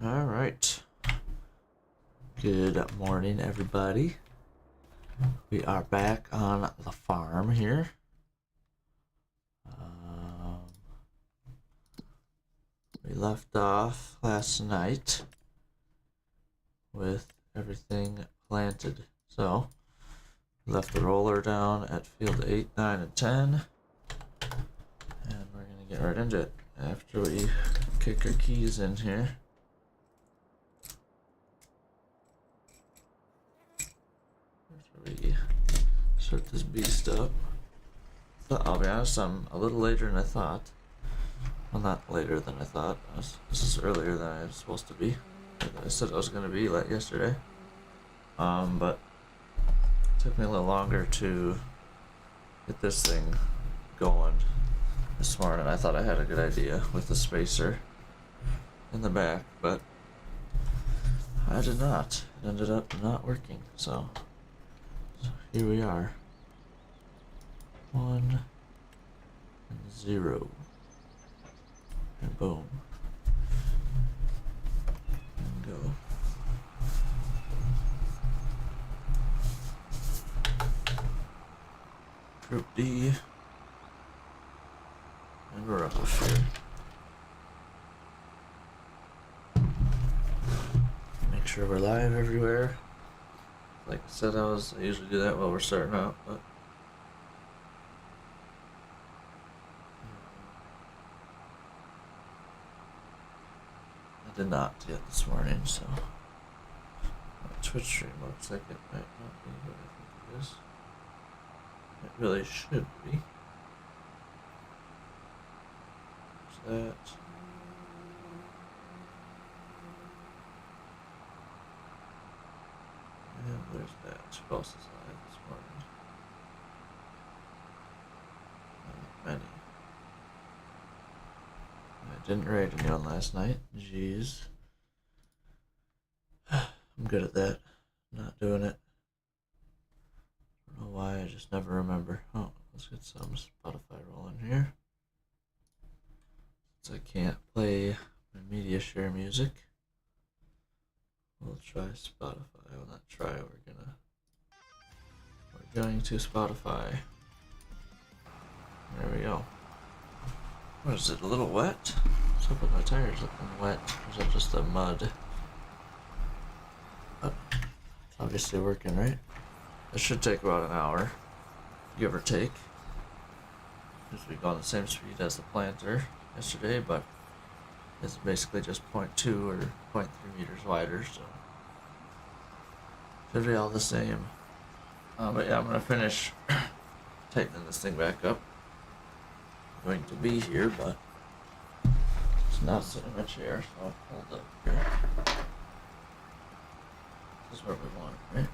All right. Good morning, everybody. We are back on the farm here. We left off last night with everything planted. So, we left the roller down at field 8, 9, and 10. And we're going to get right into it after we kick our keys in here. We start this beast up. I'll be honest, I'm a little later than I thought. Well, not later than I thought. This is earlier than I was supposed to be. I said I was going to be like yesterday. But it took me a little longer to get this thing going this morning. I thought I had a good idea with the spacer in the back, but I did not. It ended up not working, so here we are. 1 and 0. And boom. And go. Group D. And we're up here. Make sure we're live everywhere. Like I said, I usually do that while we're starting out, but I did not yet this morning, so my Twitch stream looks like it might not be what I think it is. It really should be. There's that. And there's that. Who else is live this morning? Not many. I didn't raid anyone last night. Jeez. I'm good at that. Not doing it. I don't know why, I just never remember. Oh, let's get some Spotify rolling here. Since I can't play my media share music, we'll try Spotify. Well, not try, we're going to Spotify. There we go. What is it, a little wet? What's up with my tires looking wet? Or is that just the mud? Oh, it's obviously working, right? It should take about an hour, give or take. Because we go on the same speed as the planter yesterday, but it's basically just 0.2 or 0.3 meters wider, so should be all the same. But yeah, I'm gonna finish tightening this thing back up. I'm going to be here, but it's not sitting in a chair, so I'll hold up here. This is where we want it, right?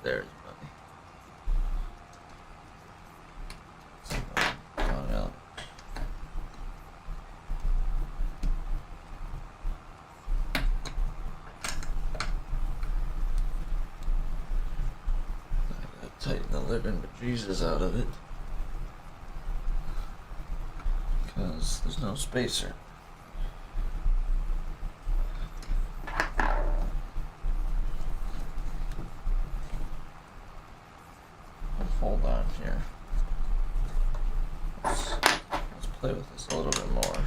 There's buddy. Going out. I gotta tighten the living bejesus out of it, because there's no spacer. Hold on here. Let's play with this a little bit more.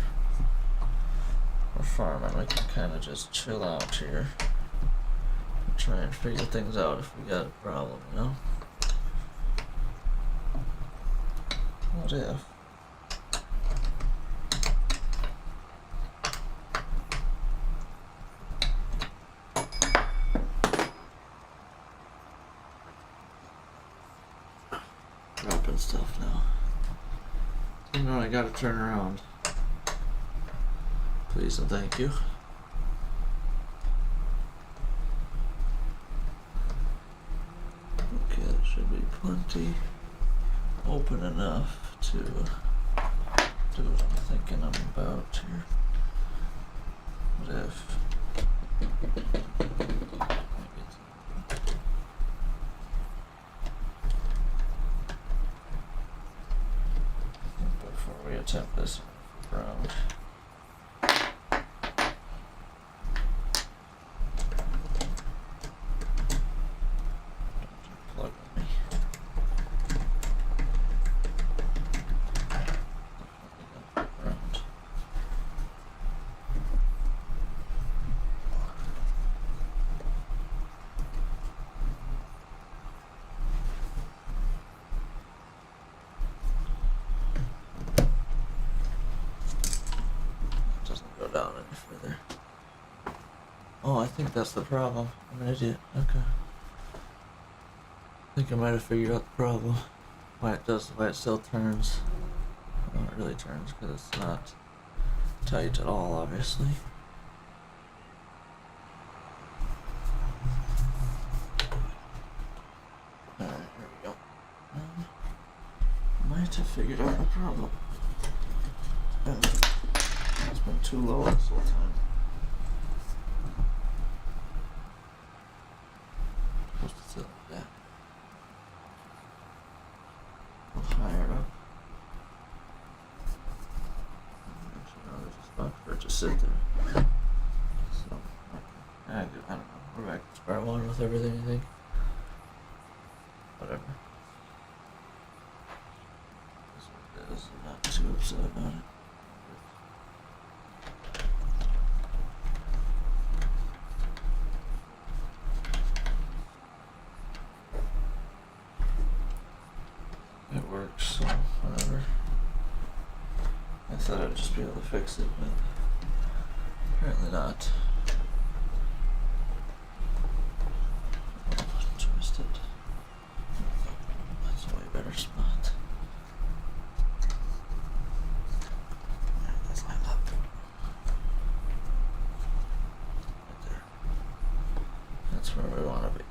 We're farming, we can kind of just chill out here. Try and figure things out if we got a problem, you know? What if? Dropping stuff now. You know, I gotta turn around. Please and thank you. Okay, that should be plenty open enough to do what I'm thinking I'm about here. What if? Before we attempt this, around. Plug on me. Around. It doesn't go down any further. Oh, I think that's the problem. I'm an idiot. Okay. I think I might have figured out the problem. Why it still turns. Well, it really turns because it's not tight at all, obviously. Alright, here we go. Might have figured out the problem. It's been too low this whole time. Supposed to sit like that. A little higher up. Actually, no, there's a spot for it to sit there. So, okay. I don't know. We're back to square one with everything, I think. Whatever. That's what it is. I'm not too upset about it. It works, so whatever. I thought I'd just be able to fix it, but apparently not. Twist it. That's a way better spot. Yeah, that's lined up. Right there. That's where we want to be.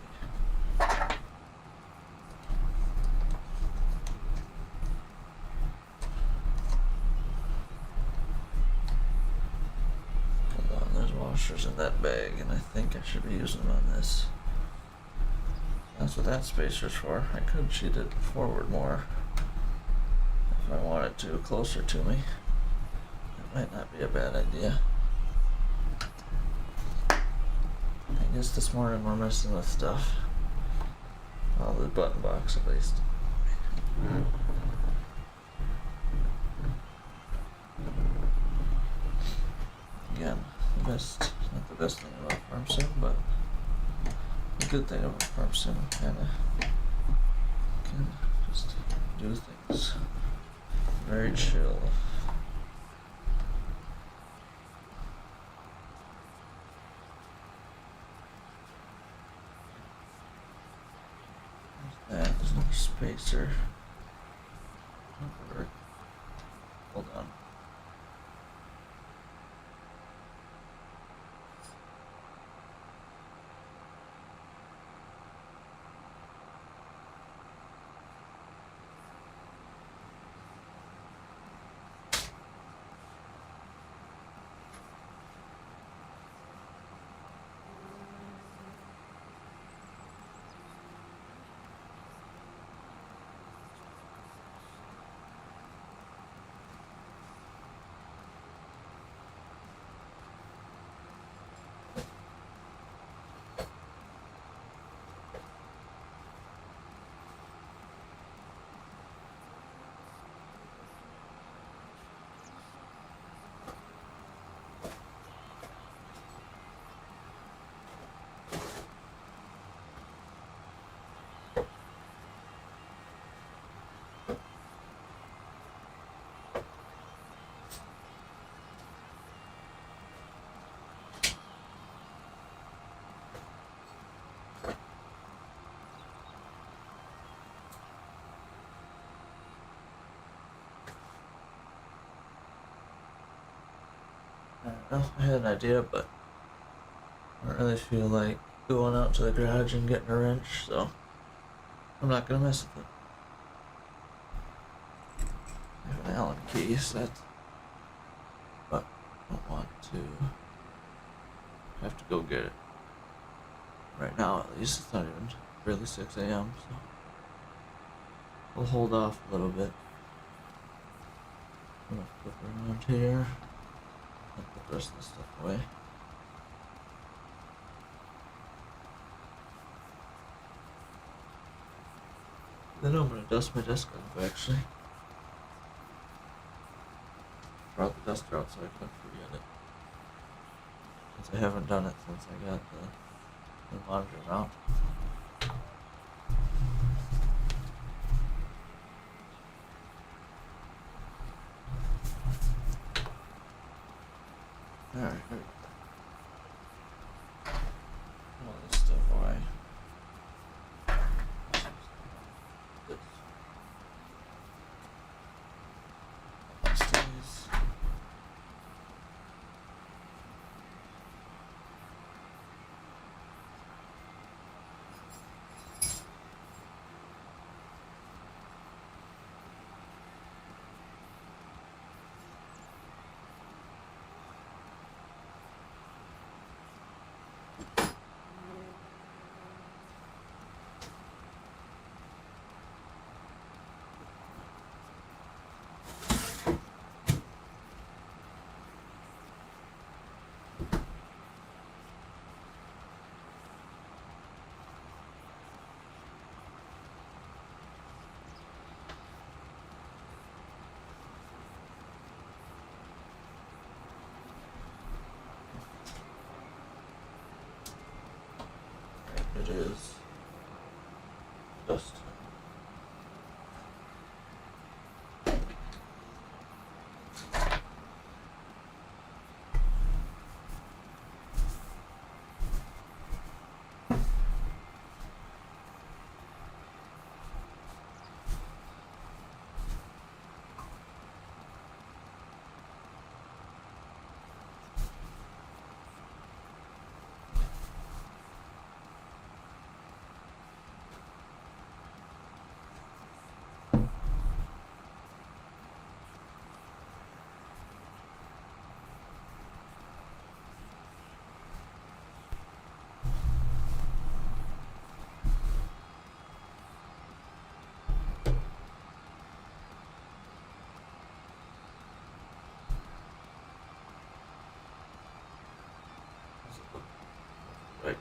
Hold on, there's washers in that bag, and I think I should be using them on this. That's what that spacer's for. I could cheat it forward more if I wanted to, closer to me. It might not be a bad idea. I guess this morning we're messing with stuff. Well, the button box at least. Again, not the best thing about farm sim, but the good thing about farm sim kinda can just do things very chill. There's that. There's another spacer. That'll work. Hold on. I don't know. I had an idea, but I don't really feel like going out to the garage and getting a wrench, so I'm not gonna mess with it. I have an Allen key set, but I don't want to have to go get it. Right now, at least, it's not even really 6 a.m., so we'll hold off a little bit. I'm gonna flip around here and put the rest of the stuff away. Then I'm gonna dust my desk off actually. Brought the duster out so I couldn't forget it. Since I haven't done it since I got the monitor mount. Alright, here we go. Put all this stuff away. This. That stays. It is dust. Right.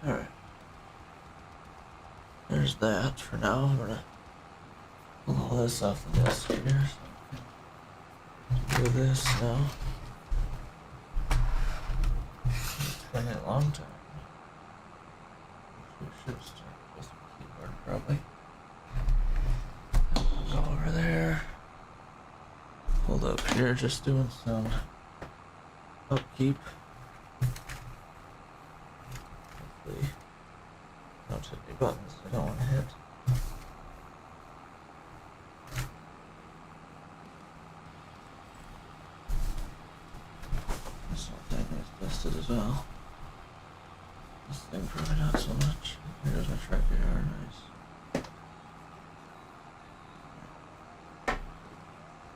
Alright. There's that for now. I'm gonna pull all this off the desk here. So I can do this now. It's been a long time. We should start with the keyboard probably. Go over there. Hold up here, just doing some upkeep. Hopefully, don't hit any buttons I don't want to hit. This whole thing is dusted as well. This thing probably not so much. Here's my tracker yard, nice.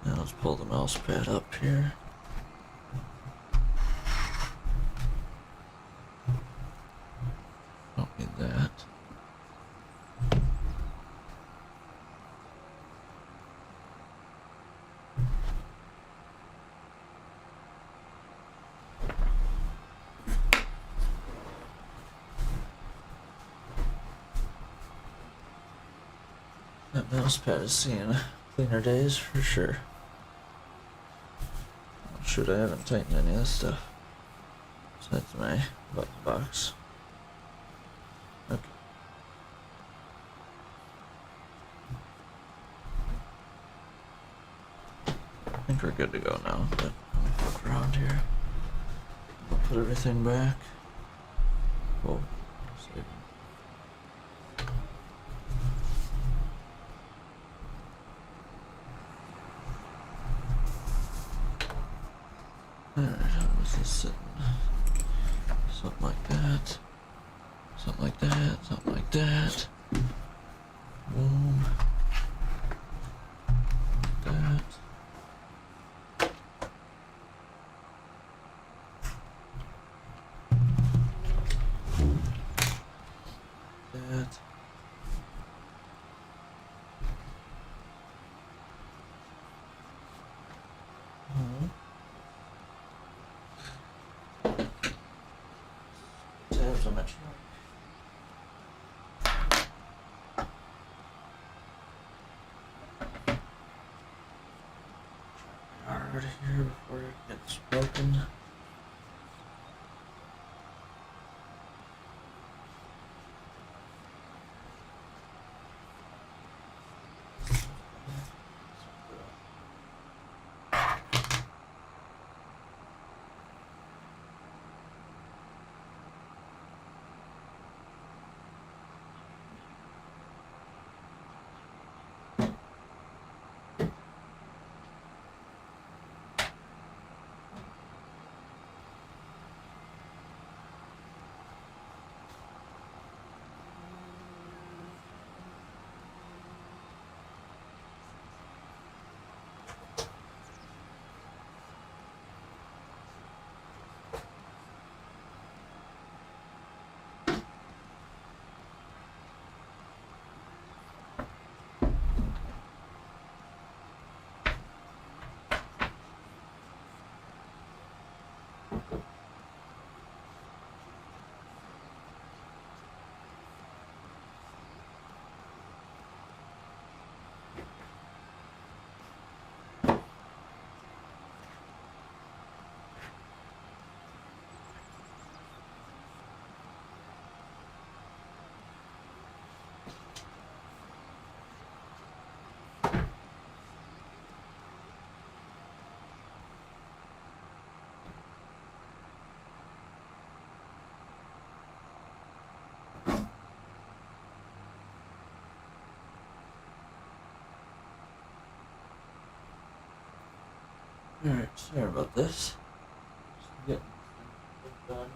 Now let's pull the mouse pad up here. Don't need that. That mouse pad is seeing cleaner days for sure. Oh, shoot, I haven't tightened any of this stuff. Besides my button box. Okay. I think we're good to go now, but let me flip around here. I'll put everything back. Whoa. Save. This is sitting something like that. Something like that. Something like that. Boom. That. That. Tabs on my truck. Out of here before it gets broken. Alright, sorry about this. Just getting this thing done.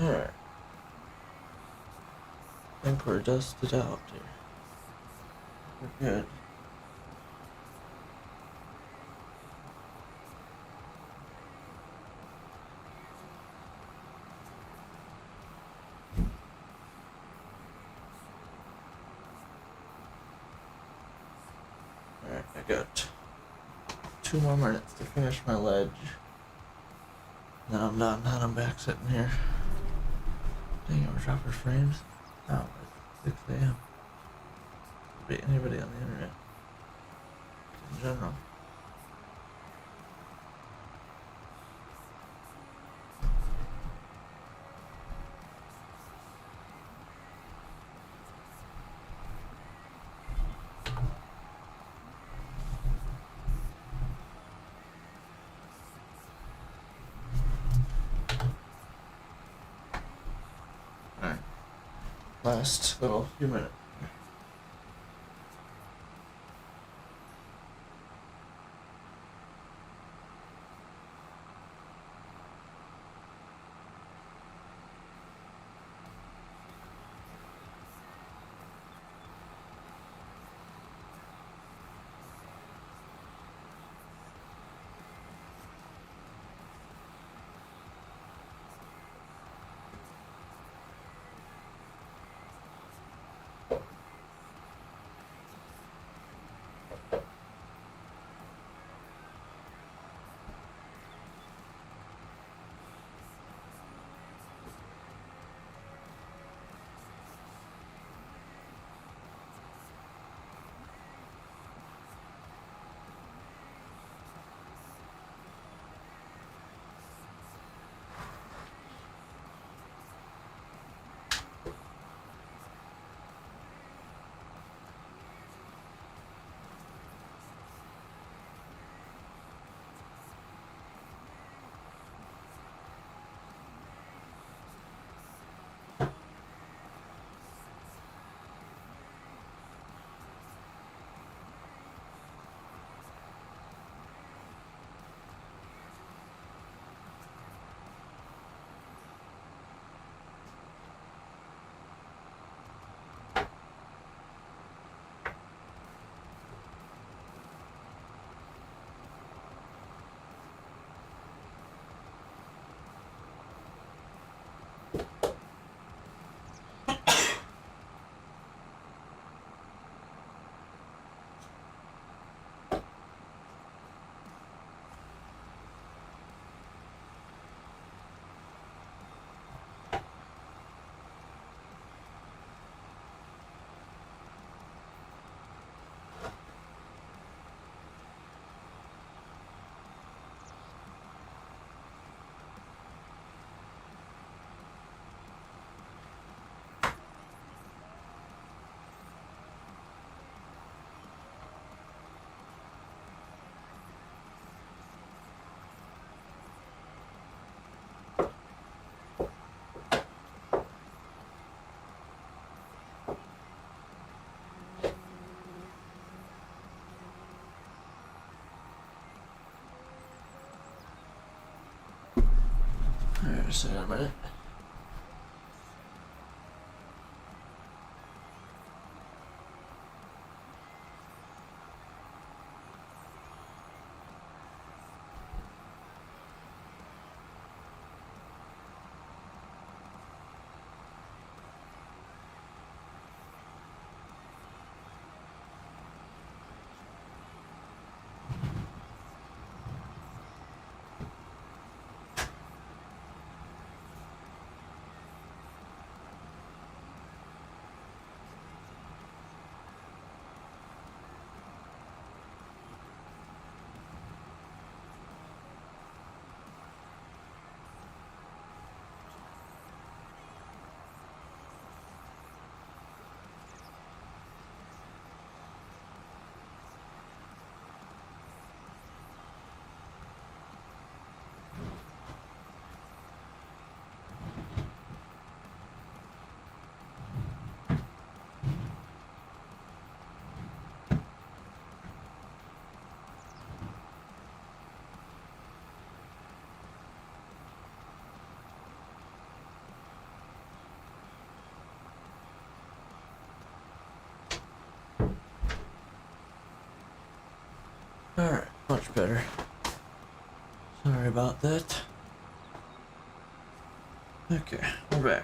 Alright. I think we're dusted out here. We're good. Alright, I got 2 more minutes to finish my ledge. Then I'm done, and I'm back sitting here. Dang it, we're dropping frames. Oh, it's 6 a.m. Could be anybody on the internet. In general. Alright. Last little few minutes. a second, a minute. Alright, much better. Sorry about that. Okay, we're back.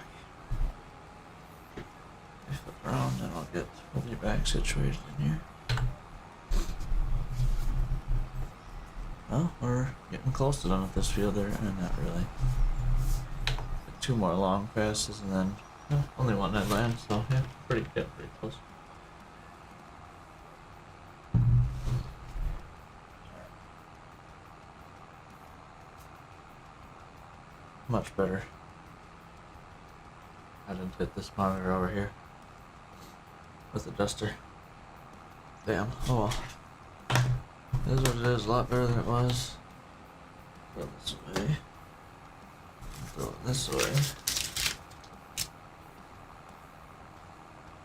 Flip around and I'll get fully back situated in here. Well, we're getting close to done with this field there, and not really. Like 2 more long passes and then only 1 net land, so yeah, pretty close. Much better. I didn't hit this monitor over here with the duster. Damn. Oh well. It is what it is. A lot better than it was. Go this way. Go this way.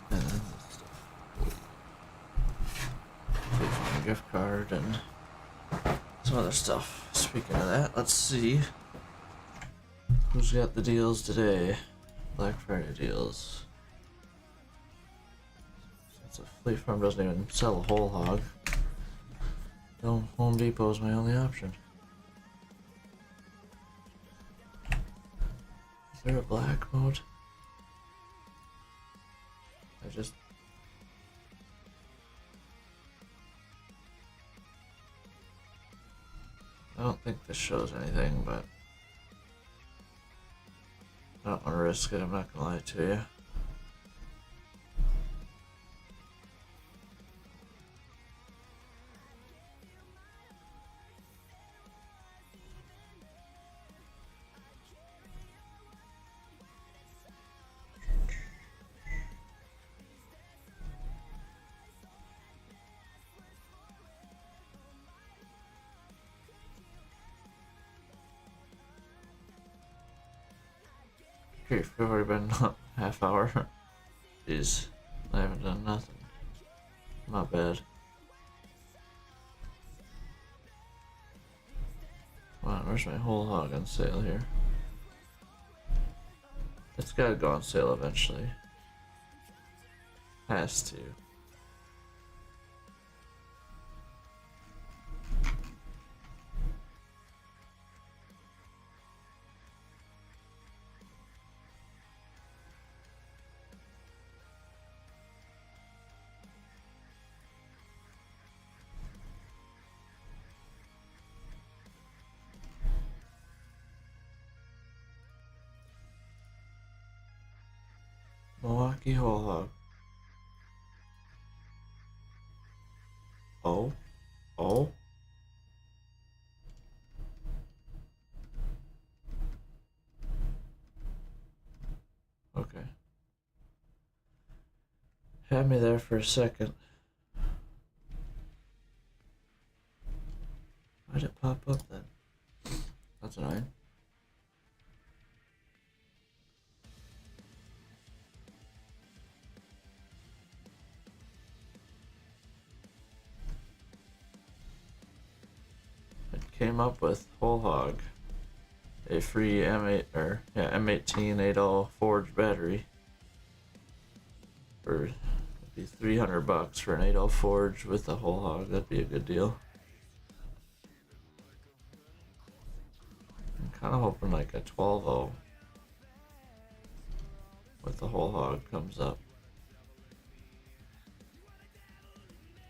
And then this stuff. Pay for my gift card and some other stuff. Speaking of that, let's see who's got the deals today. Black Friday deals. Since a Fleet Farm doesn't even sell a whole hog, Home Depot is my only option. Is there a black mode? I don't think this shows anything, but I don't want to risk it, I'm not gonna lie to you. We've already been half hour. Jeez, I haven't done nothing. Not bad. Wow, where's my whole hog on sale here? It's gotta go on sale eventually. Has to. Milwaukee whole hog. Oh. Oh. Okay. Had me there for a second. Why'd it pop up then? That's annoying. It came up with whole hog. a free M8 or M18 8.0 forged battery for it'd be $300 for an 8.0 forge with a whole hog. That'd be a good deal. I'm kind of hoping like a 12.0 with the whole hog comes up.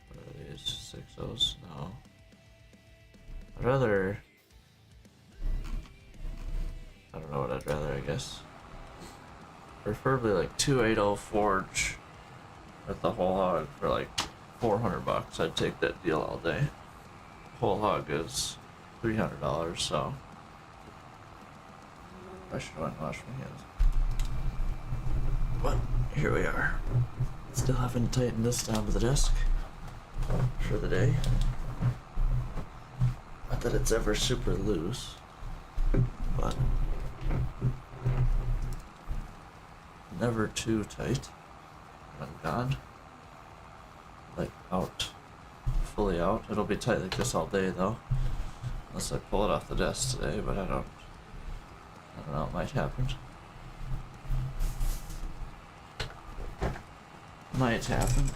What are these? 6.0s? No. I'd rather. I don't know what I'd rather, I guess. Preferably like 2 8.0 forge with the whole hog for like $400. I'd take that deal all day. Whole hog is $300, so I should went and wash my hands. But here we are. Still haven't tightened this down to the desk for the day. Not that it's ever super loose, but never too tight when I'm gone. Like out, fully out. It'll be tight like this all day though, unless I pull it off the desk today. But I don't know. It might happen. Might happen.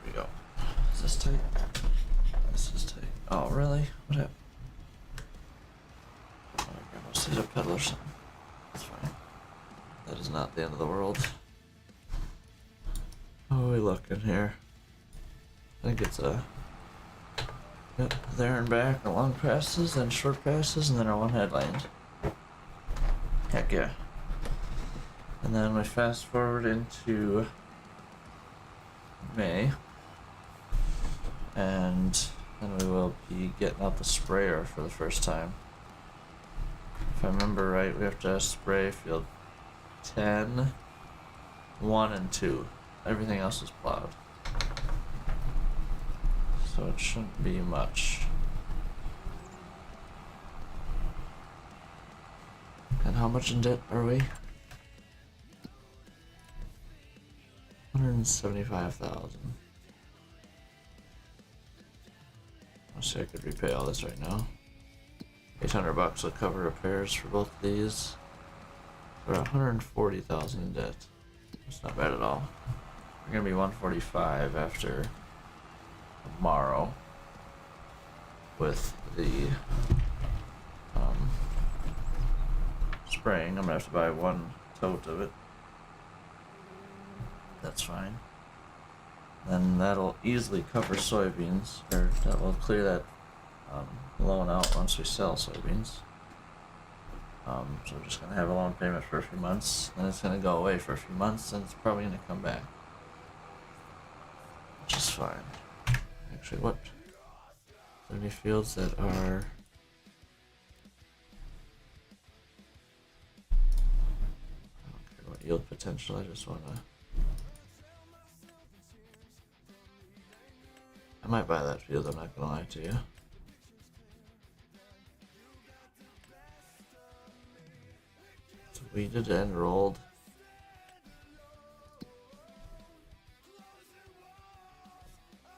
Here we go. Is this tight? This is tight. Oh, really? What happened? Oh, I must hit a pedal or something. That's fine. That is not the end of the world. How are we looking here? I think it's yep, there and back, and long passes, then short passes, and then our one headland. Heck yeah. And then we fast forward into May, and then we will be getting out the sprayer for the first time. If I remember right, we have to spray field 10, 1, and 2. Everything else is plowed. So it shouldn't be much. And how much in debt are we? 175,000. I see I could repay all this right now. $800 will cover repairs for both of these. We're 140,000 in debt. That's not bad at all. We're gonna be 145 after tomorrow with the spraying. I'm gonna have to buy one tote of it. That's fine. Then that'll easily cover soybeans, or that will clear that loan out once we sell soybeans. So we're just gonna have a loan payment for a few months, then it's gonna go away for a few months, and it's probably gonna come back, which is fine. Actually, what? Are there any fields that are? I don't care about yield potential. I just wanna. I might buy that field. I'm not gonna lie to you. It's weeded and rolled.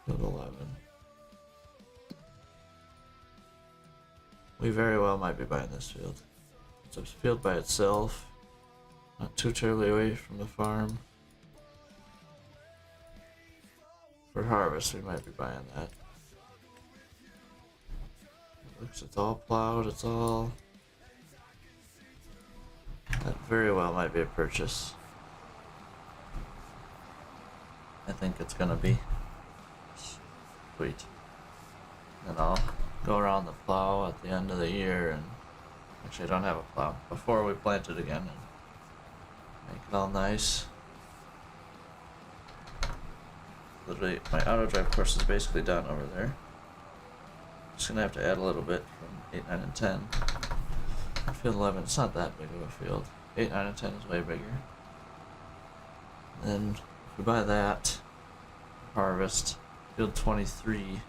Field 11. We very well might be buying this field. It's a field by itself, not too terribly away from the farm. For harvest, we might be buying that. It looks, it's all plowed, it's all... That very well might be a purchase. I think it's gonna be. Sweet. And I'll go around the plow at the end of the year and... Actually, I don't have a plow. Before we plant it again and make it all nice. Literally, my auto drive course is basically done over there. Just gonna have to add a little bit from 8, 9, and 10. Field 11, it's not that big of a field. 8, 9, and 10 is way bigger. And then, if we buy that, harvest, field 23,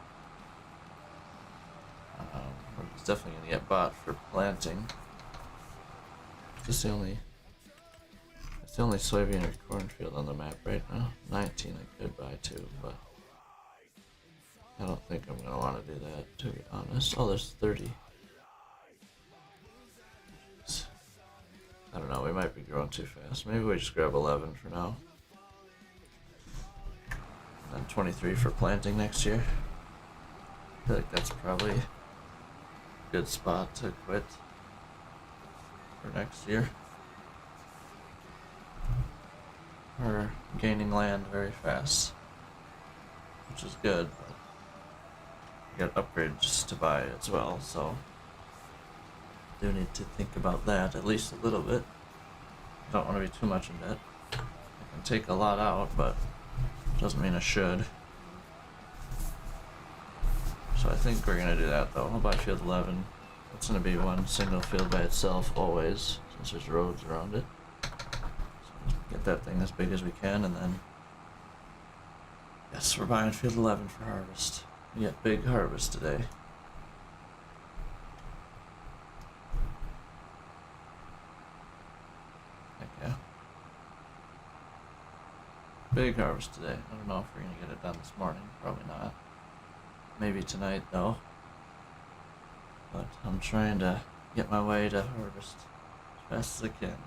it's definitely gonna get bought for planting. Just the only the only soybean or cornfield on the map right now. 19 I could buy too, but I don't think I'm gonna want to do that, to be honest. Oh, there's 30. I don't know, we might be growing too fast. Maybe we just grab 11 for now. And then 23 for planting next year. I feel like that's probably a good spot to quit for next year. We're gaining land very fast, which is good, but we got upgrades to buy as well, so do need to think about that at least a little bit. Don't want to be too much in debt. I can take a lot out, but doesn't mean I should. So I think we're gonna do that though. I'll buy field 11. It's gonna be one single field by itself always, since there's roads around it. So get that thing as big as we can, and then yes, we're buying field 11 for harvest. We get big harvest today. Heck yeah. Big harvest today. I don't know if we're gonna get it done this morning. Probably not. Maybe tonight though. But I'm trying to get my way to harvest as fast as I can. Like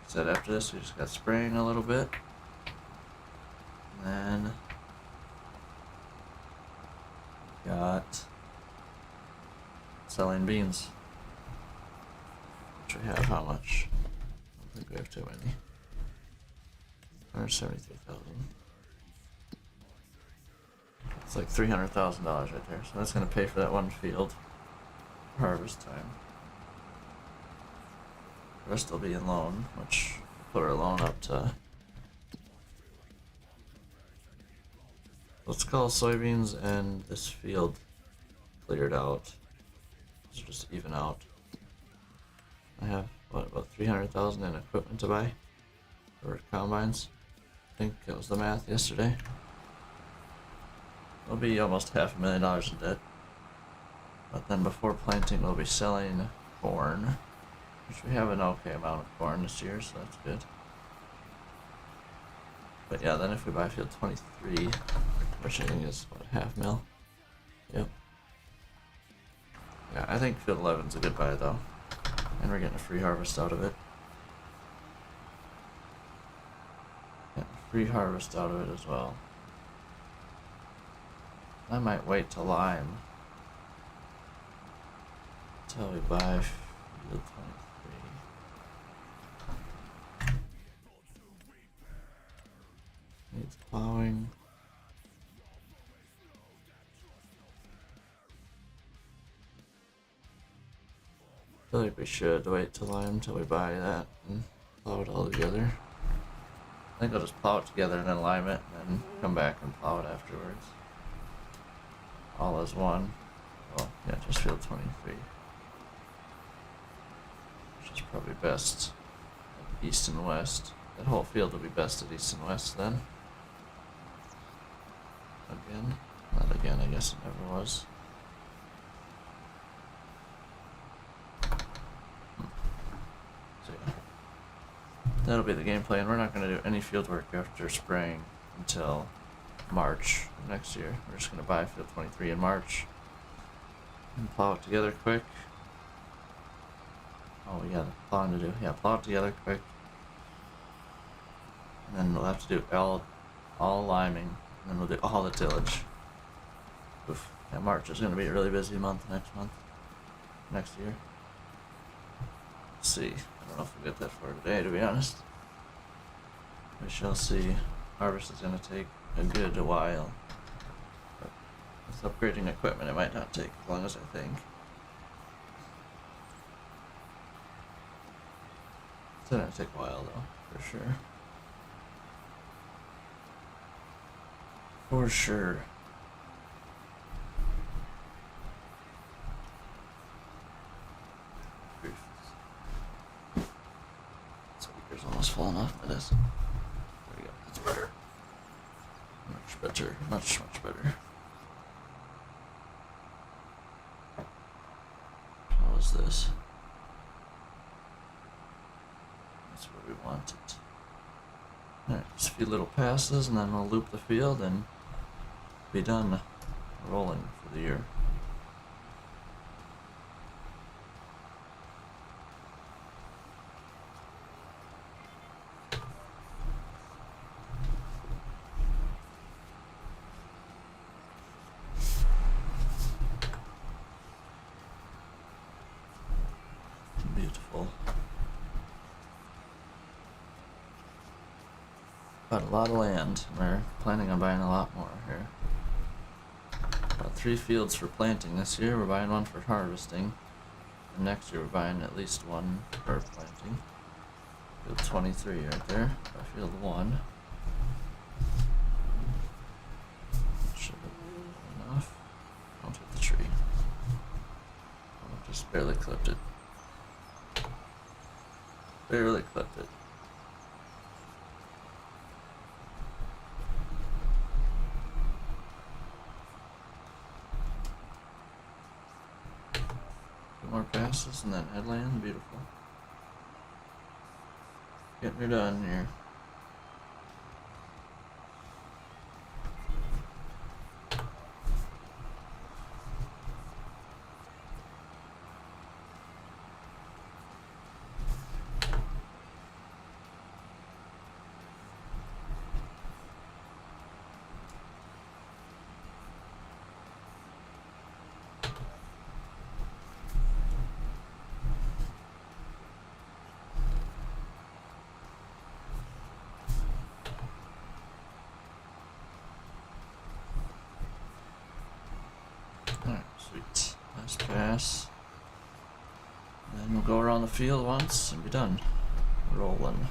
I said, after this we just got spraying a little bit. And then got selling beans. Which we have how much? I don't think we have too many. 173,000. It's like $300,000 right there, so that's gonna pay for that one field. Harvest time. The rest will be in loan, which we'll put our loan up to. Let's call soybeans and this field cleared out. So just even out. I have what, about 300,000 in equipment to buy for combines. I think that was the math yesterday. We'll be almost $500,000 in debt. But then before planting, we'll be selling corn, which we have an okay amount of corn this year, so that's good. But yeah, then if we buy field 23, which I think is what, $500,000? Yep. Yeah, I think field 11's a good buy though, and we're getting a free harvest out of it. Getting a free harvest out of it as well. I might wait till lime until we buy field 23. Needs plowing. I feel like we should wait till lime till we buy that and plow it all together. I think I'll just plow it together and then lime it and then come back and plow it afterwards. All as one. Well, yeah, just field 23. Which is probably best at east and west. That whole field will be best at east and west then. Again. Not again, I guess it never was. So yeah. That'll be the game plan. We're not going to do any field work after spraying until March of next year. We're just going to buy field 23 in March and plow it together quick. Oh, we got plowing to do. Yeah, plow it together quick. And then we'll have to do all liming, and then we'll do all the tillage. Oof. Yeah, March is going to be a really busy month next year. Let's see. I don't know if we'll get that far today, to be honest. We shall see. Harvest is going to take a good while. But with upgrading equipment, it might not take as long as I think. It's going to take a while, though, for sure. For sure. Speaker's almost falling off my desk. There we go. That's better. Much better. Much better. How is this? Alright, just a few little passes and then we'll loop the field and be done rolling for the year. Beautiful. Bought a lot of land. We're planning on buying a lot more here. About 3 fields for planting this year. We're buying 1 for harvesting. And next year we're buying at least 1 for planting. Field 23 right there. Field 1. Should have been enough. Don't hit the tree. Oh, just barely clipped it. Barely clipped it. More passes and then headland, beautiful. Getting her done here. Alright, sweet. Nice pass. And then we'll go around the field once and be done. Rolling.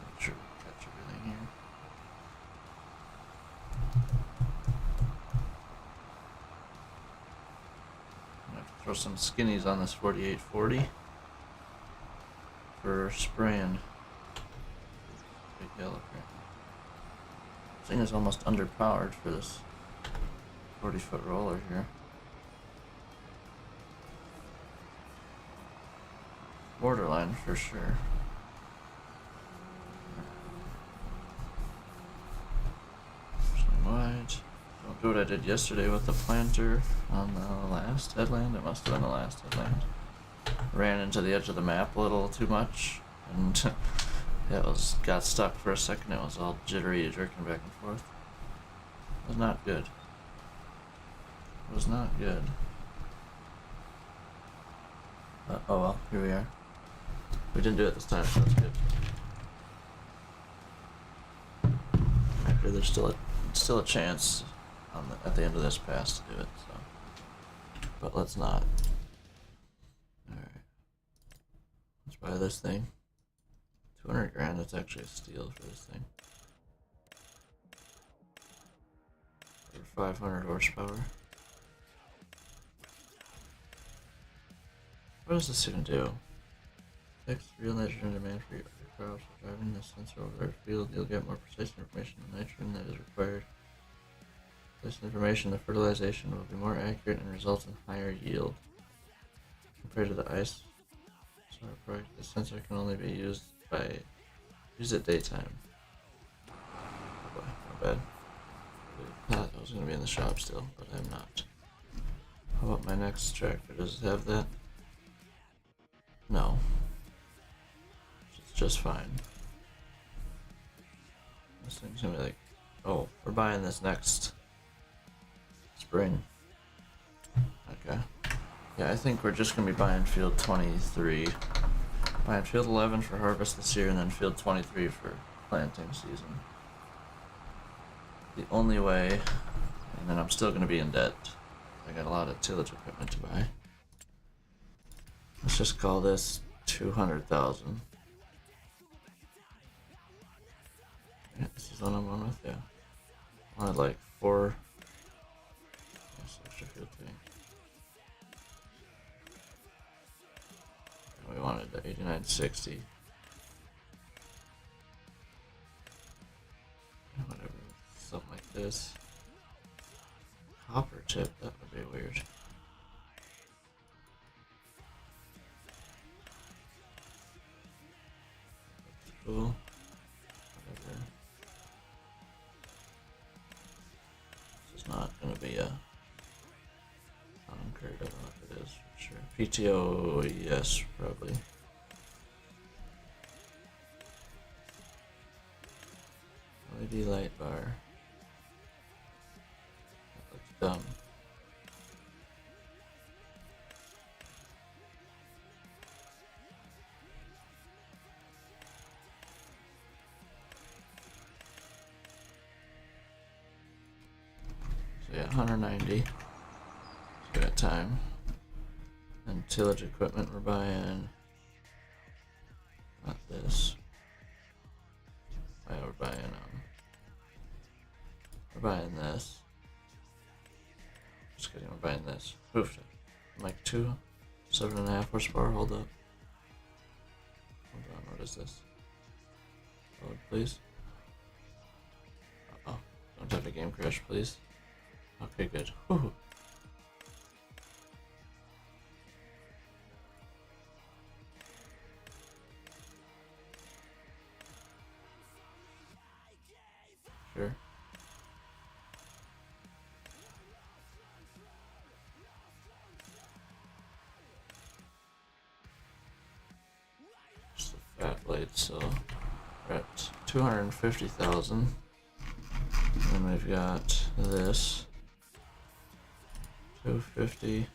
Make sure we catch everything here. I'm gonna have to throw some skinnies on this 4840. For spraying. Big yellow crap. This thing is almost underpowered for this 40-foot roller here. Borderline for sure. Pushing wide. Don't do what I did yesterday with the planter on the last headland. It must have been the last headland. Ran into the edge of the map a little too much, and yeah, got stuck for a second. It was all jittery, jerking back and forth. It was not good. It was not good. Oh well, here we are. We didn't do it this time, so that's good. Actually, there's still a chance at the end of this pass to do it. So, but let's not. Let's buy this thing. 200 grand, that's actually a steal for this thing. For 500 horsepower. What is this gonna do? Text real nitrogen demand for your crops. Driving the sensor over our field, you'll get more precise information on nitrogen that is required. This information, the fertilization will be more accurate and result in higher yield. Compared to the ice. The sensor can only be used at daytime. Oh boy, not bad. I thought I was going to be in the shop still, but I'm not. How about my next tractor? Does it have that? No. It's just fine. This thing's going to be like, oh, we're buying this next spring. Okay. Yeah, I think we're just going to be buying field 23. Buying field 11 for harvest this year and then field 23 for planting season. The only way, and then I'm still going to be in debt. I got a lot of tillage equipment to buy. Let's just call this 200,000. Yeah, this is what I'm going with, yeah. I wanted like 4. Yes, extra field thing. We wanted the 8960. Whatever, something like this. copper tip, that would be weird. Cool. Whatever. This is not gonna be a concrete. I don't know if it is for sure. PTO, yes, probably. LED light bar. That looks dumb. So yeah, 190. So we got time. And tillage equipment we're buying. Not this. Yeah, we're buying this. Just kidding, we're buying this. Oof. Like 7.5 horsepower, hold up. Hold on, what is this? Load, please. Uh-oh. Don't have a game crash, please. Okay, good. Whew. Sure. Just the fat blade, so we're at 250,000. And we've got this 250.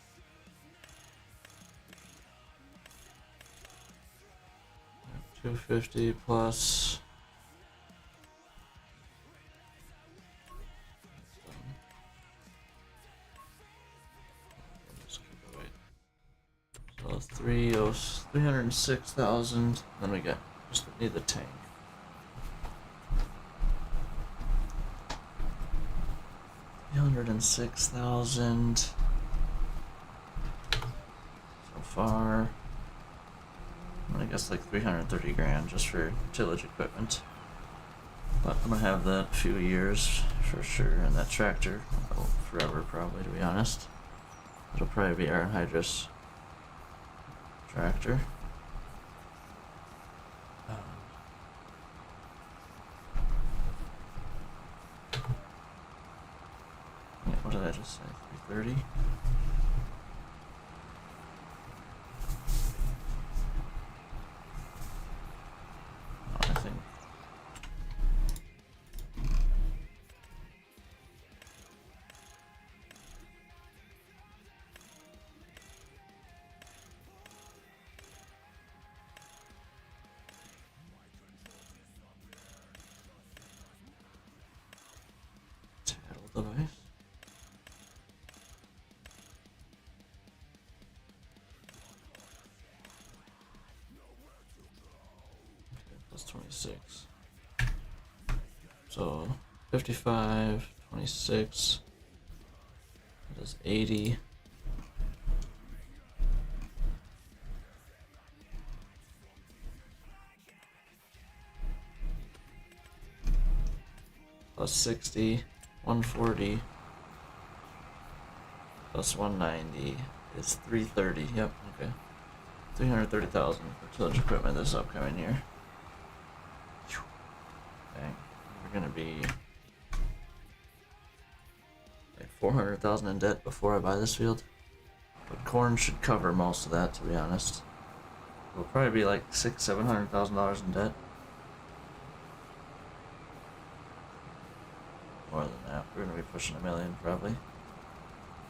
$250 plus. So 306,000. Then we just need the tank. $306,000 so far. I guess like 330 grand just for tillage equipment. But I'm gonna have that a few years for sure, and that tractor forever probably, to be honest. It'll probably be our Hydrus tractor. Yeah, what did I just say? 330? I think. Tattle device. Plus 26. So 55, 26. That is 80. Plus 60, 140. Plus 190 is 330. Yep, okay. 330,000 for tillage equipment this upcoming year. Dang. We're gonna be like 400,000 in debt before I buy this field. But corn should cover most of that, to be honest. We'll probably be like $700,000 in debt. More than that. We're gonna be pushing $1 million probably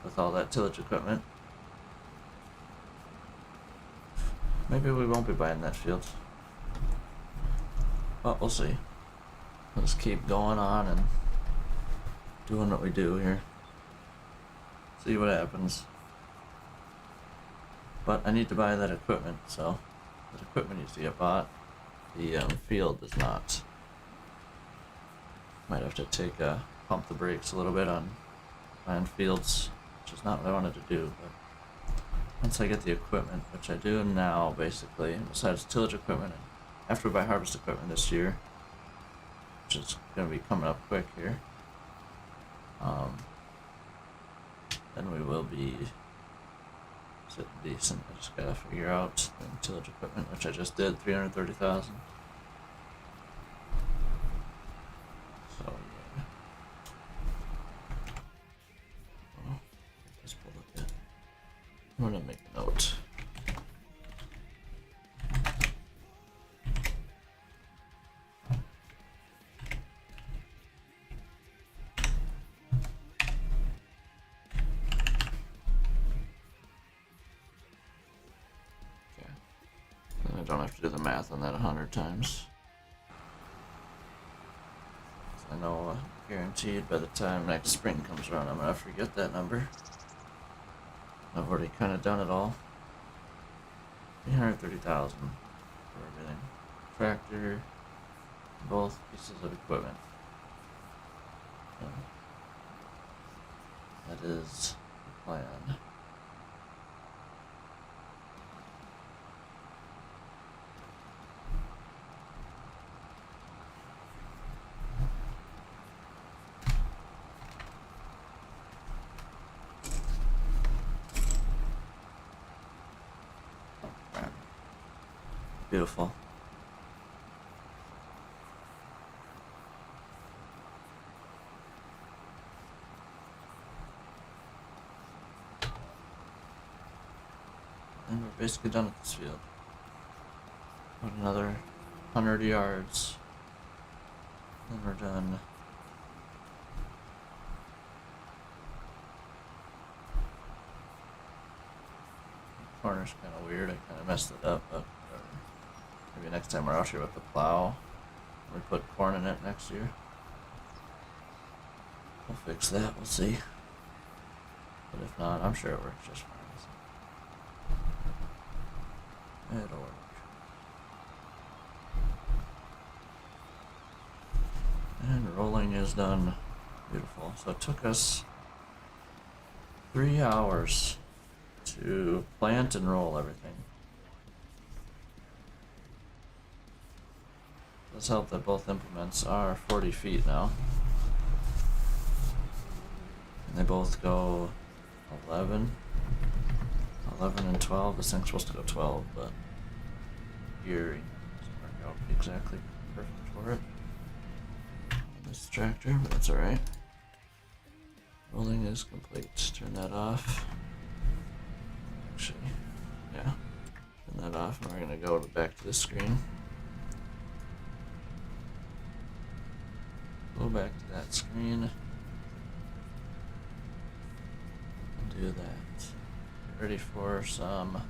with all that tillage equipment. Maybe we won't be buying that field. But we'll see. We'll just keep going on and doing what we do here. See what happens. But I need to buy that equipment, so that equipment needs to get bought. The field does not. Might have to pump the brakes a little bit on buying fields, which is not what I wanted to do. But once I get the equipment, which I do now, basically, besides tillage equipment, and after we buy harvest equipment this year, which is going to be coming up quick here, then we will be sitting decent. I just gotta figure out the tillage equipment, which I just did, 330,000. So yeah. Oh, let's pull it. I'm gonna make a note. I don't have to do the math on that 100 times. I know guaranteed by the time next spring comes around, I'm gonna forget that number. I've already kind of done it all. 330,000 for everything. Tractor, both pieces of equipment. So that is the plan. Beautiful. And we're basically done with this field. About another 100 yards. Then we're done. The corner's kind of weird. I kind of messed it up, but maybe next time we're out here with the plow, we put corn in it next year. We'll fix that. We'll see. But if not, I'm sure it works just fine. It'll work. And rolling is done. Beautiful. So it took us 3 hours to plant and roll everything. Let's hope that both implements are 40 feet now. And they both go 11 and 12. This thing's supposed to go 12, but gearing doesn't work out exactly perfect for it. This tractor, but that's alright. Rolling is complete. Turn that off. Actually, yeah. Turn that off, and we're gonna go back to this screen. Go back to that screen. And do that. Get ready for some.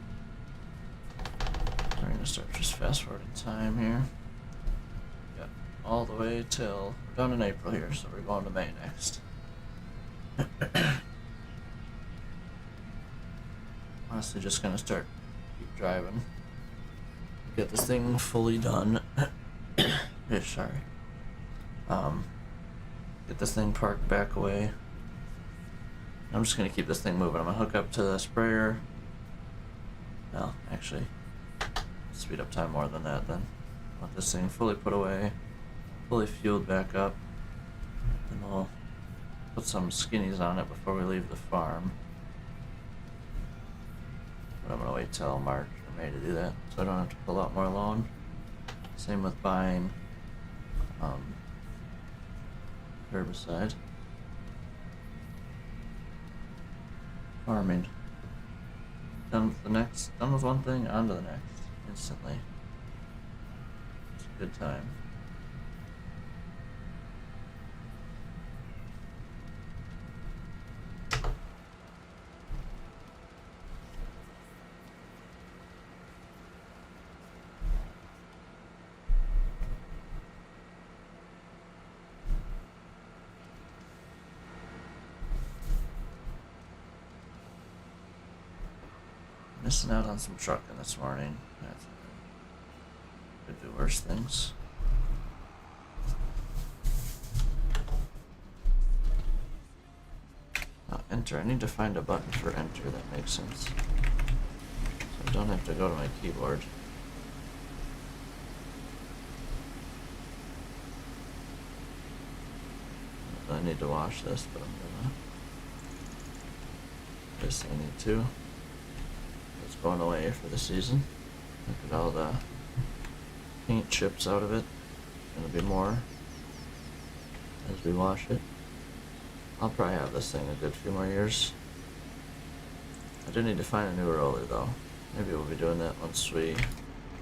We're gonna start just fast forwarding time here. Got all the way till we're done in April here, so we're going to May next. Honestly, just gonna start keep driving. Get this thing fully done. Sorry. Get this thing parked back away. I'm just gonna keep this thing moving. I'm gonna hook up to the sprayer. No, actually, speed up time more than that then. Want this thing fully put away, fully fueled back up, and we'll put some skinnies on it before we leave the farm. But I'm gonna wait till March or May to do that, so I don't have to pull out more loan. Same with buying herbicide. Farming. Done with one thing, on to the next, instantly. It's a good time. Missing out on some trucking this morning. That's could do worse things. Enter. I need to find a button for enter that makes sense. So I don't have to go to my keyboard. I need to wash this, but I'm gonna. Guess I need to. It's going away for the season. Look at all the paint chips out of it. Gonna be more as we wash it. I'll probably have this thing a good few more years. I do need to find a new roller though. Maybe we'll be doing that once we,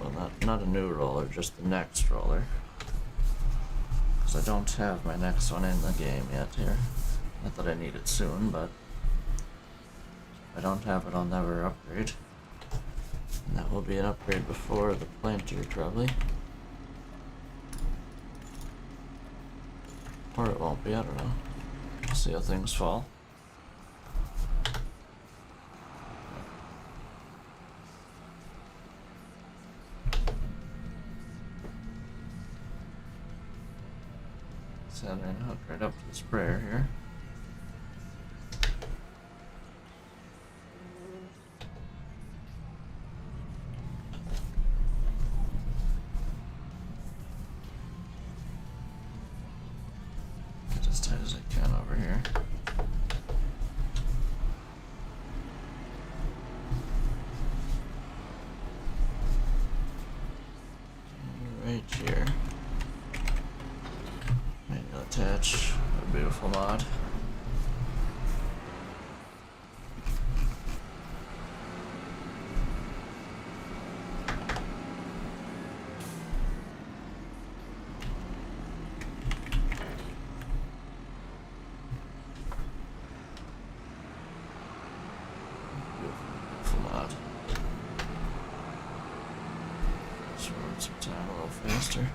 well, not a new roller, just the next roller. Because I don't have my next one in the game yet here. Not that I need it soon, but if I don't have it, I'll never upgrade. And that will be an upgrade before the planter, probably. Or it won't be, I don't know. We'll see how things fall. Saturn hook right up to the sprayer here. Get as tight as I can over here. Right here. Manual attach. What a beautiful mod. Beautiful mod. Just run some time a little faster.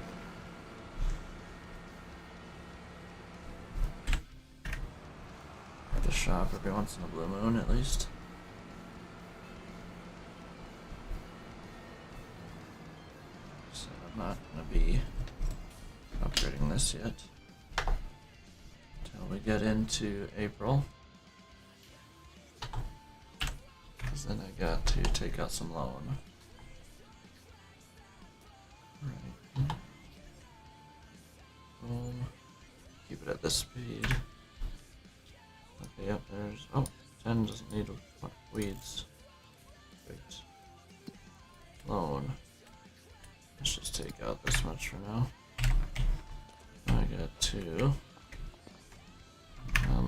At the shop every once in a blue moon at least. So I'm not gonna be upgrading this yet until we get into April. Because then I got to take out some loan. Right. Boom. Keep it at this speed. Okay, yep, there's. Oh, 10 doesn't need weeds. Great. Loan. Let's just take out this much for now. I got 2.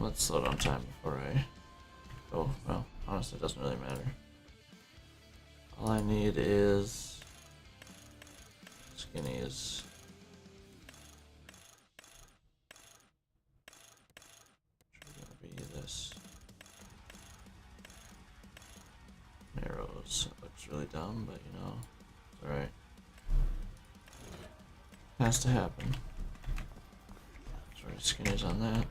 Let's slow down time before I. Oh, well, honestly, it doesn't really matter. All I need is skinnies. Which are gonna be this. Narrows. It looks really dumb, but you know, it's alright. Has to happen. Sorry, skinnies on that.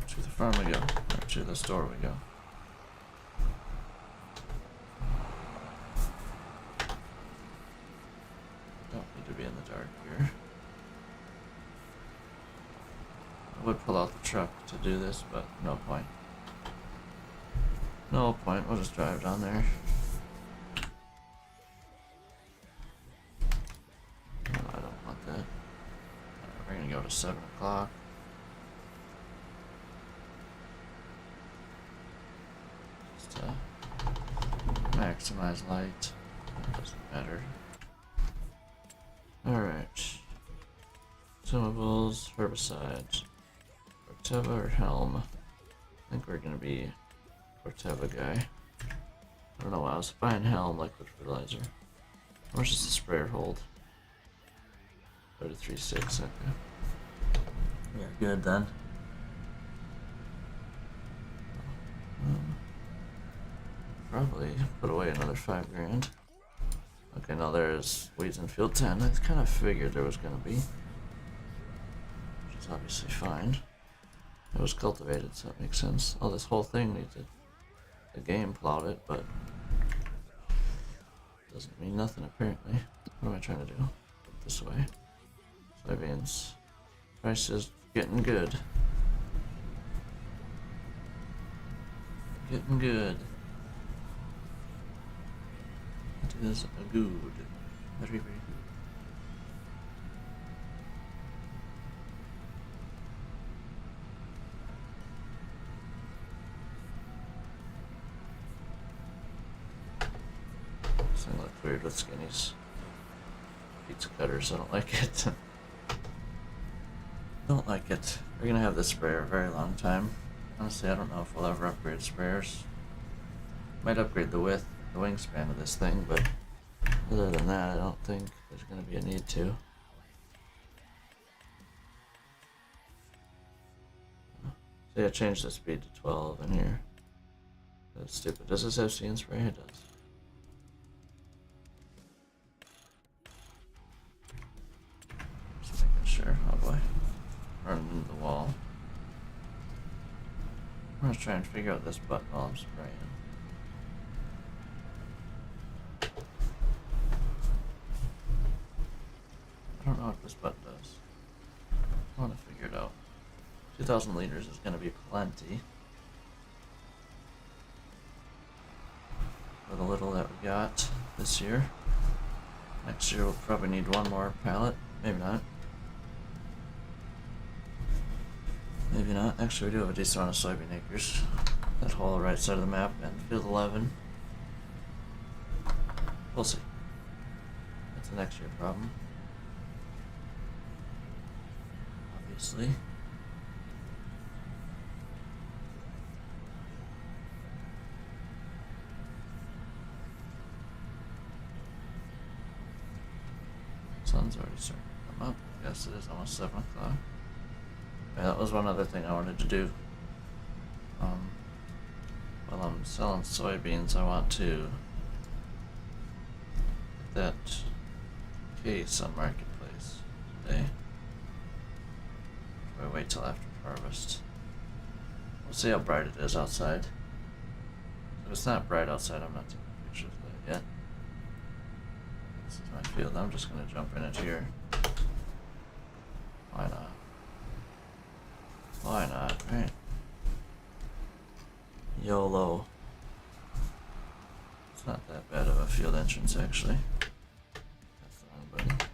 To the farm we go, or to the store we go. Don't need to be in the dark here. I would pull out the truck to do this, but no point. No point, we'll just drive down there. No, I don't want that. We're gonna go to 7 o'clock. Maximize light. That doesn't matter. Alright. Consumables, herbicides. Corteva or Helm? I think we're gonna be Corteva guy. I don't know why I was buying Helm liquid fertilizer. How much does the sprayer hold? 33.6, okay. Yeah, good then. Probably put away another $5 grand. Okay, now there's weeds in field 10. I kind of figured there was gonna be, which is obviously fine. It was cultivated, so that makes sense. Oh, this whole thing needs it. The game plowed it, but doesn't mean nothing apparently. What am I trying to do? Put it this way. Soybeans. Price is getting good. Getting good. It is a good. Very, very good. weird with skinnies. Pizza cutters, I don't like it. Don't like it. We're gonna have this sprayer a very long time. Honestly, I don't know if we'll ever upgrade sprayers. Might upgrade the width, the wingspan of this thing, but other than that, I don't think there's gonna be a need to. So yeah, change the speed to 12 in here. That's stupid. Does this have See and Spray? It does. Just making sure. Oh boy. Running into the wall. I'm gonna try and figure out this button while I'm spraying. I don't know what this button does. I want to figure it out. 2,000 liters is gonna be plenty. For the little that we got this year. Next year we'll probably need one more pallet. Maybe not. Maybe not. Actually, we do have a decent amount of soybean acres. That whole right side of the map and field 11. We'll see. That's a next year problem. Obviously. Sun's already starting to come up. I guess it is almost 7 o'clock. Yeah, that was one other thing I wanted to do. While I'm selling soybeans, I want to get that case on Marketplace today. Or wait till after harvest. We'll see how bright it is outside. If it's not bright outside, I'm not taking pictures of that yet. This is my field. I'm just gonna jump in it here. Why not? Why not, right? YOLO. It's not that bad of a field entrance, actually. That's the wrong button.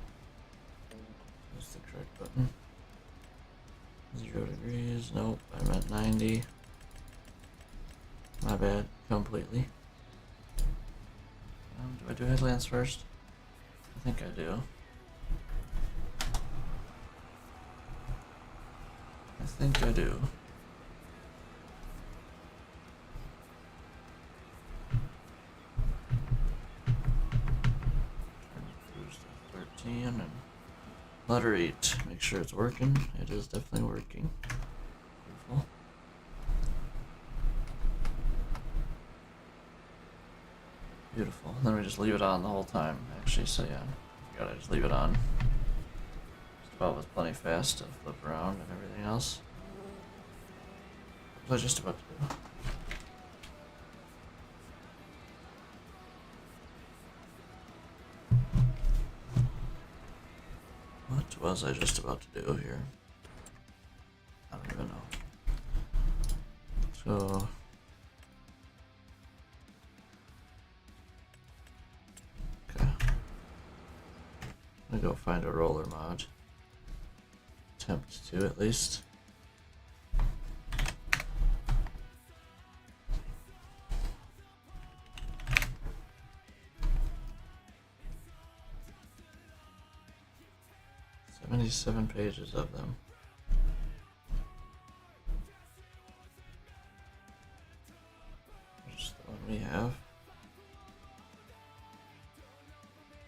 That's the correct button. 0 degrees. Nope, I meant 90. My bad, completely. Do I do headlands first? I think I do. I think I do. Turn the cruise to 13 and let her eat. Make sure it's working. It is definitely working. Beautiful. Beautiful. And then we just leave it on the whole time, actually, so yeah. You gotta just leave it on. Just about was plenty fast to flip around and everything else. What was I just about to do? What was I just about to do here? I don't even know. So... okay. I'm gonna go find a roller mod. Attempt to, at least. Seven pages of them. Just the one we have.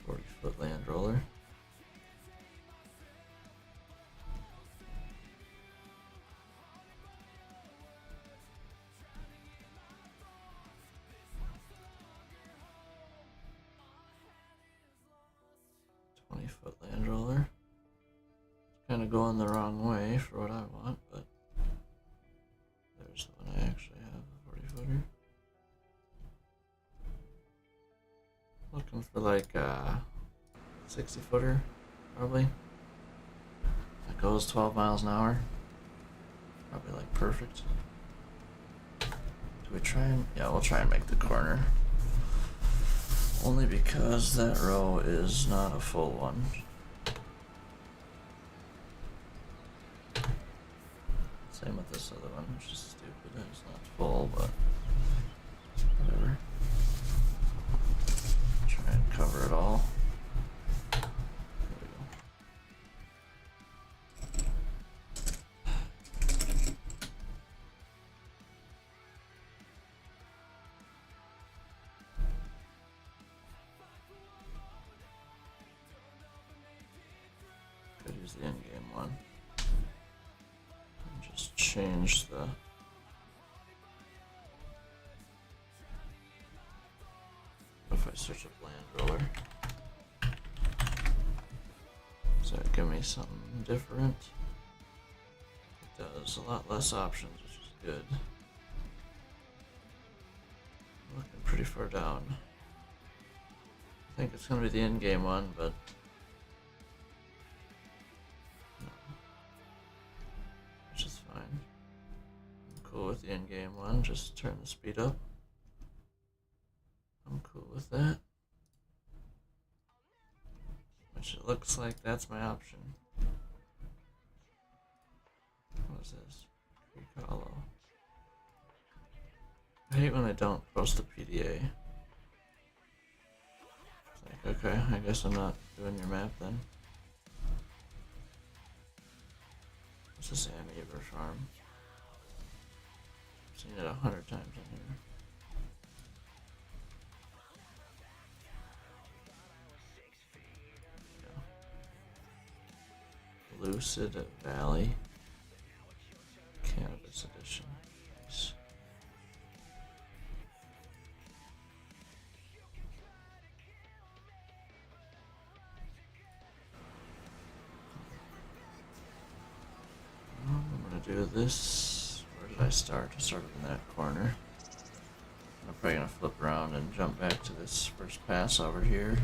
40-foot land roller. Land roller. Kind of going the wrong way for what I want, but there's the one I actually have, the 40-footer. Looking for like a 60-footer, probably. That goes 12 miles an hour. Probably like perfect. Do we try and... yeah, we'll try and make the corner. Only because that row is not a full one. Same with this other one, which is stupid. It's not full, but whatever. Try Try and cover it all. There we go. Could use the in-game one. And just change the... If I search up land roller, does that give me something different? It does. A lot less options, which is good. Looking pretty far down. I think it's gonna be the in-game one, but no. Which is fine. I'm cool with the in-game one. Just turn the speed up. I'm cool with that. Which it looks like that's my option. What is this? Creek Hollow. I hate when they don't post the PDA. It's like, okay, I guess I'm not doing your map then. What's this Amiaver farm? I've seen it 100 times in here. Lucid Valley Cannabis Edition. Nice. I'm gonna do this. Where did I start? I started in that corner. I'm probably gonna flip around and jump back to this first pass over here.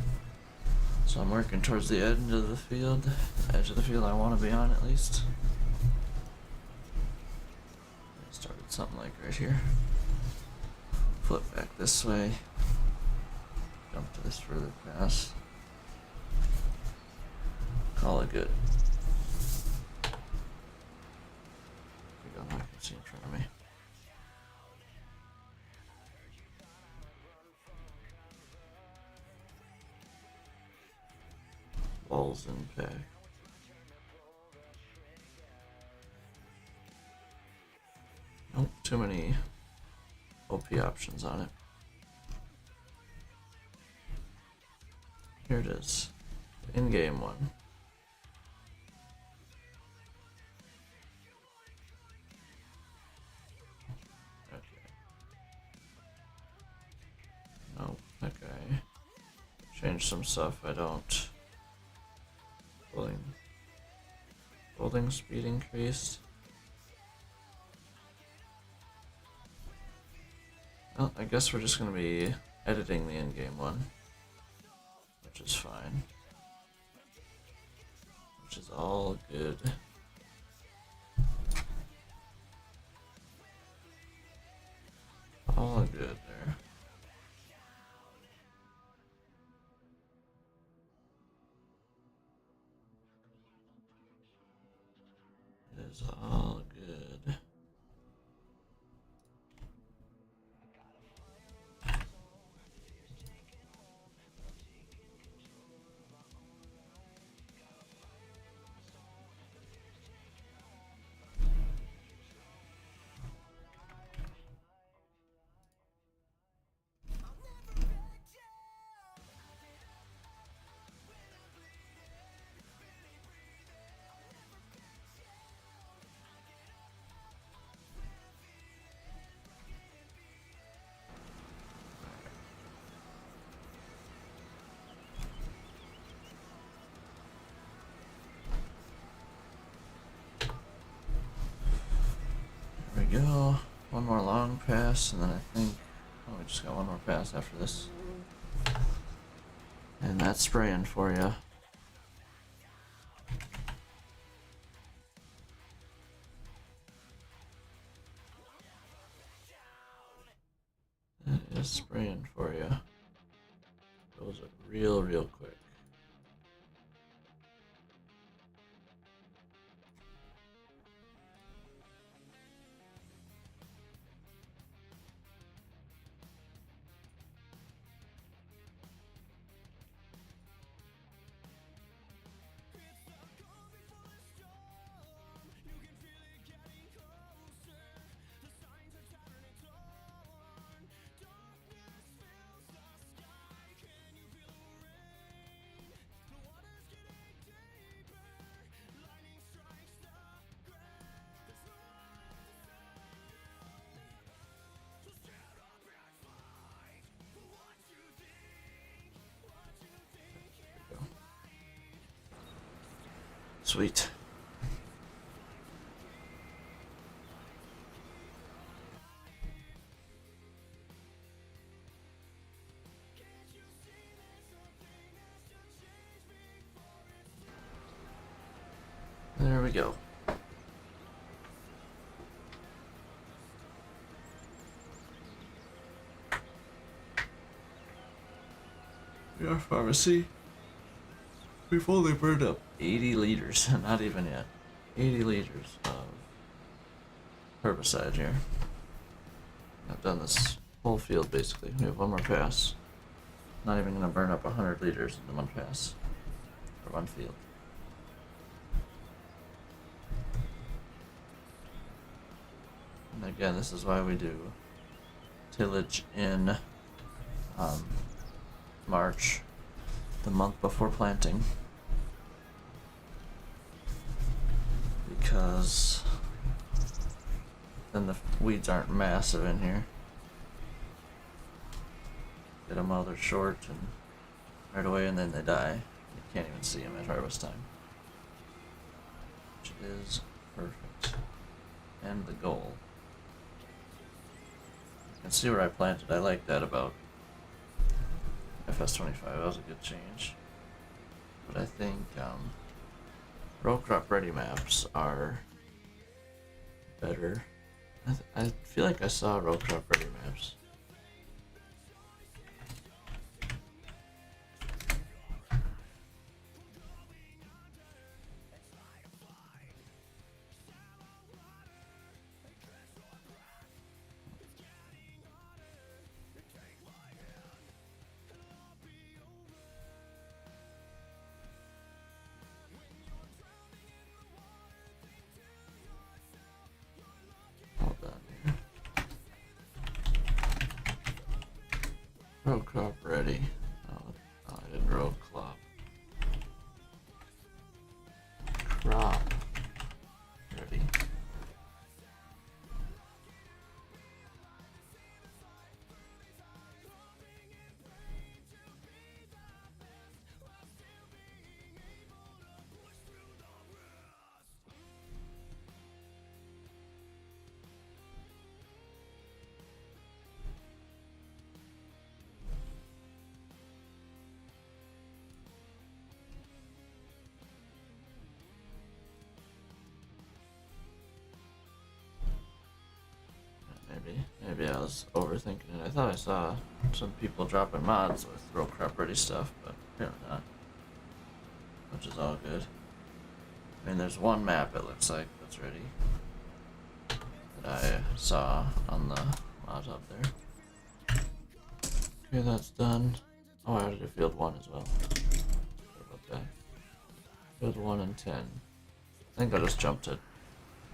So I'm working towards the end of the field, the edge of the field I want to be on at least. I started something like right here. Flip back this way. Jump to this further pass. Call it good. There we go, now I can see in front of me. Balls in pack. Nope, too many OP options on it. Here it is. In-game one. Okay. Nope, okay. Change some stuff I don't. Building speed increased. Well, I guess we're just gonna be editing the in-game one, which is fine. Which is all good. All good there. It is all good. There we go. One more long pass, and then I think, oh, we just got one more pass after this. And that's spraying for you. That is spraying for you. Goes up real quick. Sweet. There we go. Our pharmacy. We've only burned up 80 liters, not even yet. 80 liters of herbicide here. I've done this whole field basically. We have one more pass. Not even gonna burn up 100 liters in one pass. For one field. And again, this is why we do tillage in March, the month before planting, because then the weeds aren't massive in here. Get them while they're short and right away, and then they die. You can't even see them at harvest time, which is perfect and the goal. You can see where I planted. I like that about FS25. That was a good change. But I think row crop ready maps are better. I feel like I saw row crop ready maps. Row crop ready. Oh, I didn't row crop. Crop ready. Maybe I was overthinking it. I thought I saw some people dropping mods with row crop ready stuff, but apparently not. Which is all good. I mean, there's one map it looks like that's ready that I saw on the mod up there. Okay, that's done. Oh, I added a field 1 as well. Sorry about that. Field 1 and 10. I think I'll just jump to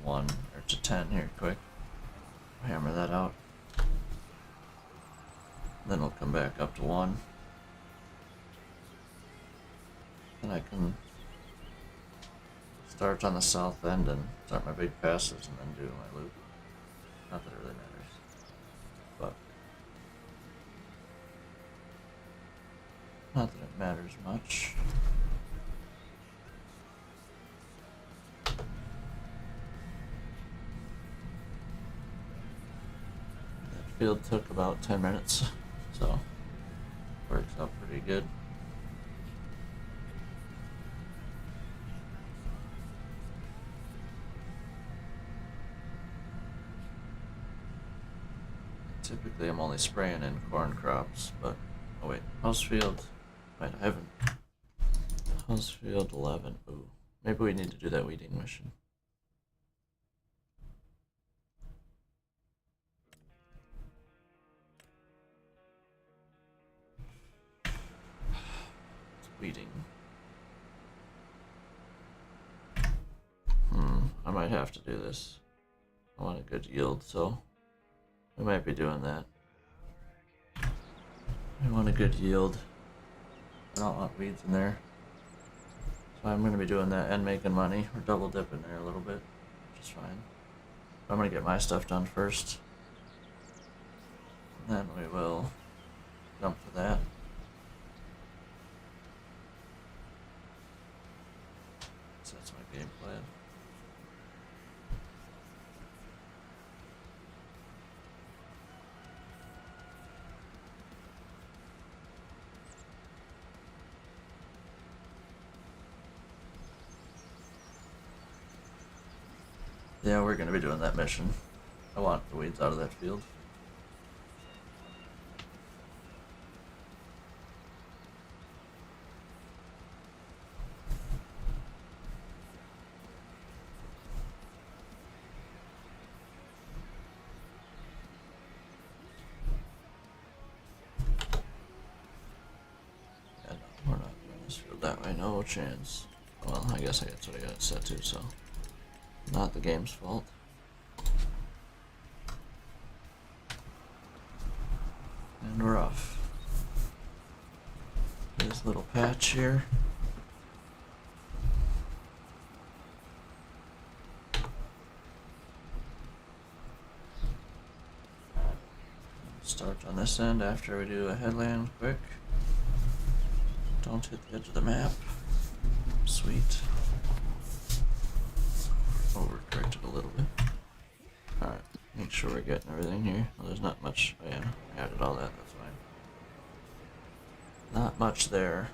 1 or to 10 here quick. Hammer that out. Then we'll come back up to 1. And I can start on the south end and start my big passes and then do my loop. Not that it really matters. But not that it matters much. Field took about 10 minutes, so works out pretty good. Typically I'm only spraying in corn crops, but oh wait, house field, wait, I haven't, house field 11, ooh, maybe we need to do that weeding mission. Weeding. I might have to do this. I want a good yield, so we might be doing that. I want a good yield. I don't want weeds in there. So I'm going to be doing that and making money. We're double dipping there a little bit, which is fine. But I'm going to get my stuff done first. And then we will jump to that. So that's my game plan. Yeah, we're gonna be doing that mission. I want the weeds out of that field. Yeah, no, we're not doing this field that way, no chance. Well, I guess that's what I got it set to, so not the game's fault. And we're off. This little patch here. Start on this end after we do a headland quick. Don't hit the edge of the map. Sweet. Overcorrected a little bit. Alright, make sure we're getting everything here. Well, there's not much. Oh yeah, I added all that, that's fine. Not much there.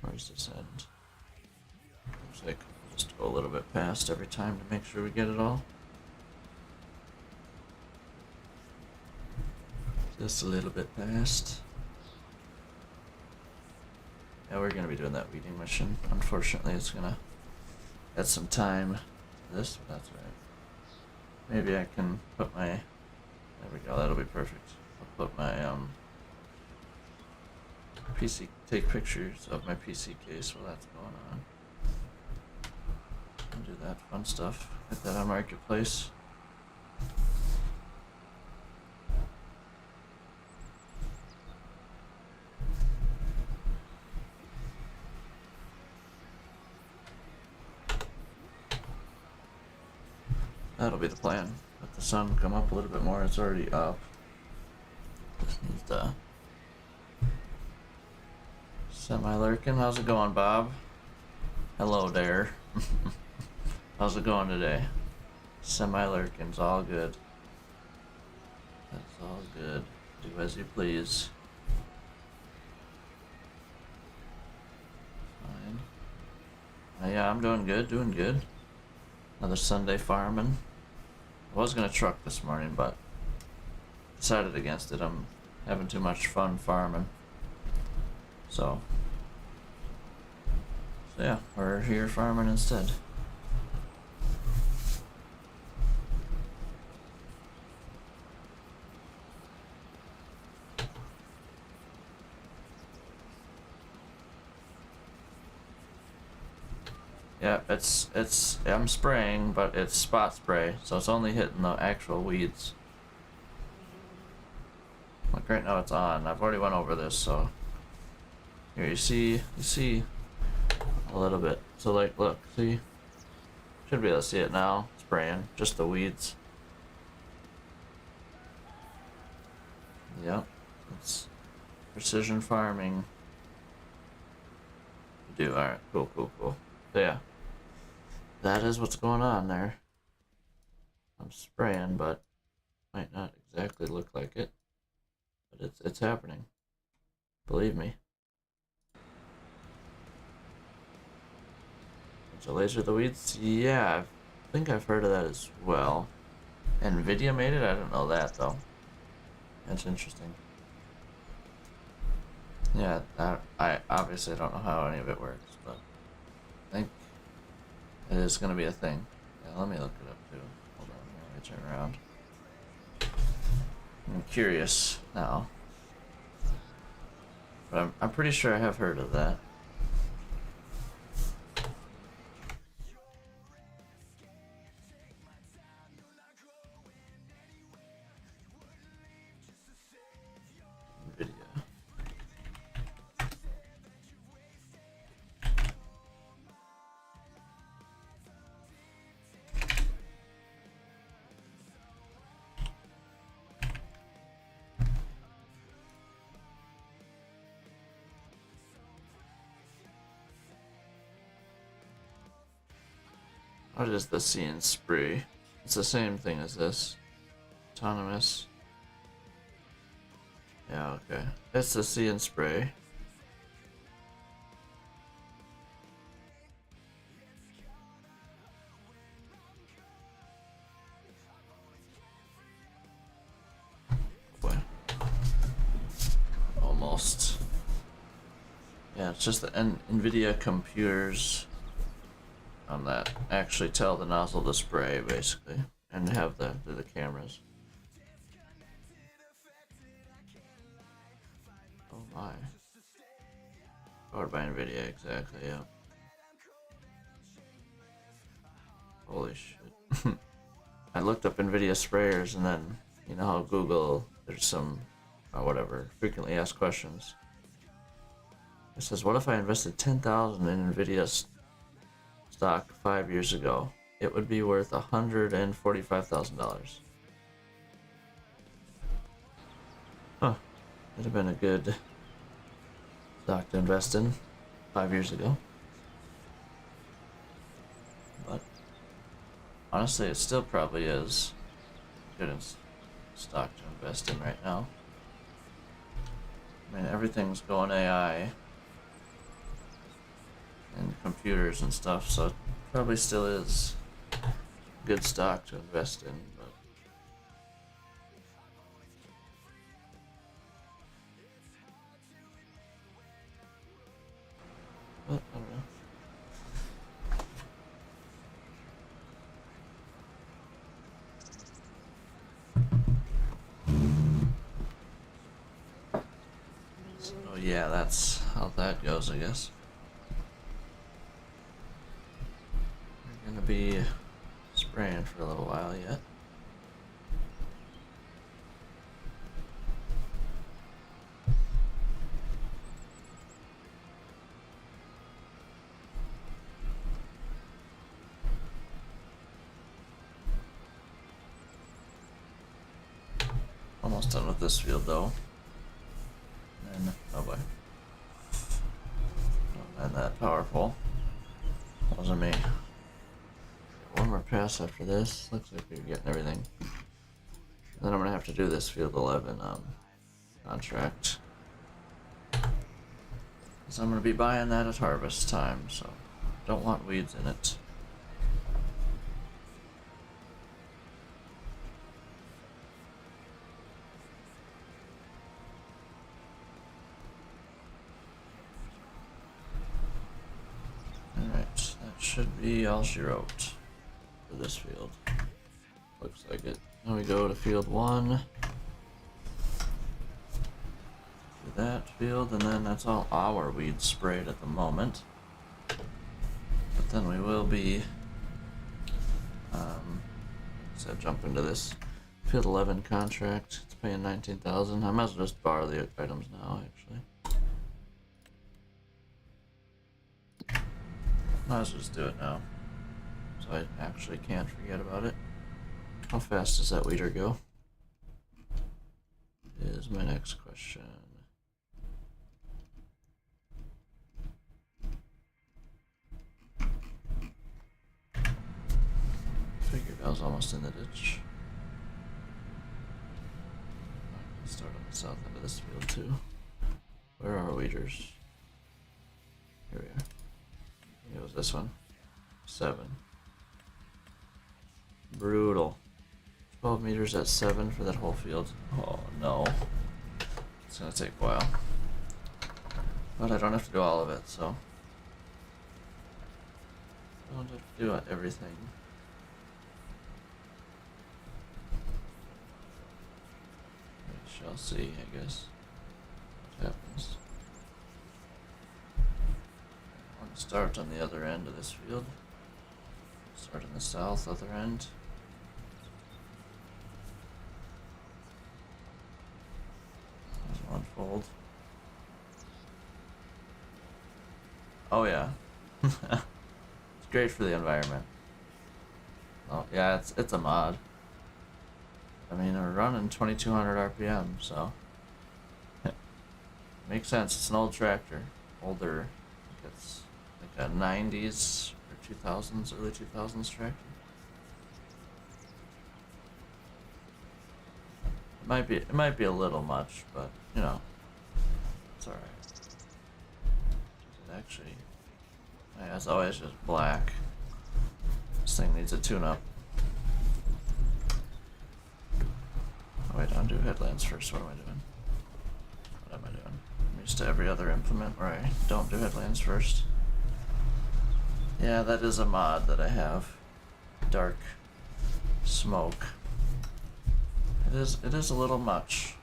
Where's this end? Looks like we'll just go a little bit past every time to make sure we get it all. Just a little bit past. Yeah, we're gonna be doing that weeding mission. Unfortunately, it's gonna add some time to this, but that's right. Maybe I can put my, there we go, that'll be perfect. I'll put my PC, take pictures of my PC case while that's going on. And do that fun stuff. Hit that on Marketplace. That'll be the plan. Let the sun come up a little bit more. It's already up. Just needs to. Semi-lurking. How's it going, Bob? Hello there. How's it going today? Semi-lurking's all good. That's all good. Do as you please. Fine. Yeah, I'm doing good, doing good. Another Sunday farming. I was gonna truck this morning, but decided against it. I'm having too much fun farming. So yeah, we're here farming instead. Yeah, I'm spraying, but it's spot spray, so it's only hitting the actual weeds. Like right now it's on. I've already went over this, so here you see a little bit. So like, look, see, should be able to see it now. Spraying just the weeds. Yep, it's precision farming. Do alright, cool. So yeah, that is what's going on there. I'm spraying, but might not exactly look like it, but it's happening. Believe me. So laser the weeds? Yeah, I think I've heard of that as well. NVIDIA made it? I don't know that though. That's interesting. Yeah, I obviously don't know how any of it works, but I think it is going to be a thing. Yeah, let me look it up too. Hold on, let me turn around. I'm curious now. But I'm pretty sure I have heard of that. NVIDIA. What is the See and Spree? It's the same thing as this. Autonomous. Yeah, okay. It's the See and Spray. Boy. Almost. Yeah, it's just the NVIDIA computers that actually tell the nozzle to spray, basically, and have the cameras. Oh my. Powered by NVIDIA, exactly, yeah. Holy shit. I looked up NVIDIA sprayers, and then, you know how Google, there's some, whatever, frequently asked questions. It says, what if I invested $10,000 in NVIDIA stock 5 years ago? It would be worth $145,000. Huh. It'd have been a good stock to invest in 5 years ago. But honestly, it still probably is good stock to invest in right now. I mean, everything's going AI and computers and stuff, so it probably still is good stock to invest in, but I don't know. So yeah, that's how that goes, I guess. We're gonna be spraying for a little while yet. Almost done with this field though. And oh boy. Oh man, that powerful. Wasn't me. One more pass after this. Looks like we're getting everything. Then I'm gonna have to do this field 11 contract. So I'm gonna be buying that at harvest time, so don't want weeds in it. Alright, that should be all she wrote for this field. Looks like it. Now we go to field 1. Do that field, and then that's all our weeds sprayed at the moment. But then we will be so jump into this field 11 contract. It's paying 19,000. I might as well just borrow the items now, actually. Might as well just do it now, so I actually can't forget about it. How fast does that weeder go? Is my next question. Figured I was almost in the ditch. Let's start on the south end of this field too. Where are our weeders? Here we are. It was this one. 7. Brutal. 12 meters at 7 for that whole field. Oh no. It's gonna take a while. But I don't have to do all of it, so. I don't have to do everything. We shall see, I guess, what happens. I want to start on the other end of this field. Start in the south, other end. Unfold. Oh yeah. It's great for the environment. Oh yeah, it's a mod. I mean, we're running 2200 RPM, so makes sense. It's an old tractor, older. I think it's like a 90s or 2000s, early 2000s tractor. It might be a little much, but you know, it's all right. It actually, yeah, it's always just black. This thing needs a tune-up. Oh wait, undo headlands first. What am I doing? What am I doing? I'm used to every other implement where I don't do headlands first. Yeah, that is a mod that I have. Dark smoke. It is a little much.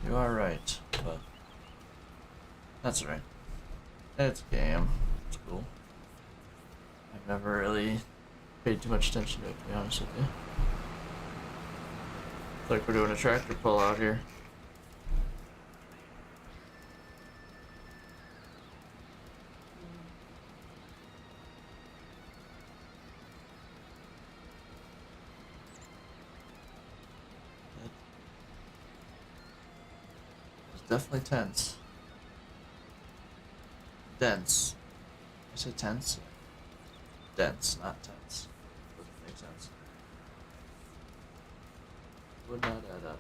You are right, but that's right. It's a game. It's cool. I've never really paid too much attention to it, to be honest with you. Looks like we're doing a tractor pull out here. It's definitely tense. Dense. I say tense? Dense, not tense. Doesn't make sense. Would not add up.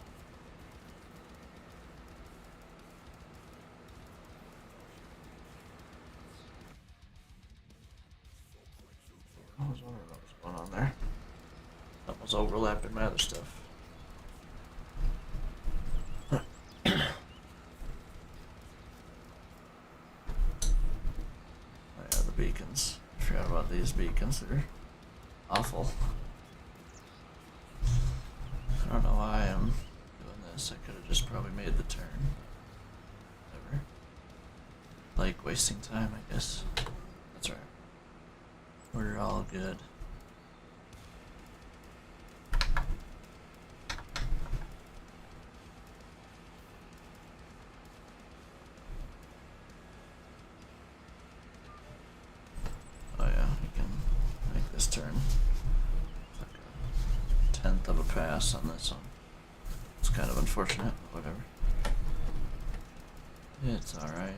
I was wondering what was going on there. That was overlapping my other stuff. Oh yeah, the beacons. I forgot about these beacons. They're awful. I don't know why I'm doing this. I could have just probably made the turn. Whatever. Like wasting time, I guess. That's right. We're all good. Oh yeah, we can make this turn. It's like a tenth of a pass on this one. It's kind of unfortunate, but whatever. It's alright.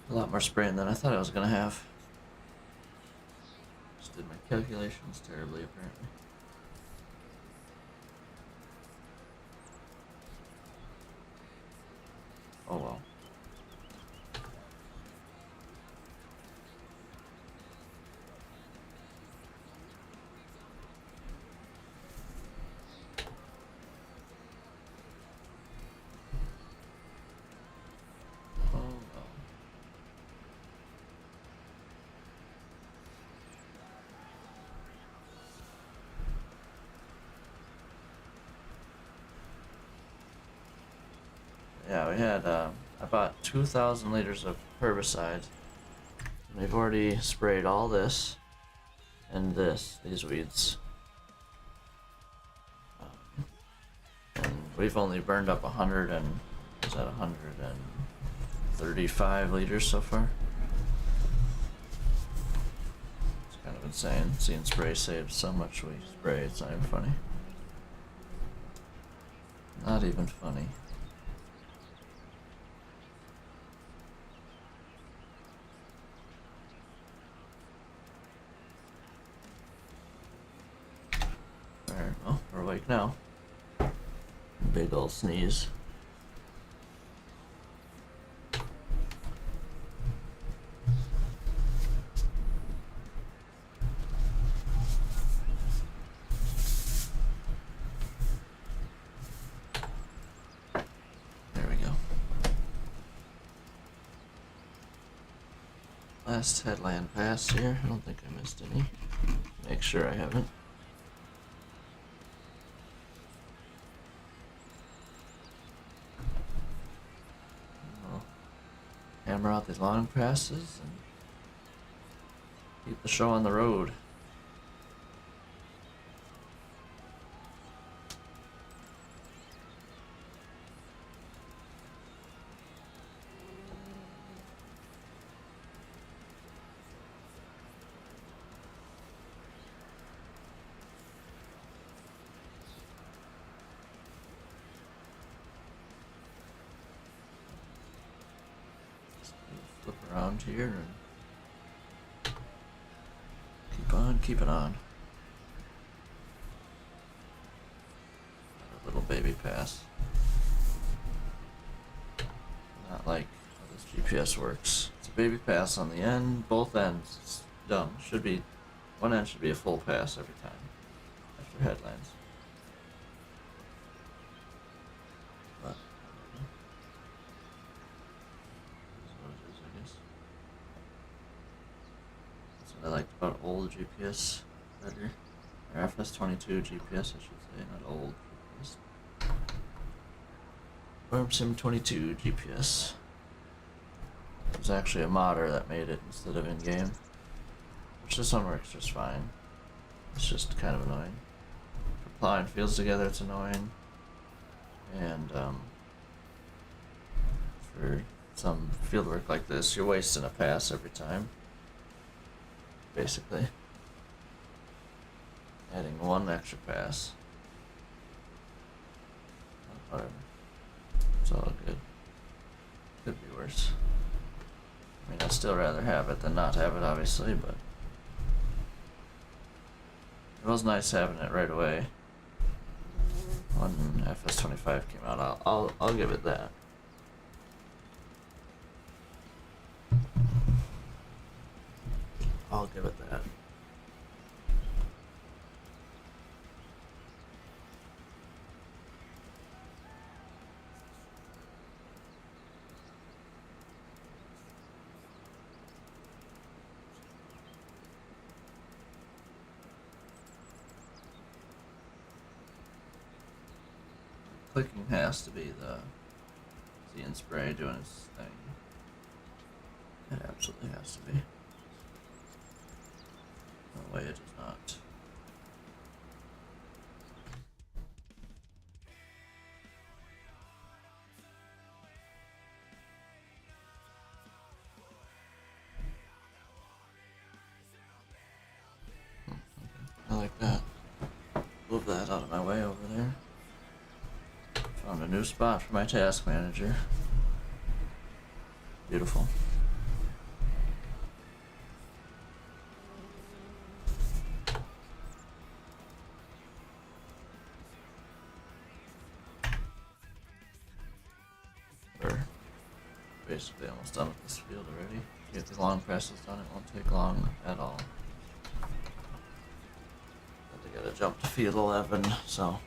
A lot more spraying than I thought I was gonna have. Just did my calculations terribly, apparently. Oh well. Oh well. Yeah, we had, I bought 2,000 liters of herbicide. And we've already sprayed all this and these weeds. And we've only burned up 100 and, is that 135 liters so far? It's kind of insane seeing spray save so much we spray, it's not even funny. Not even funny. Alright, well, we're awake now. Big ol' sneeze. There we go. Last headland pass here. I don't think I missed any. Make sure I haven't. Hammer out these long passes and keep the show on the road. around here and keep on keeping on. Got a little baby pass. Not like how this GPS works. It's a baby pass on the end, both ends. It's dumb. Should be, one end should be a full pass every time after headlines. But that's what it is, I guess. That's what I liked about old GPS better. Or FS22 GPS, I should say, not old GPS. Farm Sim 22 GPS. It was actually a modder that made it instead of in-game. Which this one works just fine. It's just kind of annoying. For plowing fields together, it's annoying. And for some field work like this, you're wasting a pass every time. Basically. Adding one extra pass. Whatever. It's all good. Could be worse. I mean, I'd still rather have it than not have it, obviously, but it was nice having it right away when FS25 came out. I'll give it that. I'll give it that. Clicking has to be the See and Spray doing its thing. It absolutely has to be. No way it does not. Okay. I like that. Move that out of my way over there. Found a new spot for my task manager. Beautiful. We're basically almost done with this field already. Get the long presses done, it won't take long at all. But I gotta jump to field 11, so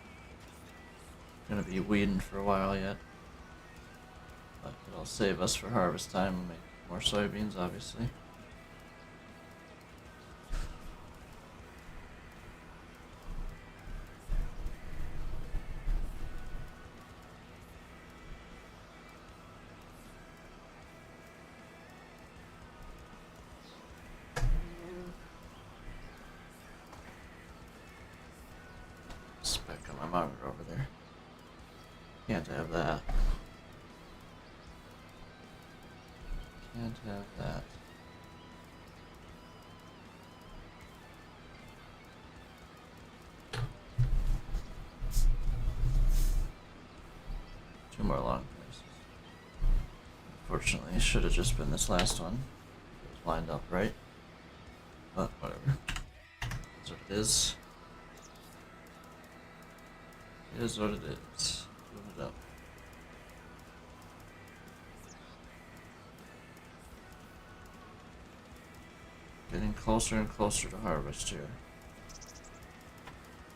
gonna be weeding for a while yet. But it'll save us for harvest time and make more soybeans, obviously. Spec on my monitor over there. Can't have that. Can't have that. Two more long places. Unfortunately, it should have just been this last one. It was lined up right. But whatever. That's what it is. It is what it is. Move it up. Getting closer and closer to harvest here.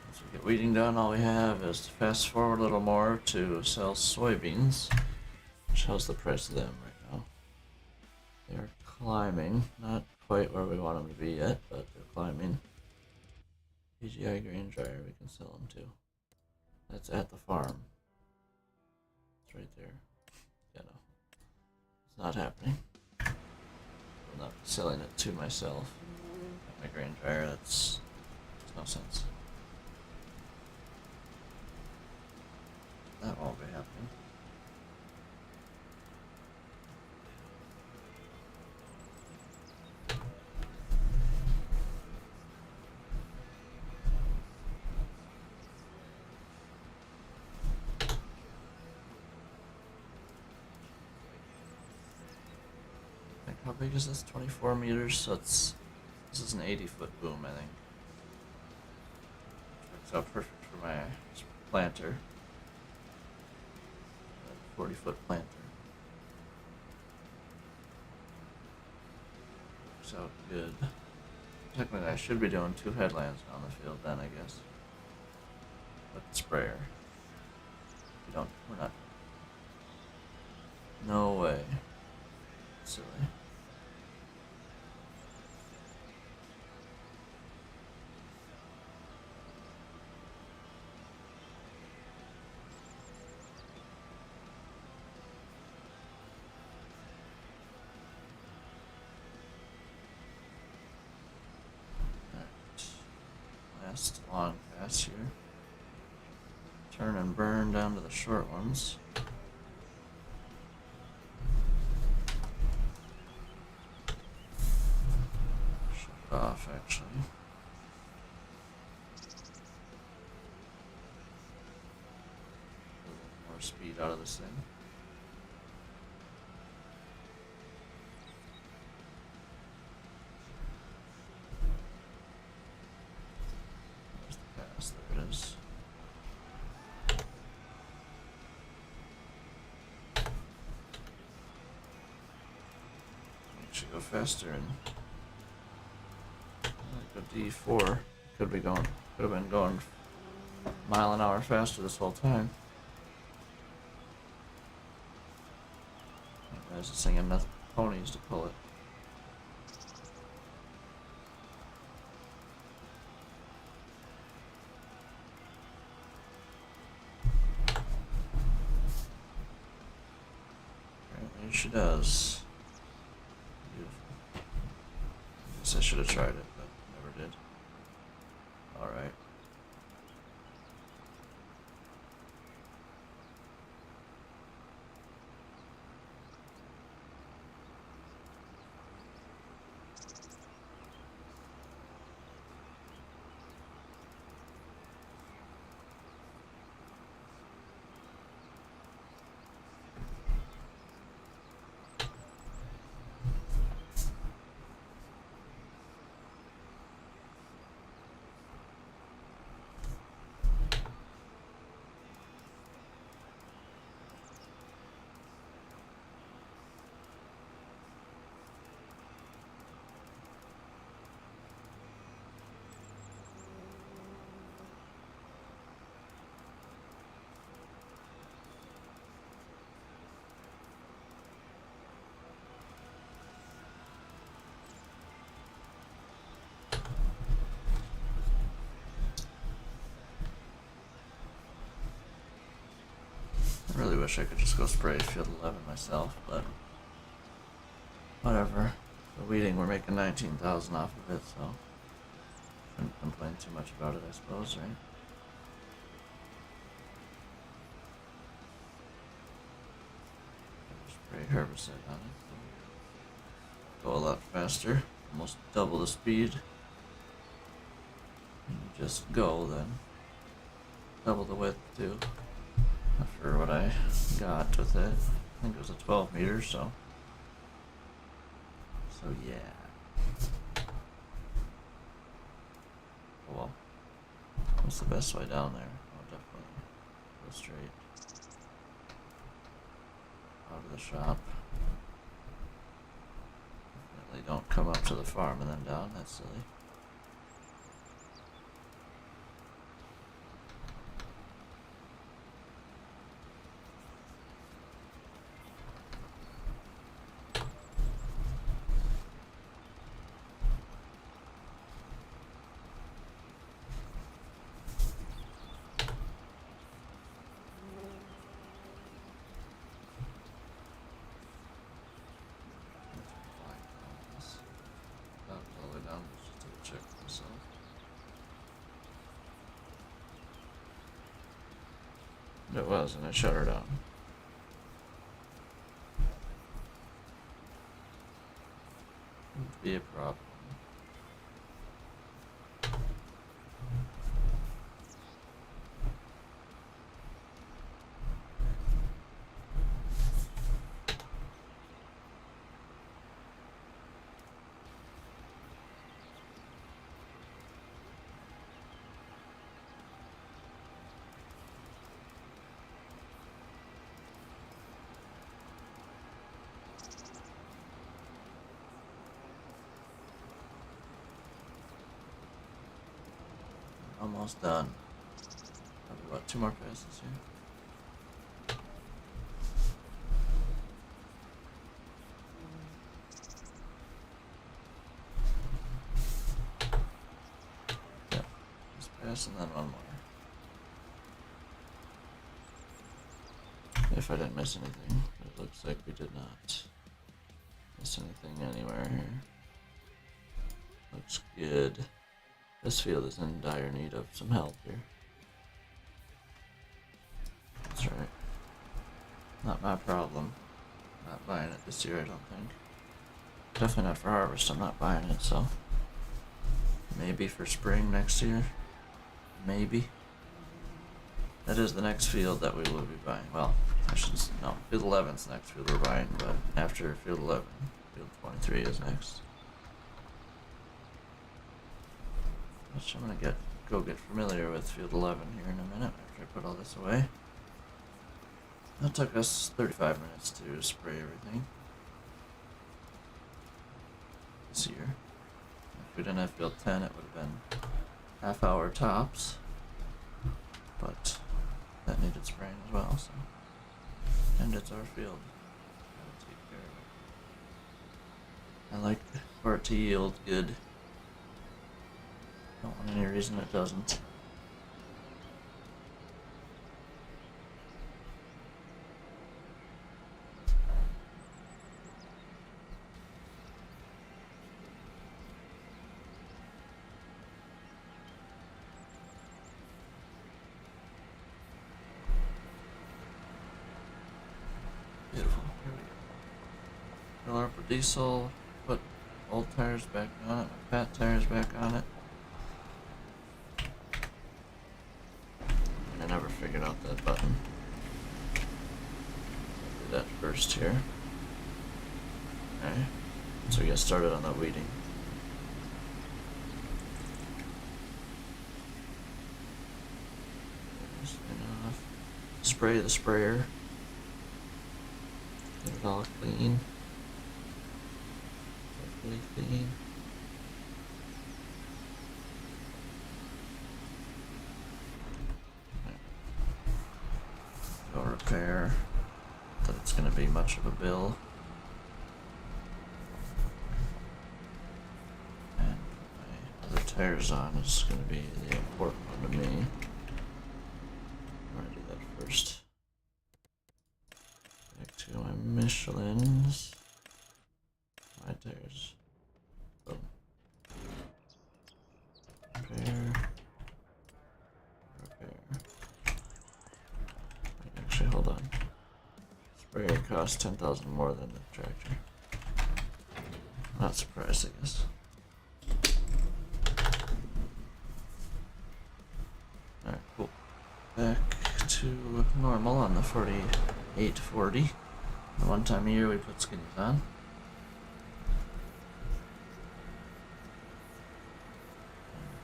Once we get weeding done, all we have is to fast forward a little more to sell soybeans. Which how's the price of them right now? They're climbing. Not quite where we want them to be yet, but they're climbing. PGI grain dryer we can sell them to. That's at the farm. It's right there. Yeah, no. It's not happening. I'm not selling it to myself. At my grain dryer, that's makes no sense. That won't be happening. How big is this? 24 meters. So this is an 80-foot boom, I think. Works out perfect for my planter. 40-foot planter. Works out good. Technically, I should be doing 2 headlands on the field then, I guess. With the sprayer. We're not. No way. Silly. Last long pass here. Turn and burn down to the short ones. Shut it off, actually. A little more speed out of this thing. There's the pass, there it is. Should go faster and like a D4 could have been going mile an hour faster this whole time. There's this thing enough ponies to pull it. Apparently she does. I should have tried it, but never did. Alright. I really wish I could just go spray field 11 myself, but whatever. The weeding, we're making 19,000 off of it, so shouldn't complain too much about it, I suppose, right? Spray herbicide on it. Go a lot faster, almost double the speed. And just go then. Double the width too. Not sure what I got with it. I think it was a 12 meters, so yeah. Oh well. What's the best way down there? Oh, definitely go straight out of the shop. Definitely don't come up to the farm and then down. That's silly. It was, and I shut her down. Wouldn't be a problem. almost done. Probably about 2 more passes here. Yep, this pass and then 1 more. If I didn't miss anything, it looks like we did not miss anything anywhere here. Looks good. This field is in dire need of some help here. That's right. Not my problem. Not buying it this year, I don't think. Definitely not for harvest, I'm not buying it, so. Maybe for spring next year. Maybe. That is the next field that we will be buying. Well, I should no. Field 11's next field we're buying, but after field 11, field 23 is next. Which I'm gonna go get familiar with field 11 here in a minute after I put all this away. That took us 35 minutes to spray everything this year. If we didn't have field 10, it would have been half-hour tops, but that needed spraying as well, so. And it's our field. Gotta take care of it. I like for it to yield good. Don't want any reason it doesn't. Beautiful. Here we go. Fill up with diesel, put old tires back on it, my fat tires back on it. I never figured out that button. I'll do that first here. Okay. So we get started on the weeding. There's enough. Spray the sprayer. Get it all clean. Perfectly clean. Go repair. That it's going to be much of a bill. And put my other tires on is going to be the important one to me. I'm going to do that first. Back to my Michelin's. My tires. Boom. Repair. Actually, hold on. Sprayer costs 10,000 more than the tractor. Not surprised, I guess. Alright, cool. Back to normal on the 4840. The one time a year we put skinnies on.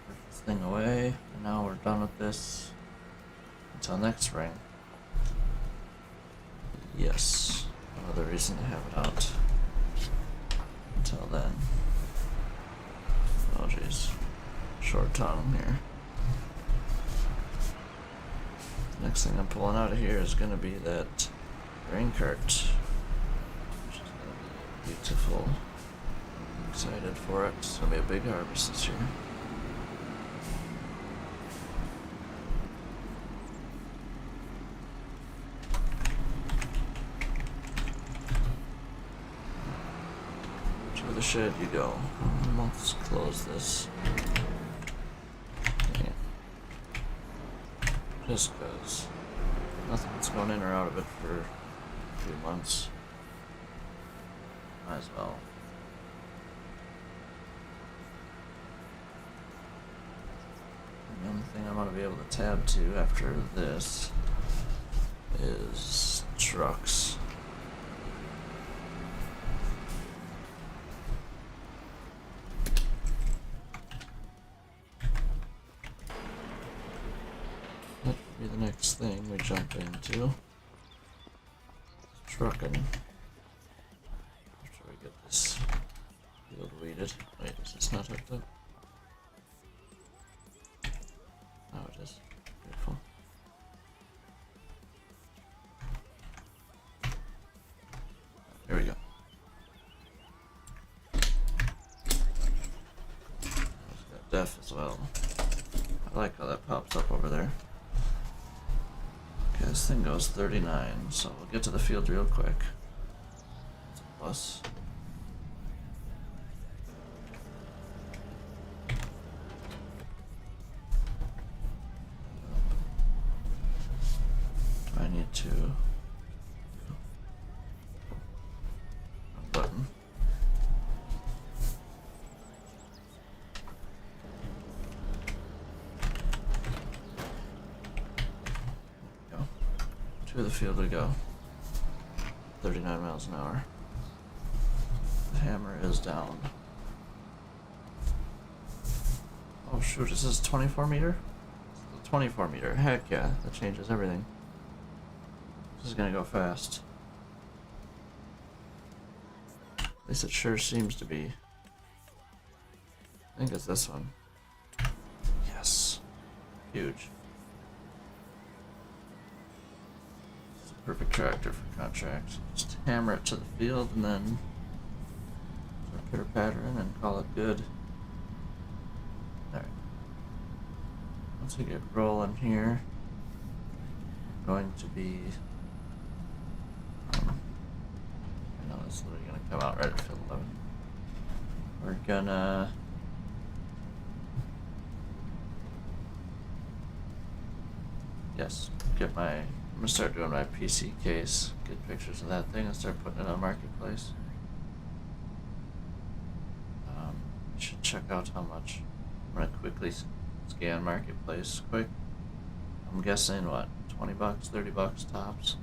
Put this thing away, and now we're done with this until next spring. Yes, no other reason to have it out until then. Oh jeez, short tongue here. The next thing I'm pulling out of here is going to be that grain cart, which is going to be beautiful. I'm excited for it. It's going to be a big harvest this year. To the shed you go. Let's close this. Yeah. Just because nothing's going in or out of it for a few months. Might as well. And the only thing I'm going to be able to tab to after this is trucks. That would be the next thing we jump into. Trucking. After we get this field weeded. Wait, is this not hooked up? Here we go. Got def as well. I like how that pops up over there. Okay, this thing goes 39, so we'll get to the field real quick. It's a plus. I need to button. Go. To the field we go. 39 miles an hour. The hammer is down. Oh shoot, is this 24 meter? 24 meter. Heck yeah, that changes everything. This is gonna go fast. At least it sure seems to be. I think it's this one. Yes. Huge. It's a perfect tractor for contract. Just hammer it to the field and then pitter pattern and call it good. Alright. Once we get rolling here, going to be I know it's literally gonna come out right at field 11. We're gonna get my I'm gonna start doing my PC case, get pictures of that thing and start putting it on Marketplace. You should check out how much. I'm gonna quickly scan Marketplace quick. I'm guessing what, 20 bucks, 30 bucks tops.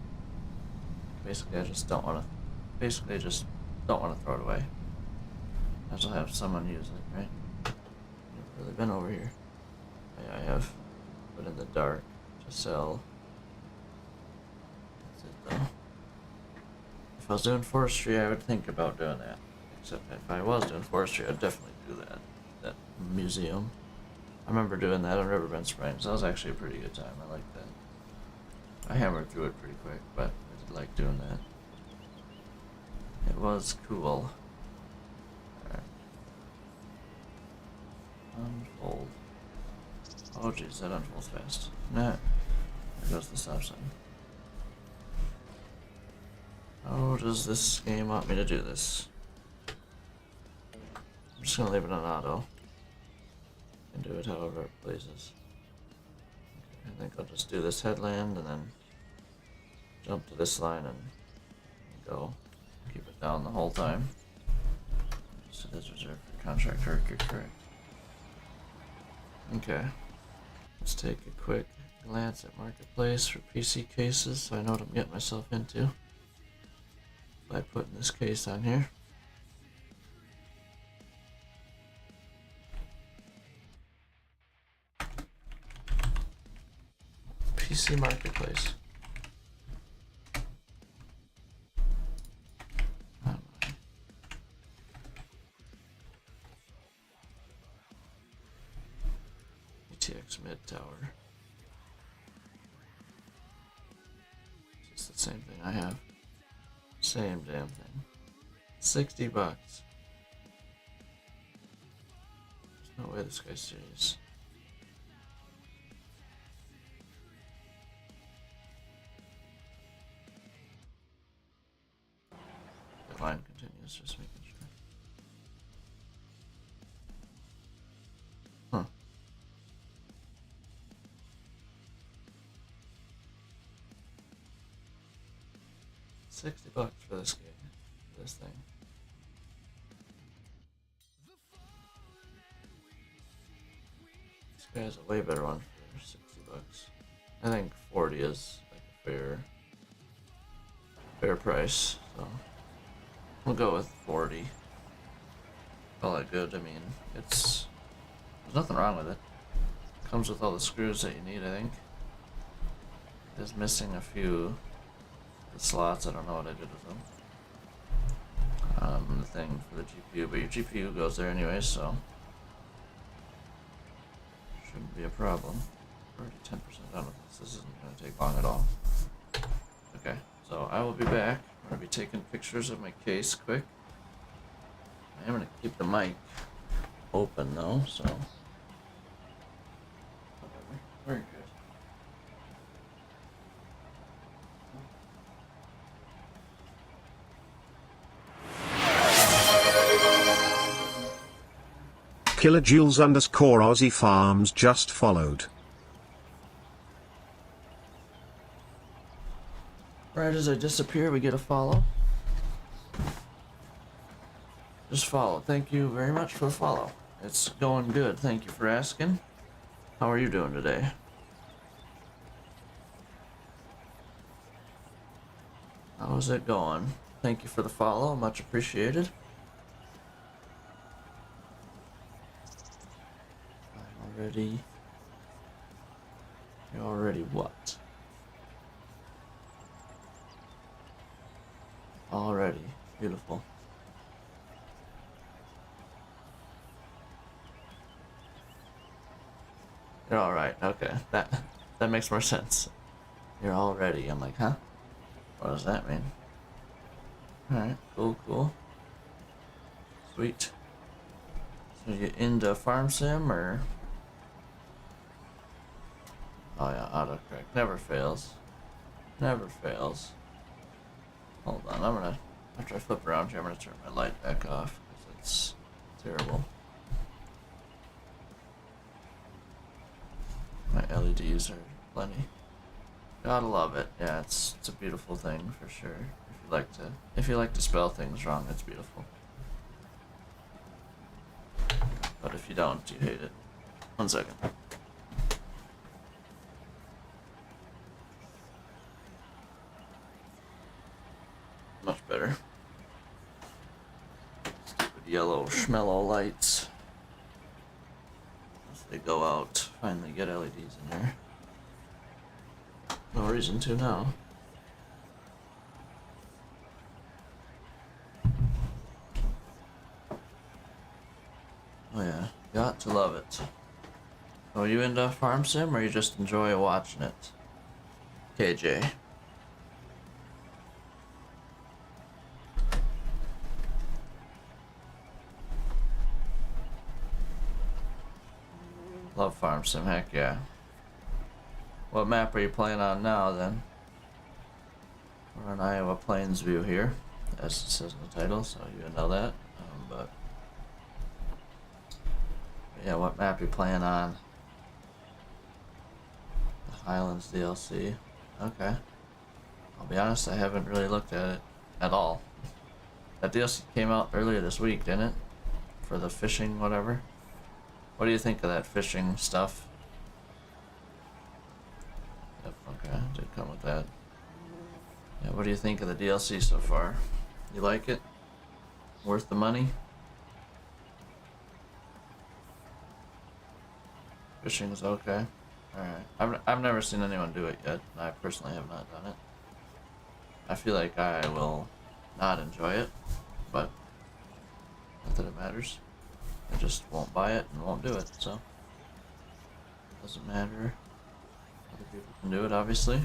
Basically I just don't wanna throw it away. I shall have someone use it, right? I've really been over here. I have put in the dark to sell. That's it though. If I was doing forestry I would think about doing that. Except if I was doing forestry I'd definitely do that museum. I remember doing that on Riverbend Springs. That was actually a pretty good time. I liked that. I hammered through it pretty quick, but I did like doing that. It was cool. Alright. Unfold. Oh jeez, that unfolds fast. Nah. There goes the stop sign. How does this game want me to do this? I'm just gonna leave it on auto. And do it however it pleases. Okay, I think I'll just do this headland and then jump to this line and go. Keep it down the whole time. So it is reserved for contract work, you're correct. Okay. Let's take a quick glance at Marketplace for PC cases so I know what I'm getting myself into by putting this case on here. PC Marketplace. ETX Mid Tower. It's the same thing I have. Same damn thing. 60 bucks. There's no way this guy's serious. The line continues, just making sure. Huh. $60 for this game, for this thing. This guy has a way better one for 60 bucks. I think 40 is like a fair price, so we'll go with 40. Call it good. I mean, there's nothing wrong with it. Comes with all the screws that you need, I think. It is missing a few slots. I don't know what I did with them. The thing for the GPU, but your GPU goes there anyway, so shouldn't be a problem. We're already 10% done with this. This isn't going to take long at all. Okay, so I will be back I'm gonna be taking pictures of my case quick. I am gonna keep the mic open though, so whatever. Very good. Kilojoules _ Aussie Farms just followed. Right as I disappear, we get a follow. Just follow. Thank you very much for the follow. It's going good. Thank you for asking. How are you doing today? How's it going? Thank you for the follow. Much appreciated. I'm already... You're already what? Already. Beautiful. You're alright. Okay. That makes more sense. You're all ready. I'm like, huh? What does that mean? Alright, cool. Sweet. So you into farm sim or? Oh yeah, autocorrect. Never fails. Never fails. Hold on, after I flip around here, I'm gonna turn my light back off, because it's terrible. My LEDs are plenty. Gotta love it. Yeah, it's a beautiful thing for sure. If you like to spell things wrong, it's beautiful. But if you don't, you hate it. 1 second. Much better. Stupid yellow schmellow lights. As they go out, finally get LEDs in there. No reason to now. Oh yeah, got to love it. So are you into farm sim or you just enjoy watching it? KJ. Love farm sim, heck yeah. What map are you playing on now then? We're on Iowa Plains View here, as it says in the title, so you know that. But yeah, what map you playing on? The Highlands DLC. Okay. I'll be honest, I haven't really looked at it at all. That DLC came out earlier this week, didn't it? For the fishing, whatever. What do you think of that fishing stuff? Yep, okay, did come with that. Yeah, what do you think of the DLC so far? You like it? Worth the money? Fishing is okay. Alright. I've never seen anyone do it yet. I personally have not done it. I feel like I will not enjoy it, but not that it matters. I just won't buy it and won't do it, so doesn't matter. Other people can do it, obviously.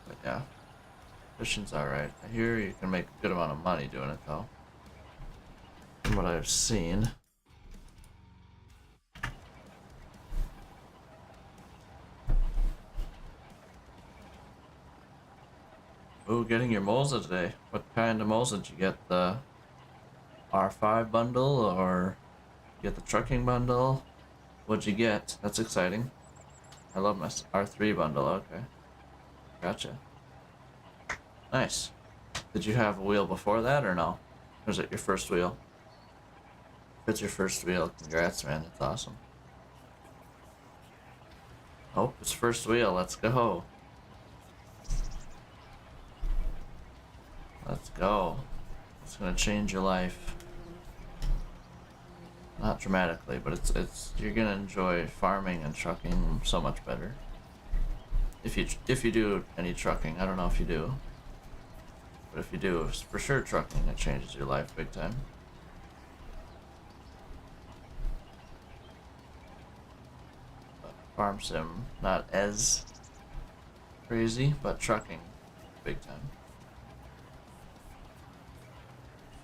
But yeah, fishing's alright. I hear you can make a good amount of money doing it though, from what I've seen. Ooh, getting your Moza today. What kind of Moza did you get? The R5 bundle or get the trucking bundle? What'd you get? That's exciting. I love my R3 bundle. Okay, gotcha. Nice. Did you have a wheel before that or no? Or is it your first wheel? If it's your first wheel, congrats, man. That's awesome. Oh, it's first wheel. Let's go. Let's go. It's gonna change your life. Not dramatically, but it's you're gonna enjoy farming and trucking so much better. If you do any trucking, I don't know if you do, but if you do, it's for sure trucking, it changes your life big time. But farm sim, not as crazy, but trucking, big time.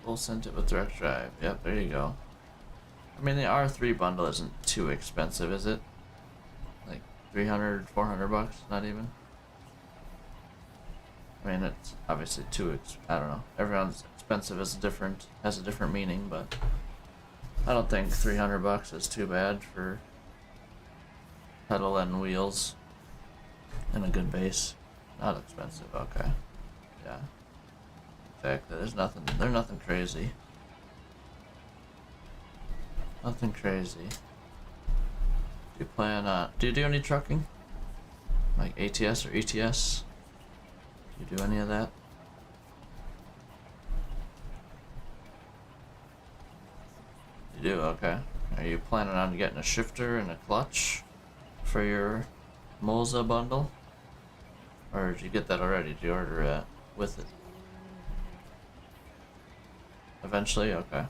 Full Scented with direct drive. Yep, there you go. I mean, the R3 bundle isn't too expensive, is it? Like 300, 400 bucks? Not even. I mean, it's obviously I don't know. Everyone's expensive is has a different meaning, but I don't think 300 bucks is too bad for pedal and wheels and a good bass. Not expensive. Okay. Yeah. Exactly. They're nothing crazy. Nothing crazy. Do you do any trucking? Like ATS or ETS? Do you do any of that? You do, okay. Are you planning on getting a shifter and a clutch for your Moza bundle? Or did you get that already? Did you order it with it? Eventually? Okay.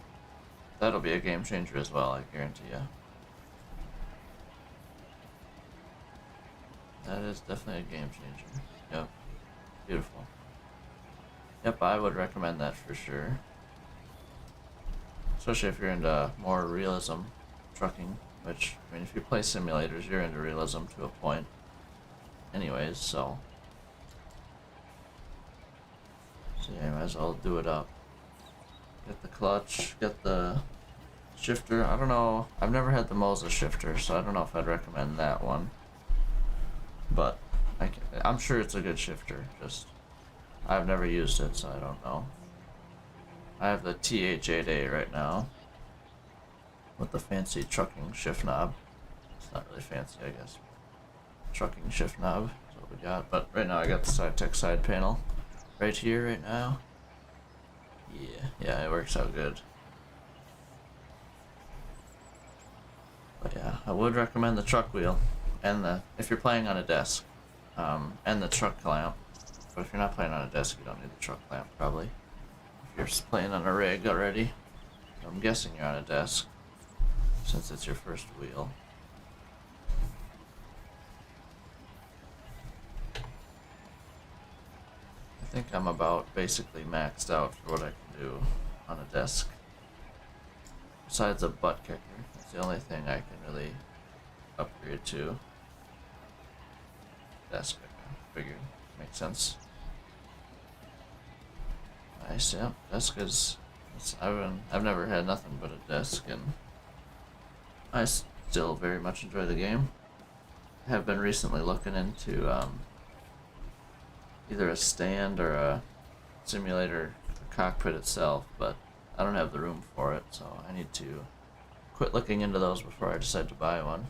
That'll be a game changer as well, I guarantee you. That is definitely a game changer. Yep. Beautiful. Yep, I would recommend that for sure. Especially if you're into more realism trucking, which, I mean, if you play simulators, you're into realism to a point anyways, so yeah, might as well do it up. Get the clutch, get the shifter. I don't know, I've never had the Moza shifter, so I don't know if I'd recommend that one. But I'm sure it's a good shifter, just I've never used it, so I don't know. I have the TH8A right now with the fancy trucking shift knob. It's not really fancy, I guess. Trucking shift knob is what we got, but right now I got the SideTech side panel right here right now. Yeah, it works out good. But yeah, I would recommend the truck wheel and if you're playing on a desk, and the truck clamp. But if you're not playing on a desk, you don't need the truck clamp probably. If you're playing on a rig already, I'm guessing you're on a desk since it's your first wheel. I think I'm about basically maxed out for what I can do on a desk. Besides a butt kicker, that's the only thing I can really upgrade to. Desk, I figured. Makes sense. Nice, yeah. Desk is. I've never had nothing but a desk, and I still very much enjoy the game. I have been recently looking into either a stand or a simulator, the cockpit itself, but I don't have the room for it, so I need to quit looking into those before I decide to buy one.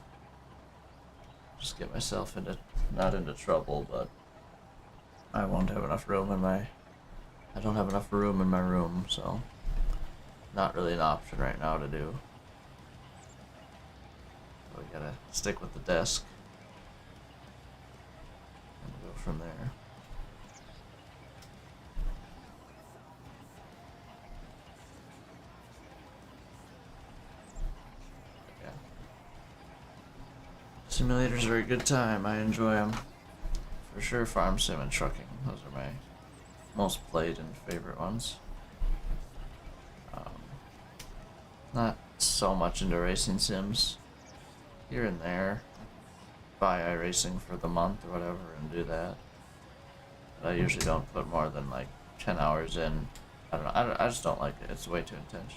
Just get myself not into trouble, but I won't have enough room I don't have enough room in my room, so not really an option right now to do. So we gotta stick with the desk and go from there. Yeah. Simulators are a good time. I enjoy them. For sure, farm sim and trucking. Those are my most played and favorite ones. Not so much into racing sims. Here and there. Buy iRacing for the month or whatever and do that. But I usually don't put more than like 10 hours in. I don't know. I just don't like it. It's way too intense.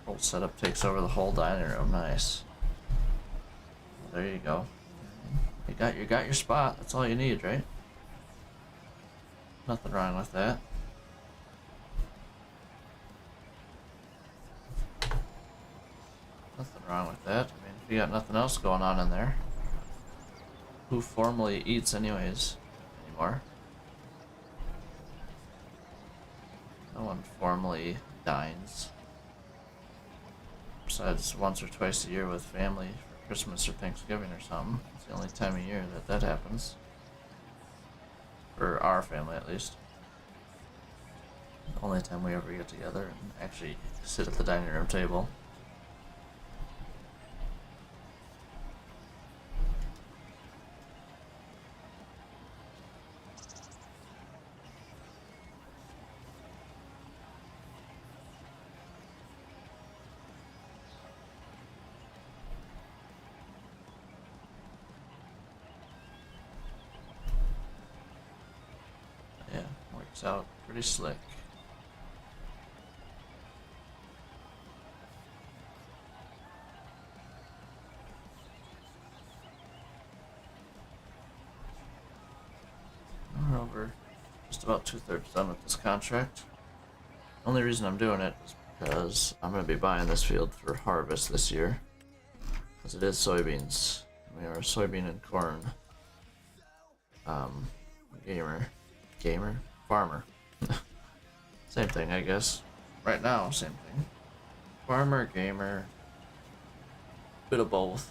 Whole setup takes over the whole dining room. Nice. Well, there you go. You got your spot. That's all you need, right? Nothing wrong with that. Nothing wrong with that. I mean, if you got nothing else going on in there, who formally eats anyways anymore? No one formally dines. Besides once or twice a year with family for Christmas or Thanksgiving or something. It's the only time of year that happens. For our family, at least. The only time we ever get together and actually sit at the dining room table. works out pretty slick. We're over just about 2/3 done with this contract. Only reason I'm doing it is because I'm going to be buying this field for harvest this year. Because it is soybeans. We are a soybean and corn farmer. Same thing, I guess. Right now, same thing. Farmer, gamer, bit of both.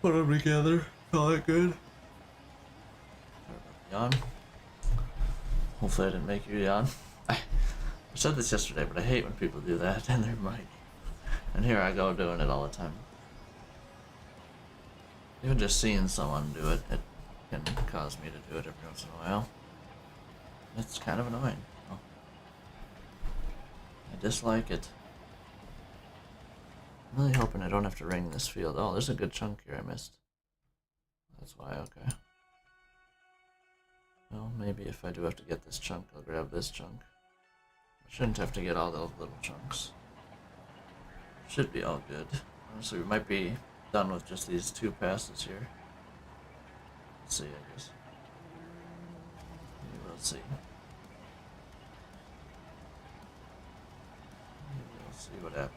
Put them together, call it good. Yawn. Hopefully I didn't make you yawn. I said this yesterday, but I hate when people do that in their mic. And here I go doing it all the time. Even just seeing someone do it, it can cause me to do it every once in a while. It's kind of annoying. Oh. I dislike it. I'm really hoping I don't have to ring this field. Oh, there's a good chunk here I missed. That's why, okay. Well, maybe if I do have to get this chunk, I'll grab this chunk. I shouldn't have to get all those little chunks. Should be all good. Honestly, we might be done with just these 2 passes here. Let's see, I guess. We will see. We will see what happens.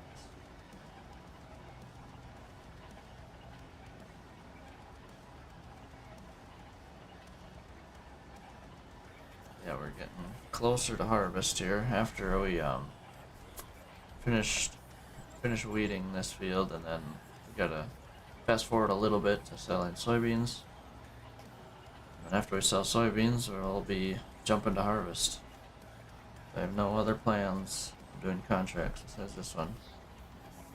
Yeah, we're getting closer to harvest here after we finish weeding this field, and then we gotta fast forward a little bit to selling soybeans. And after we sell soybeans, we'll be jumping to harvest. I have no other plans of doing contracts besides this one,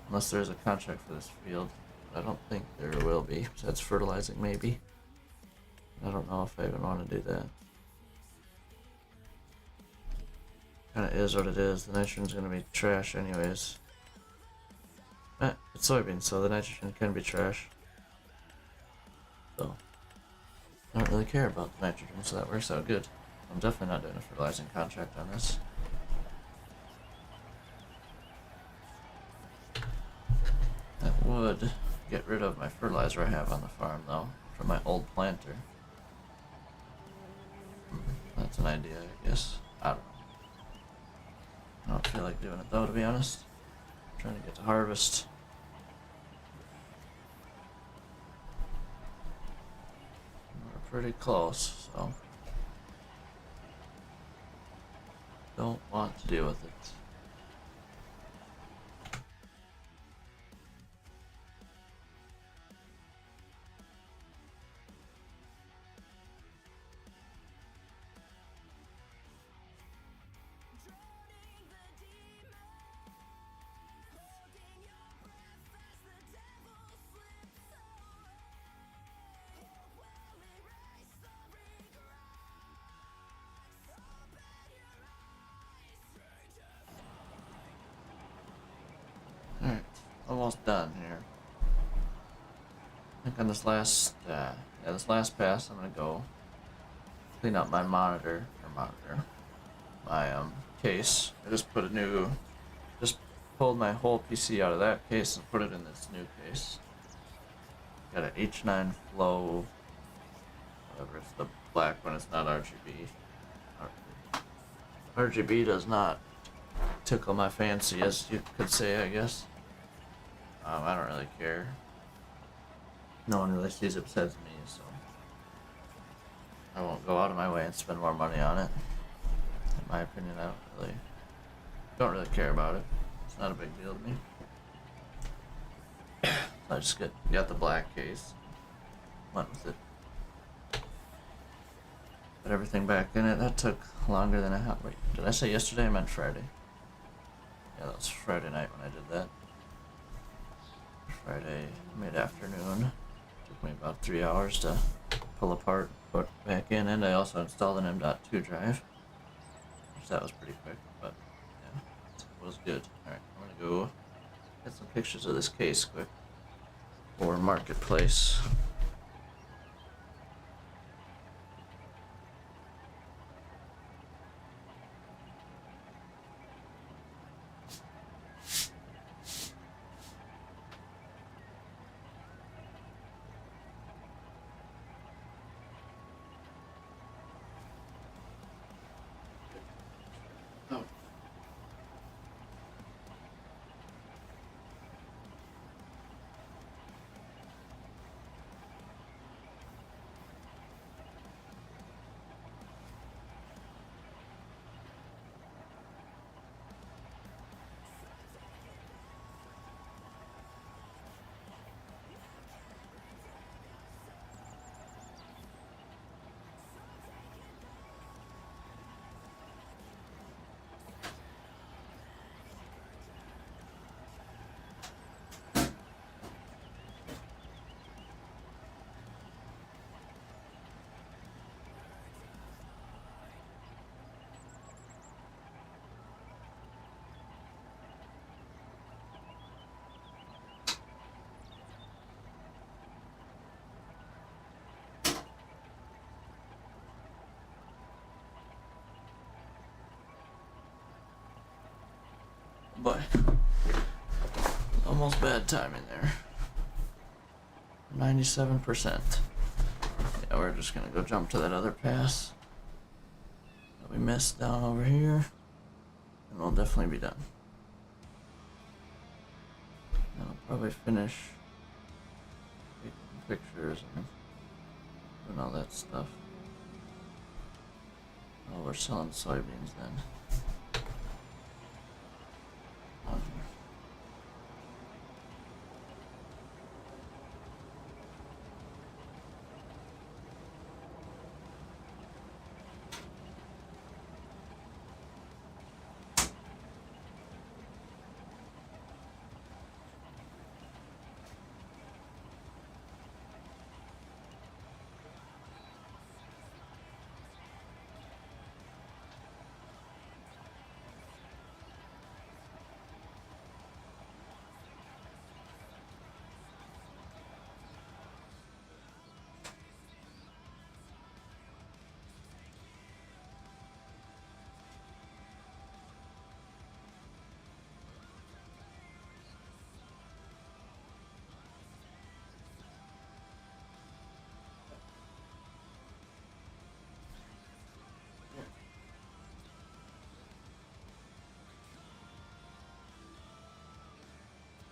unless there's a contract for this field. But I don't think there will be. Besides fertilizing, maybe. I don't know if I even want to do that. Kinda is what it is. The nitrogen's gonna be trash anyways. It's soybeans, so the nitrogen can be trash. So, I don't really care about the nitrogen, so that works out good. I'm definitely not doing a fertilizing contract on this. That would get rid of my fertilizer I have on the farm, though, from my old planter. That's an idea, I guess. I don't know. I don't feel like doing it though, to be honest. I'm trying to get to harvest. We're pretty close, so don't want to deal with it. Alright, almost done here. I think on this last pass, I'm gonna go clean up my my case. I just pulled my whole PC out of that case and put it in this new case. Got an H9 Flow, whatever, it's the black one, it's not RGB. RGB does not tickle my fancy, as you could say, I guess. I don't really care. No one really sees it besides me, so I won't go out of my way and spend more money on it. In my opinion, I don't really care about it. It's not a big deal to me. I just got the black case, went with it. Put everything back in it. That took longer than I had. Wait, did I say yesterday? I meant Friday. Yeah, that was Friday night when I did that. Friday mid-afternoon. Took me about 3 hours to pull apart, put back in, and I also installed an M.2 drive. Which that was pretty quick, but yeah, it was good. Alright, I'm gonna go get some pictures of this case quick for Marketplace. boy. Almost bad timing there. 97%. Yeah, we're just gonna go jump to that other pass that we missed down over here, and we'll definitely be done. And I'll probably finish taking pictures and doing all that stuff. Oh, we're selling soybeans then.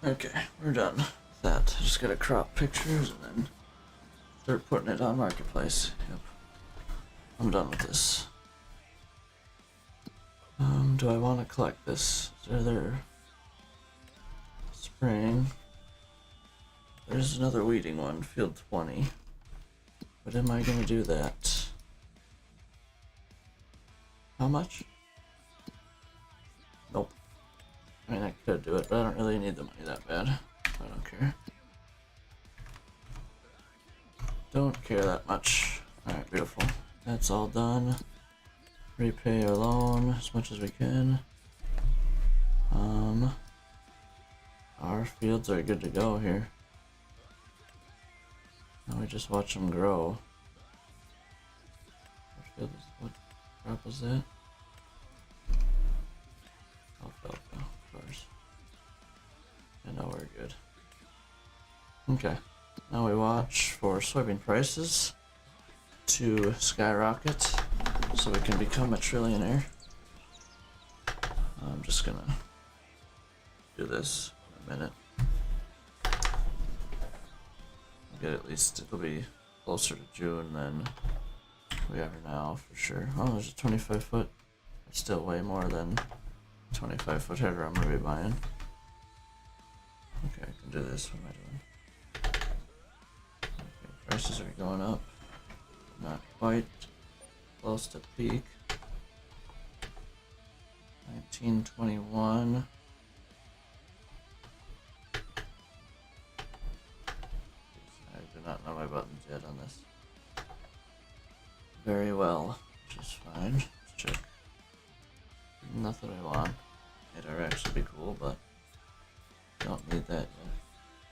Okay, we're done with that. Just gotta crop pictures and then start putting it on Marketplace. Yep. I'm done with this. Do I want to collect this? Is there spraying? There's another weeding one, field 20. But am I gonna do that? How much? Nope. I mean, I could do it, but I don't really need the money that bad. I don't care. Don't care that much. Alright, beautiful. That's all done. Repay our loan as much as we can. Our fields are good to go here. Now we just watch them grow. What crop is that? Alfalfa, of course. I know we're good. Okay, now we watch for soybean prices to skyrocket so we can become a trillionaire. I'm just gonna do this in a minute. Get at least it'll be closer to June than we are now for sure. Oh, there's a 25 foot. It's still way more than 25 foot header I'm gonna be buying. Okay, I can do this. What am I doing? Okay, prices are going up. Not quite close to peak. 1921. I do not know my buttons yet on this. Very well, which is fine. Let's check. Not that I want. It'd actually be cool, but don't need that yet.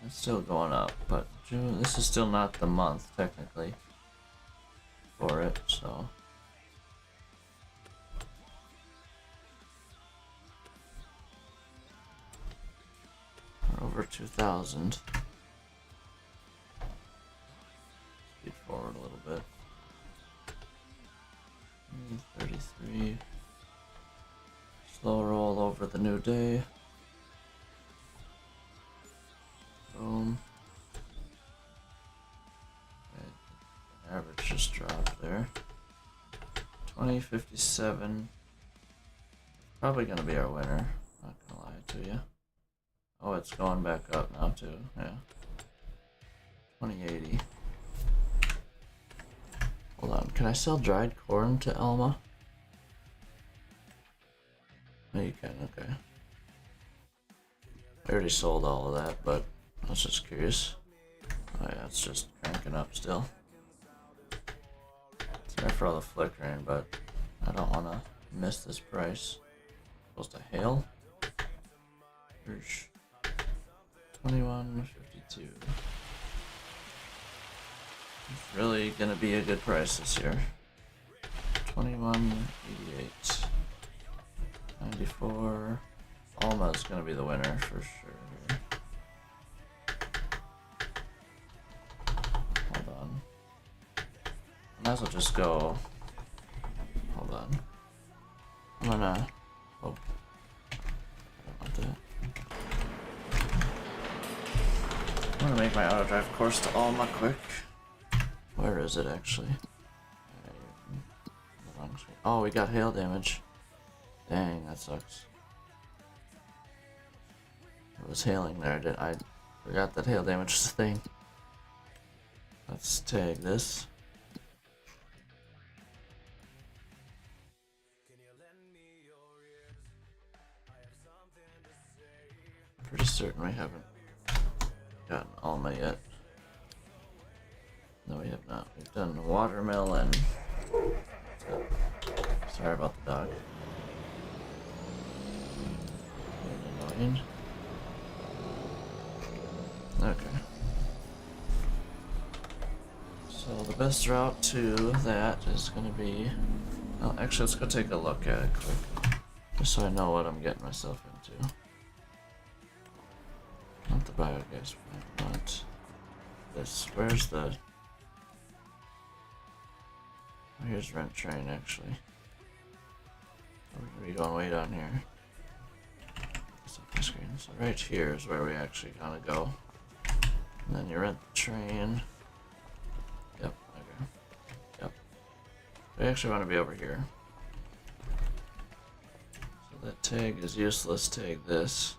It's still going up, but June, this is still not the month technically for it, so. We're over 2,000. Speed forward a little bit. 33. Slow roll over the new day. Boom. Okay. Average just dropped there. 2057. Probably gonna be our winner. Not gonna lie to you. Oh, it's going back up now too. Yeah. 2080. Hold on. Can I sell dried corn to Elma? No, you can. Okay. I already sold all of that, but I was just curious. Oh yeah, it's just cranking up still. Sorry for all the flickering, but I don't want to miss this price. Supposed to hail. 21.52. It's really gonna be a good price this year. 21.88. 94. Alma's gonna be the winner for sure. Hold on. Might as well just go. Hold on. I'm gonna. Oh. I don't want that. I'm gonna make my auto drive course to Alma quick. Where is it actually? The wrong screen. Oh, we got hail damage. Dang, that sucks. It was hailing there. I forgot that hail damage was a thing. Let's tag this. Pretty certain we haven't gotten Alma yet. No, we have not. We've done watermelon. Sorry about the dog. Annoying. Okay. So the best route to that is going to be... Well, actually, let's go take a look at it quick. Just so I know what I'm getting myself into. Not the biogas plant, not this. Where's the... Oh, here's Rent Train, actually. We're going to be going way down here. Screen. So right here is where we actually kind of go. And then you rent the train. Yep, okay. Yep. We actually want to be over here. So that tag is useless, tag this.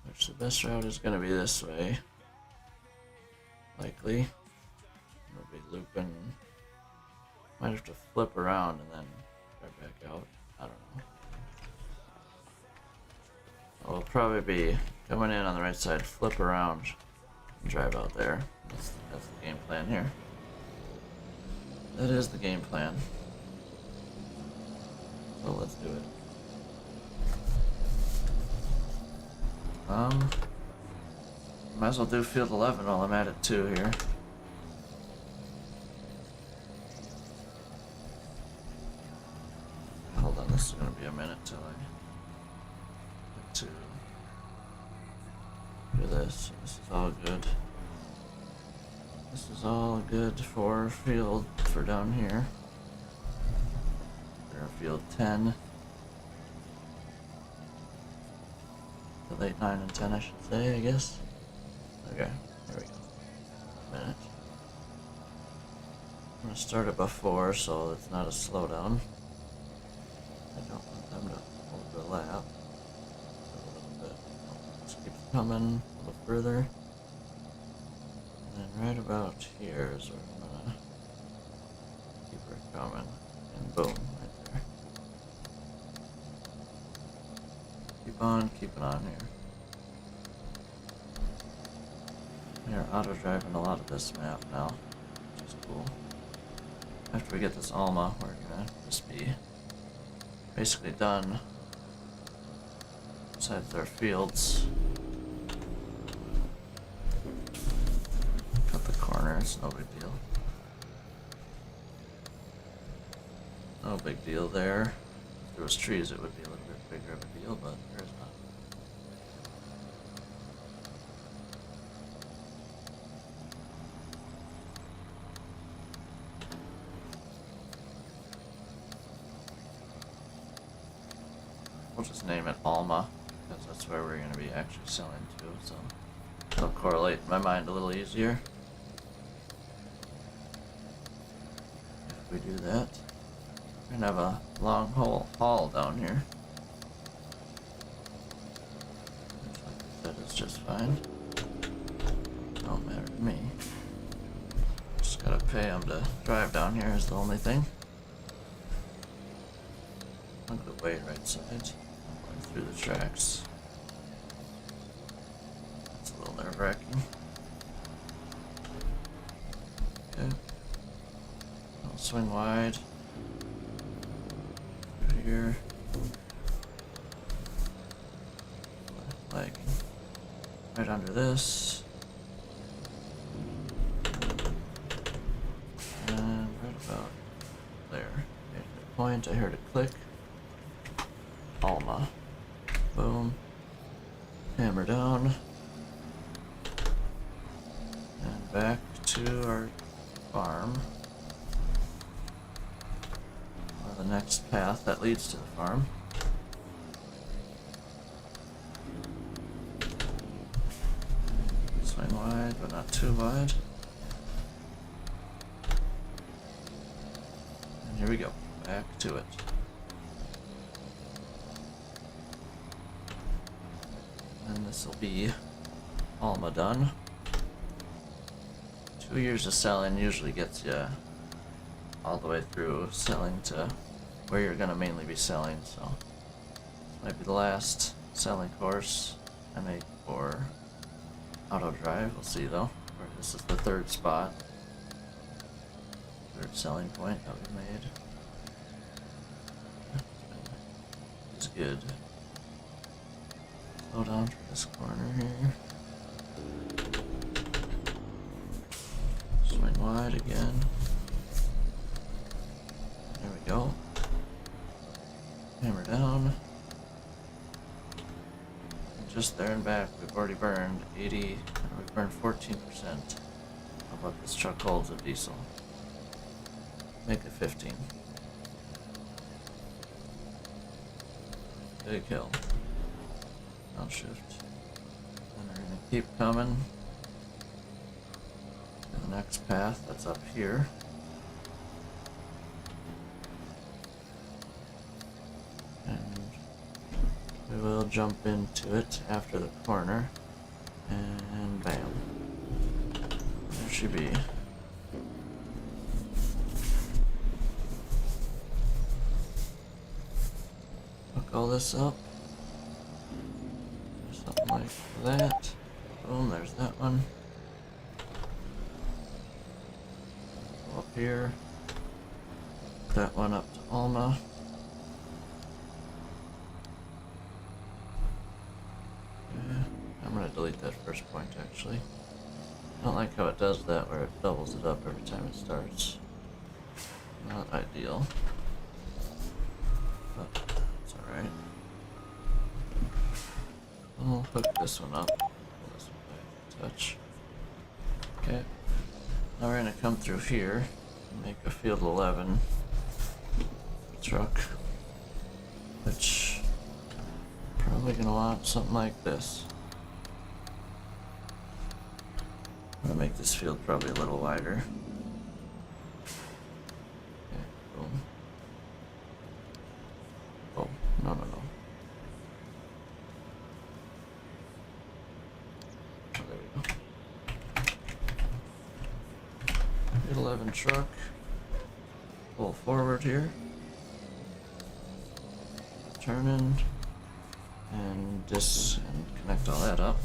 Which the best route is going to be this way. Likely. We'll be looping. Might have to flip around and then right back out. I don't know. We'll probably be coming in on the right side, flip around, and drive out there. That's the game plan here. That is the game plan. So let's do it. Might as well do field 11 while I'm at it too here. Hold on, this is gonna be a minute till I get to do this. This is all good. This is all good for field for down here. Or field 10. The late 9 and 10 I should say, I guess. Okay, here we go. Minute. I'm gonna start it before so it's not a slowdown. I don't want them to overlap. A little bit. Let's keep it coming a little further. And then right about here is where I'm gonna keep her coming. And boom, right there. Keep on keeping on here. We are auto driving a lot of this map now, which is cool. After we get this Alma, we're gonna just be basically done. Besides our fields. Cut the corner, it's no big deal. No big deal there. If there was trees it would be a little bit bigger of a deal, but there's not. We'll just name it Alma, because that's where we're going to be actually selling to, so it'll correlate in my mind a little easier. If we do that, we're going to have a long haul down here. Which, like I said, is just fine. Don't matter to me. Just gotta pay them to drive down here is the only thing. Look at the way right side. Through the tracks. That's a little nerve-wracking. Okay. I'll swing wide. Through here. Lagging. Right under this. And right about there. Made a good point. I heard it click. Alma. Boom. Hammer down. And back to our farm. Or the next path that leads to the farm. Swing wide, but not too wide. And here we go. Back to it. And this will be Alma done. 2 years of selling usually gets you all the way through selling to where you're gonna mainly be selling, so this might be the last selling course I make for Auto Drive. We'll see though. This is the third spot, third selling point that we made. It's good. Slow down for this corner here. Swing wide again. There we go. Hammer down. And just there and back, we've already burned 80, we've burned 14% of what this truck holds of diesel. Make it 15. Big hill. Downshift. And we're gonna keep coming to the next path that's up here. And we will jump into it after the corner. And bam. There she be. Hook all this up. Something like that. Boom, there's that one. Go up here. That one up to Alma. Yeah, I'm gonna delete that first point actually. I don't like how it does that where it doubles it up every time it starts. Not ideal. But it's alright. I'll hook this one up. Pull this one back a touch. Okay. Now we're gonna come through here and make a field 11 truck, which probably gonna want something like this. I'm gonna make this field probably a little wider. Okay, boom. Oh, no. Oh, there we go. Field 11 truck. Pull forward here. Turn in. And connect all that up.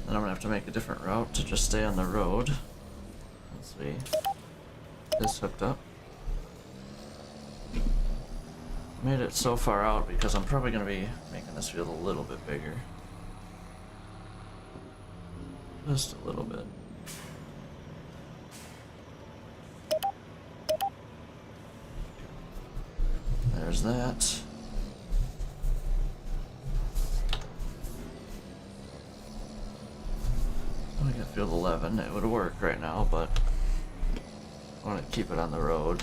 Then I'm gonna have to make a different route to just stay on the road. Let's see. This hooked up. Made it so far out because I'm probably gonna be making this field a little bit bigger. Just a little bit. There's that. I got field 11. It would work right now, but I want to keep it on the road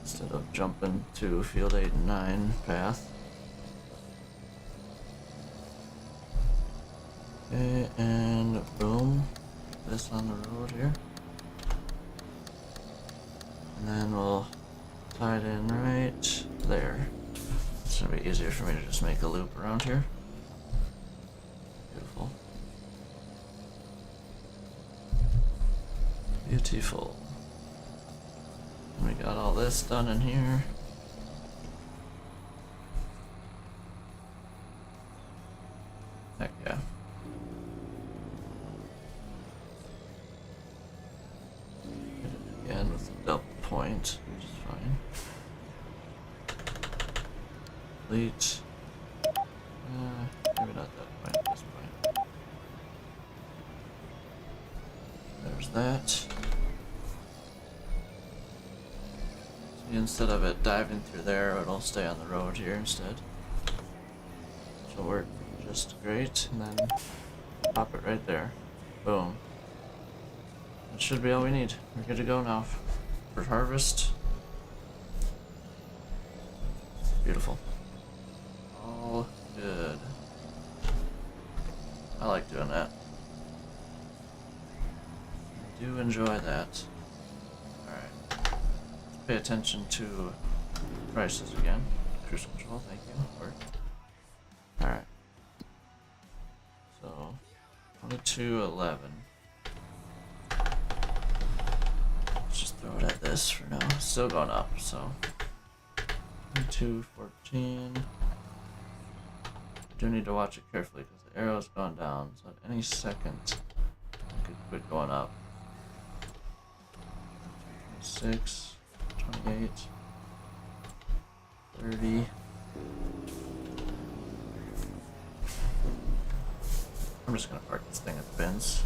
instead of jumping to field 8 and 9 path. Okay, and boom, this on the road here, and then we'll tie it in right there. It's gonna be easier for me to just make a loop around here. Beautiful. Beautiful. And we got all this done in here. Heck yeah. Hit it again with a double point, which is fine. Complete. Maybe not that point, this point. There's that. So instead of it diving through there, it'll stay on the road here instead. Which will work just great, and then pop it right there. Boom. That should be all we need. We're good to go now for harvest. Beautiful. All good. I like doing that. I do enjoy that. Alright. Let's pay attention to prices again. Cruise control, thank you. Work. Alright. So 22.11. Let's just throw it at this for now. It's still going up, so 22.14. Do need to watch it carefully because the arrow's gone down, so at any second it could quit going up. 26, 28, 30. I'm just gonna park this thing at the bins.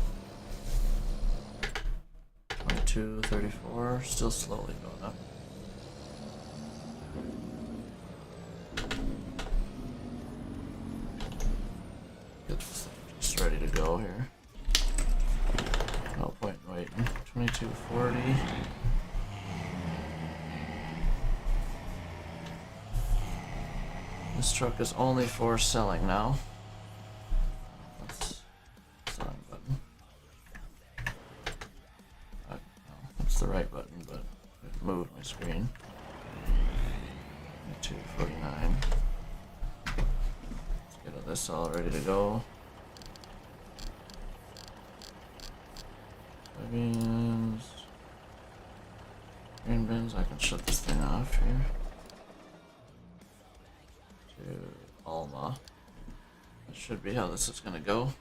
22, 34, still slowly going up. Get this thing just ready to go here. No point in waiting. 22.40. This truck is only for selling now. That's selling button. No, that's the right button, but it moved my screen. 22.49. Let's get this all ready to go. Soybeans. Green bins, I can shut this thing off here. To Alma. That should be how this is gonna go.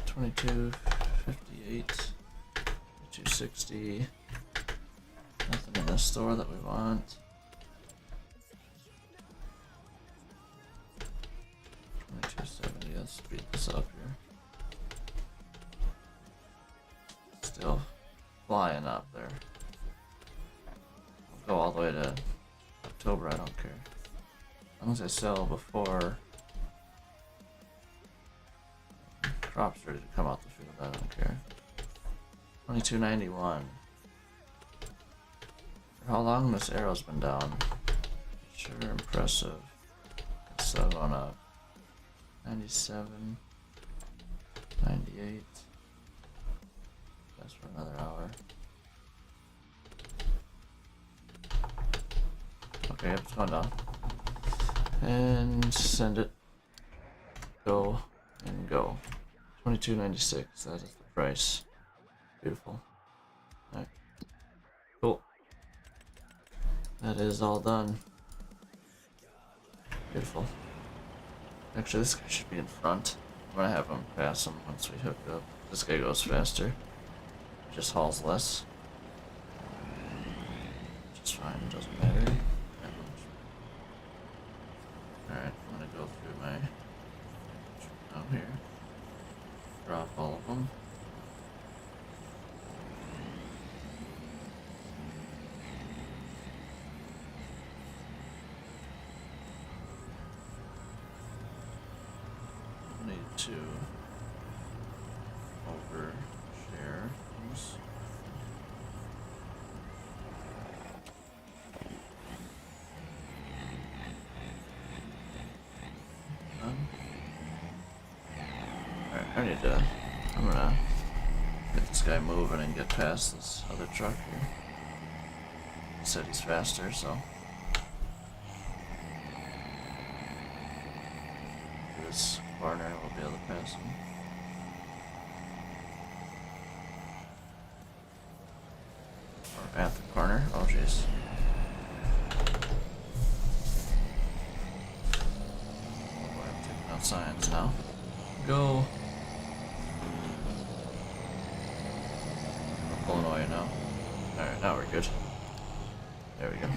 22.58, 22.60. Nothing in the store that we want. 22.70. Let's speed this up here. Still flying up there. We'll go all the way to October, I don't care. As long as I sell before crops ready to come out the field, I don't care. 22.91. For how long this arrow's been down? Sure impressive. It's still going up. 97. 98. That's for another hour. Okay, it's going down. And send it. Go and go. 22.96. That is the price. Beautiful. Alright. Cool. That is all done. Beautiful. Actually, this guy should be in front. I'm gonna have him pass him once we hook up. This guy goes faster. Just hauls less. Which is fine, doesn't matter. Alright, I'm gonna go through my out here. Drop all of them. I need to overshare things. Alright, I'm gonna get this guy moving and get past this other truck here. He said he's faster, so. This corner will be able to pass him. Or at the corner. Oh jeez. Oh boy, I'm taking out signs now. Go. I'm pulling away now. Alright, now we're good. There we go.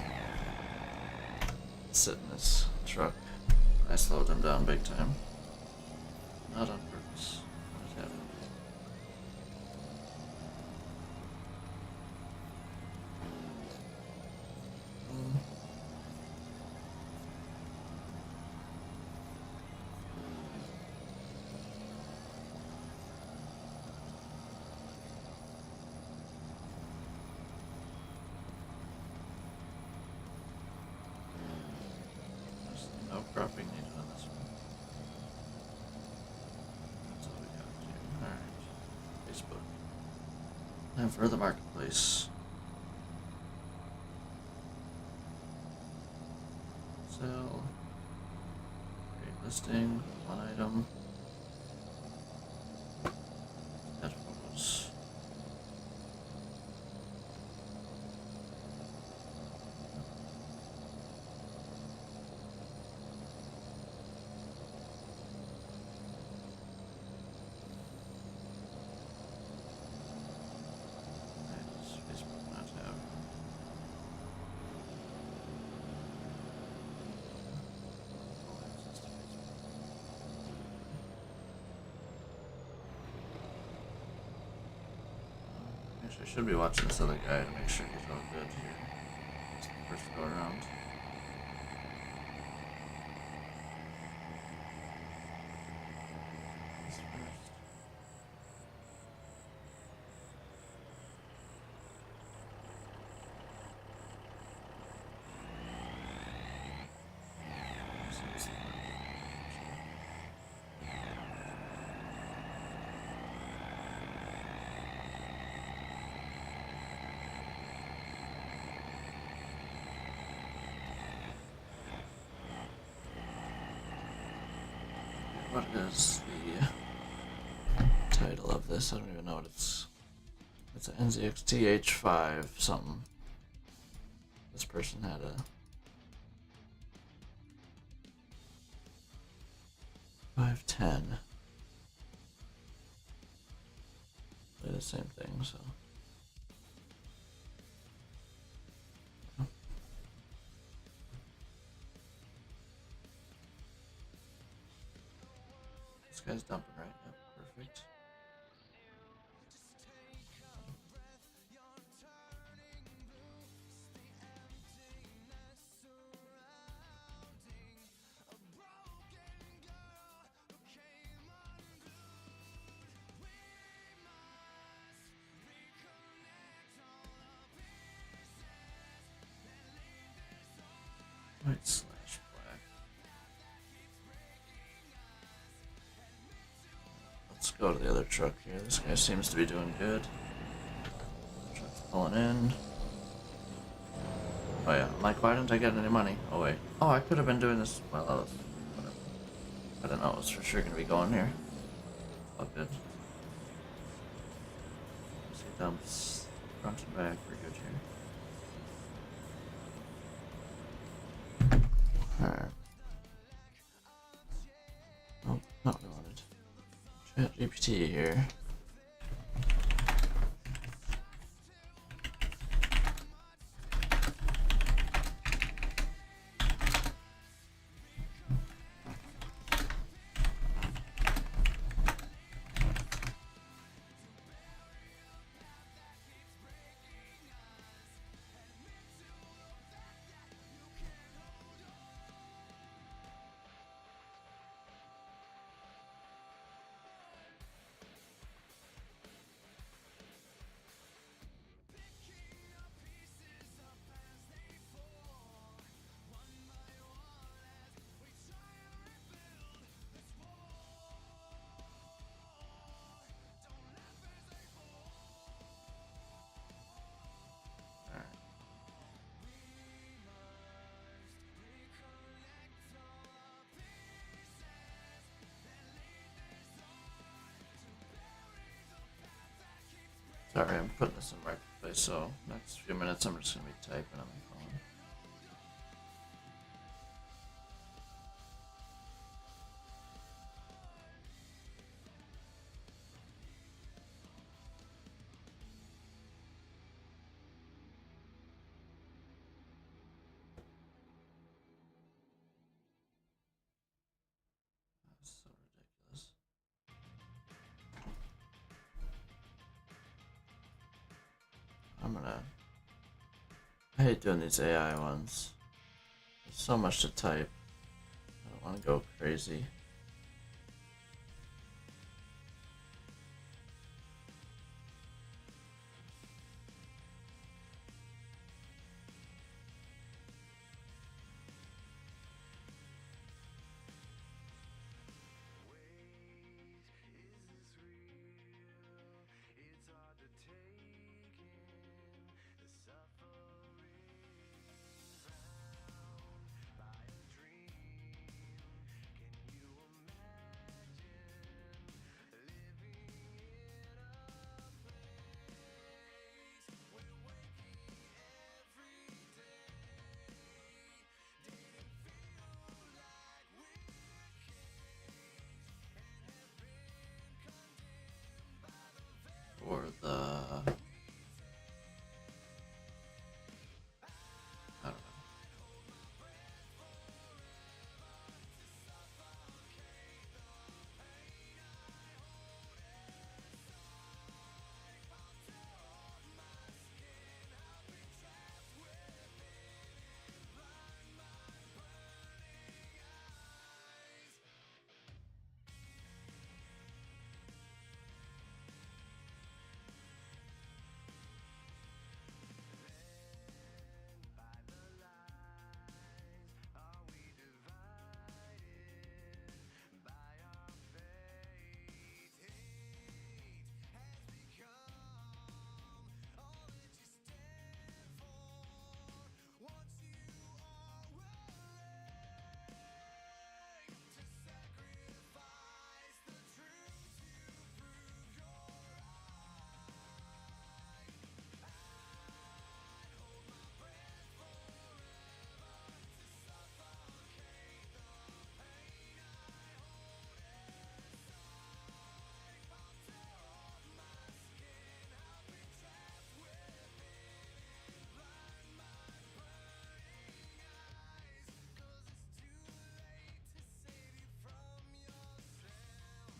Sit in this truck. I slowed him down big time. Not on purpose. What is happening? dropping needed on this one. That's all we got to do. Alright. Facebook. Time for the marketplace. Sell. Create listing. One item. Add photos. Facebook not have. Full access to Facebook. Actually, I should be watching this other guy to make sure he's all good here. It's the first go around. This first. So this is what is the title of this? I don't even know what it's. It's an NZXT H5 something. This person had a 510. Play the same thing, so. This guy's dumping, right? Yep, perfect. White slash black. Let's go to the other truck here. This guy seems to be doing good. Truck's pulling in. Oh yeah, I'm like, why didn't I get any money? Oh wait. Oh, I could have been doing this while I was. Whatever. I don't know, it was for sure gonna be going here. All good. See dumps front and back, we're good here. Alright. Oh, not what I wanted. ChatGPT here. Sorry, I'm putting this in marketplace, so next few minutes I'm just gonna be typing on my phone. That's so ridiculous. I hate doing these AI ones. There's so much to type. I don't want to go crazy.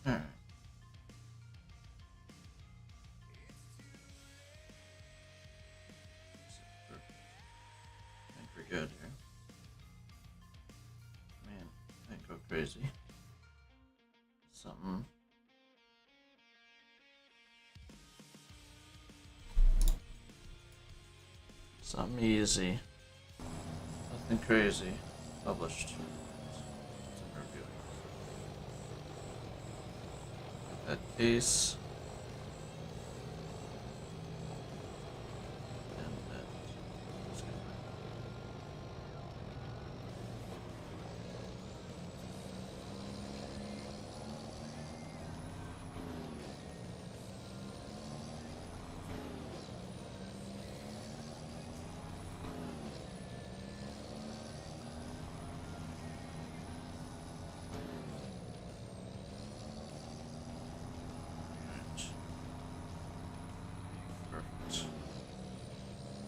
Alright. I think we're good here. Man, I think go crazy. Something. Something easy. Nothing crazy. Published. That case. And that. Perfect.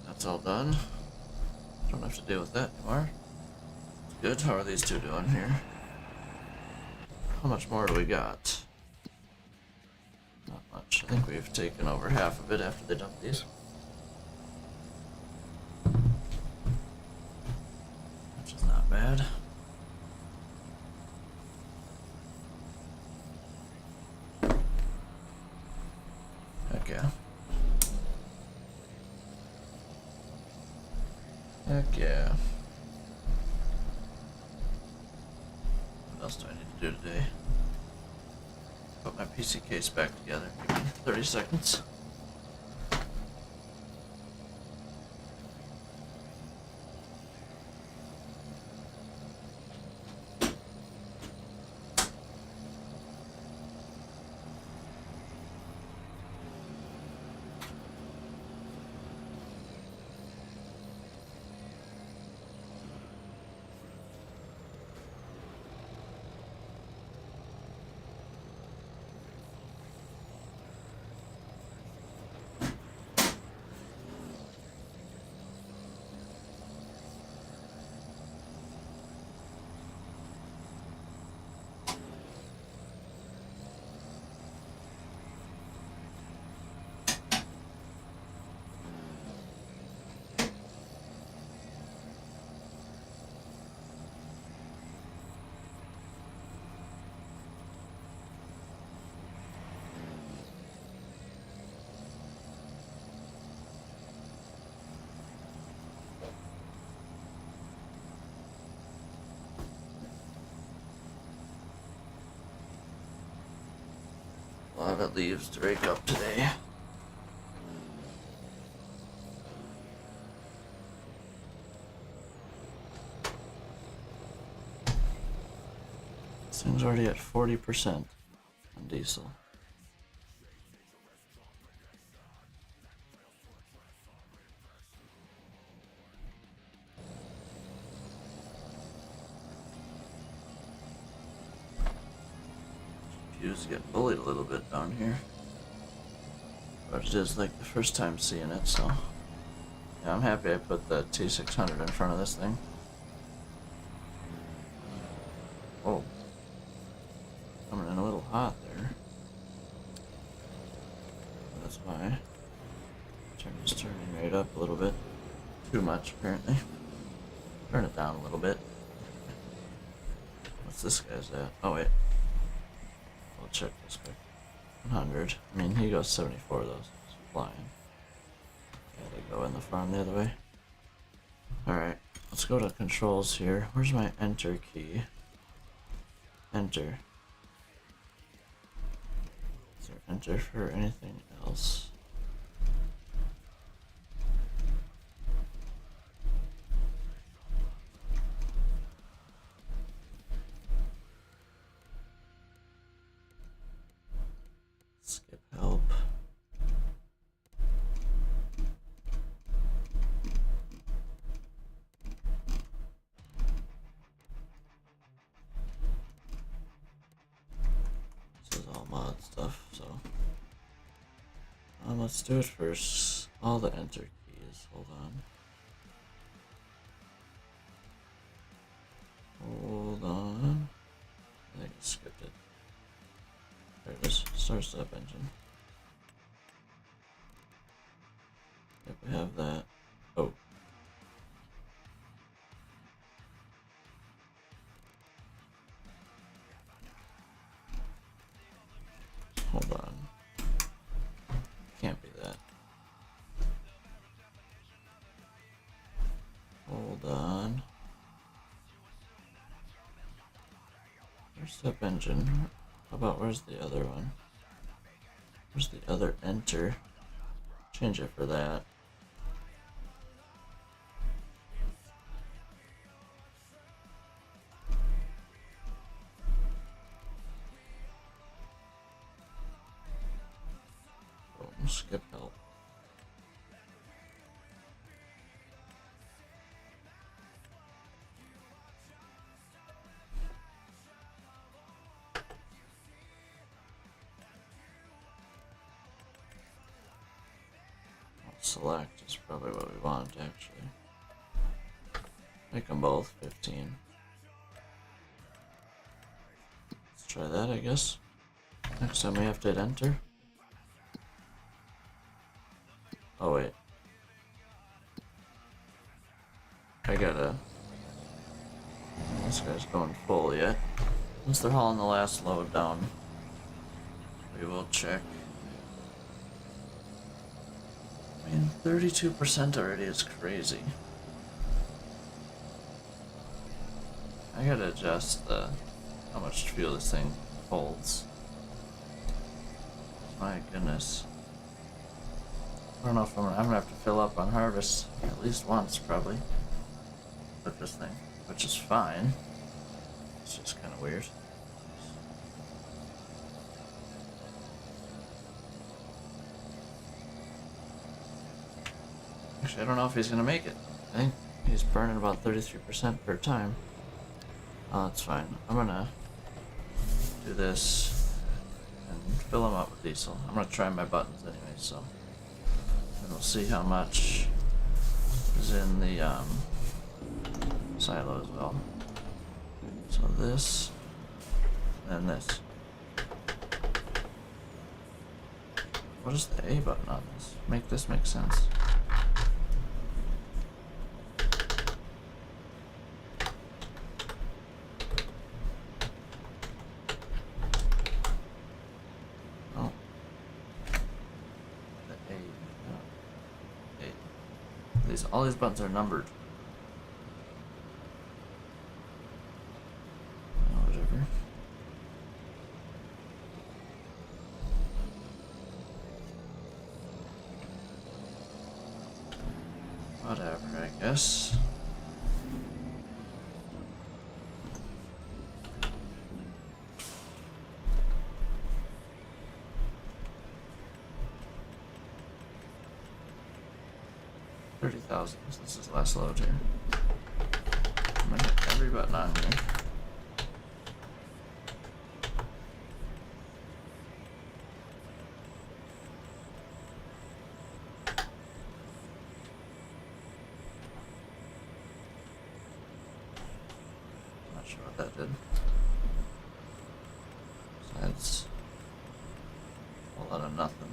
That's all done. Don't have to deal with that anymore. Good. How are these two doing here? How much more do we got? Not much. I think we've taken over half of it after they dump these. Which is not bad. Heck yeah. Heck yeah. What else do I need to do today? Put my PC case back together. Give me 30 seconds. A lot of leaves to rake up today. This thing's already at 40% on diesel. GPUs get bullied a little bit down here. But it is like the first time seeing it, so. Yeah, I'm happy I put the T600 in front of this thing. Oh. Coming in a little hot there. That's why. Just turning right up a little bit. Too much, apparently. Turn it down a little bit. What's this guy's at? Oh, wait. I'll check this quick. 100. I mean, he goes 74 of those. He's flying. Yeah, they go in the farm the other way. Alright, let's go to controls here. Where's my enter key? Enter. Is there enter for anything else? Skip help. This is all mod stuff, so let's do it first. All the enter keys. Hold on. Hold on. I think I skipped it. There it is. Start stop engine. Yep, we have that. Oh. Hold on. Can't be that. Hold on. First step engine. How about where's the other one? Where's the other enter? Change it for that. Boom, skip help. Select is probably what we want, actually. Make them both 15. Let's try that, I guess. Next time we have to hit enter. Oh, wait. I gotta... This guy's going full yet. Once they're hauling the last load down, we will check. I mean, 32% already is crazy. I gotta adjust how much fuel this thing holds. My goodness. I don't know if I'm gonna have to fill up on harvest at least once, probably. With this thing, which is fine. It's just kind of weird. Actually, I don't know if he's gonna make it. I think he's burning about 33% per time. Oh, that's fine. I'm gonna do this and fill him up with diesel. I'm gonna try my buttons anyway, so. And we'll see how much is in the silo as well. So this, and this. What is the A button on this? Make this make sense. Oh. The A. A. All these buttons are numbered. Whatever, I guess. $30,000. This is the last load here. I'm gonna hit every button on here. Not sure what that did. Besides a lot of nothing.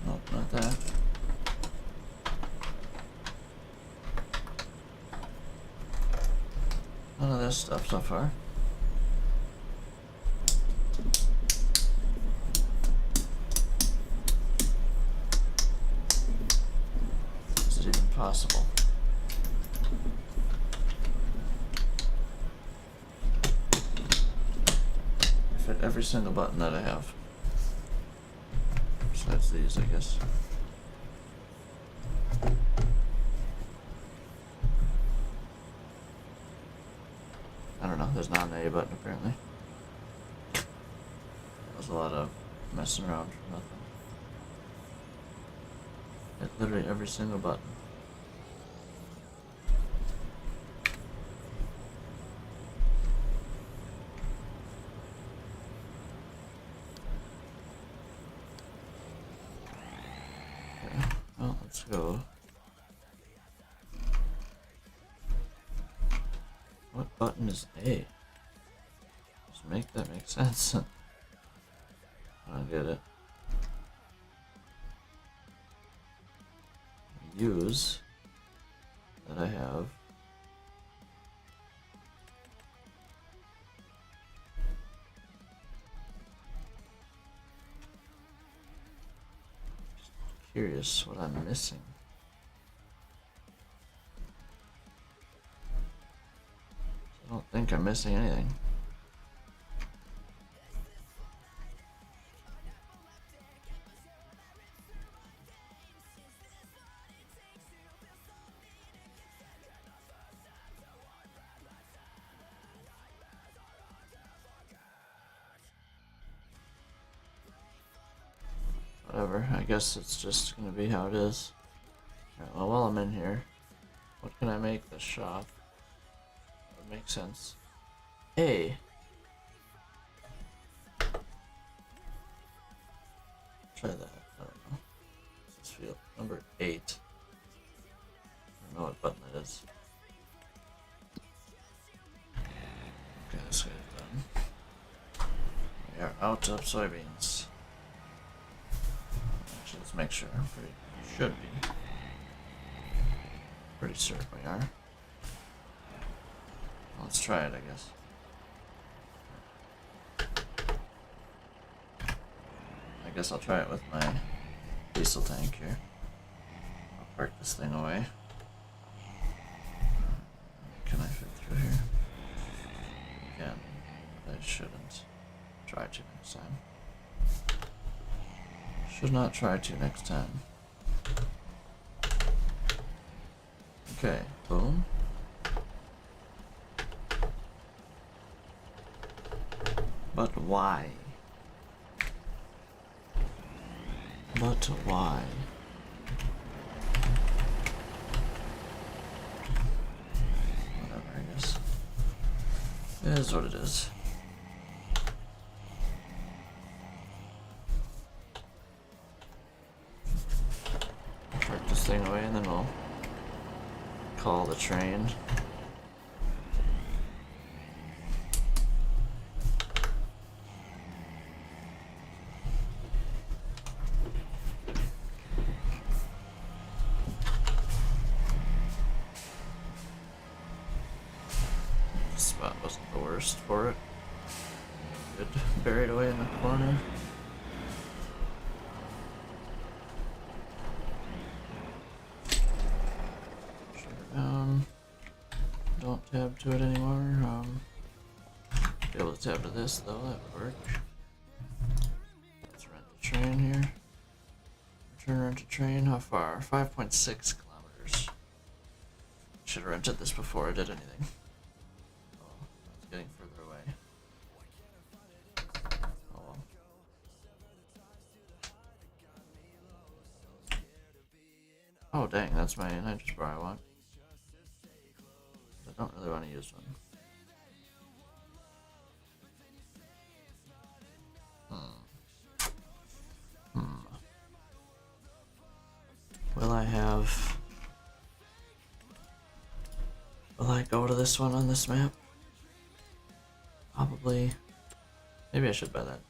Nope, not that. None of this stuff so far. Is it even possible? I've hit every single button that I have. Besides these, I guess. I don't know, there's not an A button apparently. There's a lot of messing around for nothing. Hit literally every single button. Let's go. What button is A? Just make that make sense. I don't get it. Use that I have. Just curious what I'm missing. I don't think I'm missing anything. Whatever, I guess it's just gonna be how it is. Alright, well, while I'm in here, what can I make the shop? That would make sense. A. Try that. I don't know. Does this feel number 8? I don't know what button that is. Okay, this guy's done. We are out of soybeans. Actually, let's make sure. Should be. Pretty certain we are. Let's try it, I guess. I guess I'll try it with my diesel tank here. I'll park this thing away. Can I fit through here? Again, I shouldn't. Try to next time. Should not try to next time. Okay, boom. But why? But why? Whatever, I guess. It is what it is. Park this thing away and then we'll call the train. This spot wasn't the worst for it. Good, buried away in the corner. Don't tab to it anymore. Be able to tab to this though, that would work. Let's rent the train here. Return rent a train, how far? 5.6 kilometers. Should have rented this before I did anything. Oh, it's getting further away. Oh well. Oh dang, that's my nitrous bar I want. I don't really want to use one. Will I have... Will I go to this one on this map? Probably. Maybe I should buy that.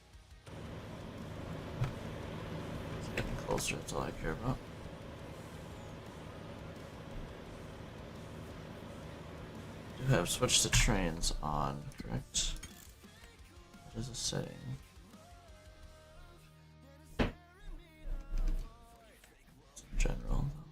It's getting closer, that's all I care about. I do have switched to trains on, correct? What is a setting? It's in general, though.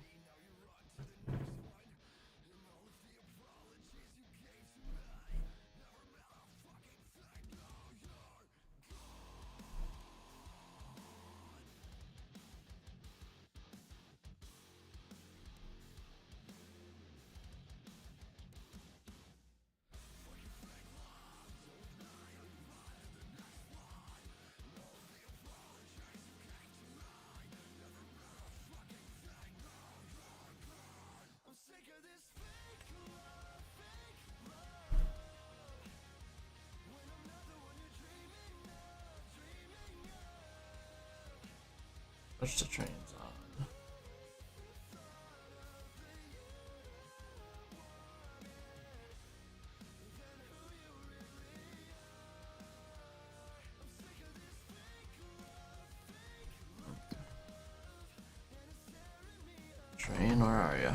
Switch to trains on. Train, where are ya?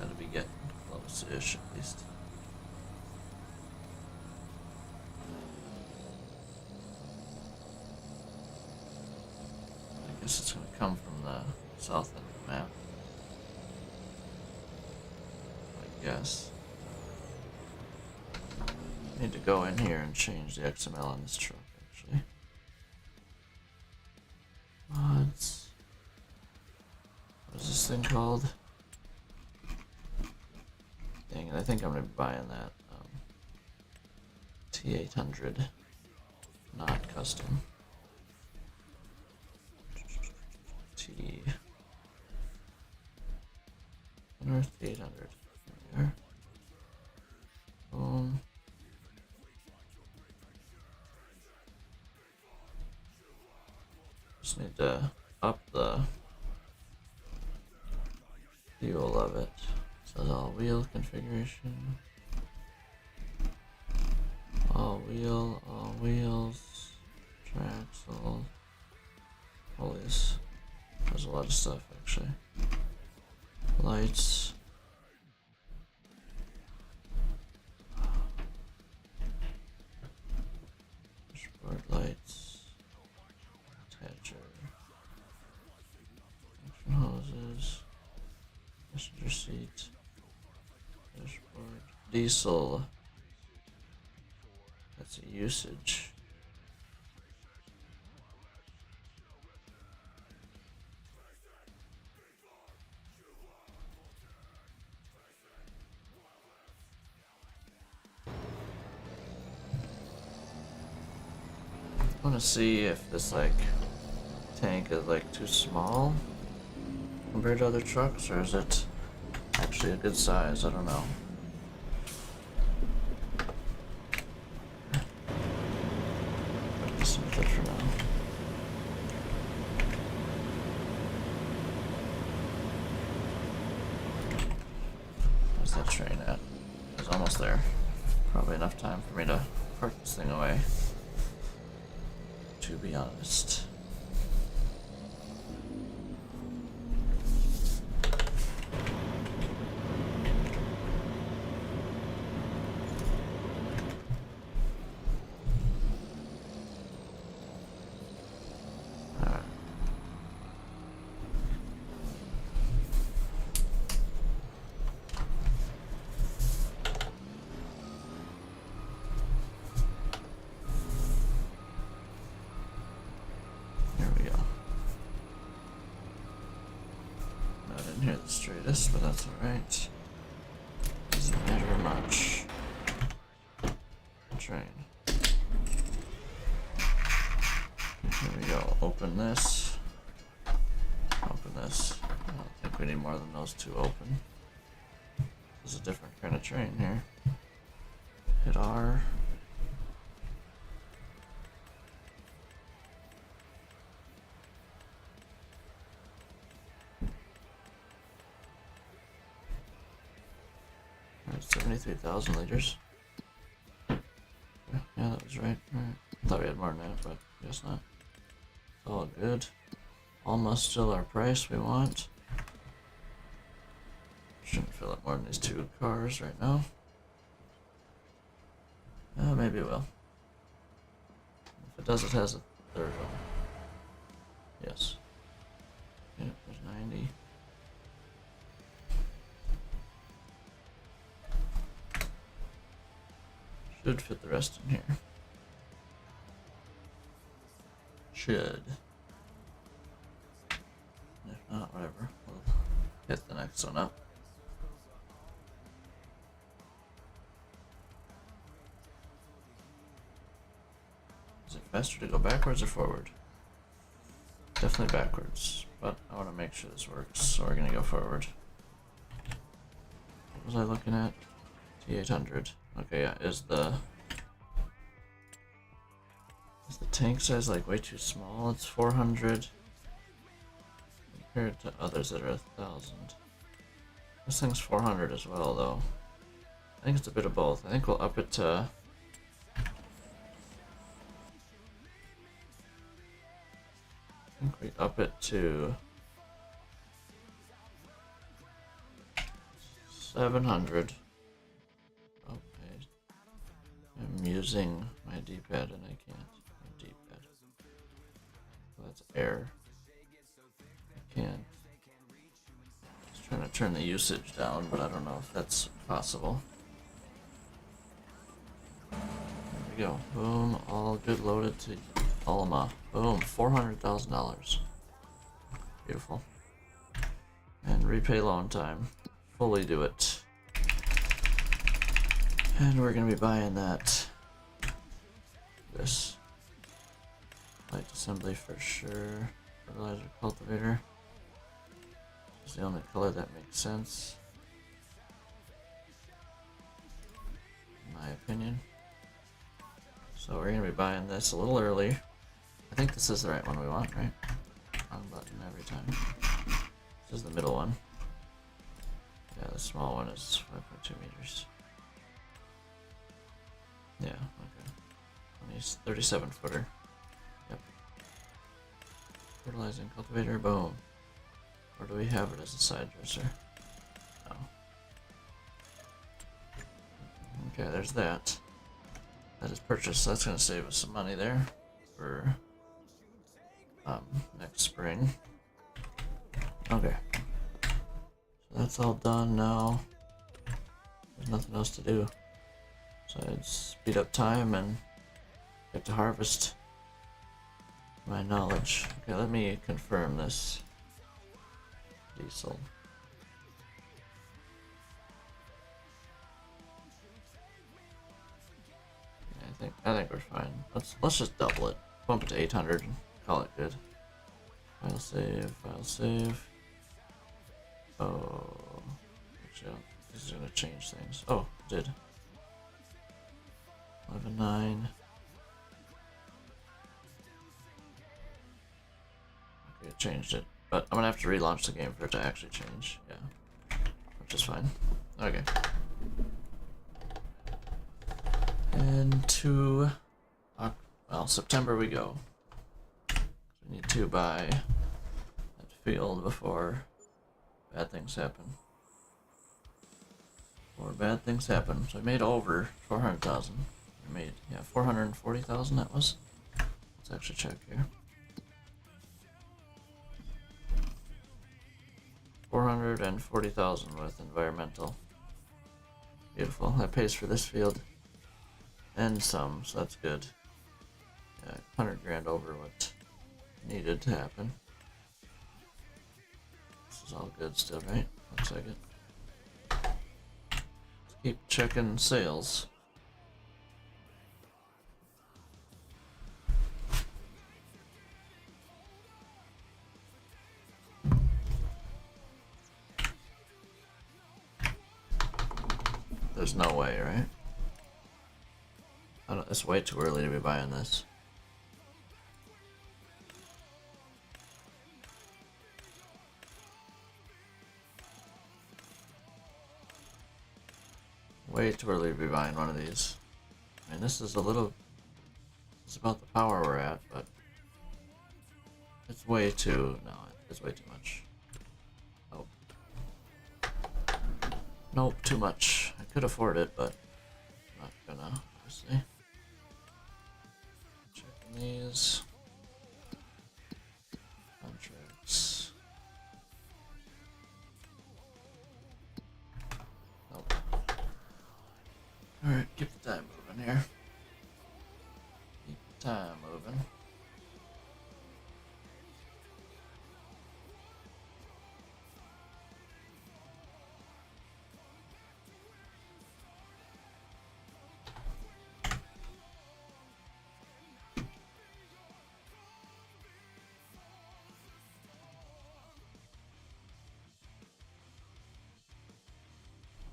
Gotta be getting close-ish at least. I guess it's gonna come from the south end of the map. I guess. Need to go in here and change the XML on this truck, actually. Mods. What is this thing called? Dang it, I think I'm gonna be buying that T800, not custom. T. Unearth T800. There we are. Boom. Just need to up the fuel of it. So all wheel configuration. All wheels, traxel. All these. There's a lot of stuff actually. Lights. Dashboard lights. Attacher. Action hoses. Passenger seat. Dashboard. Diesel. That's a usage. I want to see if this like tank is like too small compared to other trucks, or is it actually a good size? I don't know. Just with it for now. Where's that train at? It's almost there. Probably enough time for me to park this thing away. To be honest. Alright. There we go. I didn't hear the straightest, but that's alright. Doesn't matter much. Train. Here we go. Open this. Open this. I don't think we need more than those two open. There's a different kind of train here. Hit R. Alright, 73,000 liters. Yeah, that was right. Right. Thought we had more than that, but guess not. All good. Almost still our price we want. Shouldn't fill up more than these two cars right now. Maybe it will. If it does, it has a third one. Yes. Yeah, there's 90. Should fit the rest in here. Should. If not, whatever. We'll hit the next one up. Is it faster to go backwards or forward? Definitely backwards, but I want to make sure this works, so we're gonna go forward. What was I looking at? T800. Okay, yeah, is the tank size like way too small? It's 400 compared to others that are 1,000. This thing's 400 as well, though. I think it's a bit of both. I think we'll up it to think we up it to 700. Okay. I'm using my D-pad and I can't. D-pad. That's air. I can't. Just trying to turn the usage down, but I don't know if that's possible. There we go. Boom. All good loaded to Alma. Boom. $400,000. Beautiful. And repay loan time. Fully do it. And we're gonna be buying that. This light assembly for sure. Fertilizer cultivator. It's the only color that makes sense, in my opinion. So we're gonna be buying this a little early. I think this is the right one we want, right? Wrong button every time. This is the middle one. Yeah, the small one is 5.2 meters. Yeah, okay. 37 footer. Yep. Fertilizing cultivator, boom. Or do we have it as a side dresser? No. Okay, there's that. That is purchased. That's gonna save us some money there for next spring. Okay. So that's all done now. There's nothing else to do. So I'd speed up time and get to harvest my knowledge. Okay, let me confirm this. Diesel. Yeah, I think we're fine. Let's just double it. Bump it to 800 and call it good. File save, file save. Oh, actually, this is gonna change things. Oh, it did. 11.9. Okay, it changed it. But I'm gonna have to relaunch the game for it to actually change. Yeah. Which is fine. Okay. And to well, September we go. We need to buy that field before bad things happen. Before bad things happen. So I made over 400,000. I made 440,000 that was. Let's actually check here. 440,000 with environmental. Beautiful. That pays for this field and some, so that's good. Yeah, 100 grand over what needed to happen. This is all good still, right? 1 second. Let's keep checking sales. There's no way, right? It's way too early to be buying this. Way too early to be buying one of these. I mean, this is a little... It's about the power we're at, but... It's way too... No, it's way too much. Nope. Nope, too much. I could afford it, but... I'm not gonna, obviously. Checking these. Contracts. Nope. Alright, keep the time moving here. Keep the time moving.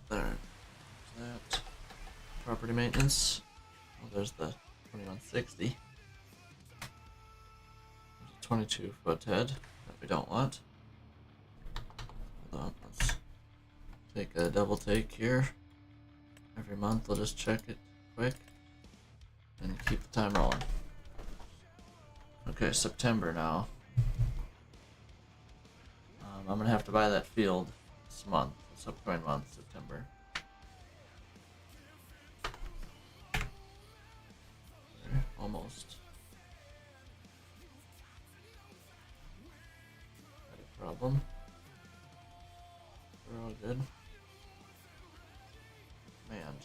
There. That. Property maintenance. Oh, there's the 2160. There's a 22-foot head that we don't want. Hold on, let's take a double take here. Every month we'll just check it quick and keep the time rolling. Okay, September now. I'm gonna have to buy that field this month, this upcoming month, September. Almost. Not a problem. We're all good. Man, I don't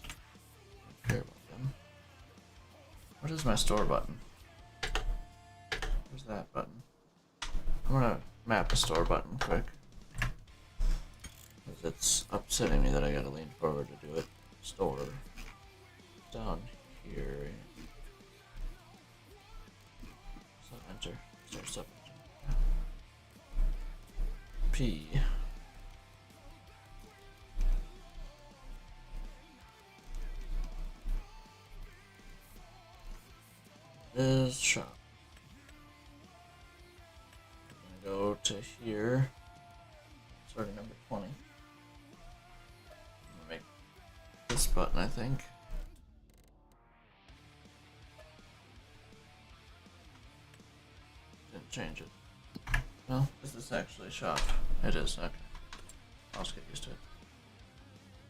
care about them. What is my store button? Where's that button? I'm gonna map the store button quick. Because it's upsetting me that I gotta lean forward to do it. Store. Down here. Sub enter. Start sub enter. P. Is shop. I'm gonna go to here. Sorry, number 20. I'm gonna make this button, I think. Didn't change it. No, is this actually shop? It is, okay. I'll just get used to it.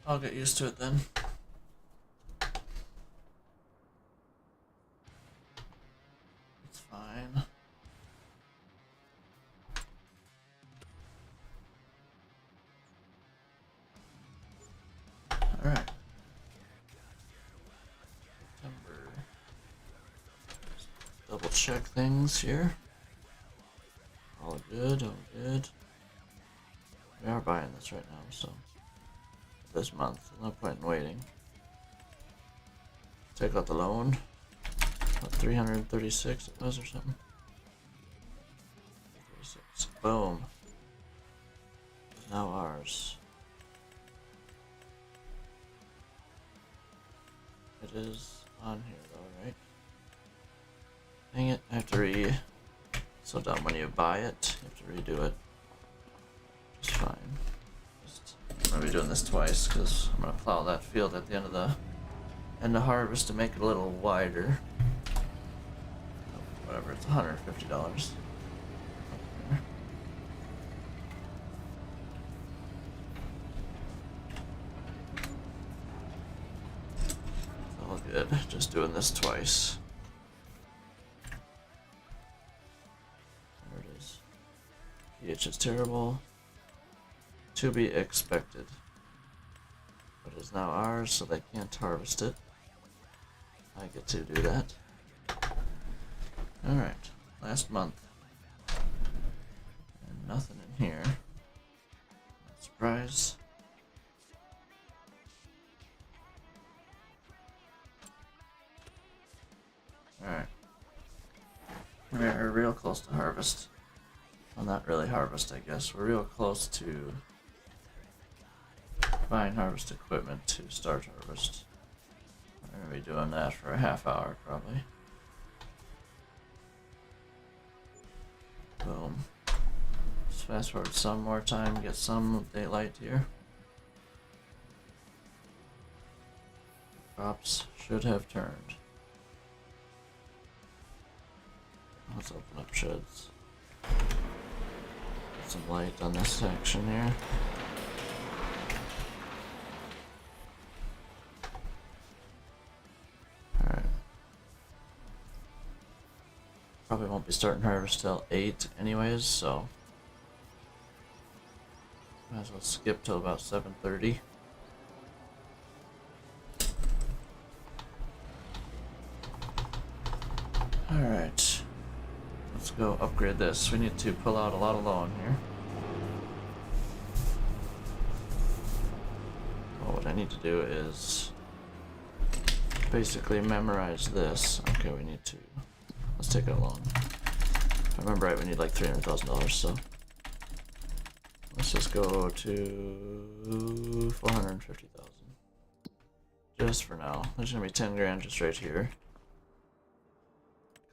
I'll get used to it then. It's fine. Alright. September. Double check things here. All good, all good. We are buying this right now, so this month. No point in waiting. Take out the loan. What, 336 it was or something? 36. Boom. Now ours. It is on here though, right? Dang it, I have to so dumb when you buy it, you have to redo it. It's fine. I'm gonna be doing this twice because I'm gonna plow that field at the end of harvest to make it a little wider. Whatever, it's $150. It's all good. Just doing this twice. There it is. pH is terrible. To be expected. But it is now ours, so they can't harvest it. I get to do that. Alright, last month. And nothing in here. Not surprise. Alright. We're real close to harvest. Well, not really harvest, I guess. We're real close to buying harvest equipment to start harvest. We're gonna be doing that for a half hour, probably. Boom. Just fast forward some more time, get some daylight here. Crops should have turned. Let's open up sheds. Get some light on this section here. Alright. Probably won't be starting harvest till 8 anyways, so might as well skip till about 7:30. Alright. Let's go upgrade this. We need to pull out a lot of loan here. Well, what I need to do is basically memorize this. Okay, we need to. Let's take it along. If I remember right, we need like $300,000, so let's just go to 450,000. Just for now. There's gonna be 10 grand just right here.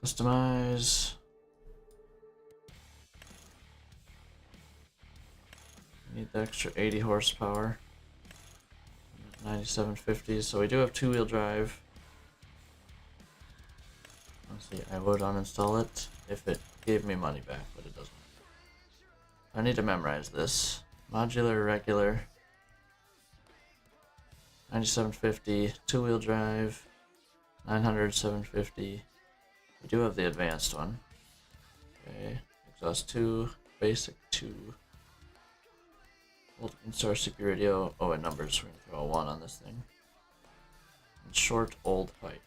Customize. Need the extra 80 horsepower. 9750, so we do have two-wheel drive. Honestly, I would uninstall it if it gave me money back, but it doesn't. I need to memorize this. Modular, regular. 9750, two-wheel drive. 900, 750. We do have the advanced one. Okay, exhaust 2, basic 2. Old in-store CPU radio. Oh, and numbers. We're gonna throw a 1 on this thing. And short old pipe.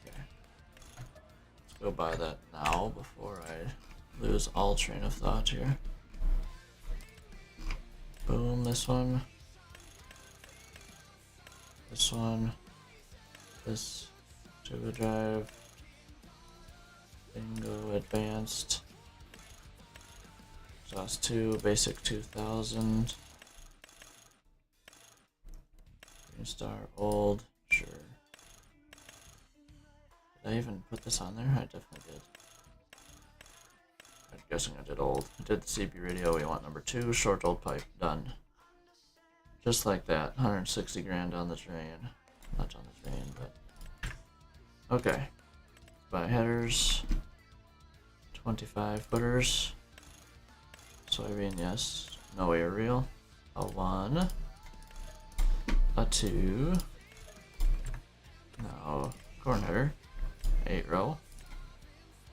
Okay. Let's go buy that now before I lose all train of thought here. Boom, this one. This one. This two-wheel drive. Bingo, advanced. Exhaust 2, basic 2000. Green Star, old, sure. Did I even put this on there? I definitely did. I'm guessing I did old. I did the CPU radio, we want number 2, short old pipe, done. Just like that, 160 grand down the drain. Not down the drain, but... Okay. Buy headers. 25 footers. Soybean, yes. No aerial. A 1. A 2. No. Corn header. 8 row.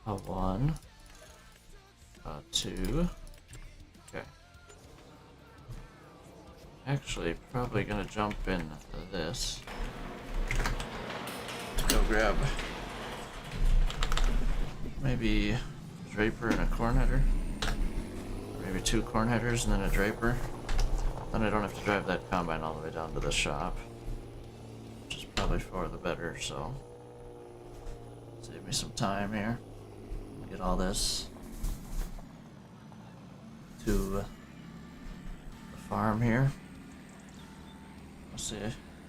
A 1. A 2. Okay. Actually, probably gonna jump in this. Go grab maybe Draper and a corn header. Maybe 2 corn headers and then a Draper. Then I don't have to drive that combine all the way down to the shop. Which is probably for the better, so save me some time here. Get all this to the farm here. Let's see.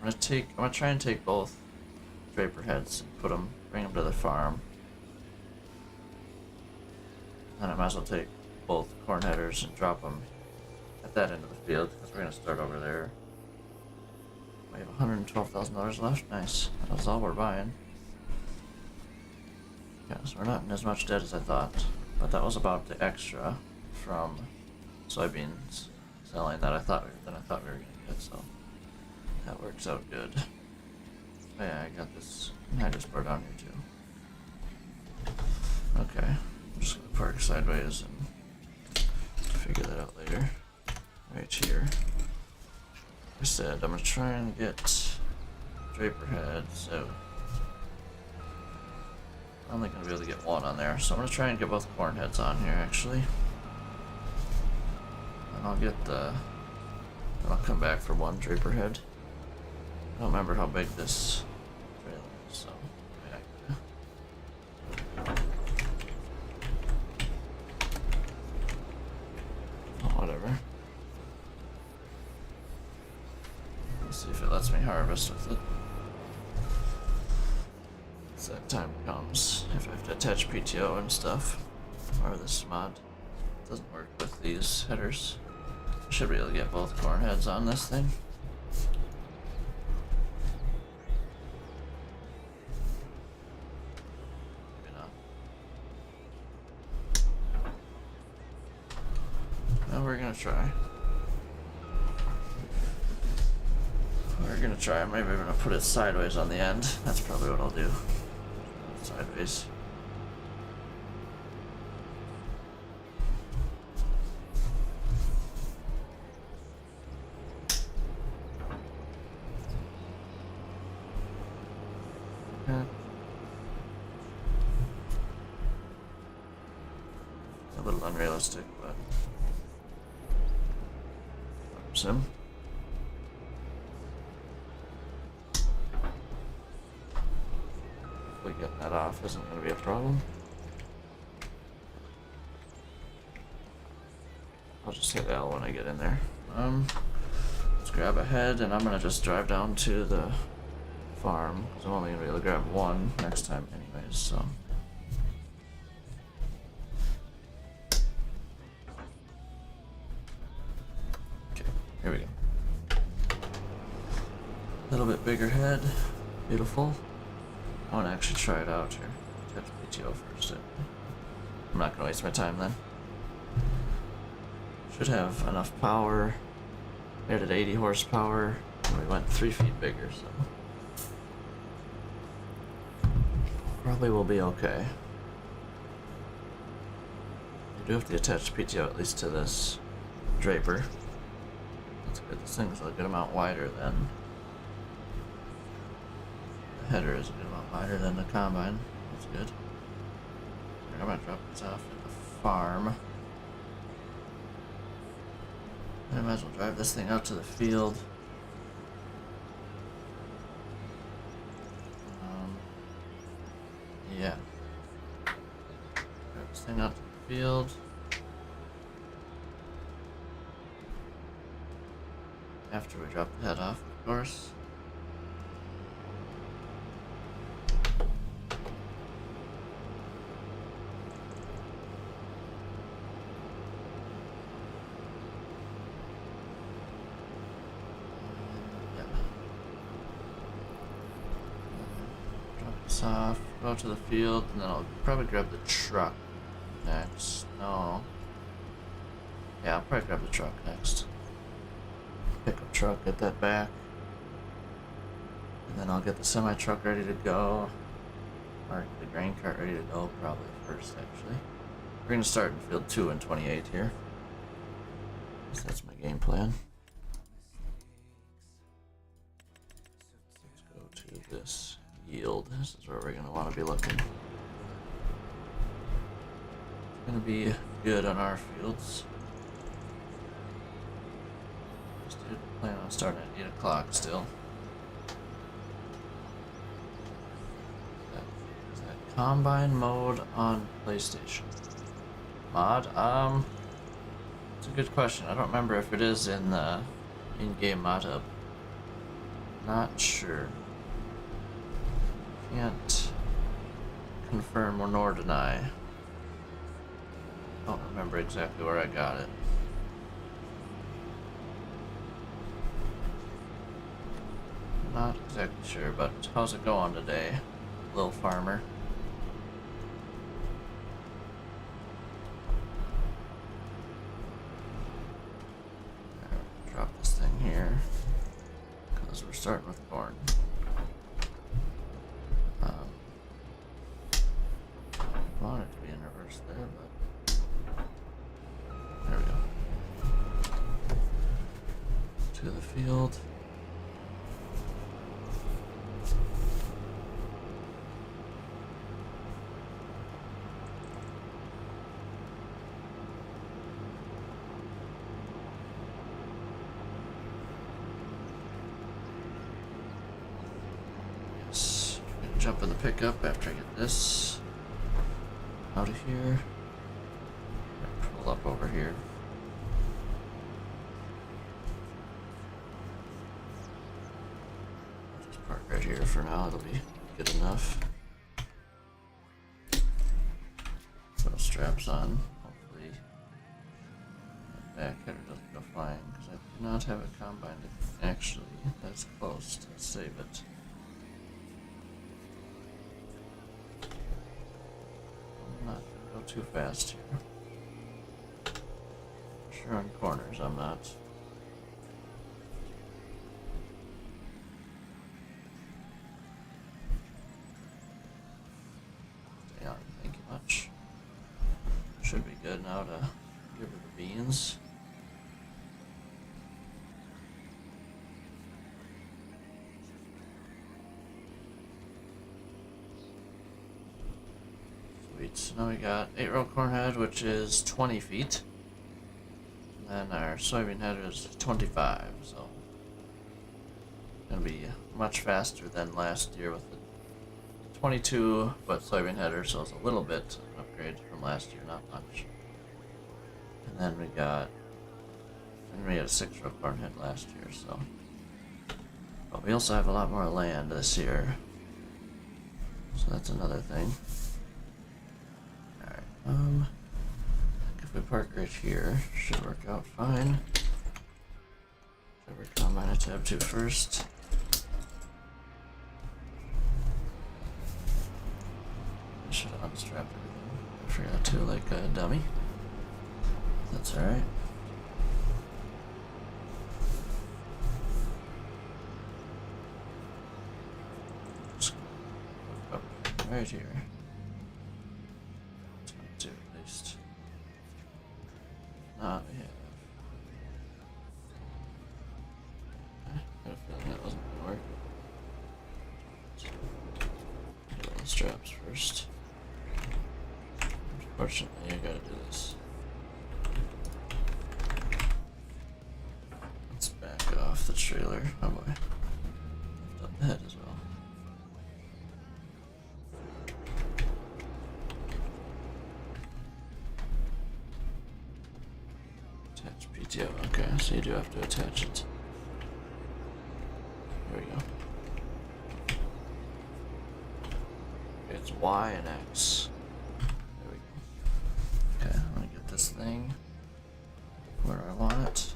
I'm gonna try and take both Draper heads and bring them to the farm. Then I might as well take both corn headers and drop them at that end of the field because we're gonna start over there. We have $112,000 left. Nice. That's all we're buying. Yeah, so we're not in as much debt as I thought, but that was about the extra from soybeans selling that I thought we were gonna get. So that works out good. Oh yeah, I got this nitrous bar down here too. Okay, I'm just gonna park sideways and figure that out later. Right here. Like I said, I'm gonna try and get Draper head, so I'm only gonna be able to get 1 on there. So I'm gonna try and get both corn heads on here actually. And I'll come back for 1 Draper head. I don't remember how big this trailer is, so yeah. Oh, whatever. Let's see if it lets me harvest with it. As that time comes, if I have to attach PTO and stuff, or this mod doesn't work with these headers. I should be able to get both corn heads on this thing. We're gonna try. Maybe I'm gonna put it sideways on the end. That's probably what I'll do. Sideways. Okay. A little unrealistic, but sim. Hopefully getting that off isn't going to be a problem. I'll just hit L when I get in there. Let's grab a head and I'm going to just drive down to the farm because I'm only going to be able to grab 1 next time anyways, so. Here we go. A little bit bigger head. Beautiful. I want to actually try it out here. Touch PTO first. I'm not going to waste my time then. Should have enough power. We had at 80 horsepower, and we went 3 feet bigger, so probably will be okay. You do have to attach PTO at least to this draper. That's good. This thing's a good amount wider than the header is a good amount wider than the combine. That's good. I'm gonna drop this off at the farm. I might as well drive this thing out to the field. Yeah. Drive this thing out to the field. After we drop the head off, of course. Off, go to the field, and then I'll probably grab the truck next. No. Yeah, I'll probably grab the truck next. Pickup truck, get that back. And then I'll get the semi-truck ready to go. Or the grain cart ready to go, probably first, actually. We're going to start in field 2 and 28 here. So that's my game plan. Let's go to this. Yield. This is where we're going to want to be looking. It's going to be good on our fields. Just plan on starting at 8 o'clock still. Is that combine mode on PlayStation? Mod? It's a good question. I don't remember if it is in the in-game mod hub. Not sure. Can't confirm or nor deny. Don't remember exactly where I got it. Not exactly sure, but how's it going today, little farmer? Drop this thing here, because we're starting with corn. I want it to be in reverse there, but there we go. To the field. Yes, I'm gonna jump in the pickup after I get this out of here. Pull up over here. Just park right here for now, it'll be good enough. Throw straps on, hopefully that back header doesn't go flying, because I do not have a combine to actually that's close to save it. Too fast here. Sure, on corners I'm not. Stay on, thank you much. Should be good now to give her the beans. So now we got 8-row corn head, which is 20 feet. And then our soybean head is 25, so gonna be much faster than last year with the 22 foot soybean header, so it's a little bit upgrade from last year, not much. And then we had a 6-row corn head last year, so. But we also have a lot more land this year, so that's another thing. If we park right here, should work out fine. Cover combine a tab 2 first. I should unstrap everything. I forgot to, like a dummy. That's alright. right here. Let's do at least. Not we have. I had a feeling that wasn't gonna work. Get all the straps first. Unfortunately, I gotta do this. Let's back off the trailer. Oh boy. Lift up the head as well. Attach PTO. Okay, so you do have to attach it. Here we go. Okay, it's Y and X. There we go. Okay, I'm gonna get this thing where I want it.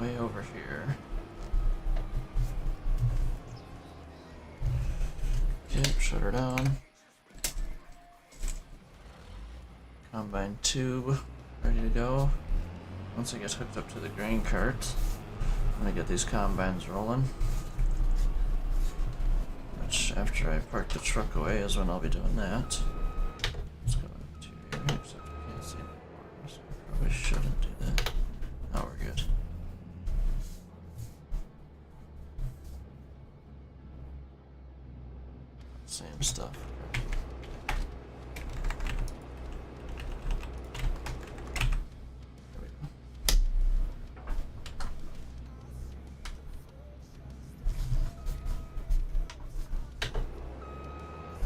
Way over here. Okay, shut her down. Combine tube ready to go. Once it gets hooked up to the grain cart, I'm gonna get these combines rolling. Which, after I park the truck away, is when I'll be doing that. Let's go to here, except I can't see anymore, so I probably shouldn't do that. Now we're good. Same stuff. There we go.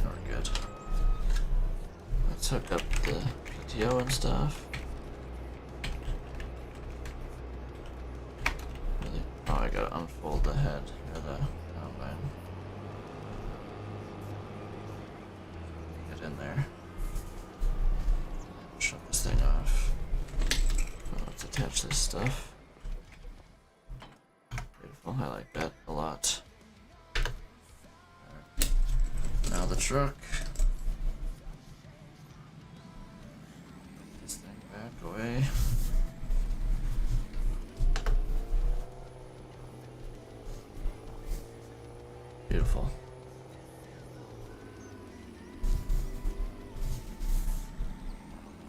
Now we're good. Let's hook up the PTO and stuff. Really? Oh, I gotta unfold the head or the combine. Get in there. Shut this thing off. Well, let's attach this stuff. Beautiful, I like that a lot. Alright. Now the truck. This thing back away. Beautiful.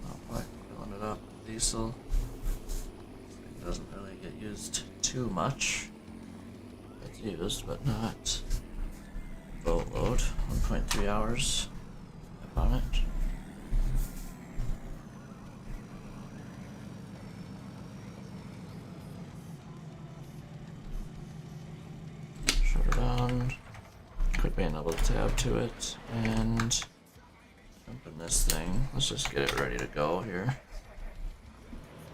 Oh boy, filling it up with diesel. It doesn't really get used too much. It's used, but not boatload. 1.3 hours on it. Shut her down. Quit being able to tab to it, and open this thing. Let's just get it ready to go here.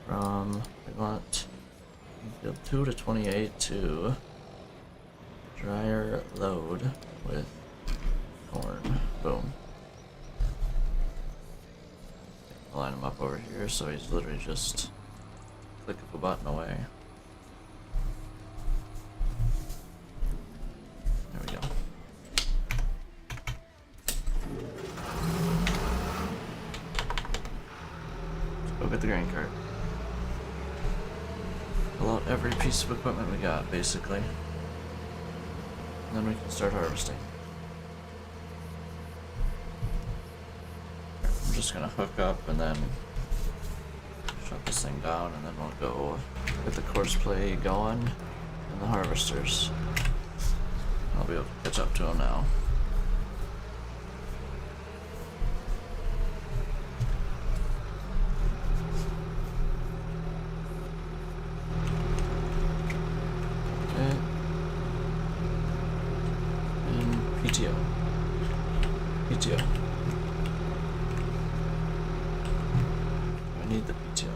From, we want field 2 to 28 to dryer load with corn. Boom. Line him up over here so he's literally just click of a button away. There we go. Let's go get the grain cart. Pull out every piece of equipment we got, basically. And then we can start harvesting. I'm just gonna hook up and then shut this thing down, and then we'll go get the course play going and the harvesters. I'll be able to catch up to them now. Okay. And PTO. PTO. I need the PTO.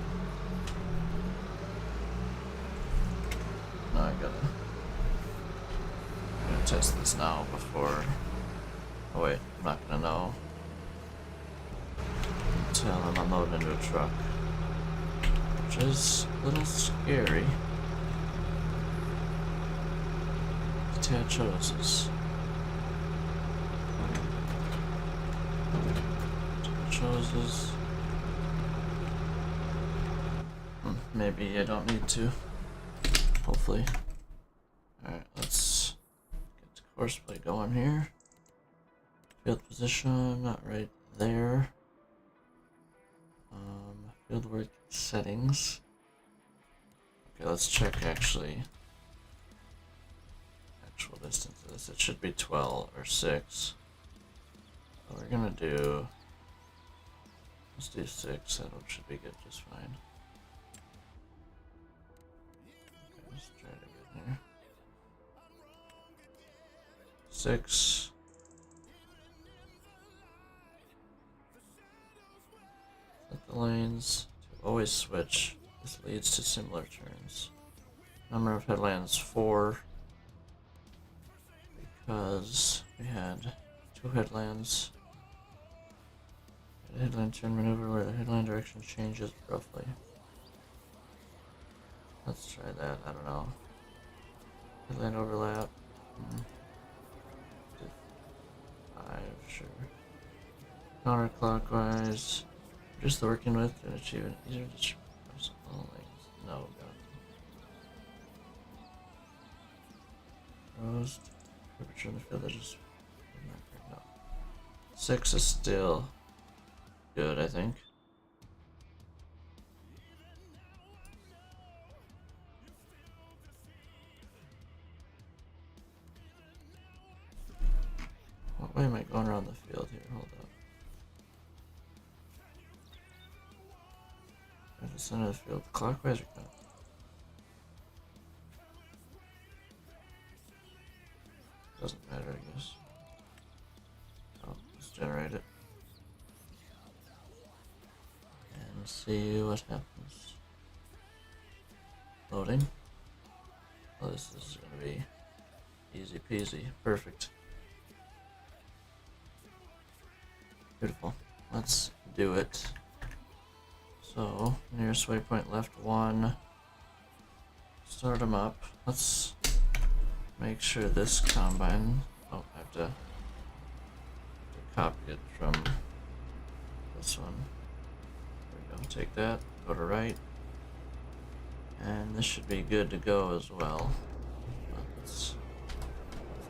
Now I gotta test this now before. Oh wait, I'm not gonna know until I'm unloading into a truck, which is a little scary. Attach hoses. Attach hoses. maybe I don't need to. Hopefully. Alright, let's get the course play going here. Field position, not right there. Field work settings. Okay, let's check actual distances. It should be 12 or 6. So we're gonna do, let's do 6. That should be good, just fine. Okay, let's try it again here. 6. Set the lanes to always switch. This leads to similar turns. Number of headlands 4. Because we had 2 headlands. A headland turn maneuver where the headland direction changes roughly. Let's try that, I don't know. Headland overlap. 5, sure. Counterclockwise. Just working with and achieving easier to all lanes. No, God. Closed. Temperature in the field that just no. 6 is still good, I think. What way am I going around the field here? Hold up. At the center of the field, clockwise or not? Doesn't matter, I guess. Oh, let's generate it. And see what happens. Loading. Oh, this is gonna be easy peasy. Perfect. Beautiful. Let's do it. So, nearest waypoint left 1. Start them up. Let's make sure this combine. Oh, I have to copy it from this one. There we go. Take that. Go to right. And this should be good to go as well. Let's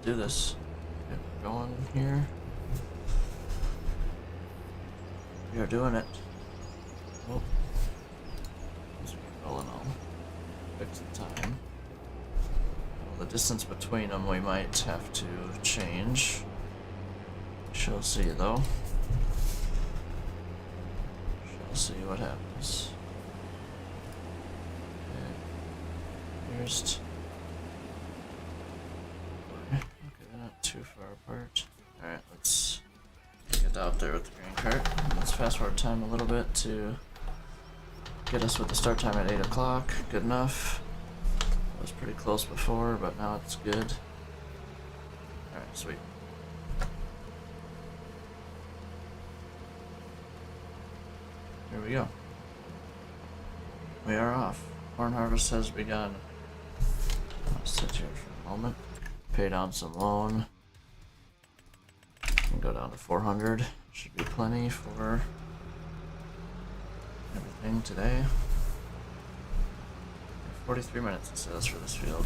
do this. Get going here. We are doing it. Oh. Let's get rolling on. Fix the time. Well, the distance between them we might have to change. Shall see though. Shall see what happens. Okay. Here's. Okay, they're not too far apart. Alright, let's get out there with the green cart. Let's fast forward time a little bit to get us with the start time at 8 o'clock. Good enough. It was pretty close before, but now it's good. Alright, sweet. Here we go. We are off. Corn harvest has begun. I'll sit here for a moment. Pay down some loan. And go down to 400. Should be plenty for everything today. 43 minutes it says for this field.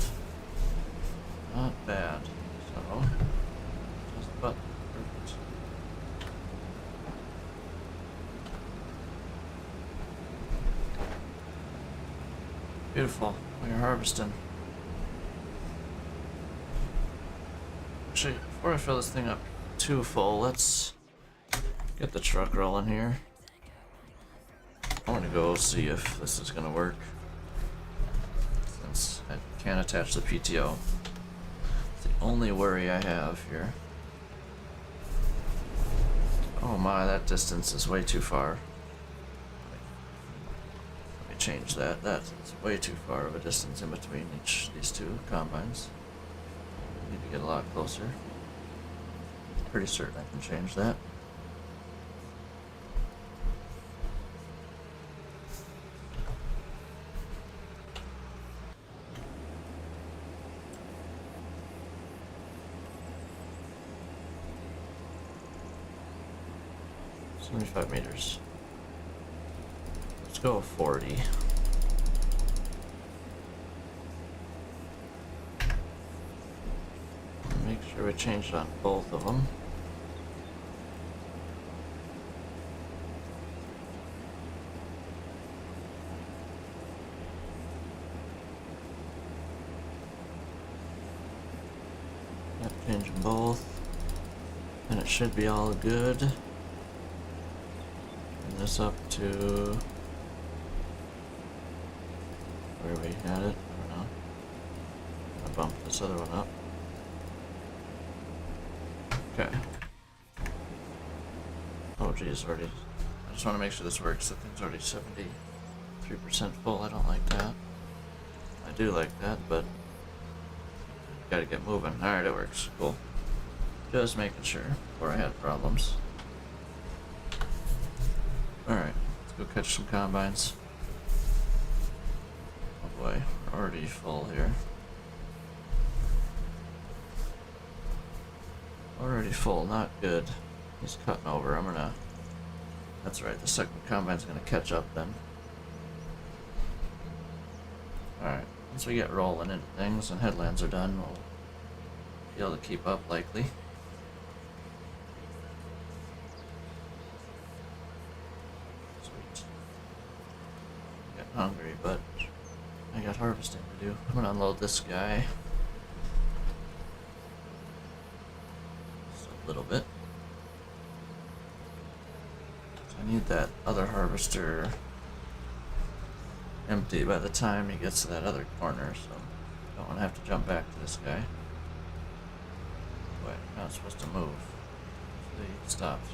Not bad. So, just button. Perfect. Beautiful. We are harvesting. Actually, before I fill this thing up too full, let's get the truck rolling here. I want to go see if this is going to work. Since I can't attach the PTO. It's the only worry I have here. Oh my, that distance is way too far. Let me change that. That's way too far of a distance in between these two combines. Need to get a lot closer. Pretty certain I can change that. $75 meters. Let's go 40. sure we changed it on both of them. Yep, change them both. And it should be all good. Bring this up to where we had it. I don't know. I'll bump this other one up. Okay. Oh geez, already. I just want to make sure this works. That thing's already 73% full. I don't like that. I do like that, but gotta get moving. Alright, it works. Cool. Just making sure before I had problems. Alright, let's go catch some combines. Oh boy, we're already full here. Already full, not good. He's cutting over. I'm gonna. That's right, the second combine's gonna catch up then. Alright, once we get rolling into things and headlands are done, we'll be able to keep up likely. Sweet. Getting hungry, but I got harvesting to do. I'm gonna unload this guy. Just a little bit. So I need that other harvester empty by the time he gets to that other corner, so I don't want to have to jump back to this guy. Wait, now it's supposed to move. So he stops.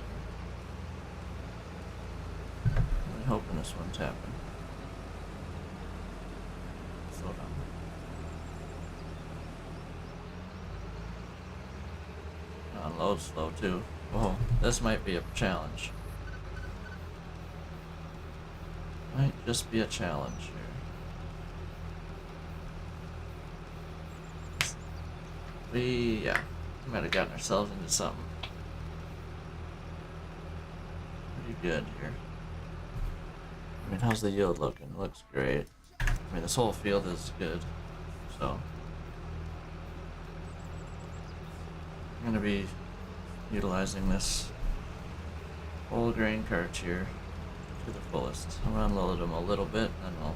I'm hoping this one's happening. Slow down. Unload slow too. Whoa, this might be a challenge. Might just be a challenge here. We might have gotten ourselves into something pretty good here. I mean, how's the yield looking? It looks great. I mean, this whole field is good, so I'm gonna be utilizing this whole grain cart here to the fullest. I'm gonna unload them a little bit, and then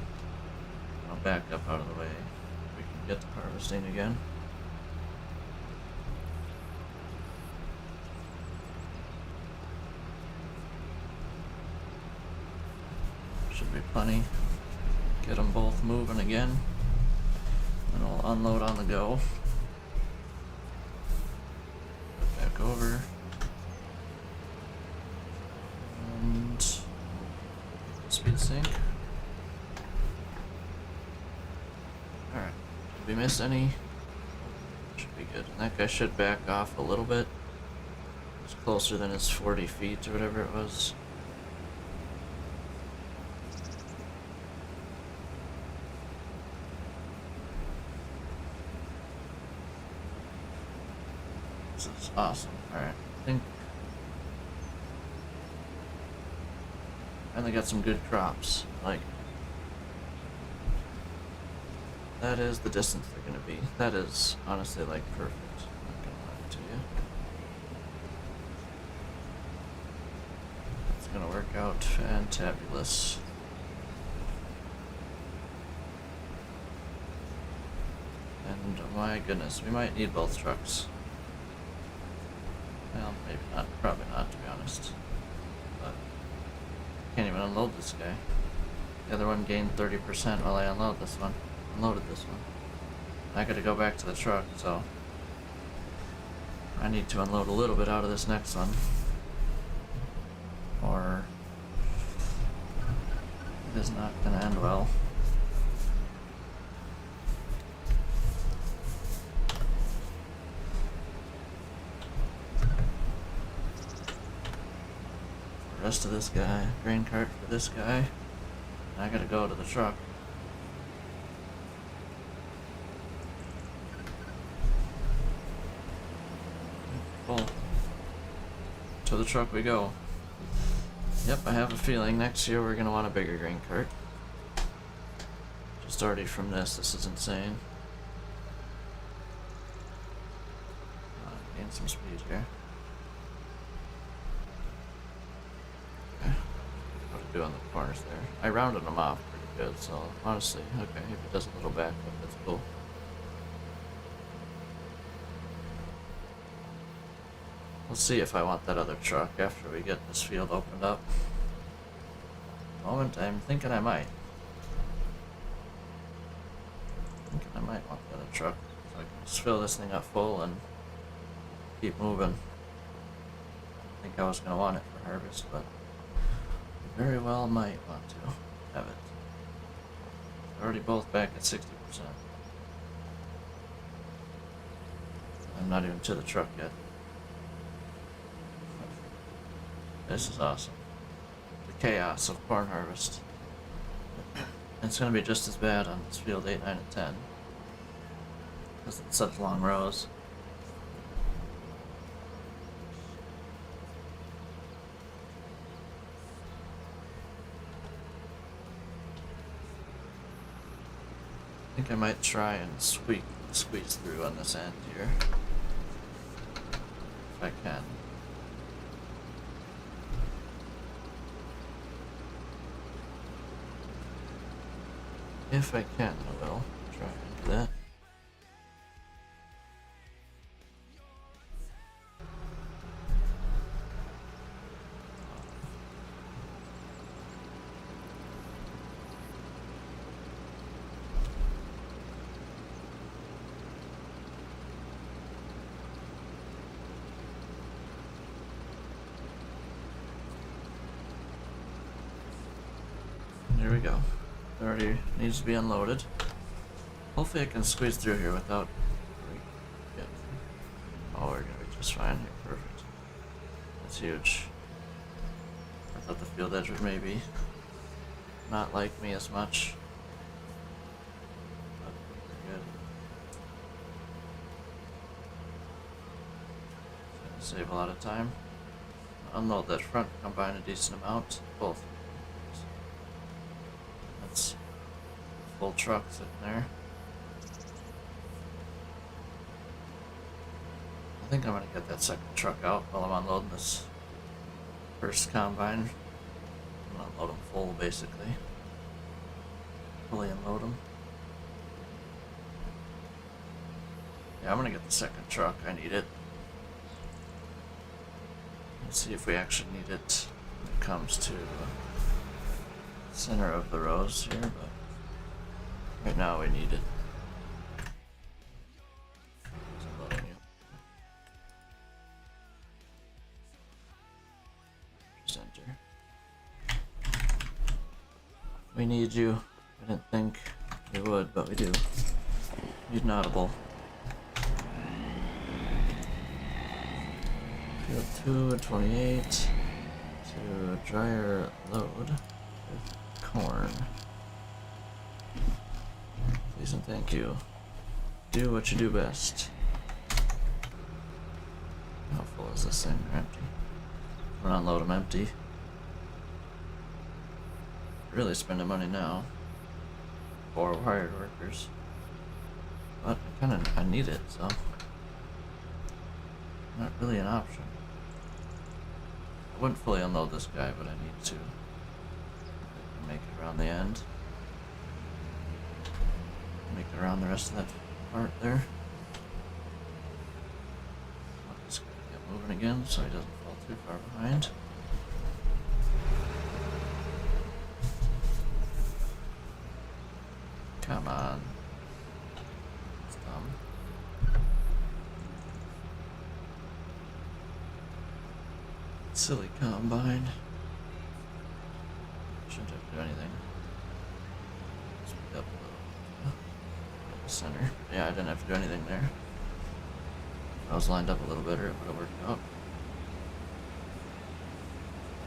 I'll back up out of the way. We can get to harvesting again. Should be plenty. Get them both moving again, and I'll unload on the go. Put back over. And speed sync. Alright. Did we miss any? Should be good. And that guy should back off a little bit. It's closer than his 40 feet or whatever it was. This is awesome. Alright. I think finally got some good crops. Like, that is the distance they're gonna be. That is honestly like perfect. I'm not gonna lie to you. It's gonna work out fantabulous. And oh my goodness, we might need both trucks. Well, maybe not. Probably not, to be honest. But can't even unload this guy. The other one gained 30% while I unloaded this one. I gotta go back to the truck, so I need to unload a little bit out of this next one, or it is not gonna end well. The rest of this guy, grain cart for this guy, and I gotta go to the truck. Full. To the truck we go. Yep, I have a feeling next year we're gonna want a bigger grain cart. Just already from this is insane. gain some speed here. Okay. What to do on the corners there. I rounded them off pretty good, so honestly, okay, if it does a little back up, that's cool. We'll see if I want that other truck after we get this field opened up. At the moment, I'm thinking I might. I might want the other truck, so I can just fill this thing up full and keep moving. I think I was going to want it for harvest, but I very well might want to have it. We're already both back at 60%. I'm not even to the truck yet. This is awesome. The chaos of corn harvest. It's going to be just as bad on this field 8, 9, and 10. Because it's such long rows. I think I might try and squeeze through on this end here. If I can. If I can, I will try and do that. There we go. It already needs to be unloaded. Hopefully I can squeeze through here without... Oh, we're gonna be just fine here. Perfect. That's huge. I thought the field edge would maybe not like me as much. But we're good. Save a lot of time. Unload that front combine a decent amount. Both. That's full truck sitting there. I think I'm gonna get that second truck out while I'm unloading this first combine. I'm gonna unload them full, basically. Fully unload them. Yeah, I'm gonna get the second truck. I need it. Let's see if we actually need it when it comes to center of the rows here, but right now we need it. Center. We need you. I didn't think we would, but we do. Need an audible. Field 2 at 28 to dryer load with corn. Please and thank you. Do what you do best. How full is this thing? They're empty. I'm gonna unload them empty. Really spending money now. For hired workers. But I need it, so not really an option. I wouldn't fully unload this guy, but I need to make it around the end. Make it around the rest of that part there. Let this guy get moving again so he doesn't fall too far behind. Come on. It's dumb. Silly combine. Shouldn't have to do anything. Speed up a little. Center. Yeah, I didn't have to do anything there. If I was lined up a little better, it would have worked out.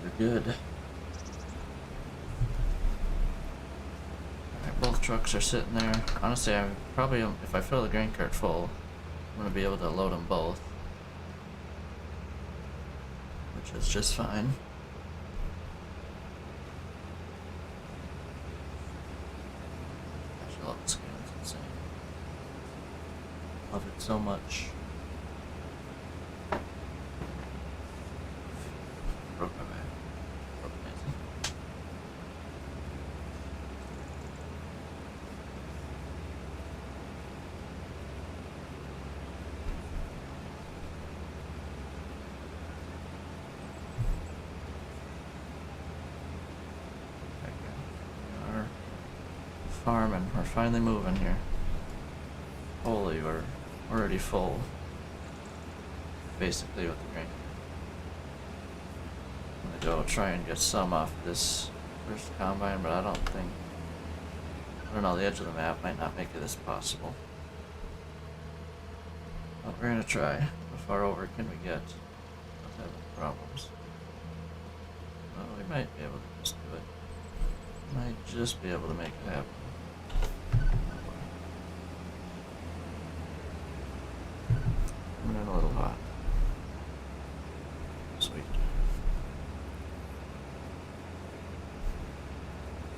You're good. Alright, both trucks are sitting there. Honestly, I probably, if I fill the grain cart full, I'm going to be able to load them both. Which is just fine. Gosh, I love this game, it's insane. Love it so much. farming. We're finally moving here. Holy, we're already full. Basically with the grain. I'm gonna go try and get some off this first combine, but I don't know, the edge of the map might not make this possible. But we're gonna try. How far over can we get? Not having problems. Well, we might be able to just do it. Might just be able to make it happen. Coming in a little hot. Sweet.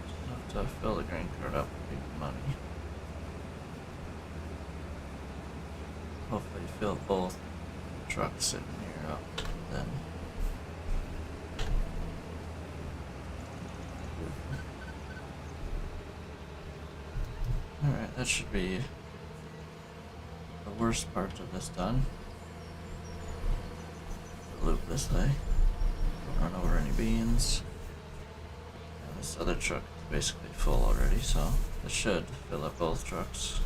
Just have to fill the grain cart up with big money. Hopefully fill both trucks sitting here up then. Alright, that should be the worst part of this done. Loop this way. Don't run over any beans. And this other truck is basically full already, so it should fill up both trucks.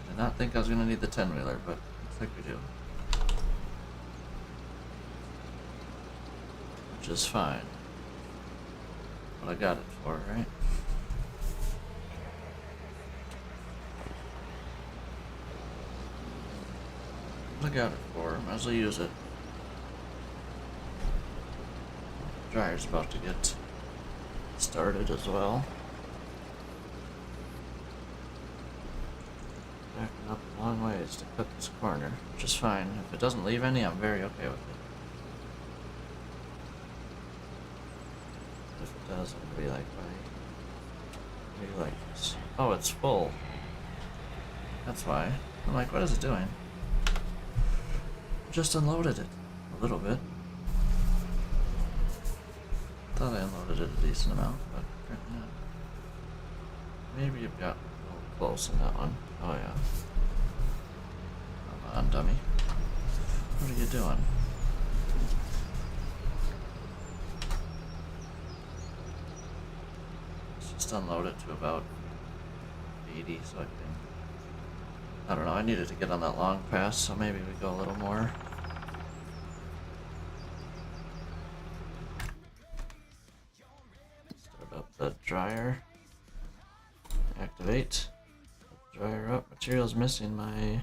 Did not think I was gonna need the 10-wheeler, but looks like we do. Which is fine. What I got it for, right? What I got it for, might as well use it. Dryer's about to get started as well. Backing up a long ways to cut this corner, which is fine. If it doesn't leave any, I'm very okay with it. If it does, I'm gonna be like, why do you like this? Oh, it's full. That's why. I'm like, what is it doing? Just unloaded it a little bit. Thought I unloaded it a decent amount, but apparently not. Maybe you've got a little close in that one. Oh yeah. Come on, dummy. What are you doing? Let's just unload it to about 80 so I can... I don't know, I needed to get on that long pass, so maybe we go a little more. Start up the dryer. Activate. Dryer up. Material's missing my...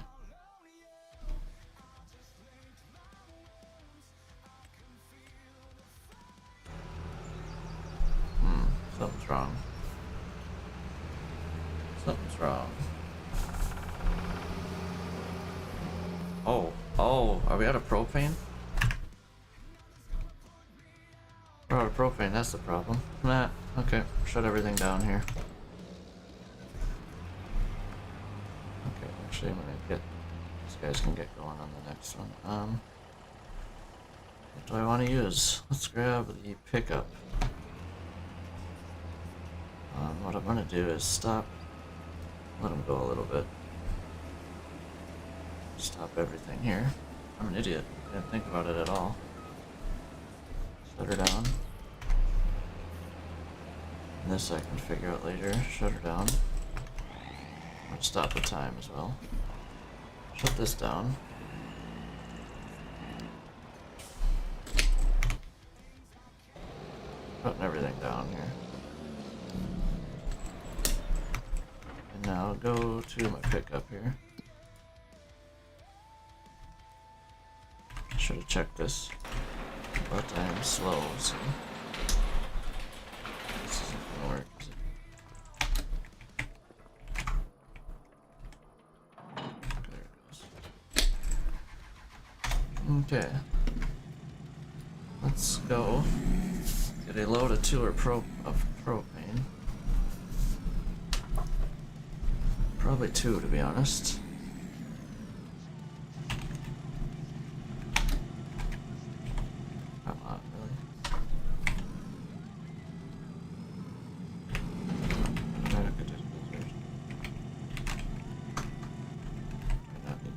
Something's wrong. Something's wrong. Oh, are we out of propane? We're out of propane, that's the problem. Nah, okay, shut everything down here. Okay, actually I'm gonna get, these guys can get going on the next one. What do I want to use? Let's grab the pickup. What I'm gonna do is stop, let him go a little bit. Stop everything here. I'm an idiot. I didn't think about it at all. Shut her down. And this I can figure out later. Shut her down. Let's stop the time as well. Shut this down. Putting everything down here. And now go to my pickup here. Should have checked this, but I'm slow, so this isn't gonna work, is it? There it goes. Okay. Let's go get a load of of propane. Probably 2, to be honest.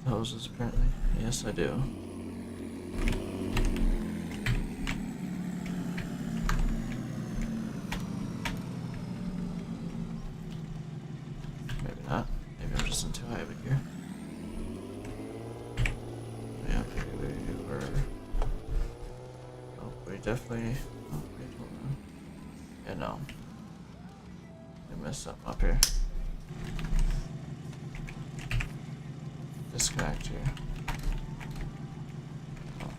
Hoses, apparently. Yes, I do. wasn't too high of a gear. Yeah, maybe we were. Oh, we definitely. Oh, wait, hold on. Yeah, no. We messed something up here. Disconnect here. Oh.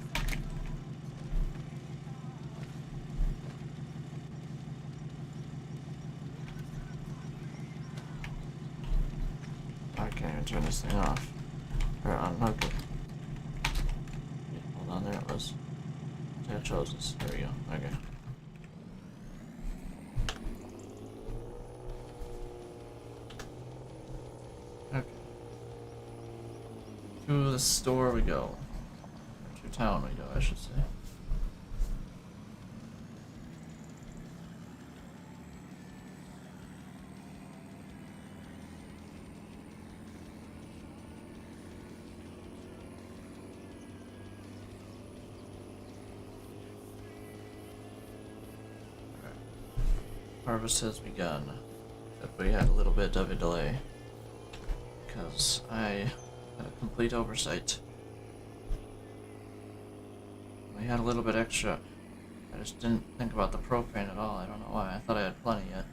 I can't even turn this thing off. Or unhook it. Wait, hold on, there it was. I chose this. There we go. Okay. Okay. To the store we go. Or to town we go, I should say. Harvest has begun, but we had a little bit of a delay because I had a complete oversight. We had a little bit extra. I just didn't think about the propane at all. I don't know why. I thought I had plenty yet.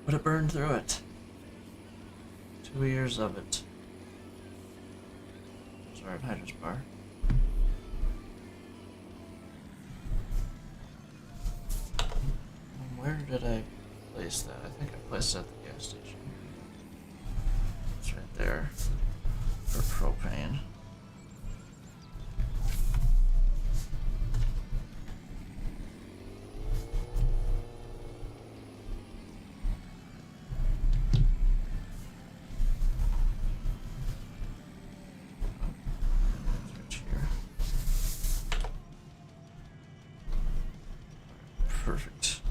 But it burned through it. 2 years of it. There's our hydrous bar. Where did I place that? I think I placed it at the gas station. It's right there for propane. It's right here. Perfect.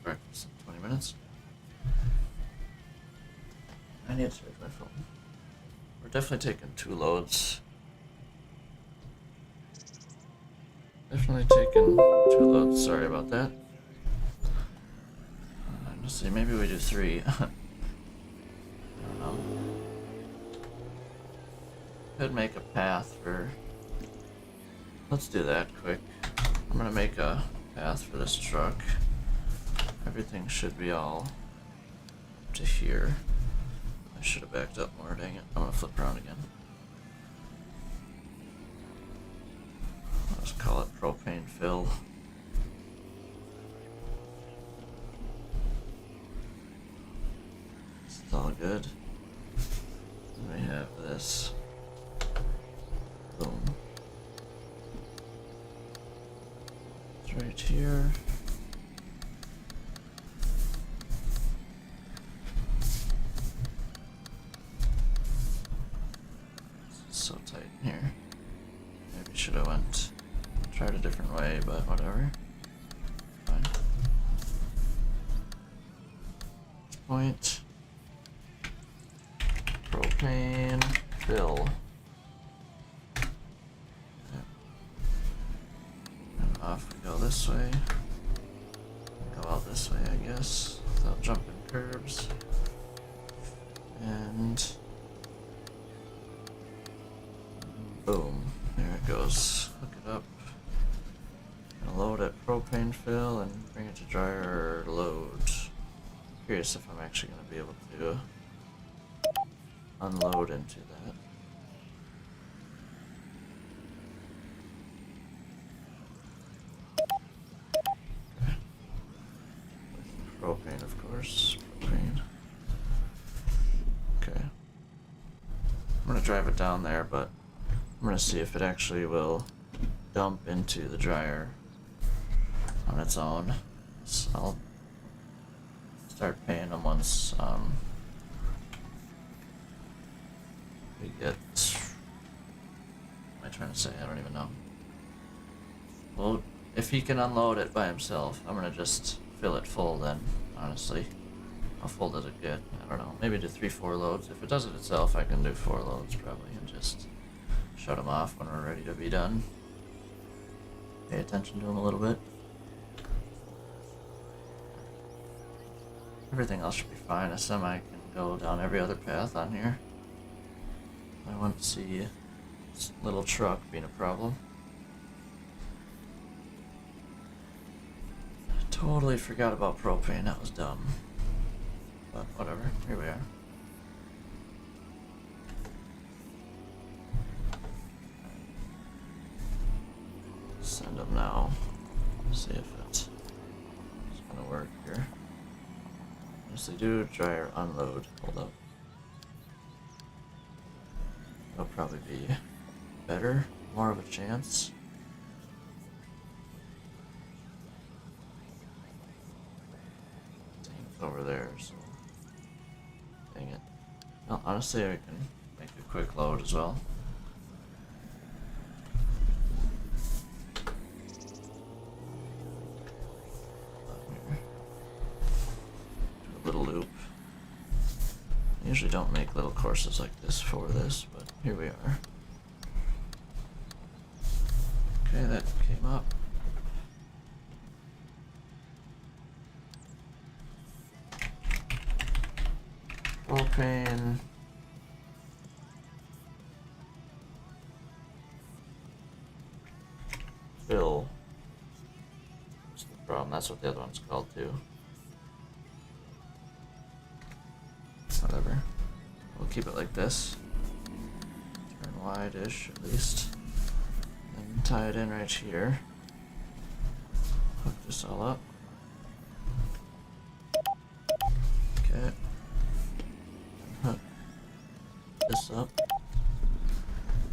Breakfast in 20 minutes. I need to charge my phone. We're definitely taking 2 loads. Definitely taking 2 loads. Sorry about that. Let's see, maybe we do 3. I don't know. Could make a path for. Let's do that quick. I'm gonna make a path for this truck. Everything should be all up to here. I should have backed up more, dang it. I'm gonna flip around again. Let's call it propane fill. It's all good. And we have this. Boom. It's right here. So tight in here. Maybe should have tried a different way, but whatever. Fine. Point. Propane fill. Okay. And off we go this way. Go out this way, I guess, without jumping curbs. And boom, there it goes. Hook it up. Gonna load at propane fill and bring it to dryer load. Curious if I'm actually gonna be able to unload into that. Okay. With propane, of course. Propane. Okay. I'm gonna drive it down there, but I'm gonna see if it actually will dump into the dryer on its own. So I'll start paying them once we get. What am I trying to say? I don't even know. Well, if he can unload it by himself, I'm gonna just fill it full then, honestly. How full does it get? I don't know. Maybe do 3-4 loads. If it does it itself, I can do 4 loads probably and just shut them off when we're ready to be done. Pay attention to them a little bit. Everything else should be fine. A semi can go down every other path on here. I wouldn't see this little truck being a problem. I totally forgot about propane. That was dumb. But whatever. Here we are. Send them now. See if it's gonna work here. Honestly, do try or unload. Hold up. That'll probably be better, more of a chance. Tank's over there, so dang it. Well, honestly, I can make a quick load as well. Little loop. I usually don't make little courses like this for this, but here we are. Okay, that came up. Propane. Fill. What's the problem? That's what the other one's called too. Whatever. We'll keep it like this. Turn wide-ish, at least. And tie it in right here. Hook this all up. Okay. Hook this up.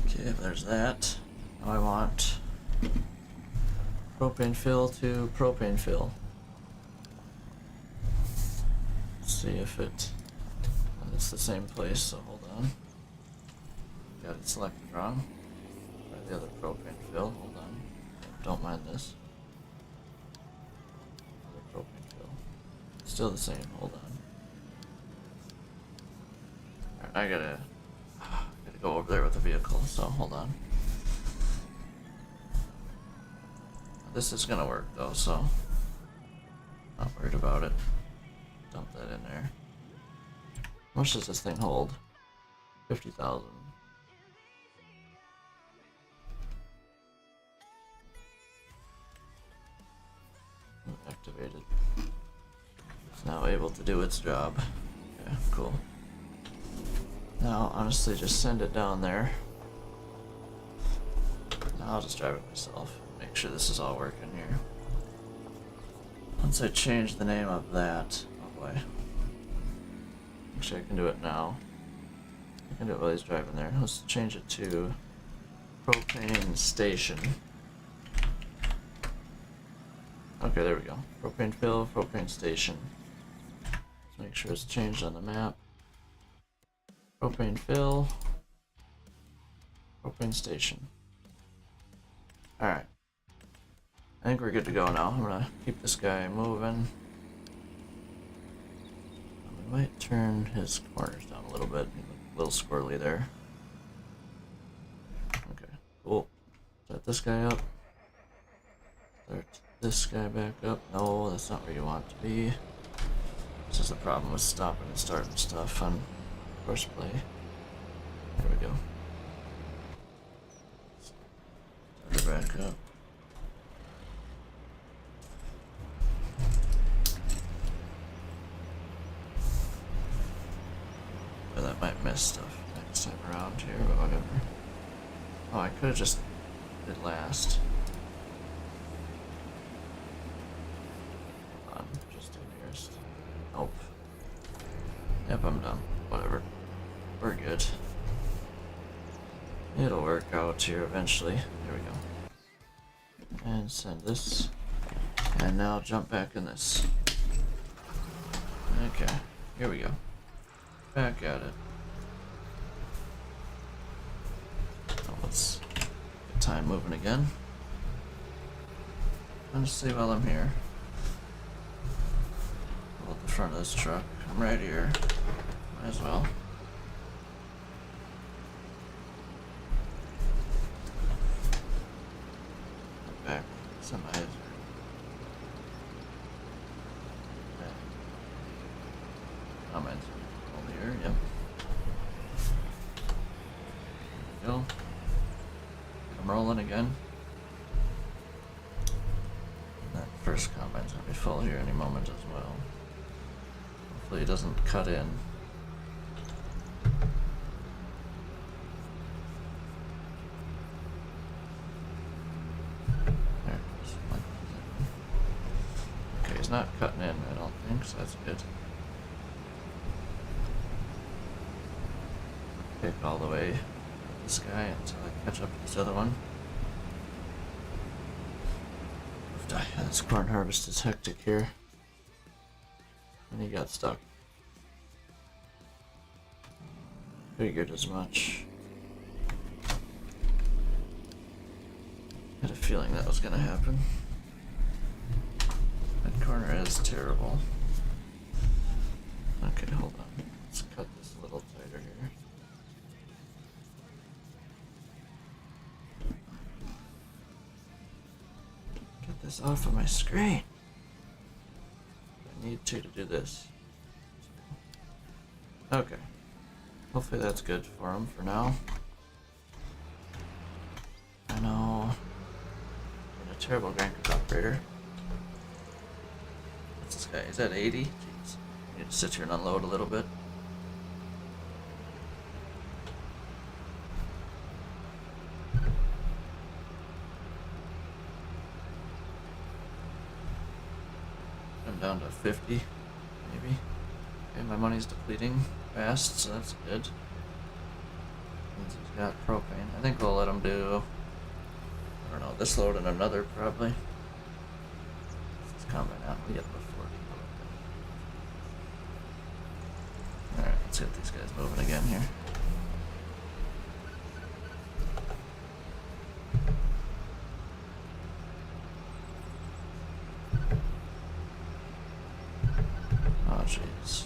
Okay, there's that. Now I want propane fill to propane fill. Let's see if it... It's the same place, so hold on. Got it selected wrong. Try the other propane fill, hold on. Don't mind this. Other propane fill. Still the same, hold on. Alright, I gotta go over there with the vehicle, so hold on. This is gonna work though, so not worried about it. Dump that in there. How much does this thing hold? 50,000. Activated. It's now able to do its job. Okay, cool. Now, honestly, just send it down there. Now I'll just drive it myself. Make sure this is all working here. Once I change the name of that, oh boy. Actually, I can do it now. I can do it while he's driving there. Let's change it to propane station. Okay, there we go. Propane fill, propane station. Let's make sure it's changed on the map. Propane fill, propane station. Alright. I think we're good to go now. I'm gonna keep this guy moving. Might turn his corners down a little bit. A little squirrely there. Okay, cool. Set this guy up. Start this guy back up. No, that's not where you want to be. This is the problem with stopping and starting stuff on Courseplay. There we go. Start it back up. That might miss stuff next time around here, but whatever. Oh, I could have just did last. Hold on, just do nearest. Nope. Yep, I'm done. Whatever. We're good. It'll work out here eventually. There we go. And send this. And now jump back in this. Okay, here we go. Back at it. Now let's get time moving again. Honestly, while I'm here, pull up the front of this truck. I'm right here. Might as well. semis. Okay. Comments. Over here, yep. There we go. I'm rolling again. That first combine's gonna be full here any moment as well. Hopefully it doesn't cut in. There it goes. Okay, he's not cutting in, I don't think, so that's good. Pick all the way with this guy until I catch up to this other one. This corn harvest is hectic here. And he got stuck. Figured as much. Had a feeling that was gonna happen. That corner is terrible. Okay, hold on. Let's cut this a little tighter here. Get this off of my screen. I need to do this. Okay. Hopefully that's good for him for now. I know. I'm a terrible Grandkit operator. What's this guy? He's at 80? Jeez. I need to sit here and unload a little bit. I'm down to 50, maybe. Okay, my money's depleting fast, so that's good. Means he's got propane. I think we'll let him do, I don't know, this load and another probably. Let's combine out. We get about 40. Alright, let's get these guys moving again here. Oh, jeez.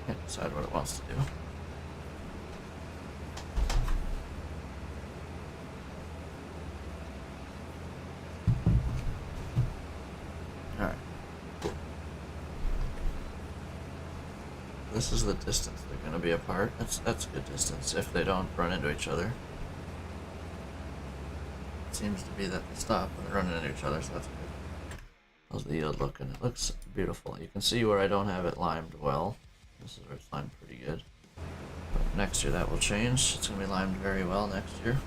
Can't decide what it wants to do. Alright. This is the distance they're going to be apart. That's a good distance if they don't run into each other. It seems to be that they stop when they're running into each other, so that's good. How's the yield looking? It looks beautiful. You can see where I don't have it limed well. This is where it's limed pretty good. But next year that will change. It's going to be limed very well next year.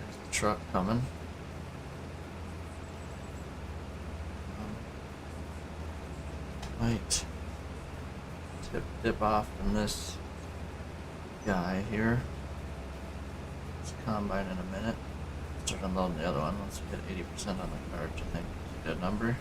There's the truck coming. Might dip off from this guy here. Let's combine in a minute. Start unloading the other one once we get 80% on the cart, I think is a good number.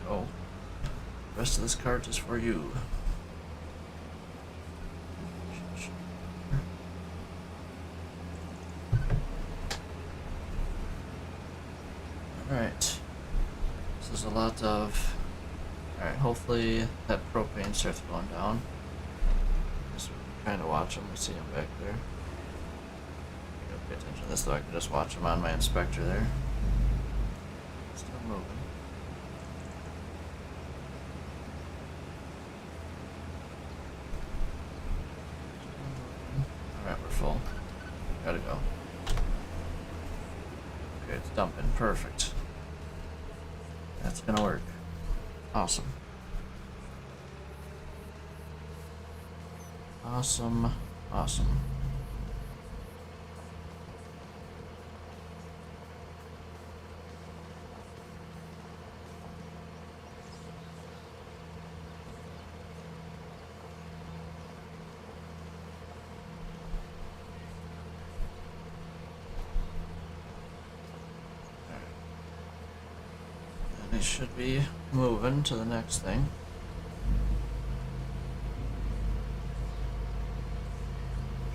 Oh, the rest of this cart is for you. Alright. This is a lot of... Alright, hopefully that propane starts going down. So we can kind of watch him. We see him back there. I gotta pay attention to this though. I can just watch him on my inspector there. Still moving. Alright, we're full. Gotta go. Okay, it's dumping. Perfect. That's gonna work. Awesome. Awesome. Awesome. He should be moving to the next thing.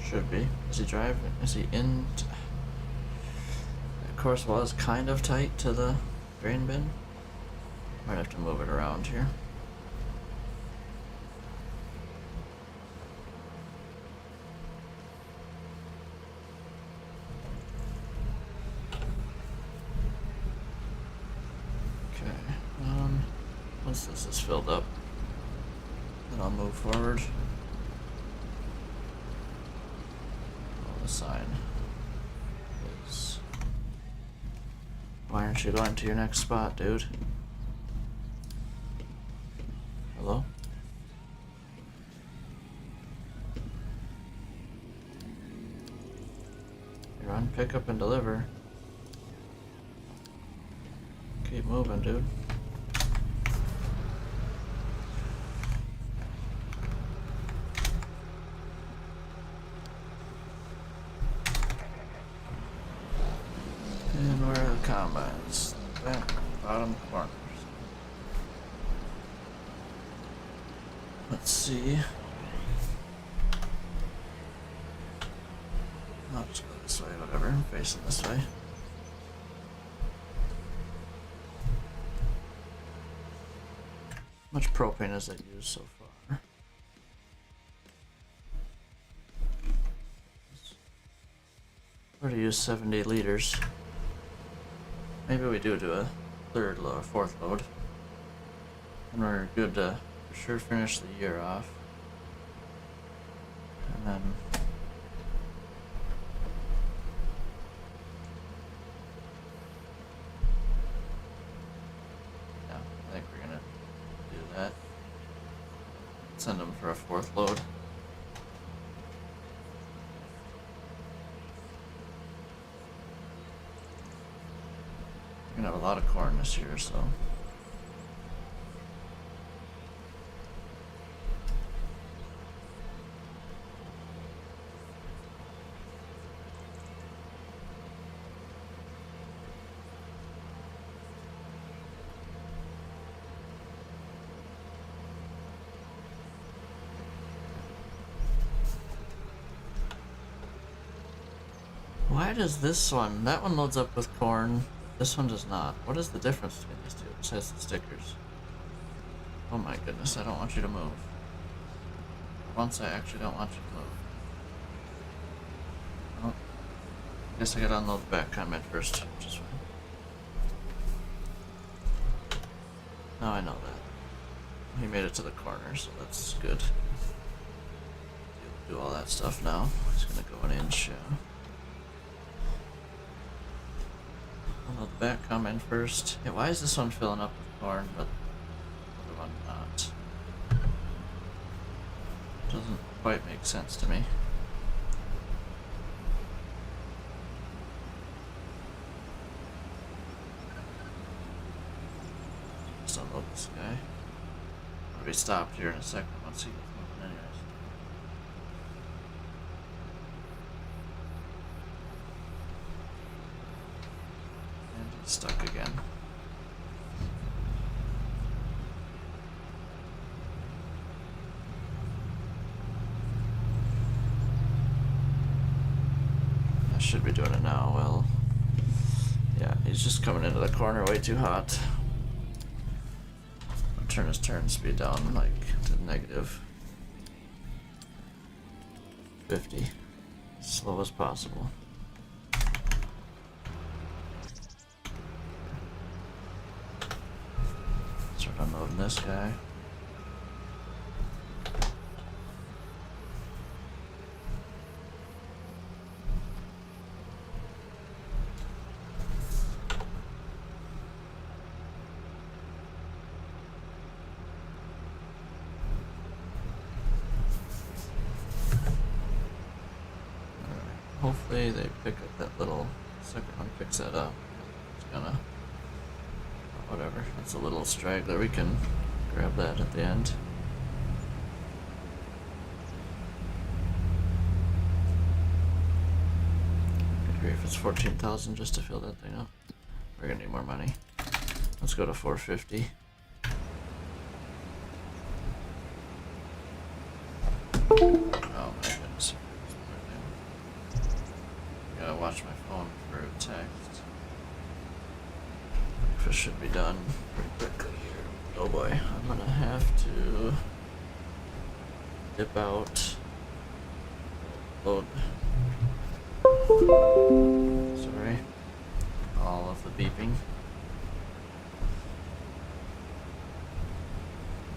Should be. Is he driving? Is he in? course was kind of tight to the grain bin. Might have to move it around here. Once this is filled up, then I'll move forward. Oh, the sign is... Why aren't you going to your next spot, dude? Hello? You're on pick up and deliver. Keep moving, dude. And where are the combines? Back, bottom corners. Let's see. I'll just go this way, whatever. I'm facing this way. How much propane has it used so far? Already used 70 liters. Maybe we do a third load, fourth load. And we're good to for sure finish the year off. And then yeah, I think we're gonna do that. Send them for a fourth load. We're gonna have a lot of corn this year, so. Why does this one, that one loads up with corn, this one does not? What is the difference between these two besides the stickers? Oh my goodness, I don't want you to move. Once I actually don't want you to move. Oh, guess I gotta unload the back comment first, which is fine. Now I know that. He made it to the corner, so that's good. Do all that stuff now. He's gonna go an inch, yeah. I'll the back comment first. Yeah, why is this one filling up with corn, but the other one not? Doesn't quite make sense to me. Just unload this guy. I'll be stopped here in a second once he gets moving anyways. Stuck again. I should be doing it now. Well, yeah, he's just coming into the corner way too hot. I'll turn his turn speed down like to negative 50, as slow as possible. Start unloading this guy. Hopefully they pick up that little second one, picks that up. It's gonna, whatever, that's a little straggler, we can grab that at the end. Good grief, it's 14,000 just to fill that thing up. We're gonna need more money. Let's go to 450. Oh my goodness. Gotta watch my phone for a text. Breakfast should be done pretty quickly here. Oh boy, I'm gonna have to dip out. Load. Sorry. All of the beeping.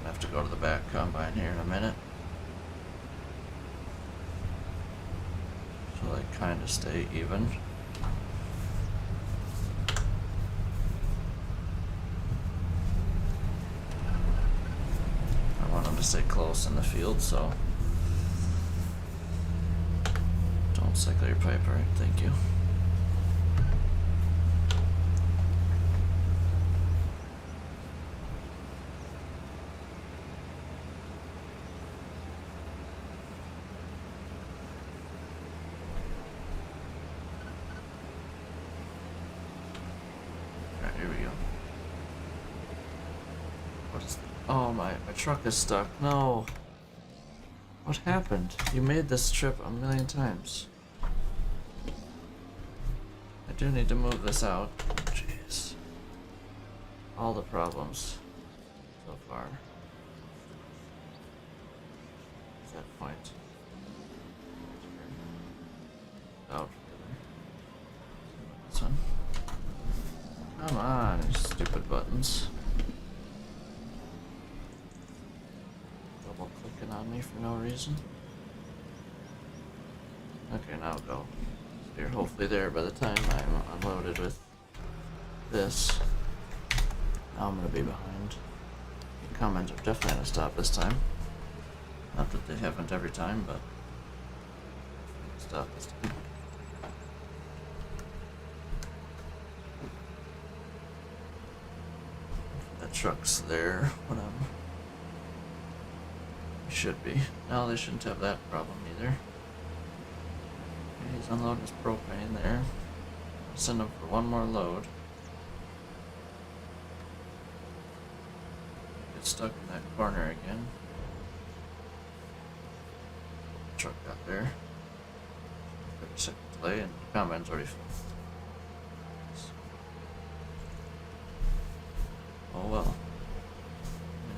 I have to go to the back combine here in a minute. So they kind of stay even. I want them to stay close in the field, so don't cycle your pipe, alright, thank you. Here we go. What is that? Oh, my truck is stuck. No. What happened? You made this trip a million times. I do need to move this out. Jeez. All the problems so far. What's that point? Out. This one. Come on, you stupid buttons. Double clicking on me for no reason. Okay, now go. So you're hopefully there by the time I'm unloaded with this. Now I'm gonna be behind. The comments are definitely gonna stop this time. Not that they haven't every time, but stop this time. That truck's there when I'm... Should be. No, they shouldn't have that problem either. Okay, he's unloading his propane there. Send him for one more load. Get stuck in that corner again. Truck got there. 30-second delay and the combine's already full. Oh well.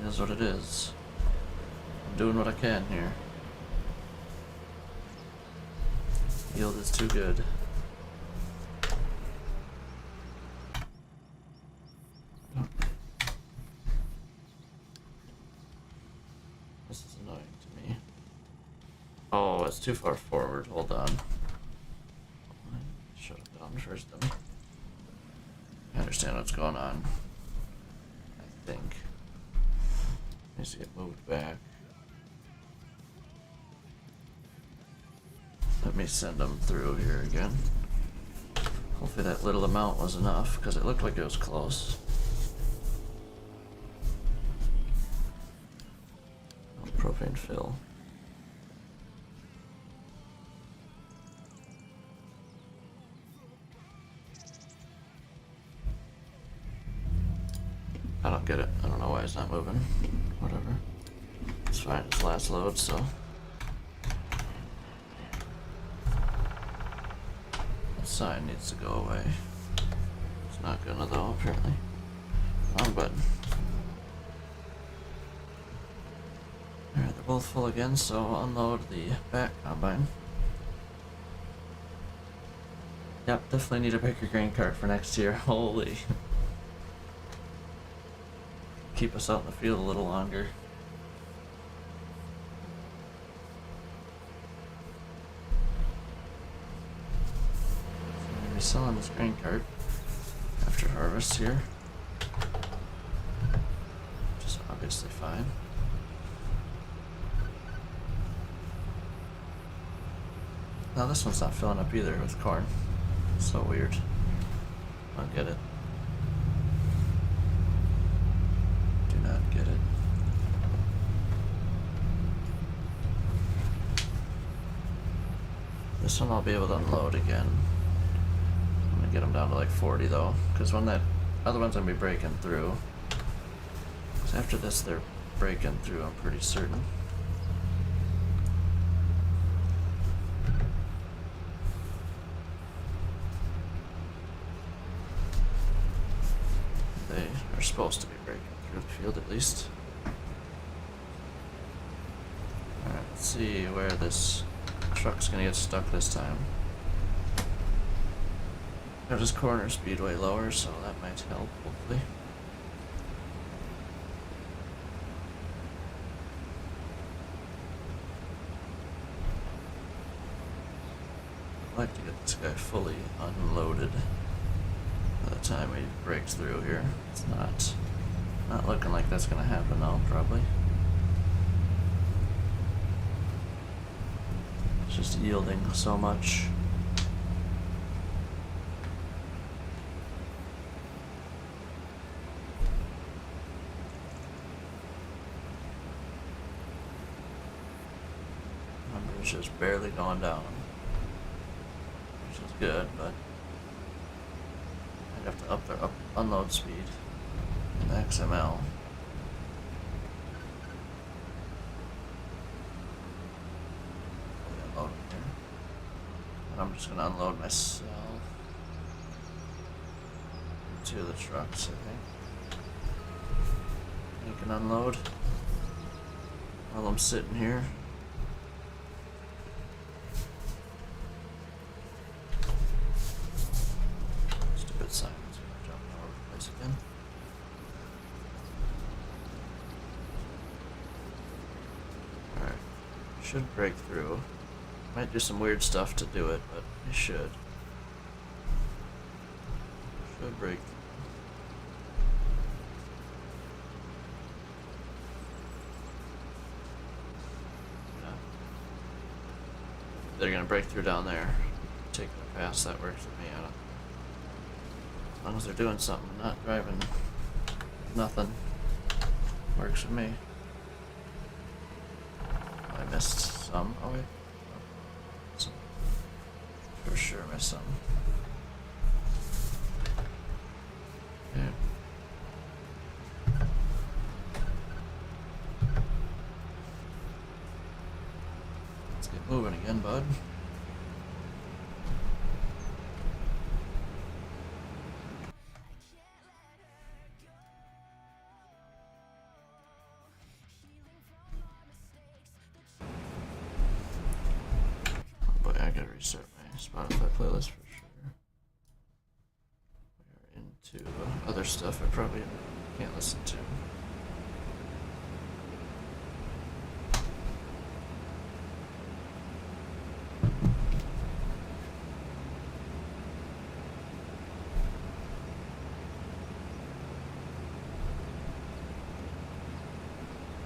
It is what it is. I'm doing what I can here. Yield is too good. This is annoying to me. Oh, it's too far forward. Hold on. Shut it down first then. I understand what's going on. I think. Needs to get moved back. Let me send them through here again. Hopefully that little amount was enough, because it looked like it was close. Oh, propane fill. I don't get it. I don't know why it's not moving. Whatever. It's fine. It's last load, so. That sign needs to go away. It's not gonna though, apparently. Wrong button. Alright, they're both full again, so unload the back combine. Yep, definitely need a bigger grain cart for next year. Holy. Keep us out in the field a little longer. So I'm gonna be selling this grain cart after harvest here, which is obviously fine. Now this one's not filling up either with corn. So weird. I don't get it. Get it. This one I'll be able to unload again. I'm gonna get them down to like 40 though, because when that other one's gonna be breaking through. Because after this they're breaking through, I'm pretty certain. supposed to be breaking through the field at least. Alright, let's see where this truck's gonna get stuck this time. Got his corner speed way lower, so that might help, hopefully. I'd like to get this guy fully unloaded by the time he breaks through here. It's not looking like that's gonna happen though, probably. It's just yielding so much. Numbers just barely going down, which is good, but I'd have to up their unload speed in the XML. Unload here. And I'm just gonna unload myself into the trucks, I think. You can unload while I'm sitting here. Stupid signs. Jumping all over the place again. Alright. Should break through. Might do some weird stuff to do it, but it should. Should break through. They're gonna break through down there. Taking it past, that works with me. I don't. As long as they're doing something, not driving nothing, works for me. I missed some. Oh wait. Some. For sure missed some. Okay. Let's get moving again, bud. Oh boy, I gotta restart my Spotify playlist for sure. We are into other stuff I probably can't listen to.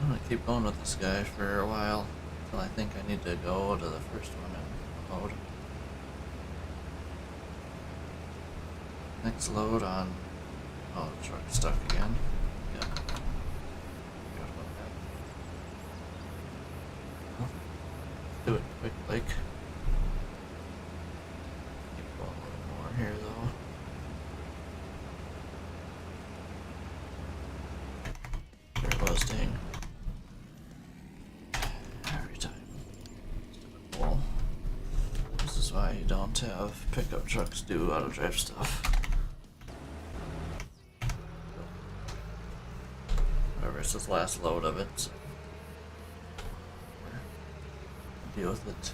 I'm gonna keep going with this guy for a while until I think I need to go to the first one and load. Next load on. Oh, the truck's stuck again. Yeah. Forgot about that. Well, do it quick, like. Keep going a little more here, though. There it was, dang. Every time. Stupid wall. This is why you don't have pickup trucks do auto drive stuff. Whatever, it's this last load of it, so deal with it.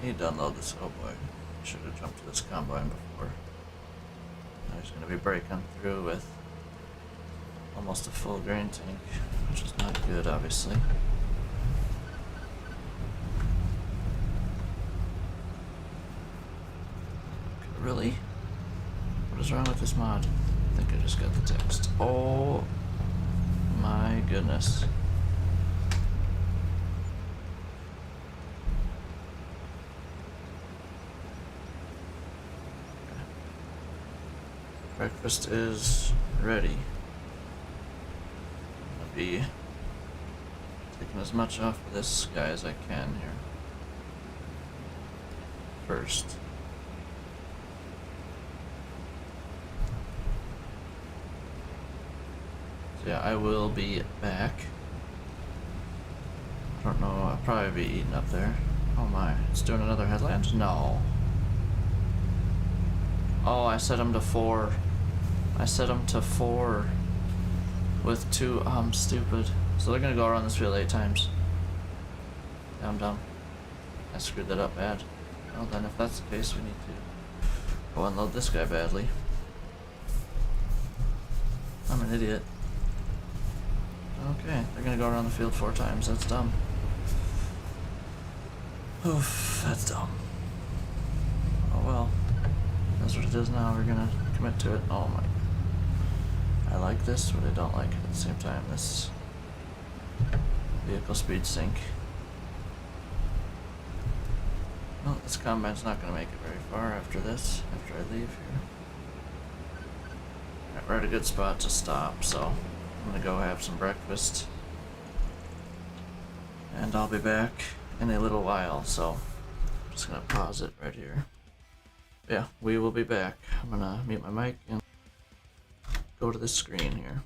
Need to unload this. Oh boy, should have jumped to this combine before. Now he's going to be breaking through with almost a full grain tank, which is not good, obviously. Really? What is wrong with this mod? I think I just got the text. Oh my goodness. Breakfast is ready. I'm gonna be taking as much off of this guy as I can here. First. So yeah, I will be back. I don't know, I'll probably be eating up there. Oh my, it's doing another headland? No. Oh, I set them to 4. I set them to 4 with 2. I'm stupid. So they're gonna go around this field 8 times. Yeah, I'm dumb. I screwed that up bad. Well then, if that's the case, we need to go unload this guy badly. I'm an idiot. Okay, they're gonna go around the field 4 times. That's dumb. Oof, that's dumb. Oh well. That's what it is now. We're gonna commit to it. Oh my. I like this, but I don't like it at the same time. This vehicle speed sync. Well, this combine's not gonna make it very far after this, after I leave here. Alright, we're at a good spot to stop, so I'm gonna go have some breakfast. And I'll be back in a little while, so I'm just gonna pause it right here. Yeah, we will be back. I'm gonna mute my mic and go to this screen here.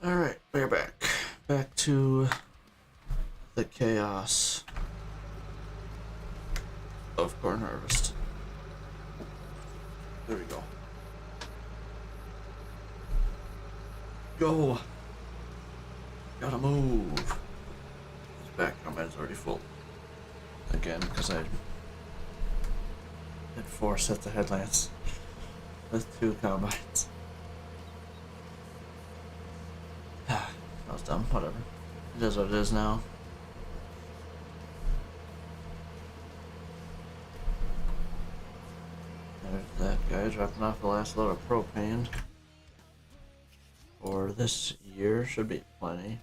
Alright, we're back. Back to the chaos of corn harvest. There we go. Go! Gotta move! This back combine's already full. Again, because I did 4 sets of headlamps with 2 combines. That was dumb, whatever. It is what it is now. There's that guy dropping off the last load of propane. For this year, should be plenty.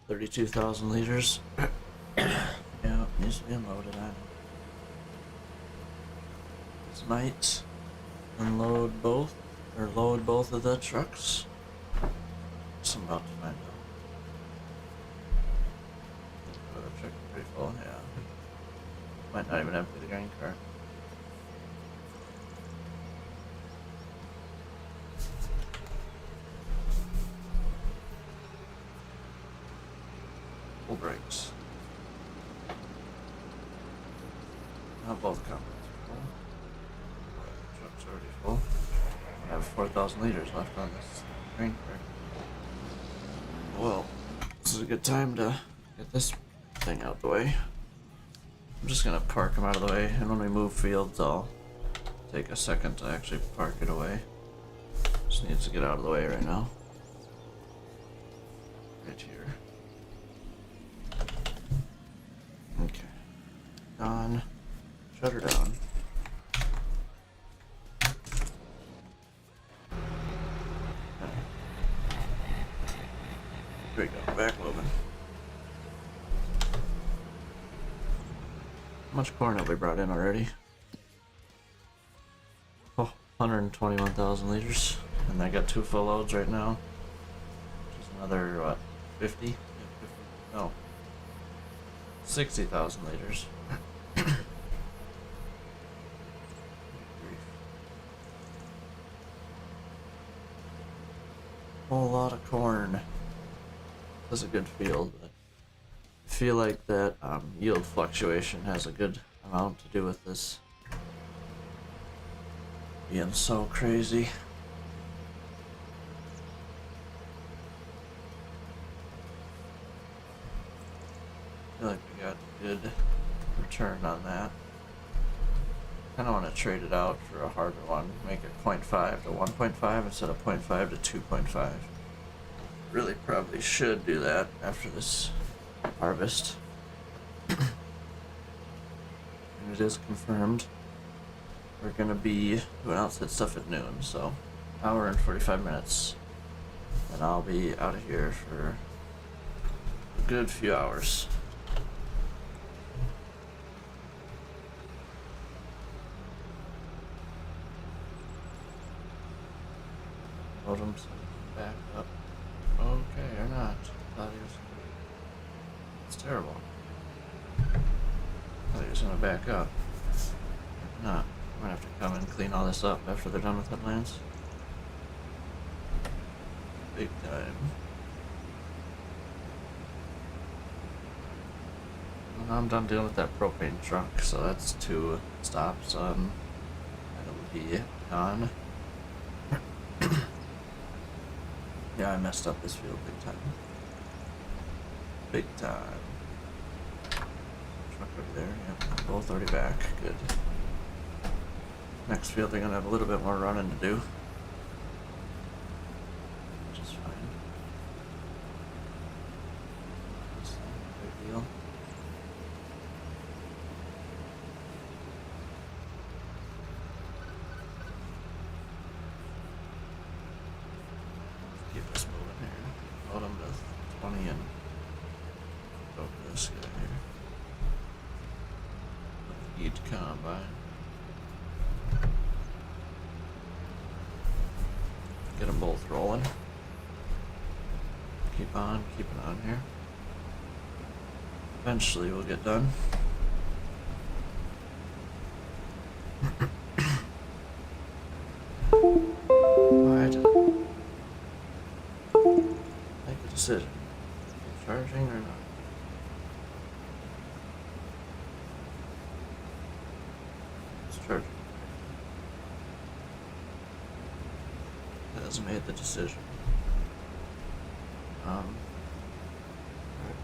32,000 liters. Yeah, needs to be unloaded, I know. This might unload both, or load both of the trucks. So I'm about to find out. The truck is pretty full, yeah. Might not even empty the grain cart. Full brakes. Not both combines are full. The truck's already full. I have 4,000 liters left on this grain cart. Well, this is a good time to get this thing out the way. I'm just gonna park them out of the way, and when we move fields, I'll take a second to actually park it away. Just needs to get out of the way right now. Right here. Okay. On. Shut her down. There we go, back moving. How much corn have we brought in already? Oh, 121,000 liters. And I got 2 full loads right now. Which is another, what, 50? Yeah, 50? No. 60,000 liters. Whole lot of corn. That's a good field, but I feel like that yield fluctuation has a good amount to do with this being so crazy. I feel like we got a good return on that. Kind of want to trade it out for a harder one, make it 0.5 to 1.5 instead of 0.5 to 2.5. Really probably should do that after this harvest. And it is confirmed. We're gonna be doing outside stuff at noon, so hour and 45 minutes. And I'll be out of here for a good few hours. Modems back up. Okay, or not. Thought he was. It's terrible. Thought he was gonna back up. Not. I'm gonna have to come and clean all this up after they're done with headlands. Big time. Well, I'm done dealing with that propane truck, so that's 2 stops. That'll be gone. Yeah, I messed up this field big time. Big time. Truck over there, yep, both already back, good. Next field they're gonna have a little bit more running to do. Which is fine. It's not a big deal. Keep us moving here. Load them to 20 and go for this guy here. Each combine. Get them both rolling. Keep on keeping on here. Eventually we'll get done. Alright. decision. Charging or not? It's charging. It has made the decision.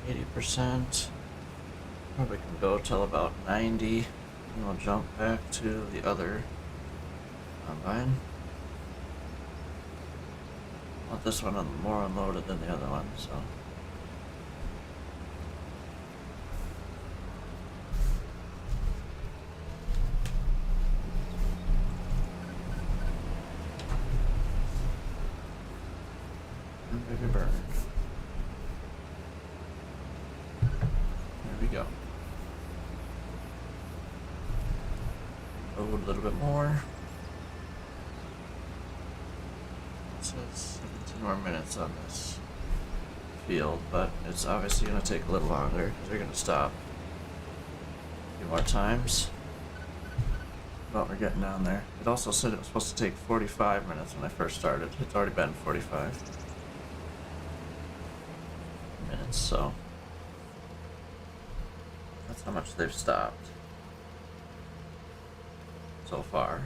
80%. Probably can go till about 90, and we'll jump back to the other combine. I want this one more unloaded than the other one, so. And baby burned. There we go. Load a little bit more. It says 17 more minutes on this field, but it's obviously going to take a little longer because they're going to stop a few more times. But we're getting down there. It also said it was supposed to take 45 minutes when I first started. It's already been 45 minutes, so that's how much they've stopped so far.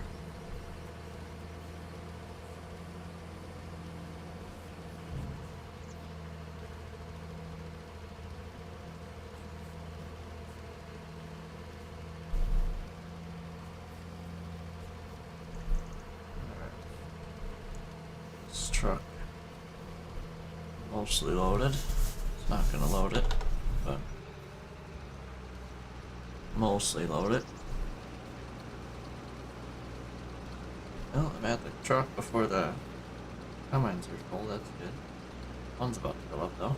This truck mostly loaded. It's not gonna load it, but mostly loaded. Well, I'm at the truck before the combines are full. That's good. One's about to fill up though.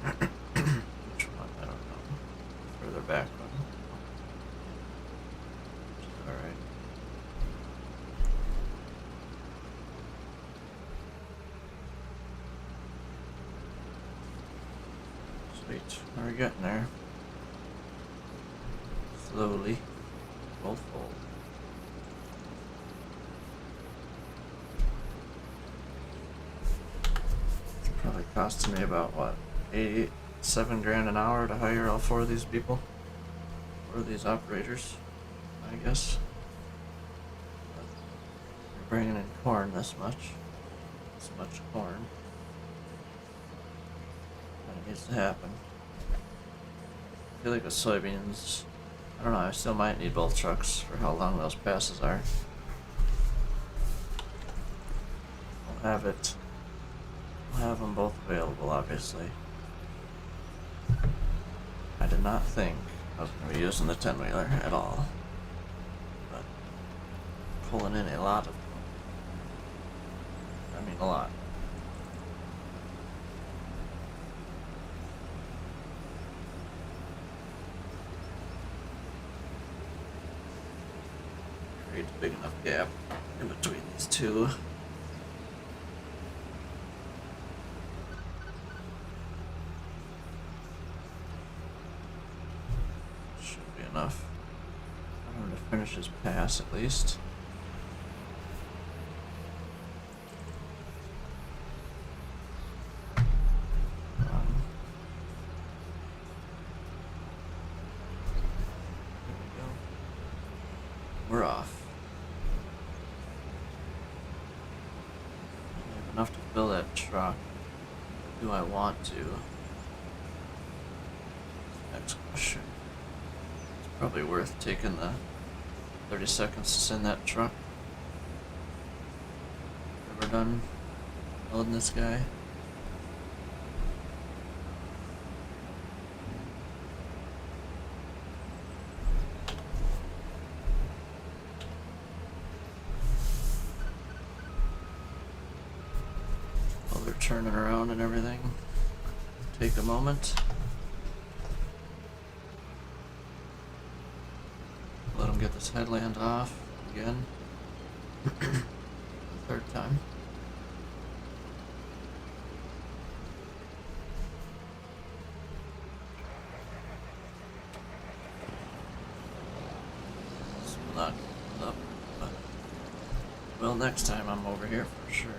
Which one? I don't know. Further back one. Which is alright. Sweet. We're getting there. Slowly. Both full. It's probably costing me about what? 7 grand an hour to hire all 4 of these people? 4 of these operators, I guess. But you're bringing in corn this much. This much corn. That needs to happen. I feel like with soybeans, I don't know, I still might need both trucks for how long those passes are. I'll have them both available, obviously. I did not think I was going to be using the 10-wheeler at all. But pulling in a lot of them. I mean a lot. Create a big enough gap in between these two. Should be enough. I'm going to finish his pass at least. There we go. We're off. I have enough to fill that truck. Do I want to? Next question. It's probably worth taking the 30 seconds to send that truck. Ever done loading this guy? While they're turning around and everything, take a moment. Let them get this headland off again. The third time. This will not come up, but well, next time I'm over here for sure.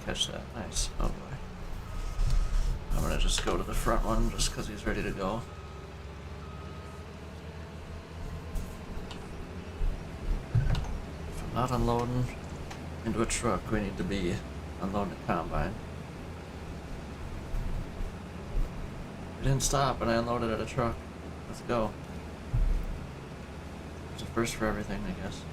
catch that. Nice. Oh boy. I'm gonna just go to the front one just because he's ready to go. If I'm not unloading into a truck, we need to be unloading a combine. We didn't stop and I unloaded at a truck. Let's go. There's a first for everything, I guess.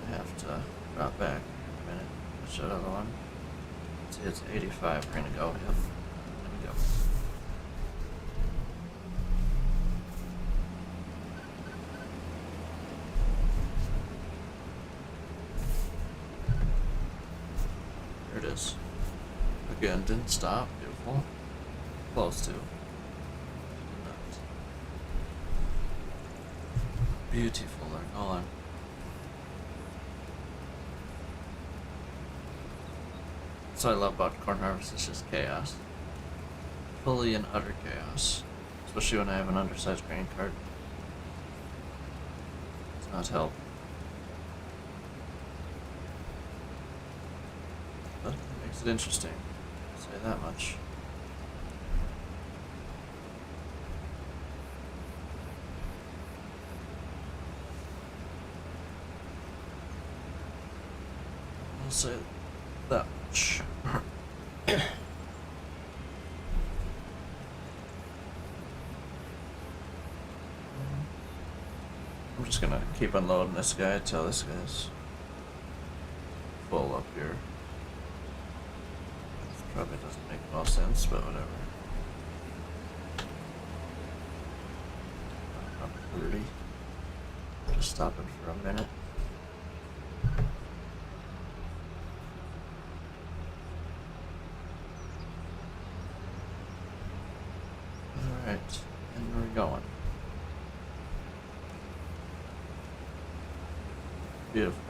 I have to drop back in a minute. Push that other one. See, it's 85. We're gonna go. Yep. There we go. There it is. Again, didn't stop. Beautiful. Close to. Beautiful. They're going. That's what I love about Corn Harvest, it's just chaos. Fully and utter chaos. Especially when I have an undersized grain cart. Does not help. But it makes it interesting. I'll say that much. I'll say that much. I'm just gonna keep unloading this guy until this guy's full up here. This probably doesn't make no sense, but whatever. I'm 30. Just stopping for a minute. Alright, and we're going. Beautiful.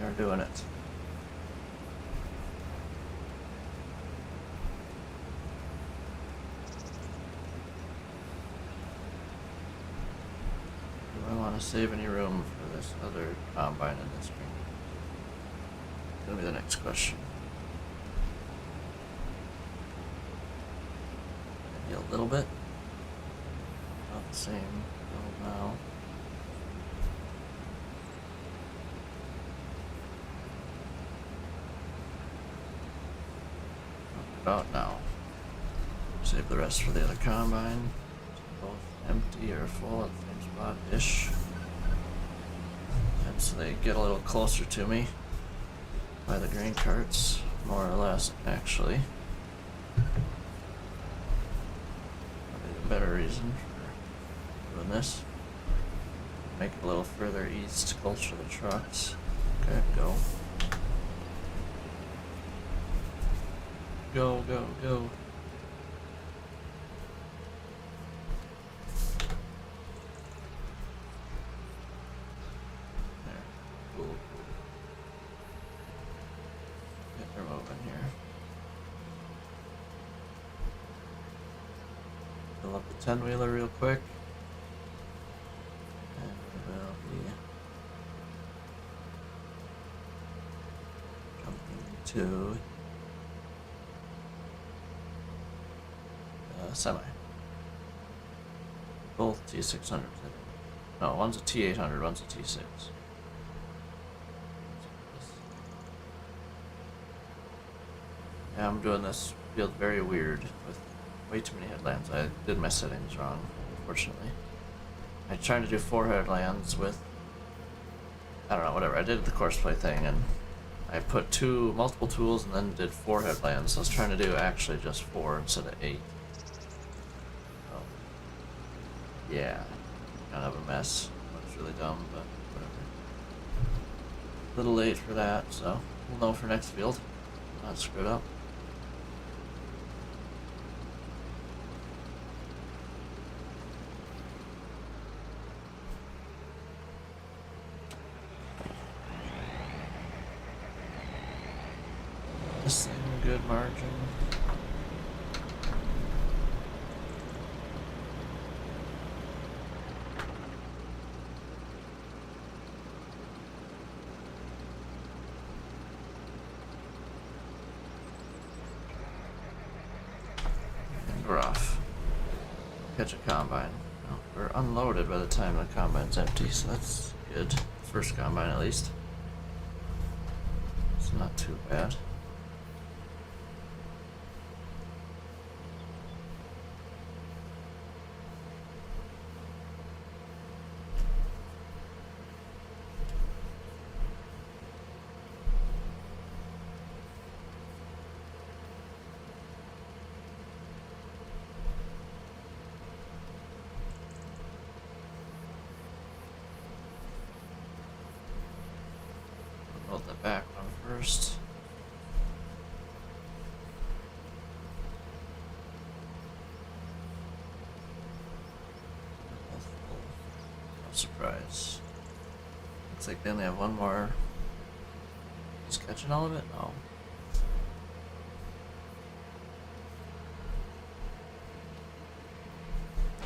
You're doing it. Do I want to save any room for this other combine in this screen? That'll be the next question. Maybe a little bit. About the same build now. About now. Save the rest for the other combine. Both empty or full at the same spot-ish. And so they get a little closer to me by the grain carts, more or less, actually. Probably the better reason for doing this. Make it a little further east, closer to the trucks. Okay, go. Go, go, go. There. Cool, cool. Get her moving here. Fill up the 10-wheeler real quick. And we'll be jumping to semi. Both T600s. No, one's a T800, one's a T6. Yeah, I'm doing this field very weird with way too many headlands. I did my settings wrong, unfortunately. I tried to do 4 headlands with, I don't know, whatever. I did the courseplay thing and I put multiple tools and then did 4 headlands. I was trying to do actually just 4 instead of 8. Yeah, kind of a mess. It's really dumb, but whatever. A little late for that, so we'll know for next field. Not screwed up. This thing, good margin. catch a combine. No, we're unloaded by the time the combine's empty, so that's good. First combine at least. It's not too bad. Load the back one first. No surprise. Looks like they only have one more. Just catching all of it? No.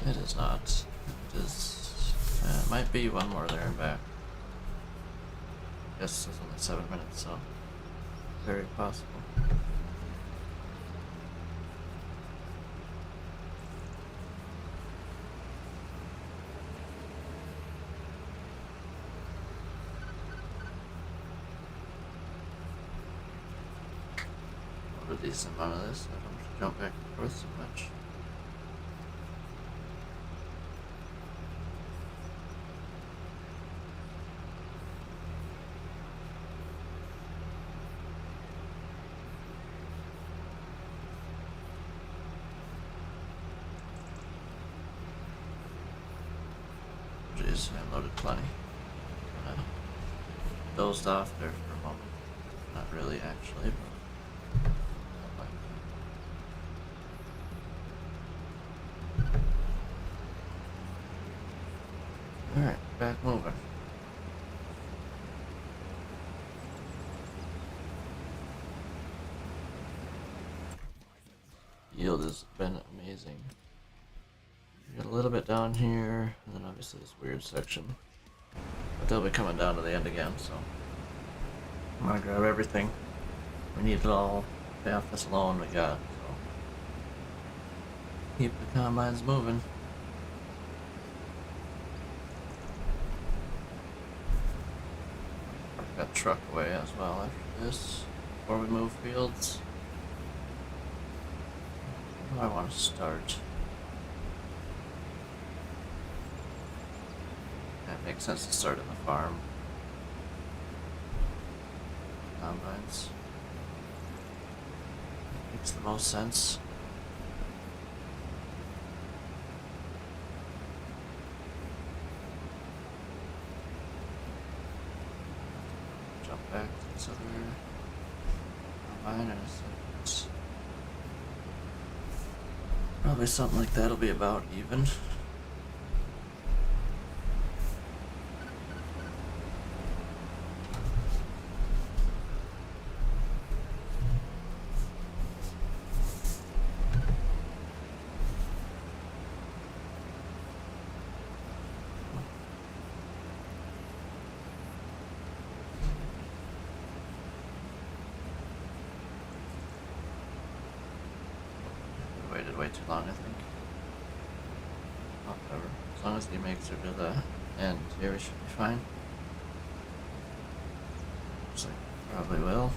It is not. It is. It might be one more there and back. Yes, it's only 7 minutes, so very possible. What a decent amount of this. I don't have to jump back and forth so much. Jeez, I loaded plenty. Kinda dozed off there for a moment. Not really, actually, but. Alright, back moving. Yield has been amazing. We got a little bit down here, and then obviously this weird section. But they'll be coming down to the end again, so I'm gonna grab everything. We need it all, pay off this loan we got, so keep the combines moving. Park that truck away as well after this, before we move fields. Where do I want to start? It makes sense to start in the farm. Combines. Makes the most sense. Jump back to this other combine in a second. Probably something like that'll be about even. Waited way too long, I think. Whatever. As long as he makes it to the end here, we should be fine. Looks like probably will.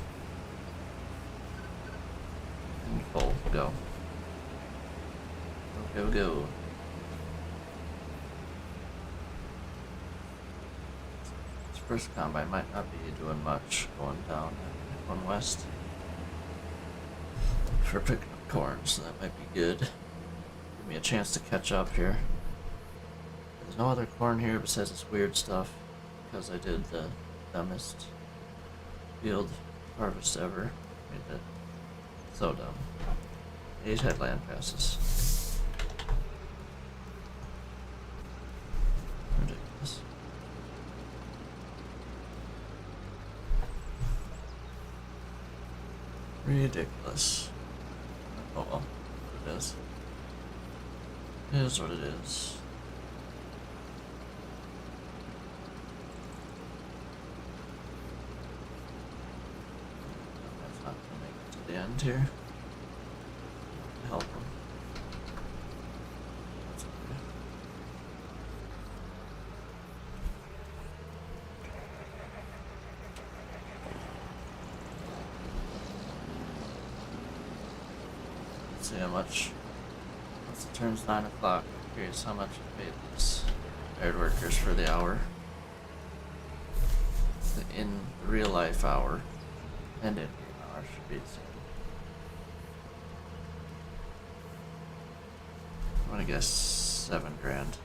And full. Go. Go, go, go. This first combine might not be doing much going down, going west. For picking up corn, so that might be good. Give me a chance to catch up here. There's no other corn here besides this weird stuff, because I did the dumbest field harvest ever. Made that so dumb. 8 headland passes. Ridiculous. Ridiculous. Oh well, it is. It is what it is. That's not gonna make it to the end here. Help him. That's see how much. Once it turns 9 o'clock, I'm curious how much I paid these hired workers for the hour. The in real life hour and in game hour should be the same. I'm gonna guess 7 grand.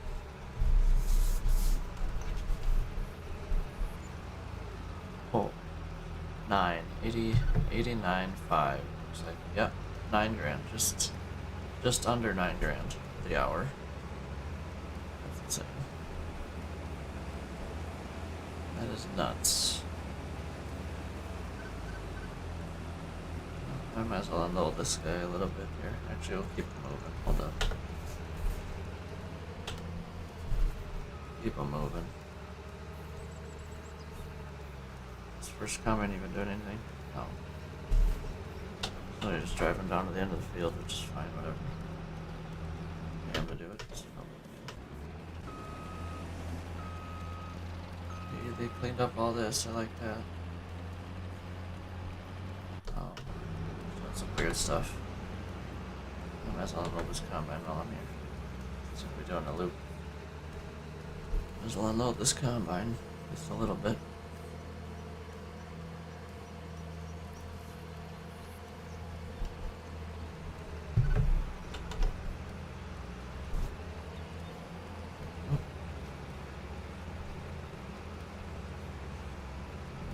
Oh, 9, 80, 89.5. Looks like, yep, 9 grand. Just under 9 grand for the hour. That's insane. That is nuts. I might as well unload this guy a little bit here. Actually, we'll keep him moving. Hold up. Keep him moving. Is first comment even doing anything? No. So they're just driving down to the end of the field, which is fine, whatever. Yeah, I'm gonna do it. It's no big deal. Okay, they cleaned up all this. I like that. Oh, that's some weird stuff. I might as well unload this combine while I'm here. Since we're doing a loop. Might as well unload this combine just a little bit.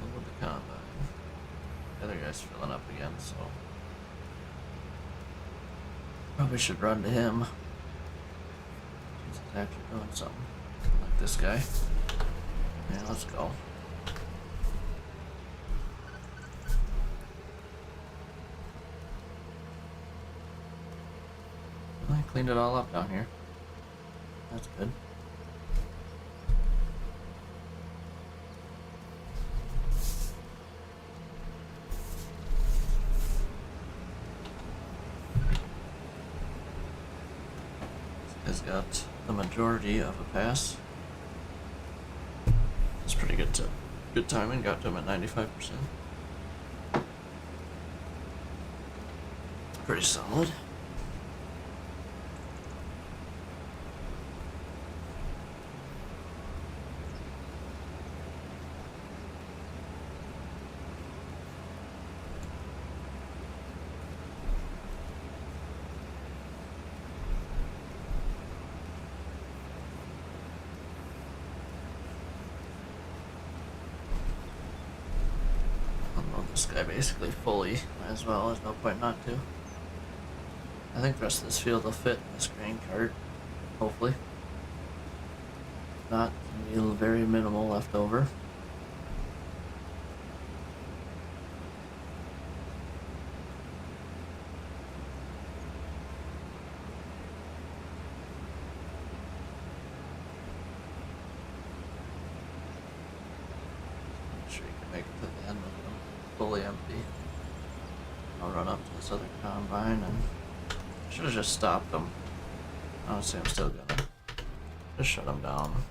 Unload the combine. The other guy's filling up again, so probably should run to him. He's actually doing something. Like this guy. Yeah, let's go. Well, I cleaned it all up down here. That's good. This guy's got the majority of a pass. It's pretty good timing. Got to him at 95%. Pretty solid. This guy basically fully, might as well, there's no point not to. I think the rest of this field will fit in this grain cart, hopefully. If not, it'll be very minimal left over. I'm sure you can make it to the end with them fully empty. I'll run up to this other combine and should have just stopped them. Honestly, I'm still gonna just shut them down.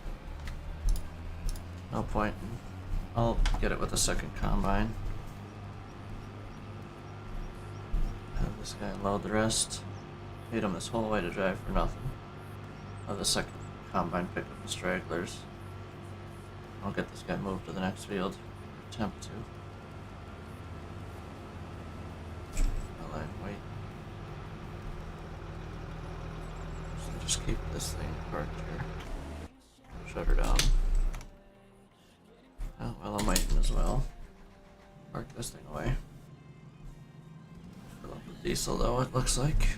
No point. I'll get it with the second combine. Have this guy load the rest. Paid him this whole way to drive for nothing. Have the second combine pick up the stragglers. I'll get this guy moved to the next field. Attempt to. I'll let him wait. So just keep this thing parked here. Shut her down. Oh, well, I'm waiting as well. Park this thing away. Fill up with diesel though, it looks like.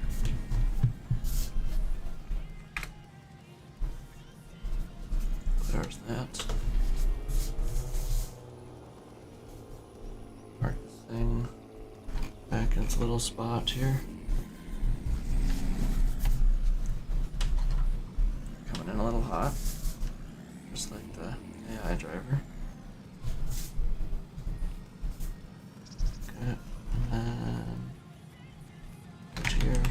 There's that. Park the thing back in its little spot here. Coming in a little hot. Just like the AI driver. Okay, and then right here.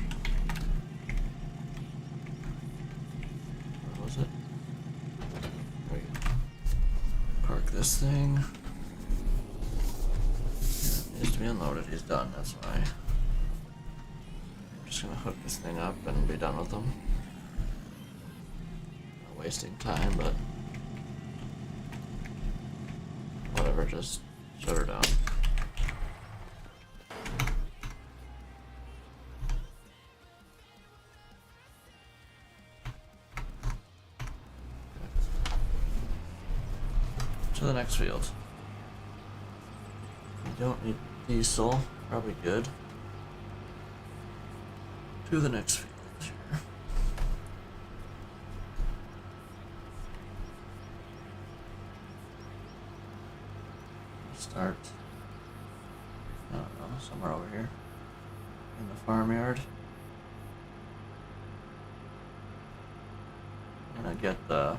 Where was it? There we go. Park this thing. Yeah, it needs to be unloaded. He's done, that's why. just gonna hook this thing up and be done with them. Not wasting time, but whatever, just shut her down. To the next field. We don't need diesel, probably good. To the next field here. Start, I don't know, somewhere over here in the farmyard. I'm gonna get at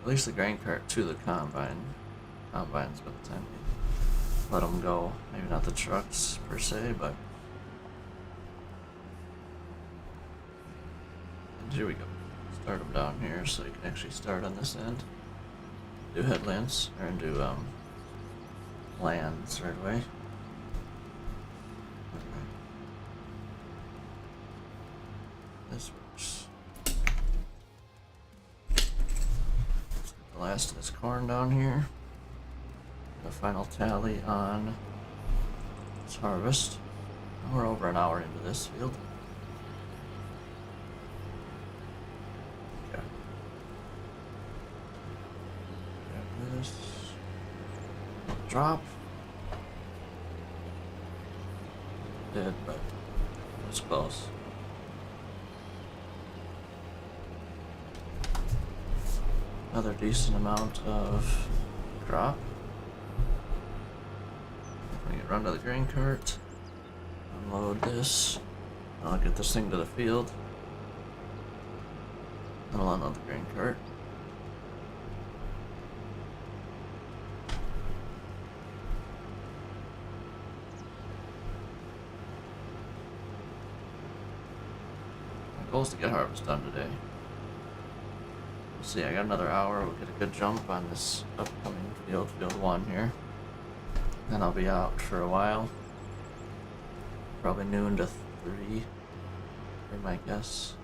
least the grain cart to the combines by the time we let them go. Maybe not the trucks per se, but and here we go. Start them down here so you can actually start on this end. Do headlands or do lands right away. Okay. This works. Let's get the last of this corn down here. The final tally on this harvest. We're over an hour into this field. Okay. Grab this. Drop. Did, but it was close. Another decent amount of crop. We can run to the grain cart, unload this, I'll get this thing to the field, then I'll unload the grain cart. My goal is to get harvest done today. We'll see, I got another hour, we'll get a good jump on this upcoming field, field 1 here. Then I'll be out for a while. Probably noon to 3, be my guess.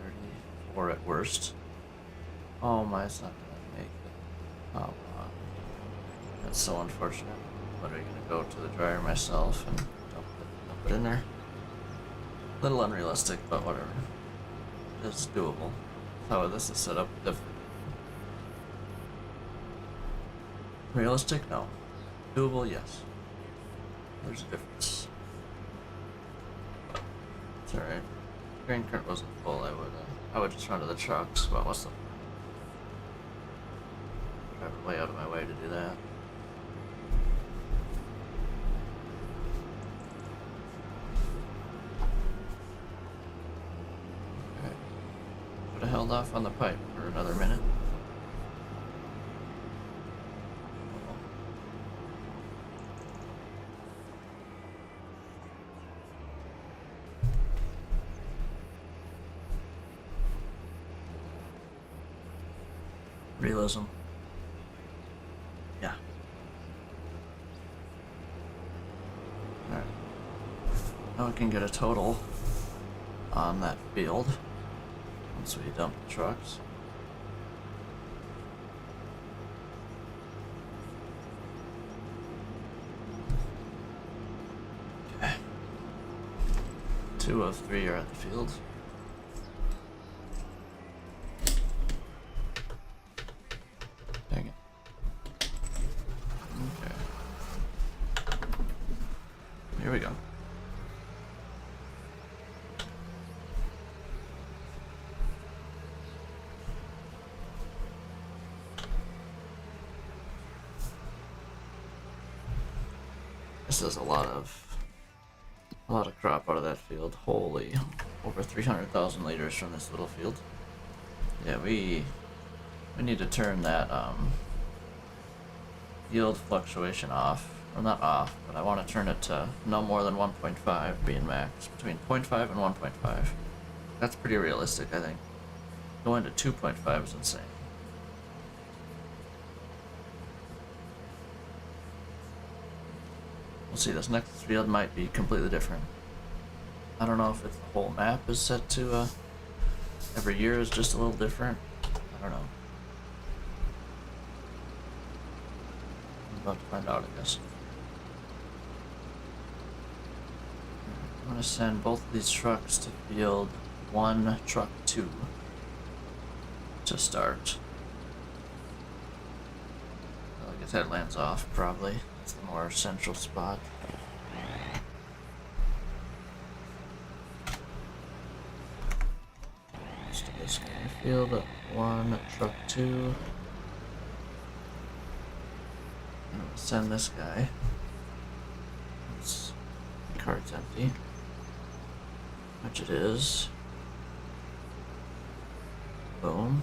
3:30, 4 at worst. Oh, my, it's not gonna make it. Oh, wow. That's so unfortunate. What are you gonna go to the dryer myself and dump it in there? A little unrealistic, but whatever. It's doable. How this is set up different. Realistic? No. Doable? Yes. There's a difference. But it's alright. Grain cart wasn't full, I would just run to the trucks, but what's the drive way out of my way to do that. Okay. Should have held off on the pipe for another minute. Realism. Yeah. Alright. Now we can get a total on that field once we dump the trucks. Okay. 2 of 3 are at the field. Here we go. This is a lot of crop out of that field. Holy, over 300,000 liters from this little field. Yeah, we need to turn that yield fluctuation off. Well, not off, but I want to turn it to no more than 1.5 being max. Between 0.5 and 1.5. That's pretty realistic, I think. Going to 2.5 is insane. We'll see, this next field might be completely different. I don't know if it's the whole map is set to, every year is just a little different. I don't know. I'm about to find out, I guess. I'm gonna send both of these trucks to field 1, truck 2 to start. I'll get headlands off, probably. It's the more central spot. Just this guy, field 1, truck 2. I'm gonna send this guy. The cart's empty. Which it is. Boom.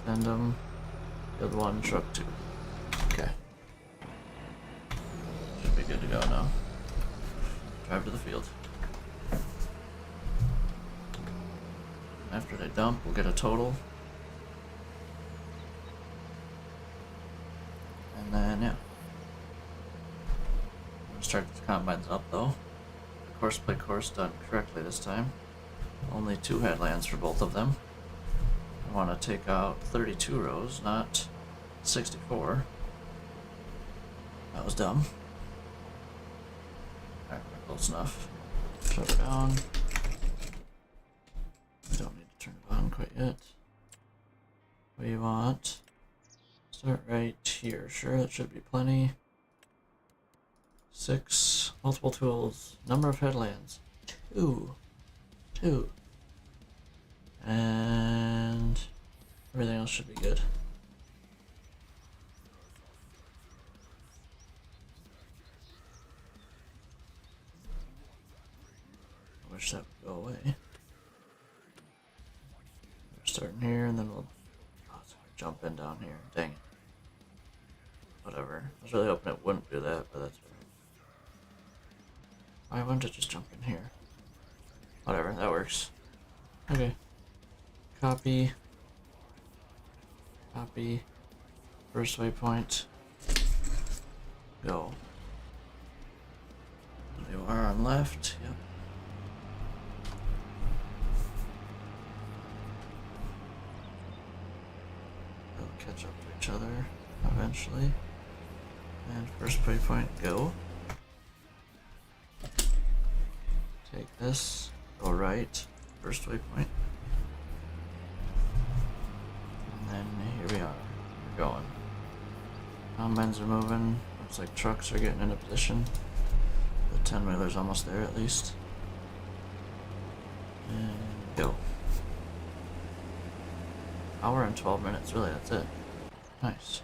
Send them. Field 1, truck 2. Okay. Should be good to go now. Drive to the field. After they dump, we'll get a total. And then, yeah. I'm gonna start the combines up though. Course by course done correctly this time. Only 2 headlands for both of them. I want to take out 32 rows, not 64. That was dumb. Alright, we're close enough. Shut it down. I don't need to turn it on quite yet. We want start right here. Sure, that should be plenty. 6 multiple tools. Number of headlands 2. And everything else should be good. I wish that would go away. We're starting here and then we'll jump in down here. Dang it. Whatever. I was really hoping it wouldn't do that, but that's alright. Why wouldn't it just jump in here? Whatever, that works. Okay. Copy. Copy. First waypoint. Go. You are on left, yep. They'll catch up to each other eventually. And first waypoint, go. Take this, go right, first waypoint. And then here we are. We're going. Combines are moving. Looks like trucks are getting into position. The 10-wheeler's almost there at least. And go. Hour and 12 minutes, really, that's it. Nice.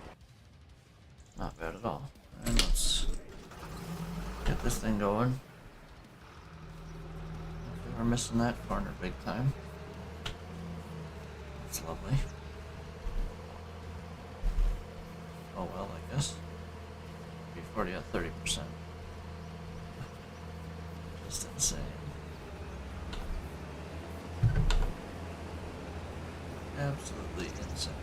Not bad at all. And let's get this thing going. We're missing that corner big time. That's lovely. Oh well, I guess. Be 40 at 30%. Just insane. Absolutely insane.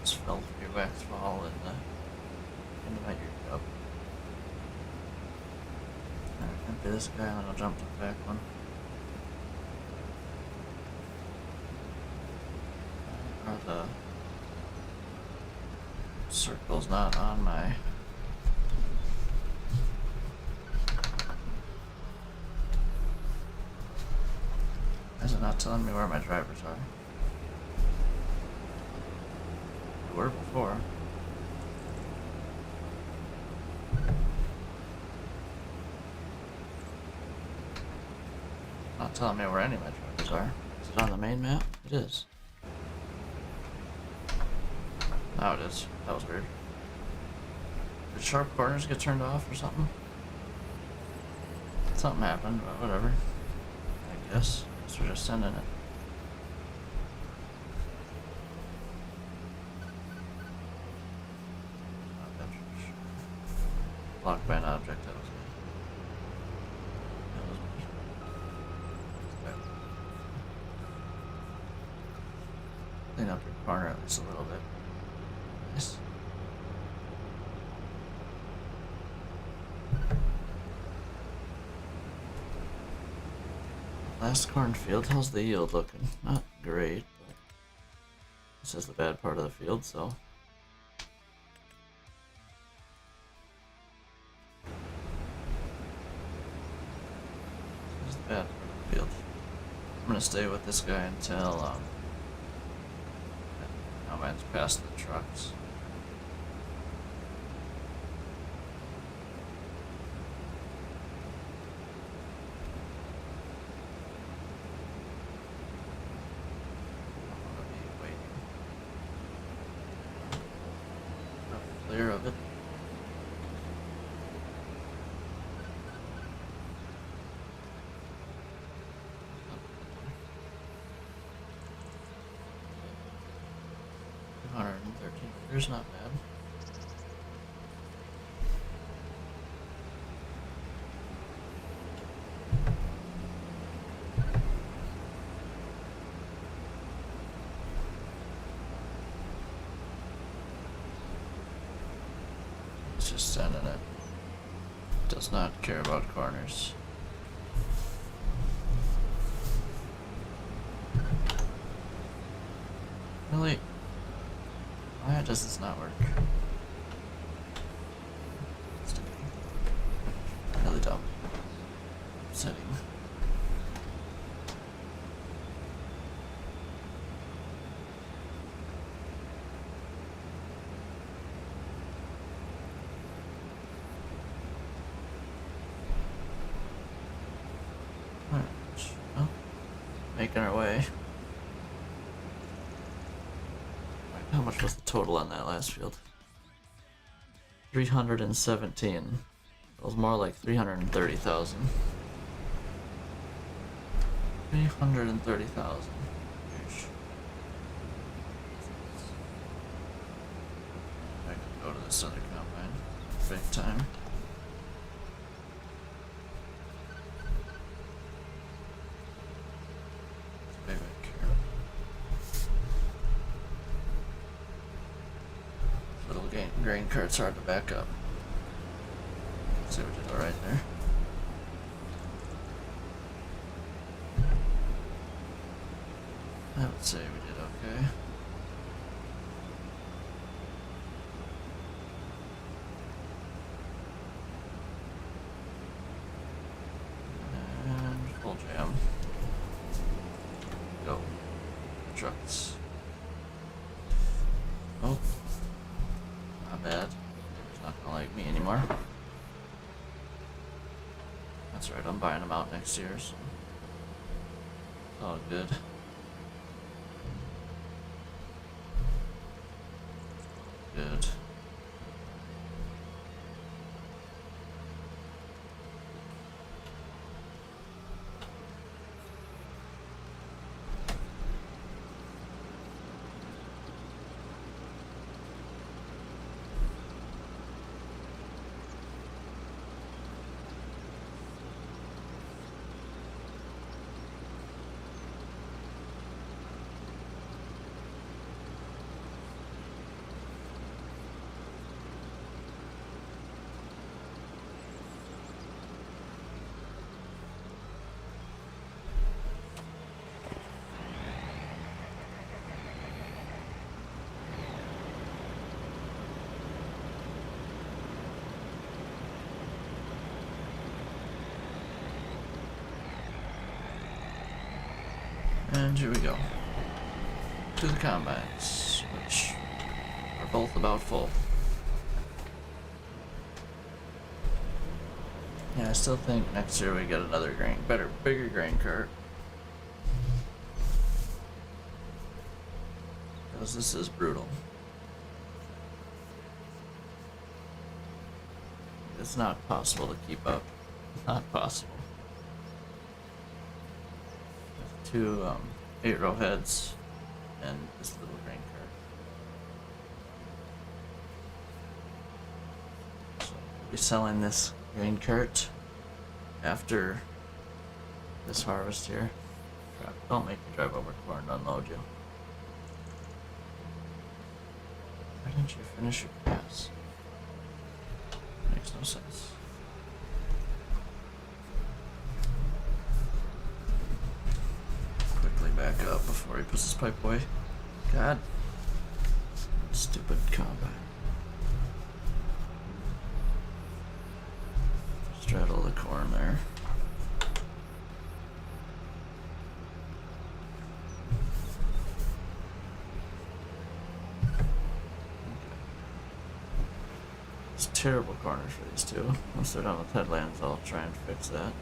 Just fell through your wax fall into my ear cup. Alright, empty this guy and then I'll jump to the back one. Are the circles not on my... Is it not telling me where my drivers are? They were before. Not telling me where any of my drivers are. Is it on the main map? It is. Now it is. That was weird. Did sharp corners get turned off or something? Something happened, but whatever. I guess. So we're just sending it. Blocked by an object, that was corner at least a little bit. Nice. Last cornfield, how's the yield looking? Not great, but this is the bad part of the field, so. This is the bad part of the field. I'm gonna stay with this guy until combine's past the trucks. Clear of it. $213, not bad. It's just sending it. Does not care about corners. Really? Why does this not work? Really dumb. Setting. Alright, well, making our way. How much was the total on that last field? 317. It was more like 330,000. 330,000. I can go to this other combine. Big time. Way back here. Little grain cart's hard to back up. See, we did alright there. I would say we did okay. And full jam. Go. Trucks. Oh. Not bad. He's not gonna like me anymore. That's right, I'm buying them out next year, so it's all good. Good. And here we go. To the combines, which are both about full. Yeah, I still think next year we get another bigger grain cart. Because this is brutal. It's not possible to keep up. Not possible. Two 8-row heads and this little grain cart. So we'll be selling this grain cart after this harvest here. Don't make me drive over corn to unload you. Why didn't you finish your pass? Makes no sense. Quickly back up before he puts his pipe away. God. Stupid combat. Straddle the corn there. It's terrible corners for these two. Once they're done with headlands, I'll try and fix that.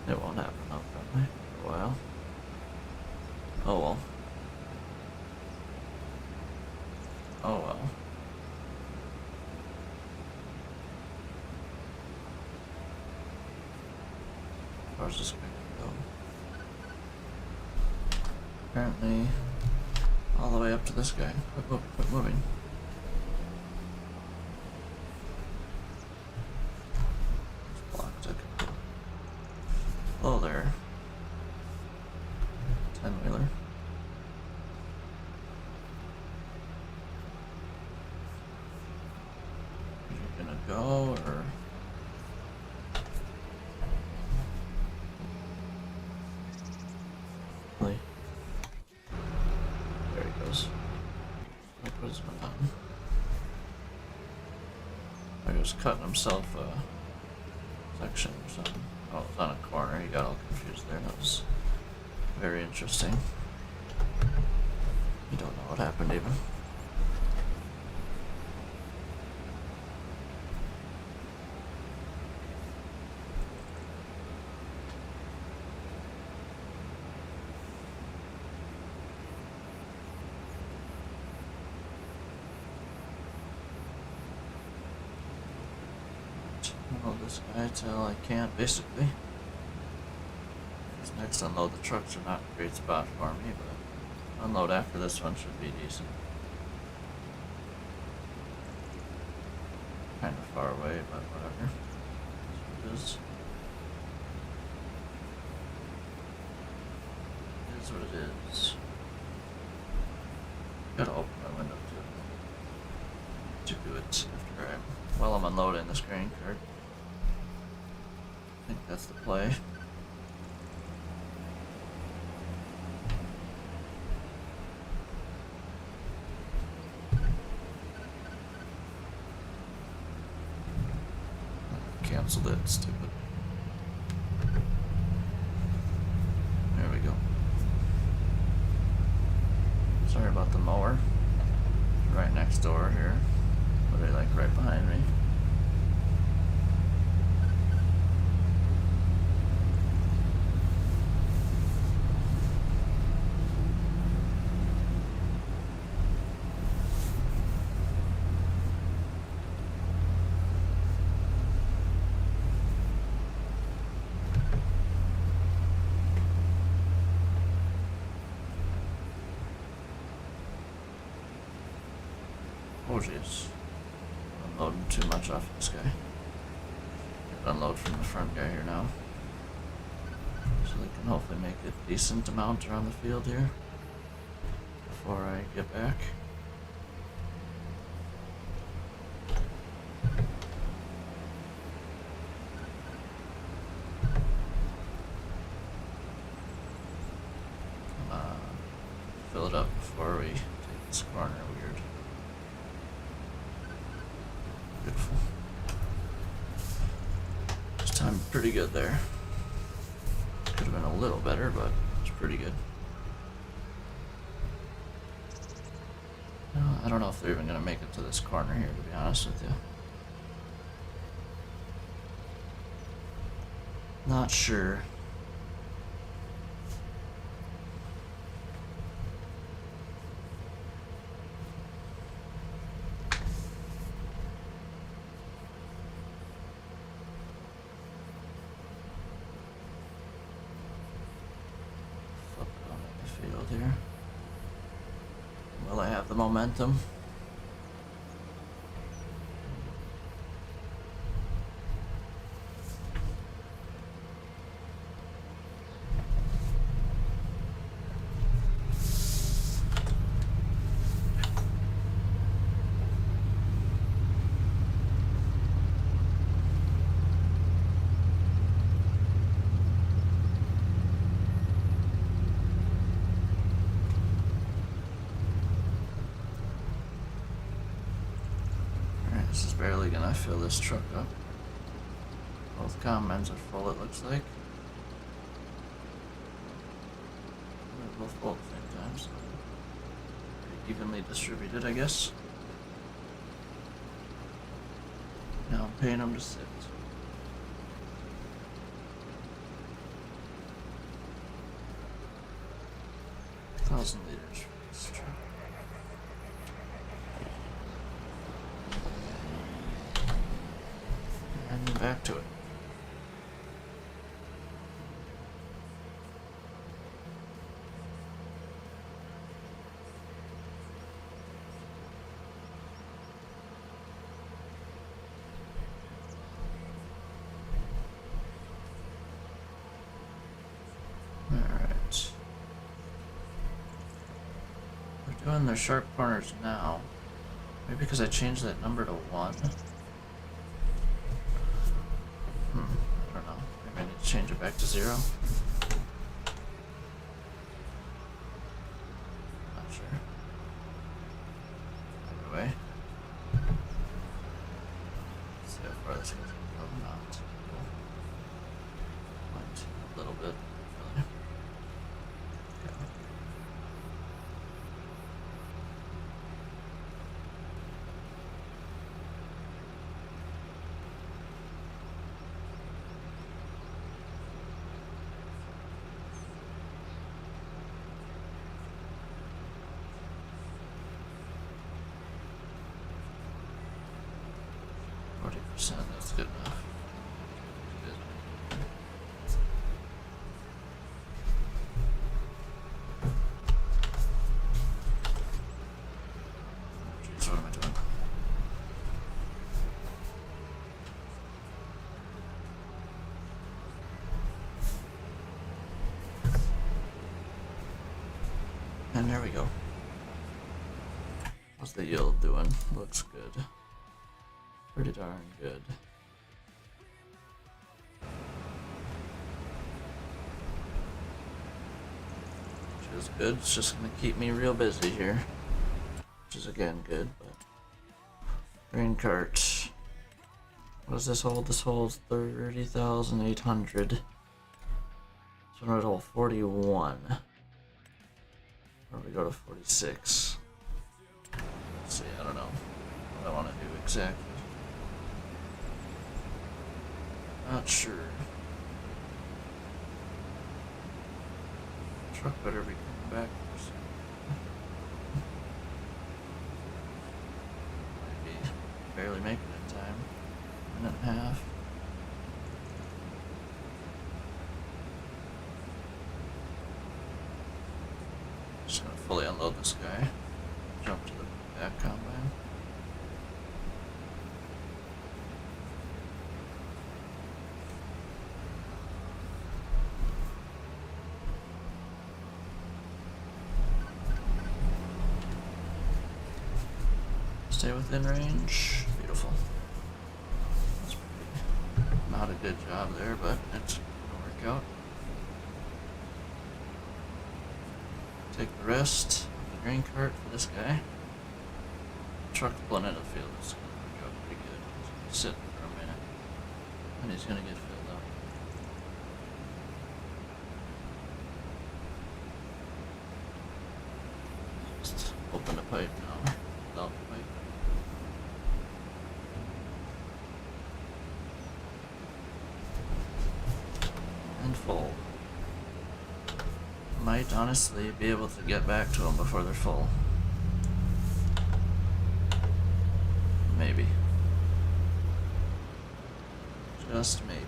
It won't happen though, probably, for a while. Oh well. Oh well. As far as this guy can go. Apparently, all the way up to this guy. Quit moving. It's blocked. Okay. Hello there. 10-wheeler. Go or really? There he goes. Like what is going on? He was cutting himself a section or something. Oh, it was on a corner. He got all confused there. That was very interesting. You don't know what happened even. Unload this guy till I can't, basically. This next unload the trucks are not a great spot for me, but unload after this one should be decent. Kind of far away, but whatever. That's what it is. It is what it is. Gotta open my window to do it after while I'm unloading this grain cart. I think that's the play. Canceled it, stupid. There we go. Sorry about the mower. Right next door here. Literally like right behind me. Oh jeez. Unloading too much off this guy. Unload from the front guy here now. So they can hopefully make a decent amount around the field here before I get back. Fill it up before we take this corner. Weird. Beautiful. This time pretty good there. Could have been a little better, but it's pretty good. I don't know if they're even going to make it to this corner here, to be honest with you. Not sure. Here. Will I have the momentum? This is barely gonna fill this truck up. Both combines are full, it looks like. They're both full at the same time, so pretty evenly distributed, I guess. Now I'm paying them to sit. 1,000 liters for this truck. And back to it. Alright. We're doing the sharp corners now. Maybe because I changed that number to 1. I don't know. Maybe I need to change it back to 0. Not sure. Either way. Let's see how far this goes. Oh, not. Cool. Went a little bit. Really. Okay. 40%, that's good enough. Good. Jeez, what am I doing? And there we go. What's the yield doing? Looks good. Pretty darn good. Which is good. It's just gonna keep me real busy here. Which is again good, but grain cart. What does this hold? This holds 30,800. This one would hold 41. Or we go to 46. Let's see, I don't know what I want to do exactly. Not sure. Truck better be coming back soon. Might be barely making it in time. Minute and a half. Just gonna fully unload this guy. Jump to the back combine. Stay within range. Beautiful. That's pretty, not a good job there, but it's gonna work out. Take the rest of the grain cart for this guy. Truck pulling into the field is gonna work out pretty good. He's gonna sit for a minute, and he's gonna get filled up. Just open the pipe now. Without the pipe. And full. Might honestly be able to get back to them before they're full. Maybe. Just maybe.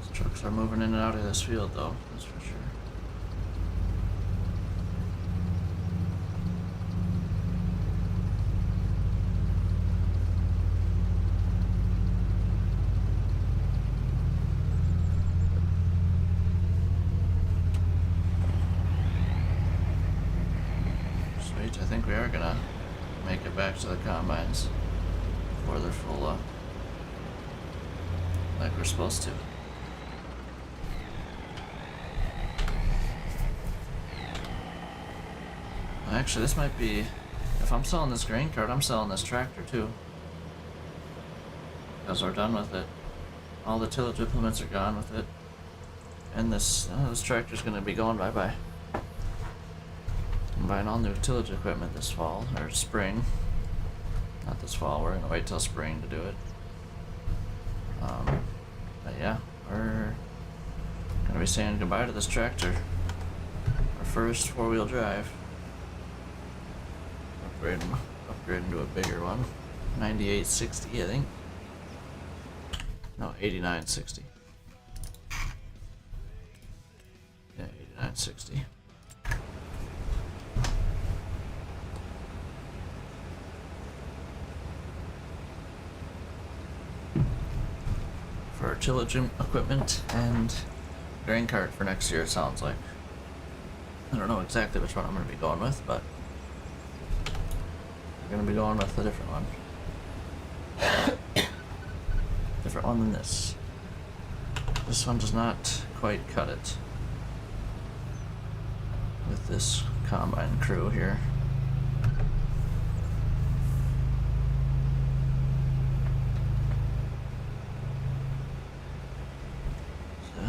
These trucks are moving in and out of this field though, that's for sure. I think we are gonna make it back to the combines before they're full up, like we're supposed to. Actually, this might be... If I'm selling this grain cart, I'm selling this tractor too. Because we're done with it. All the tillage implements are gone with it. And this tractor's gonna be going bye-bye. I'm buying all new tillage equipment this fall, or spring. Not this fall, we're gonna wait till spring to do it. But yeah, we're gonna be saying goodbye to this tractor. Our first four-wheel drive. Upgrading to a bigger one. 9860, I think. No, 8960. Yeah, 8960. For our tillage equipment and grain cart for next year, it sounds like. I don't know exactly which one I'm going to be going with, but I'm going to be going with a different one. Different one than this. This one does not quite cut it with this combine crew here. So.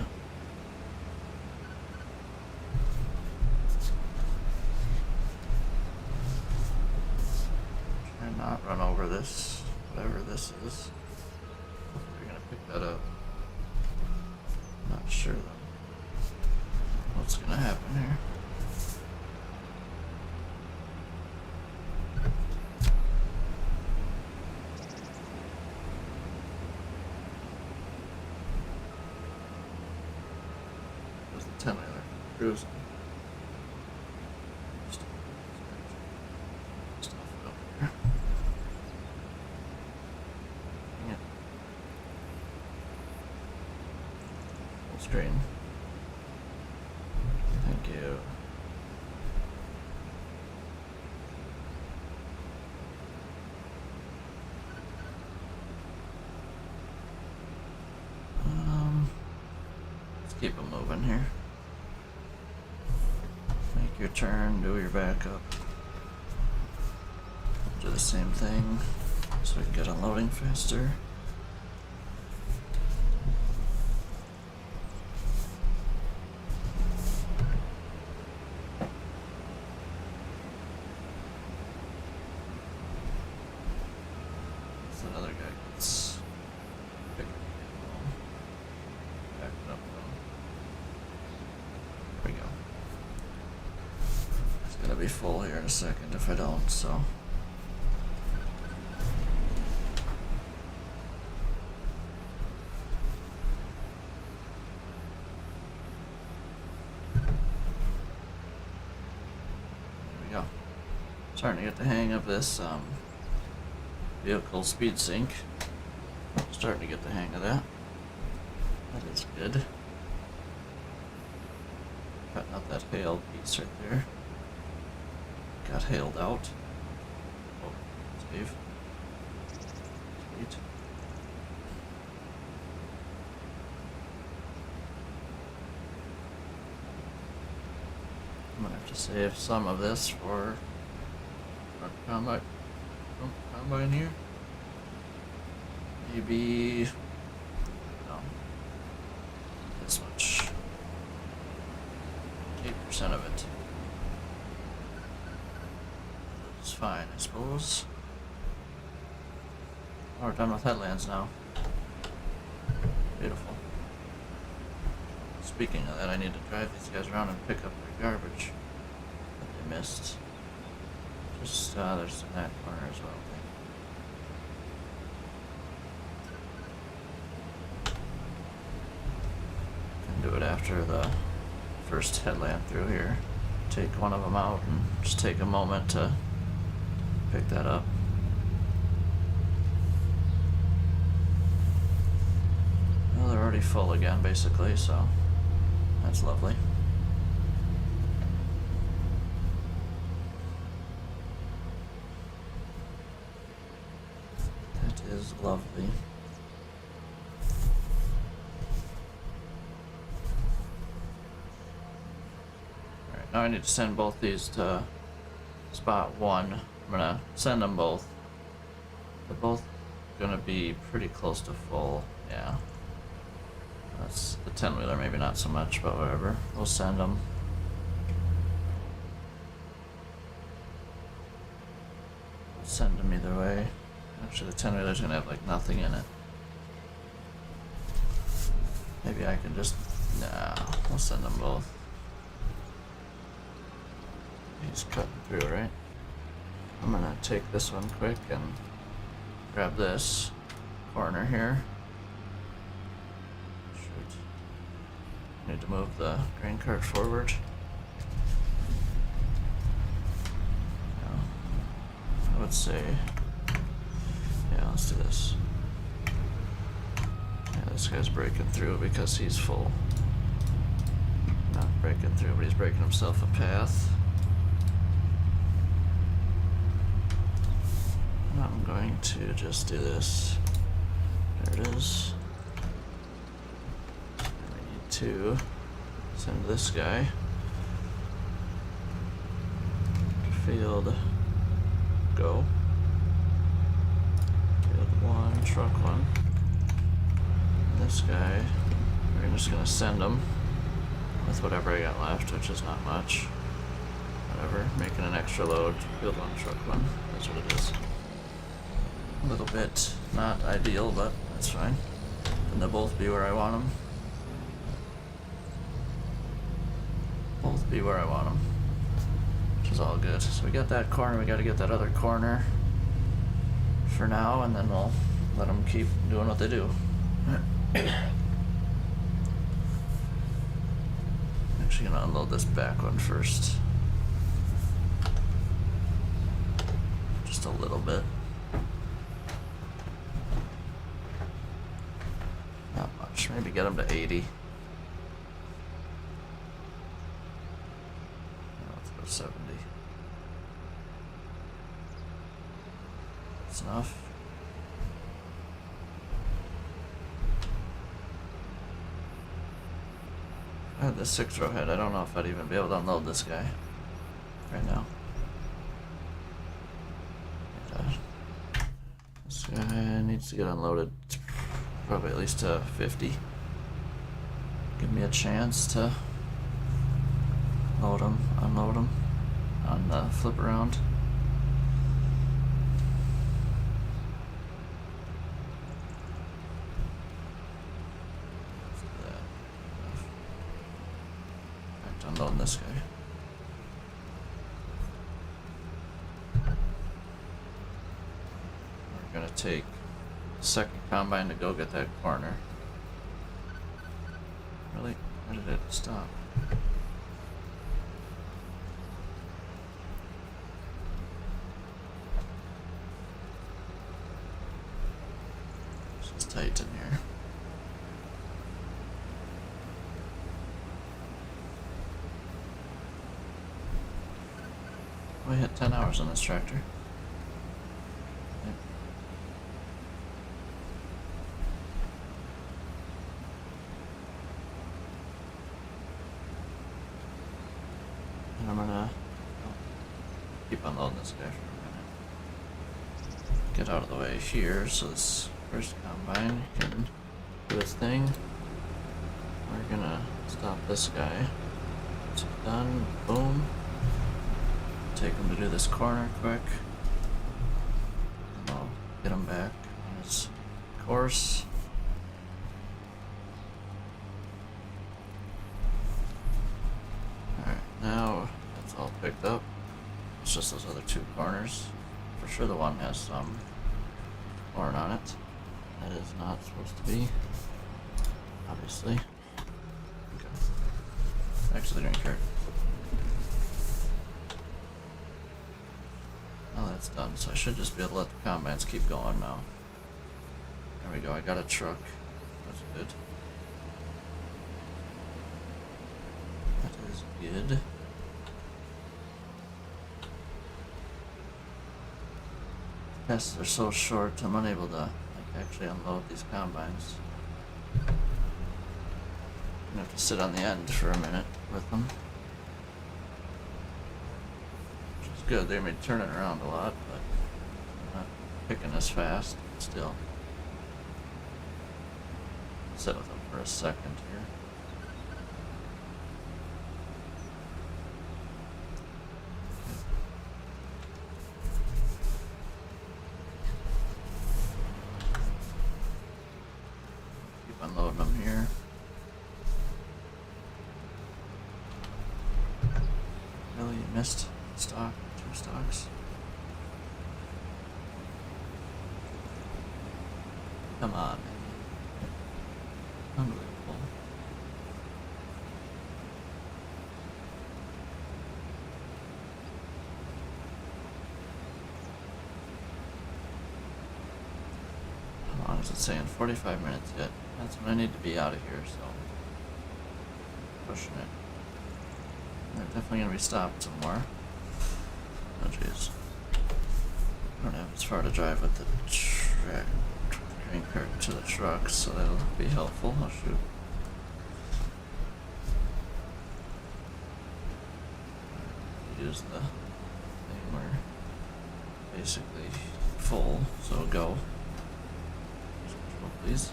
Try and not run over this, whatever this is. We're gonna pick that up. Not sure though. What's gonna happen here? There's the 10-wheeler cruising. Stuff up here. Dang it. Full screen. Thank you. Let's keep them moving here. Make your turn, do your backup. Do the same thing so we can get unloading faster. So another guy gets picked up. Back it up though. There we go. It's gonna be full here in a second if I don't, so. There we go. Starting to get the hang of this vehicle speed sync. Starting to get the hang of that. That is good. Cutting out that hail piece right there. Got hailed out. Oh, save. Sweet. I'm gonna have to save some of this for our combine here. Maybe no. This much. 8% of it. It's fine, I suppose. Oh, we're done with headlands now. Beautiful. Speaking of that, I need to drive these guys around and pick up their garbage that they missed. Just, there's in that corner as well, I think. Can do it after the first headland through here. Take one of them out and just take a moment to pick that up. Well, they're already full again, basically, so that's lovely. That is lovely. Alright, now I need to send both these to spot 1. I'm gonna send them both. They're both gonna be pretty close to full. Yeah. That's the 10-wheeler, maybe not so much, but whatever. We'll send them. Send them either way. Actually, the 10-wheeler's gonna have like nothing in it. Maybe I can just... Nah, we'll send them both. He's cutting through, right? I'm gonna take this one quick and grab this corner here. Shoot. Need to move the grain cart forward. I would say, yeah, let's do this. Yeah, this guy's breaking through because he's full. Not breaking through, but he's breaking himself a path. I'm going to just do this. There it is. And we need to send this guy to field go. Field 1, truck 1. And this guy, we're just gonna send him with whatever I got left, which is not much. Whatever, making an extra load. Field 1, truck 1. That's what it is. A little bit not ideal, but that's fine. And they'll both be where I want them. Both be where I want them. Which is all good. So we got that corner, we gotta get that other corner for now, and then we'll let them keep doing what they do. Actually gonna unload this back one first. Just a little bit. Not much. Maybe get them to 80. Let's go 70. That's enough. I had this 6-row head. I don't know if I'd even be able to unload this guy right now. This guy needs to get unloaded. Probably at least to 50. Give me a chance to load him, unload him on the flip around. Back to unloading this guy. We're gonna take second combine to go get that corner. Really? Where did it stop? It's just tight in here. We hit 10 hours on this tractor. And I'm gonna keep unloading this guy for a minute. Get out of the way here so this first combine can do its thing. We're gonna stop this guy. It's done. Boom. Take him to do this corner quick. And I'll get him back on his course. Alright, now that's all picked up. It's just those other 2 corners. For sure the one has some corn on it. That is not supposed to be. Obviously. Okay. Actually, drink here. Now that's done, so I should just be able to let the combines keep going now. There we go, I got a truck. That's good. That is good. Passes are so short, I'm unable to actually unload these combines. I'm gonna have to sit on the end for a minute with them. Which is It's good. They may turn it around a lot, but they're not picking as fast. Still. Sit with them for a second here. Keep unloading them here. Really, you missed stock, 2 stocks. Come on, man. Unbelievable. How long is it saying? 45 minutes yet. That's when I need to be out of here, so pushing it. They're definitely gonna be stopped somewhere. Oh jeez. I don't have as far to drive with the grain cart to the truck, so that'll be helpful. Oh shoot. Use the thing where basically full, so go. Control, please.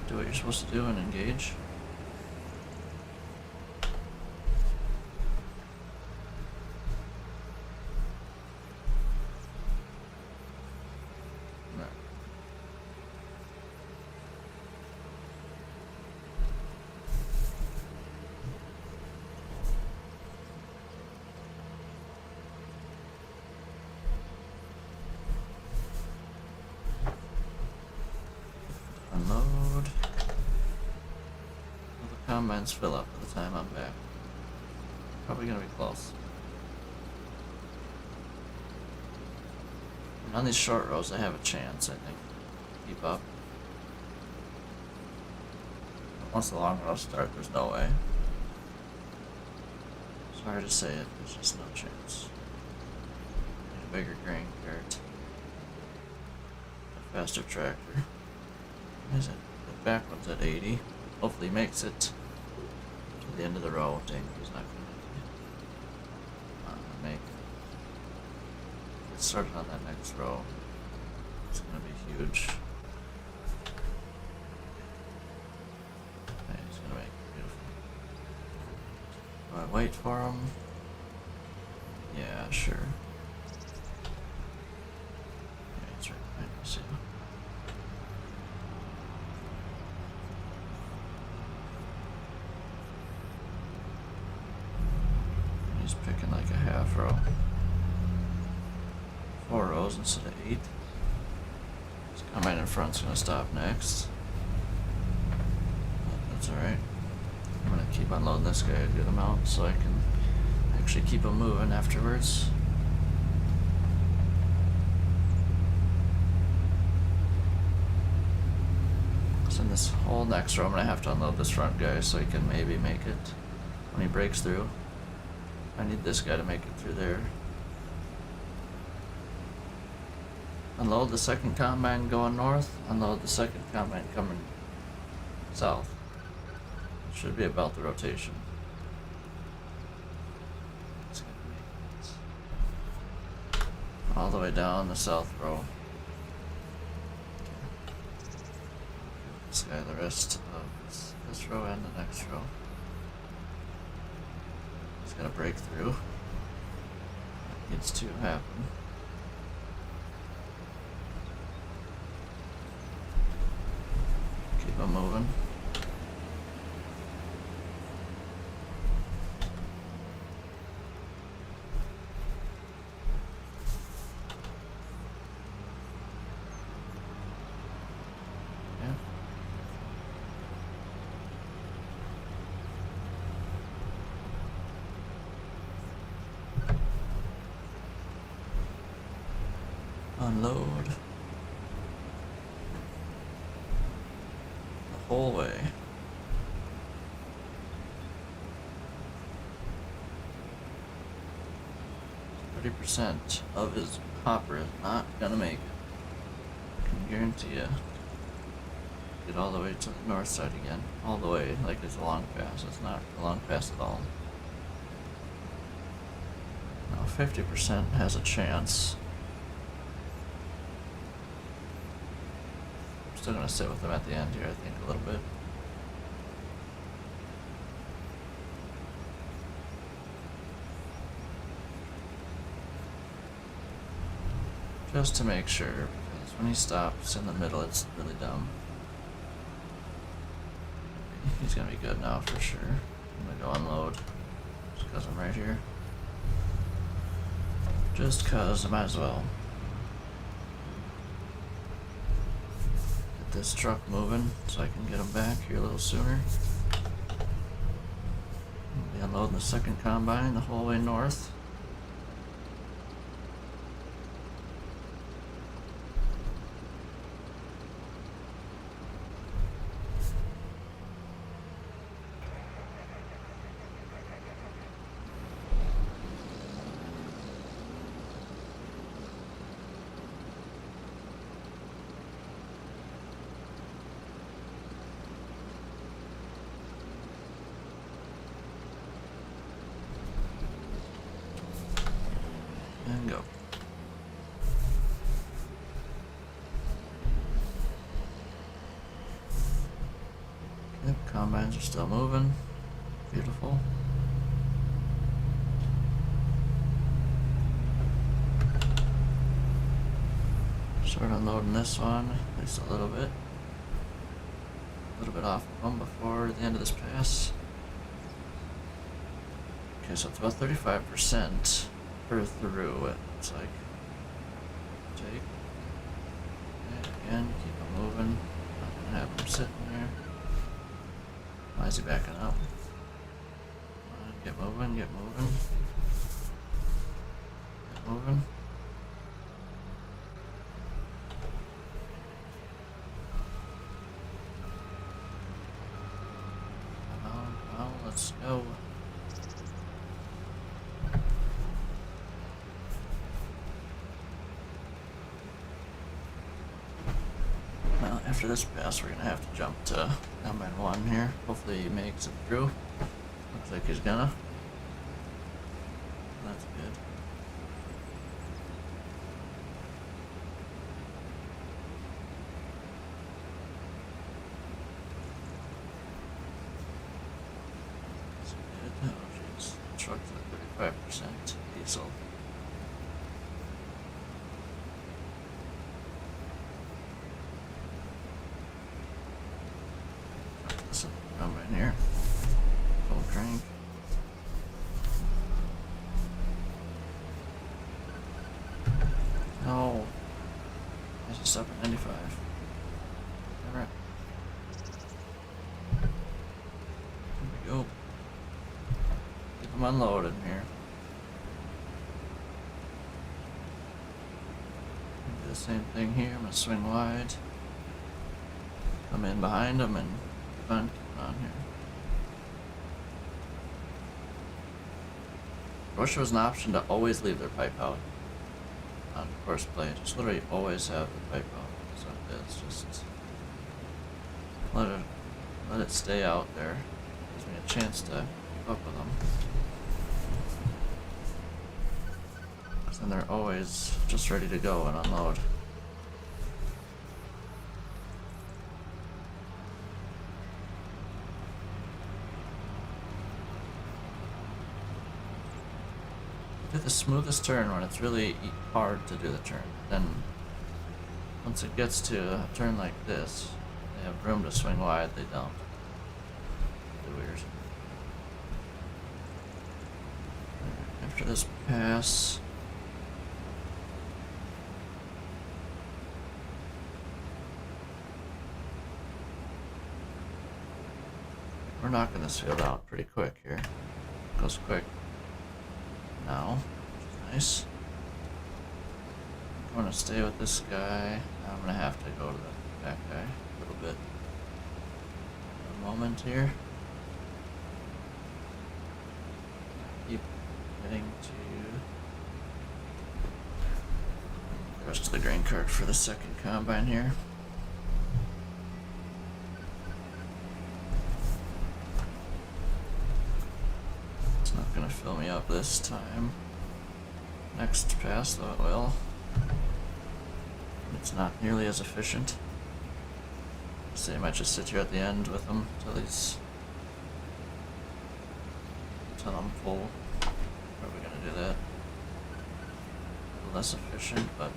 Do what you're supposed to do and engage. Unload. Will the combines fill up by the time I'm back? Probably gonna be close. And on these short rows, I have a chance, I think. Keep up. But once the long rows start, there's no way. Sorry to say it, there's just no chance. Need a bigger grain cart. A faster tractor. What is it? The back one's at 80. Hopefully he makes it to the end of the row. Dang, he's not gonna make it. Get started on that next row. It's gonna be huge. Okay, he's gonna make it beautiful. Do I wait for him? Yeah, sure. Yeah, he's right behind us, yeah. He's picking like a half row. 4 rows instead of 8. This combine in front's gonna stop next. But that's alright. I'm gonna keep unloading this guy a good amount so I can actually keep him moving afterwards. So in this whole next row, I'm gonna have to unload this front guy so he can maybe make it when he breaks through. I need this guy to make it through there. Unload the second combine going north, unload the second combine coming south. It should be about the rotation. It's gonna be all the way down the south row. This guy the rest of this row and the next row. He's gonna break through. It needs to happen. Keep him moving. Yeah. Unload the whole way. %, of his hopper is not gonna make it. I can guarantee you. Get all the way to the north side again. All the way, like it's a long pass. It's not a long pass at all. Now 50% has a chance. I'm still gonna sit with them at the end here, I think, a little bit. Just to make sure, because when he stops in the middle, it's really dumb. He's gonna be good now for sure. I'm gonna go unload, just because I'm right here. Just cause I might as well. Get this truck moving so I can get him back here a little sooner. I'll be unloading the second combine the whole way north. And go. Yep, combines are still moving. Beautiful. Start unloading this one, at least a little bit. A little bit off of them before the end of this pass. Okay, so it's about 35% per through, it looks like. Take. And again, keep them moving. Not gonna have them sitting there. Why is he backing up? Come on, get moving, get moving. Get moving. Come on, let's go. Well, after this pass, we're gonna have to jump to combine 1 here. Hopefully he makes it through. Looks like he's gonna. That's good. That's good. Oh, jeez. Truck's at 35% diesel. Combine here. Full crank. No. I just up at 95. Alright. Here we go. Keep them unloaded here. Do the same thing here. I'm gonna swing wide. Come in behind them and keep on here. I wish there was an option to always leave their pipe out on course play. Just literally always have the pipe out. So it's just let it stay out there. Gives me a chance to keep up with them. And they're always just ready to go and unload. Do the smoothest turn when it's really hard to do the turn. Then once it gets to a turn like this, they have room to swing wide, they don't. It's weird. After this pass, we're knocking this field out pretty quick here. Goes quick. Now, which is nice. I'm gonna stay with this guy. I'm gonna have to go to the back guy a little bit. A moment here. Keep heading to the rest of the grain cart for the second combine here. It's not gonna fill me up this time. next pass, though it will. It's not nearly as efficient. So I might just sit here at the end with them until I'm full. Probably gonna do that. Less efficient, but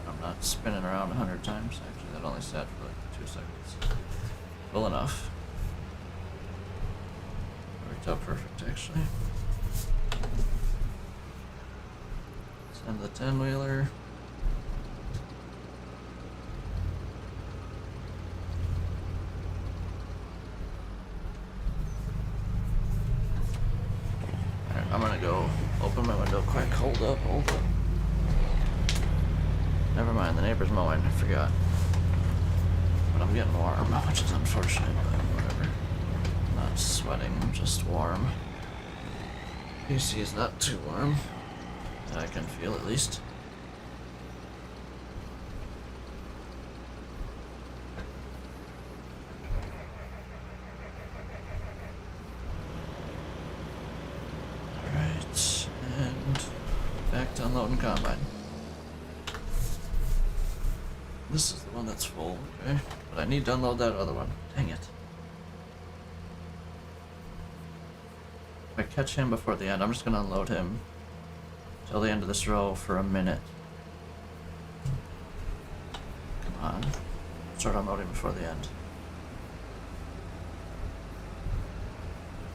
I'm not spinning around 100 times. Actually, that only sat for like 2 seconds. Full enough. Worked out perfect, actually. Send the 10-wheeler. Alright, I'm gonna go open my window quick. Hold up. Never mind, the neighbor's mowing. I forgot. But I'm getting warm, which is unfortunate, but whatever. Not sweating, just warm. PC is not too warm. That I can feel at least. Alright, and back to unloading combine. This is the one that's full, okay? But I need to unload that other one. Dang it. If I catch him before the end, I'm just gonna unload him till the end of this row for a minute. Come on. Start unloading before the end.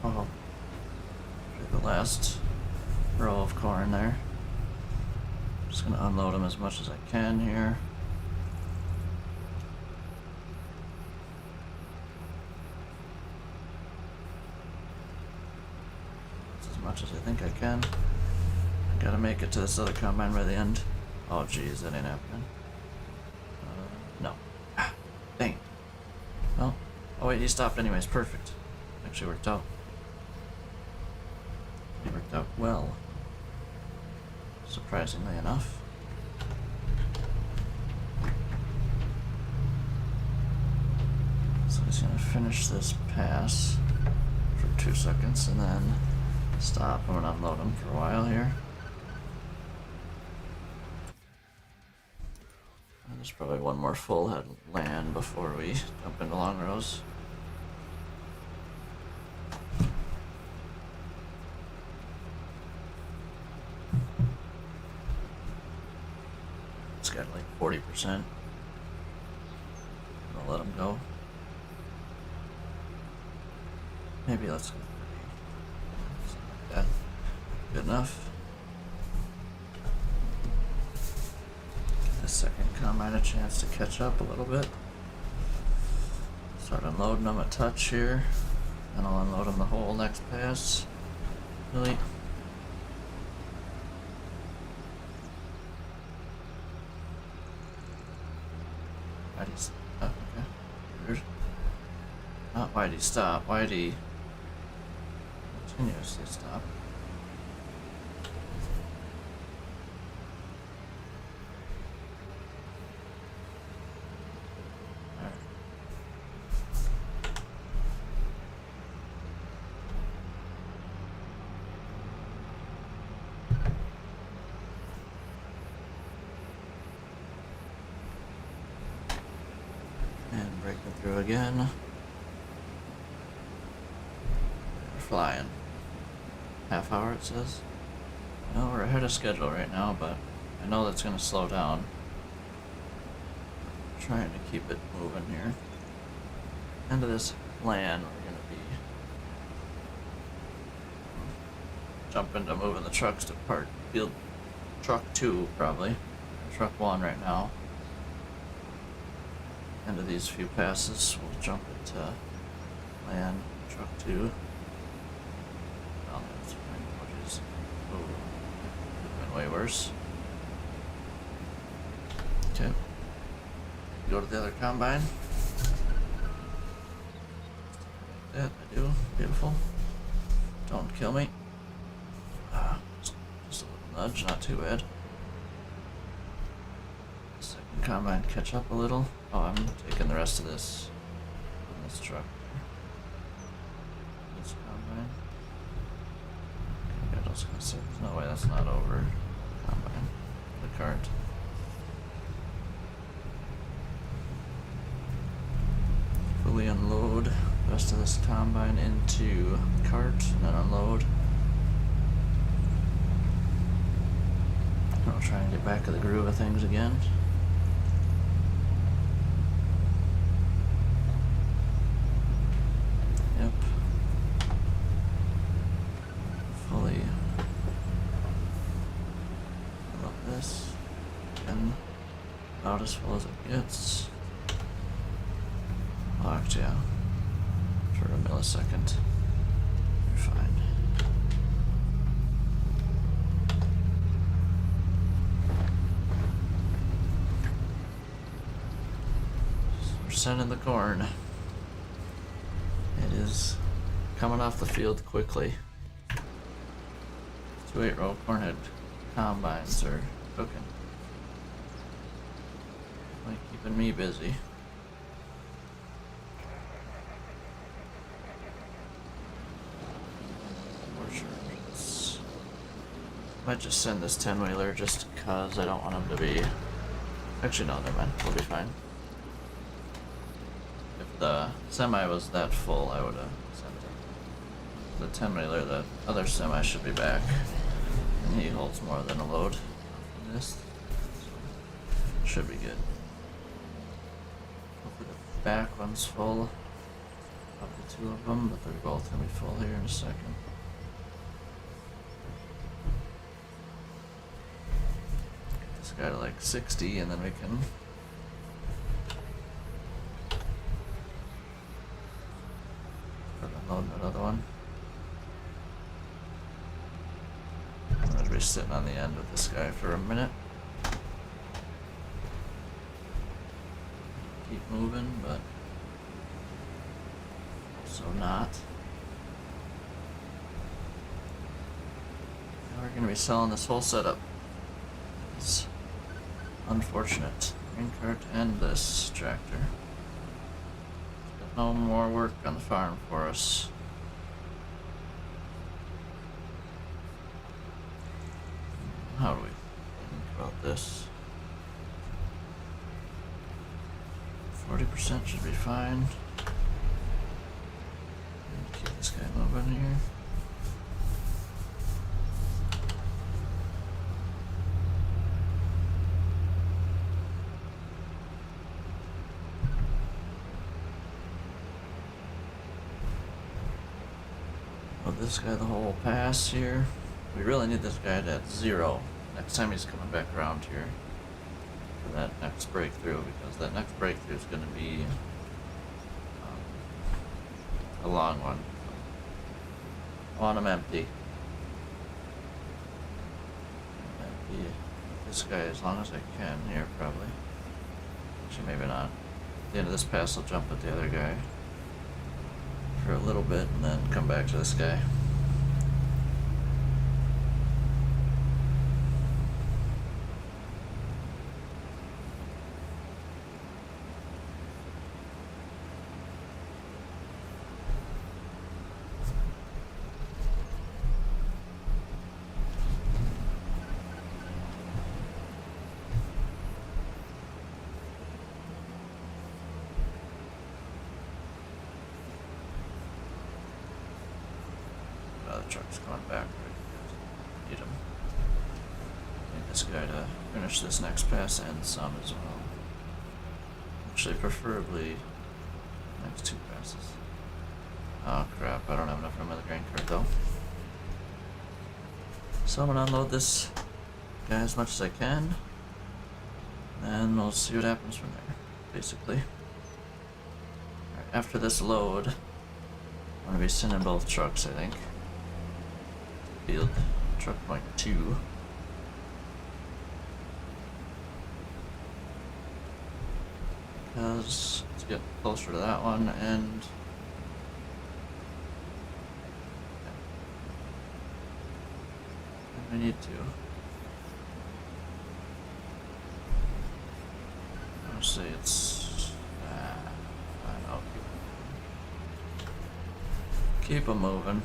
Oh. The last row of corn there. Just gonna unload him as much as I can here. Much as I think I can. I gotta make it to this other combine by the end. Oh geez, that ain't happening. No. Dang it. Well, oh wait, he stopped anyways. Perfect. Actually worked out. It worked out well. Surprisingly enough. So he's gonna finish this pass for 2 seconds and then stop. I'm gonna unload him for a while here. And there's probably one more full head land before we jump into long rows. It's got like 40%. I'll let him go. Maybe let's go. That good enough. Give the second combine a chance to catch up a little bit. Start unloading them a touch here. Then I'll unload them the whole next pass. Really. Why'd he stop? Okay. Weird. Not why'd he stop. Why'd he continuously stop? Alright. And breaking through again. We're flying. Half hour it says. No, we're ahead of schedule right now, but I know that's gonna slow down. I'm trying to keep it moving here. End of this land, we're gonna be jumping to moving the trucks to part field truck 2 probably. Or truck 1 right now. End of these few passes, we'll jump into land truck 2. Oh, could have been way worse. Okay. Go to the other combine. That I do. Beautiful. Don't kill me. Just a little nudge, not too bad. Second combine, catch up a little. Oh, I'm taking the rest of this in this truck. This combine. I was gonna say, there's no way that's not over. Combine. cart. Fully unload the rest of this combine into the cart and then unload. I'll try and get back to the groove of things again. Yep. Fully fill up this. And about as full as it gets. Oh, actually, yeah. For a millisecond. You're fine. We're sending the corn. It is coming off the field quickly. 2 8-row cornhead combines are cooking. Like keeping me busy. For sure. Might just send this 10-wheeler just because I don't want him to be. Actually, no, never mind. We'll be fine. If the semi was that full, I would have sent it. The 10-wheeler, the other semi should be back. And he holds more than a load in this. So should be good. Hopefully the back one's full. Probably 2 of them, but they're both going to be full here in a second. Get this guy to like 60 and then we can load another one. I'm going to be sitting on the end of this guy for a minute. Keep moving, but also not. Now we're going to be selling this whole setup. It's unfortunate. Green cart and this tractor. No more work on the farm for us. How do we think about this? 40% should be fine. Keep this guy moving here. This guy the whole pass here. We really need this guy at 0 next time he's coming back around here for that next breakthrough, because that next breakthrough is going to be a long one. I want him empty. Empty this guy as long as I can here, probably. Actually, maybe not. At the end of this pass, I'll jump at the other guy for a little bit and then come back to this guy. The truck's going back. Need him. Need this guy to finish this next pass and some as well. Actually, preferably next 2 passes. Oh crap! I don't have enough room in the grain cart though. So I'm gonna unload this guy as much as I can, and we'll see what happens from there. Basically. Alright, after this load, I'm gonna be sending both trucks, I think. Field truck point 2. Because let's get closer to that one and we need to. I'll say it's fine, I'll keep them moving.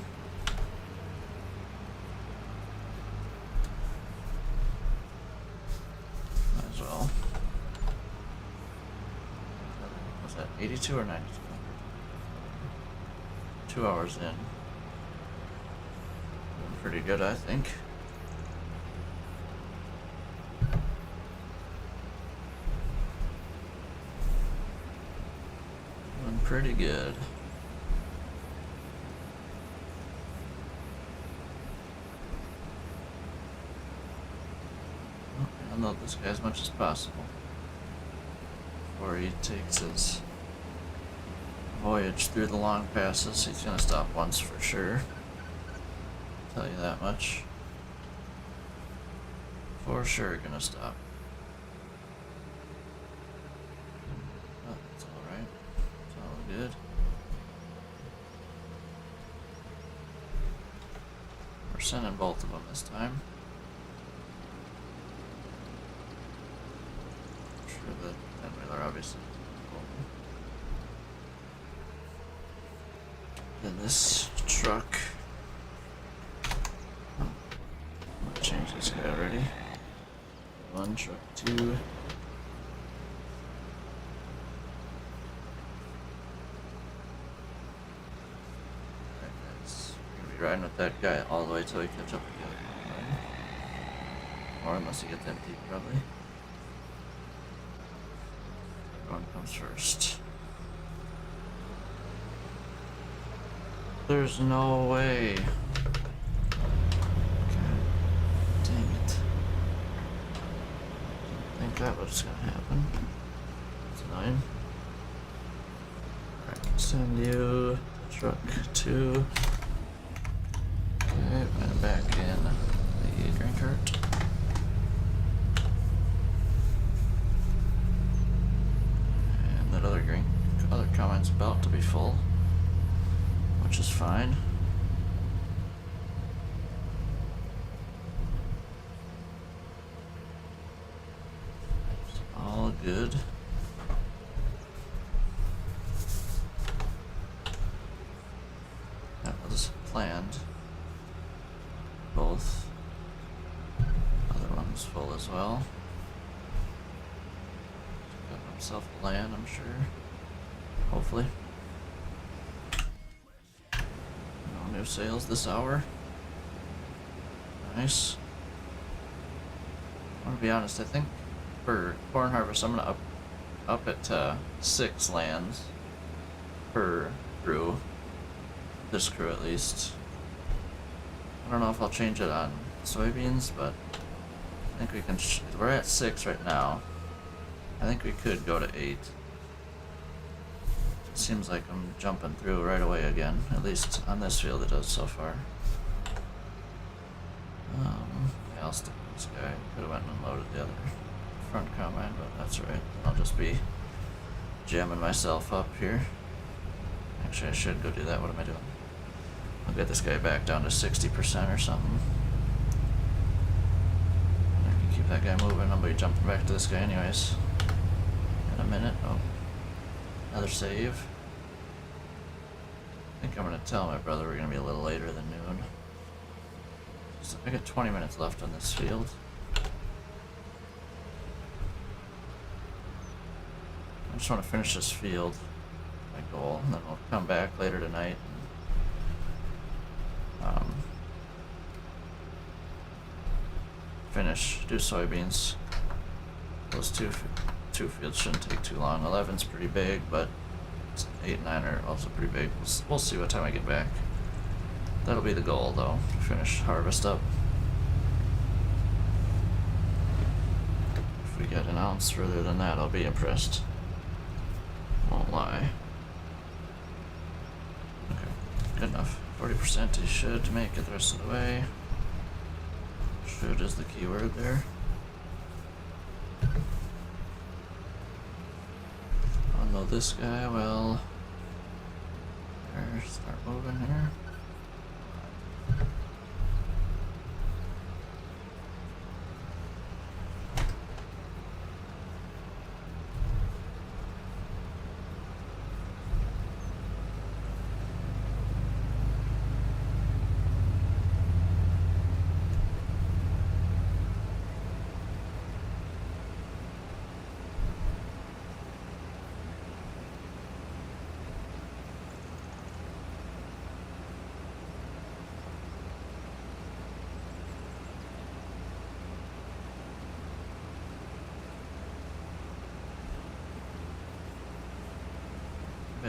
82 or 92? 2 hours in. Doing pretty good, I think. Doing pretty good. I'll note this guy as much as possible before he takes his voyage through the long passes. He's gonna stop once for sure. I'll tell you that much. For sure gonna stop. Oh, that's alright. It's all good. We're sending both of them this time. Sure that Wheeler obviously. Then this truck. I'm gonna change this guy already. 1, truck 2. Alright, guys. We're gonna be riding with that guy all the way till we catch up with the other one. Or unless he gets empty, probably. Everyone comes first. There's no way. God dang it. Didn't think that was gonna happen. It's annoying. Alright, send you to truck 2. Okay, and back in the grain cart. And that other combine's about to be full. Which is fine. It's all good. That was planned. Both. Other one was full as well. Got himself a land, I'm sure. Hopefully. New sales this hour. Nice. I want to be honest, I think for corn harvest I'm gonna up it to 6 lands per crew. This crew at least. I don't know if I'll change it on soybeans, but I think we can. We're at 6 right now. I think we could go to 8. Seems like I'm jumping through right away again. At least on this field it does so far. Yeah, I'll stick with this guy. Could have went and loaded the other front combine, but that's alright. I'll just be jamming myself up here. Actually, I should go do that. What am I doing? I'll get this guy back down to 60% or something. I can keep that guy moving. I'll be jumping back to this guy anyways. In a minute. Oh. Another save. I think I'm gonna tell my brother we're gonna be a little later than noon. So I got 20 minutes left on this field. I just want to finish this field, my goal, and then we'll come back later tonight and do soybeans. Those two fields shouldn't take too long. 11's pretty big, but 8 and 9 are also pretty big. We'll see what time I get back. That'll be the goal, though, to finish harvest up. If we get an ounce further than that, I'll be impressed. Won't lie. Okay, good enough. 40% he should make it the rest of the way. Should is the key word there. Unload this guy, well, start moving here.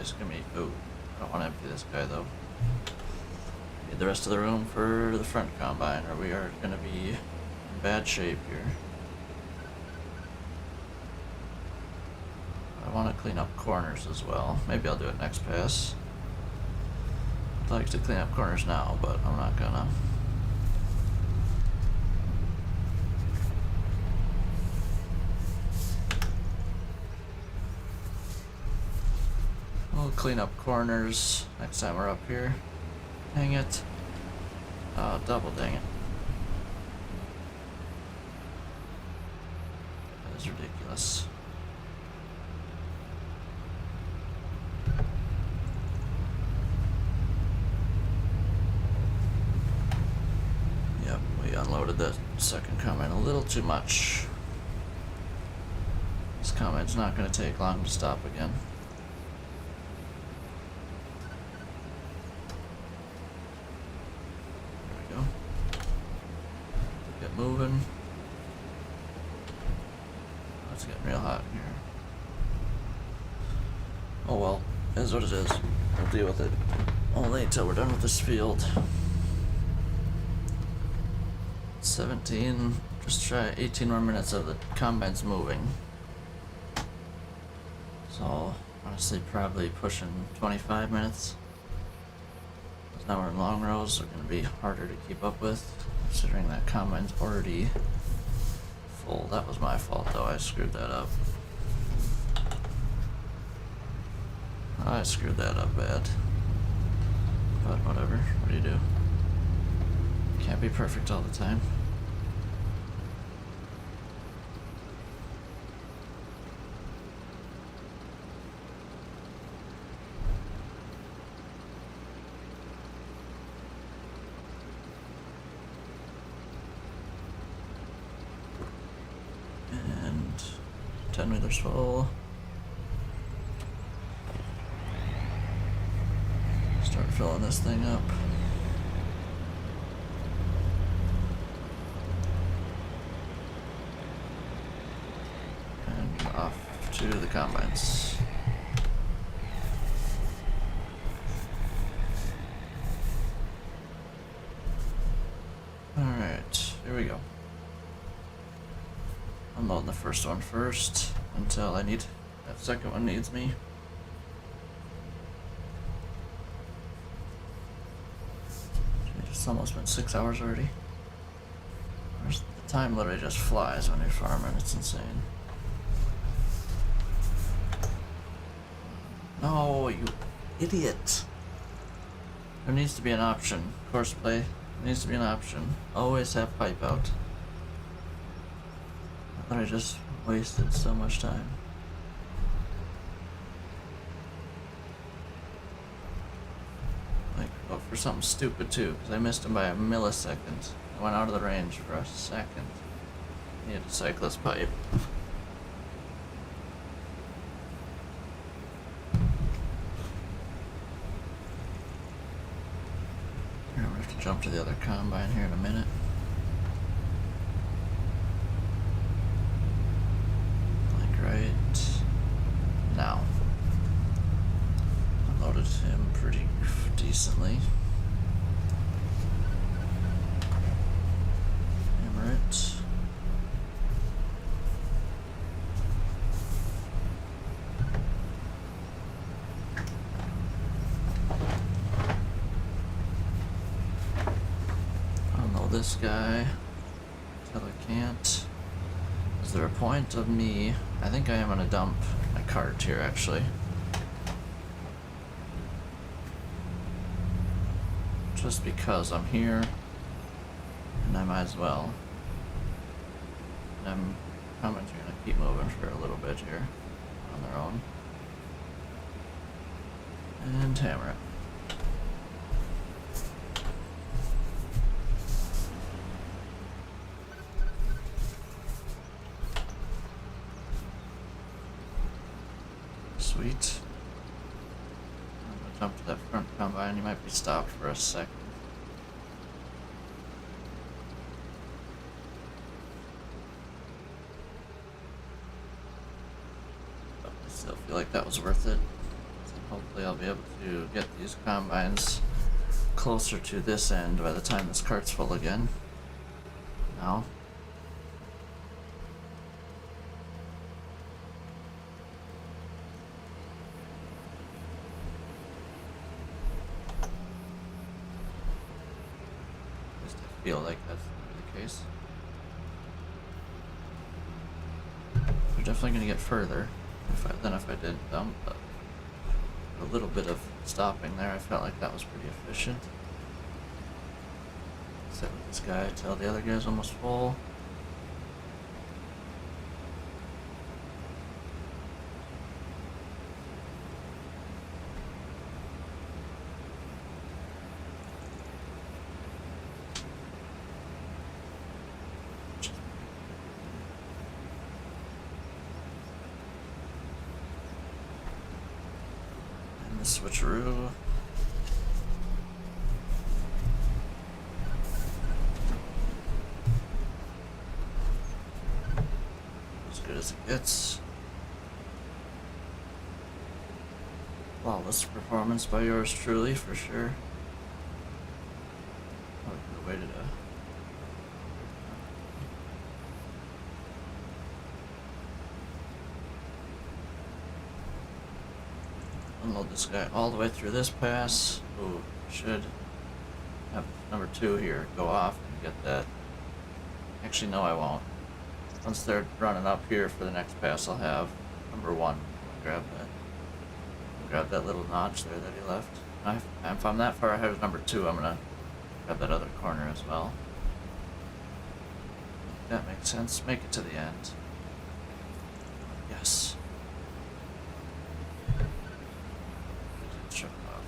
guys give me. Oh, I don't want to empty this guy though. Need the rest of the room for the front combine, or we are gonna be in bad shape here. I want to clean up corners as well. Maybe I'll do it next pass. I'd like to clean up corners now, but I'm not gonna. We'll clean up corners next time we're up here. Dang it. Oh, double dang it. That is ridiculous. Yep, we unloaded that second combine a little too much. This combine's not going to take long to stop again. Moving. Oh, it's getting real hot in here. Oh well, it is what it is. We'll deal with it. Only until we're done with this field. 17, just try 18 more minutes of the combine's moving. So, honestly, probably pushing 25 minutes. Now we're in long rows, they're going to be harder to keep up with, considering that combine's already full. That was my fault though, I screwed that up. I screwed that up bad. But whatever, what do you do? Can't be perfect all the time. And 10 meters full. Start filling this thing up. And off to the combines. Alright, here we go. Unloading the first one first until that second one needs me. It's almost been 6 hours already. The time literally just flies when you're farming, it's insane. No, you idiot. There needs to be an option. Course play, there needs to be an option. Always have pipe out. I literally just wasted so much time. Like, oh, for something stupid too, because I missed him by a millisecond. I went out of the range for a second. Needed to cyclist pipe. Here, I'm gonna have to jump to the other combine here in a minute. Like right now. Unloaded him pretty decently. Hammer it. Unload this guy until I can't. Is there a point of me? I think I am gonna dump my cart here actually. Just because I'm here, and I might as well. And comments are gonna keep moving for a little bit here on their own. And hammer it. Sweet. I'm gonna jump to that front combine. You might be stopped for a second. But I still feel like that was worth it. hopefully I'll be able to get these combines closer to this end by the time this cart's full again. Now. At least I feel like that's gonna be the case. We're definitely gonna get further than if I did them, but a little bit of stopping there, I felt like that was pretty efficient. Sit with this guy till the other guy's almost full. And the switcheroo. Good as it gets. Flawless performance by yours truly, for sure. What a good way to unload this guy all the way through this pass. Ooh, should have number 2 here go off and get that. Actually, no, I won't. Once they're running up here for the next pass, I'll have number 1. Grab that little notch there that he left. If I'm that far ahead of number 2, I'm gonna grab that other corner as well. That makes sense. Make it to the end. Yes. Shut off.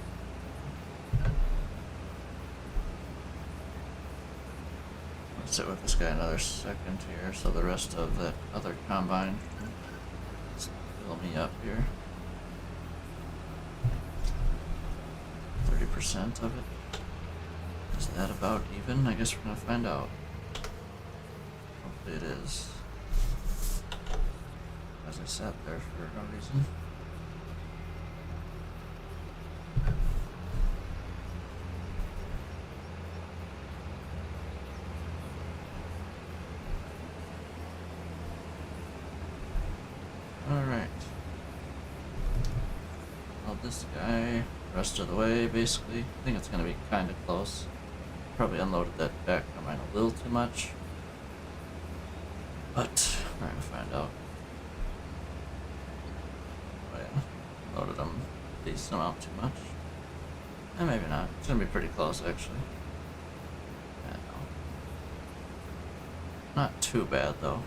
Sit with this guy another second here, so the rest of the other combine can fill me up here. 30% of it. Is that about even? I guess we're gonna find out. Hopefully it is. As I sat there for no reason. Alright. Well, this guy, rest of the way, basically. I think it's going to be kind of close. Probably unloaded that back combine a little too much. But, we're going to find out. Oh yeah, loaded them a decent amount too much. And maybe not. It's going to be pretty close, actually. Yeah, no. Not too bad, though.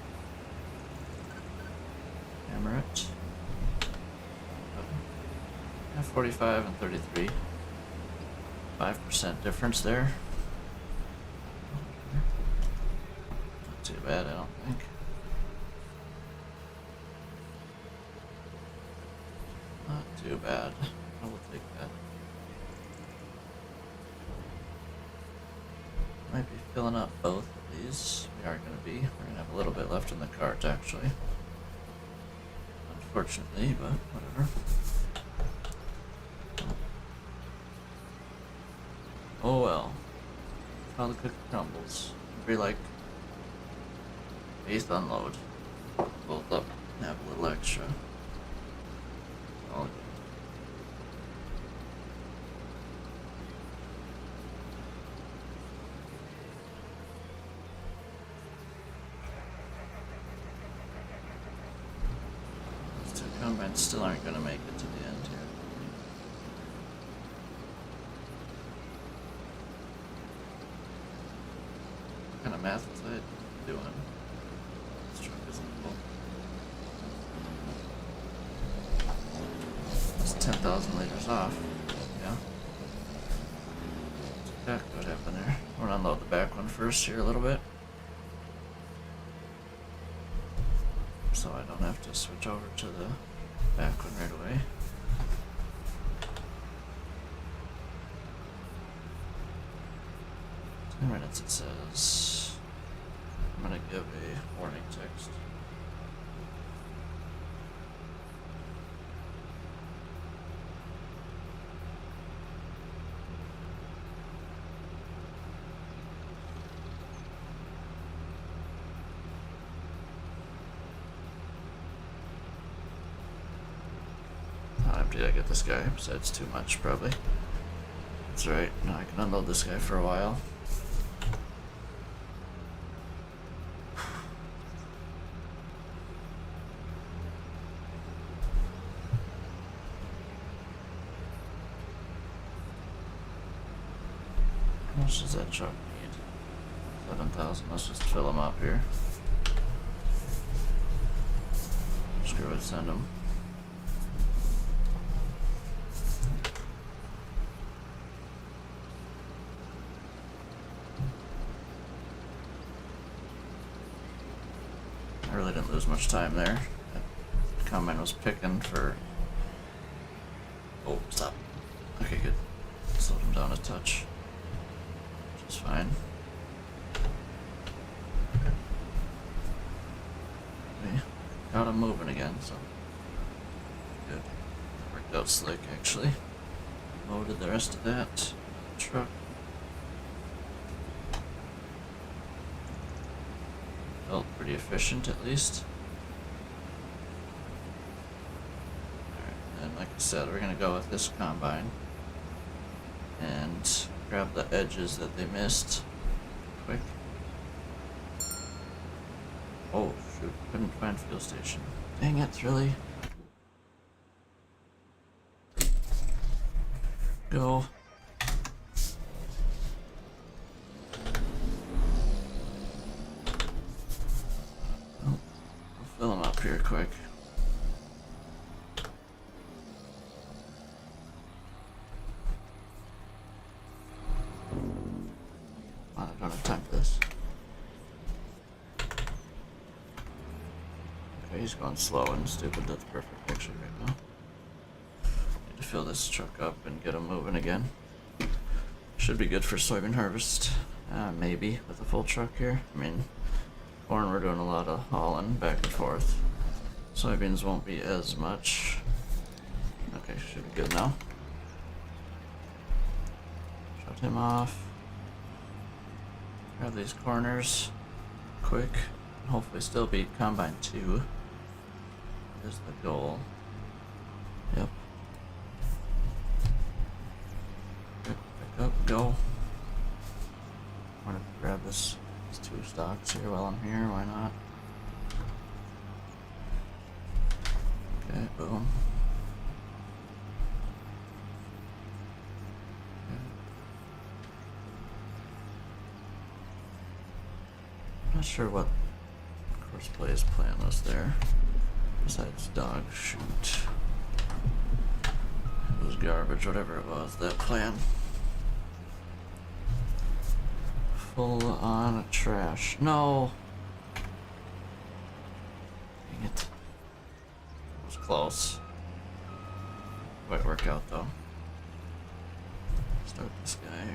Hammer it. Yeah, 45 and 33. 5% difference there. Not too bad, I don't think. Not too bad. I will take that. Might be filling up both of these. We are going to be. We're going to have a little bit left in the cart, actually. Unfortunately, but whatever. Oh well. How the cookie crumbles. Be like 8th unload. Both up and have a little extra. All good. These 2 combines still aren't going to make it to the end here. What kind of math was I doing? This truck isn't full. It's 10,000 liters off. Yeah. That's exactly what happened there. We're gonna unload the back one first here a little bit. So I don't have to switch over to the back one right away. 10 minutes it says. I'm gonna give a warning text. empty did I get this guy? Besides too much, probably. That's right. Now I can unload this guy for a while. How much does that truck need? 7,000. Let's just fill him up here. Screw it, send him. I really didn't lose much time there. That combine was picking for... Oh, stop. Okay, good. Slowed him down a touch. Which is fine. Okay. Got him moving again, so... Good. Worked out slick, actually. Loaded the rest of that truck. Felt pretty efficient, at least. Alright, and like I said, we're gonna go with this combine. And grab the edges that they missed. Quick. Oh, shoot. Couldn't find fuel station. Dang it, really? Go. Fill them up here quick. I don't have time for this. Okay, he's going slow and stupid. That's perfect picture right now. Need to fill this truck up and get him moving again. Should be good for soybean harvest. Maybe with a full truck here. I mean, corn we're doing a lot of hauling back and forth. Soybeans won't be as much. Okay, should be good now. Shut him off. Grab these corners quick. Hopefully still beat Combine 2 is the goal. Yep. Pick up, go. I'm gonna grab these 2 stocks here while I'm here, why not? Okay, boom. Okay. Not sure what course play is planless there. Besides dog shoot. It was garbage, whatever it was, that plan. Full on trash. No! Dang it. It was close. Might work out though. Start this guy here.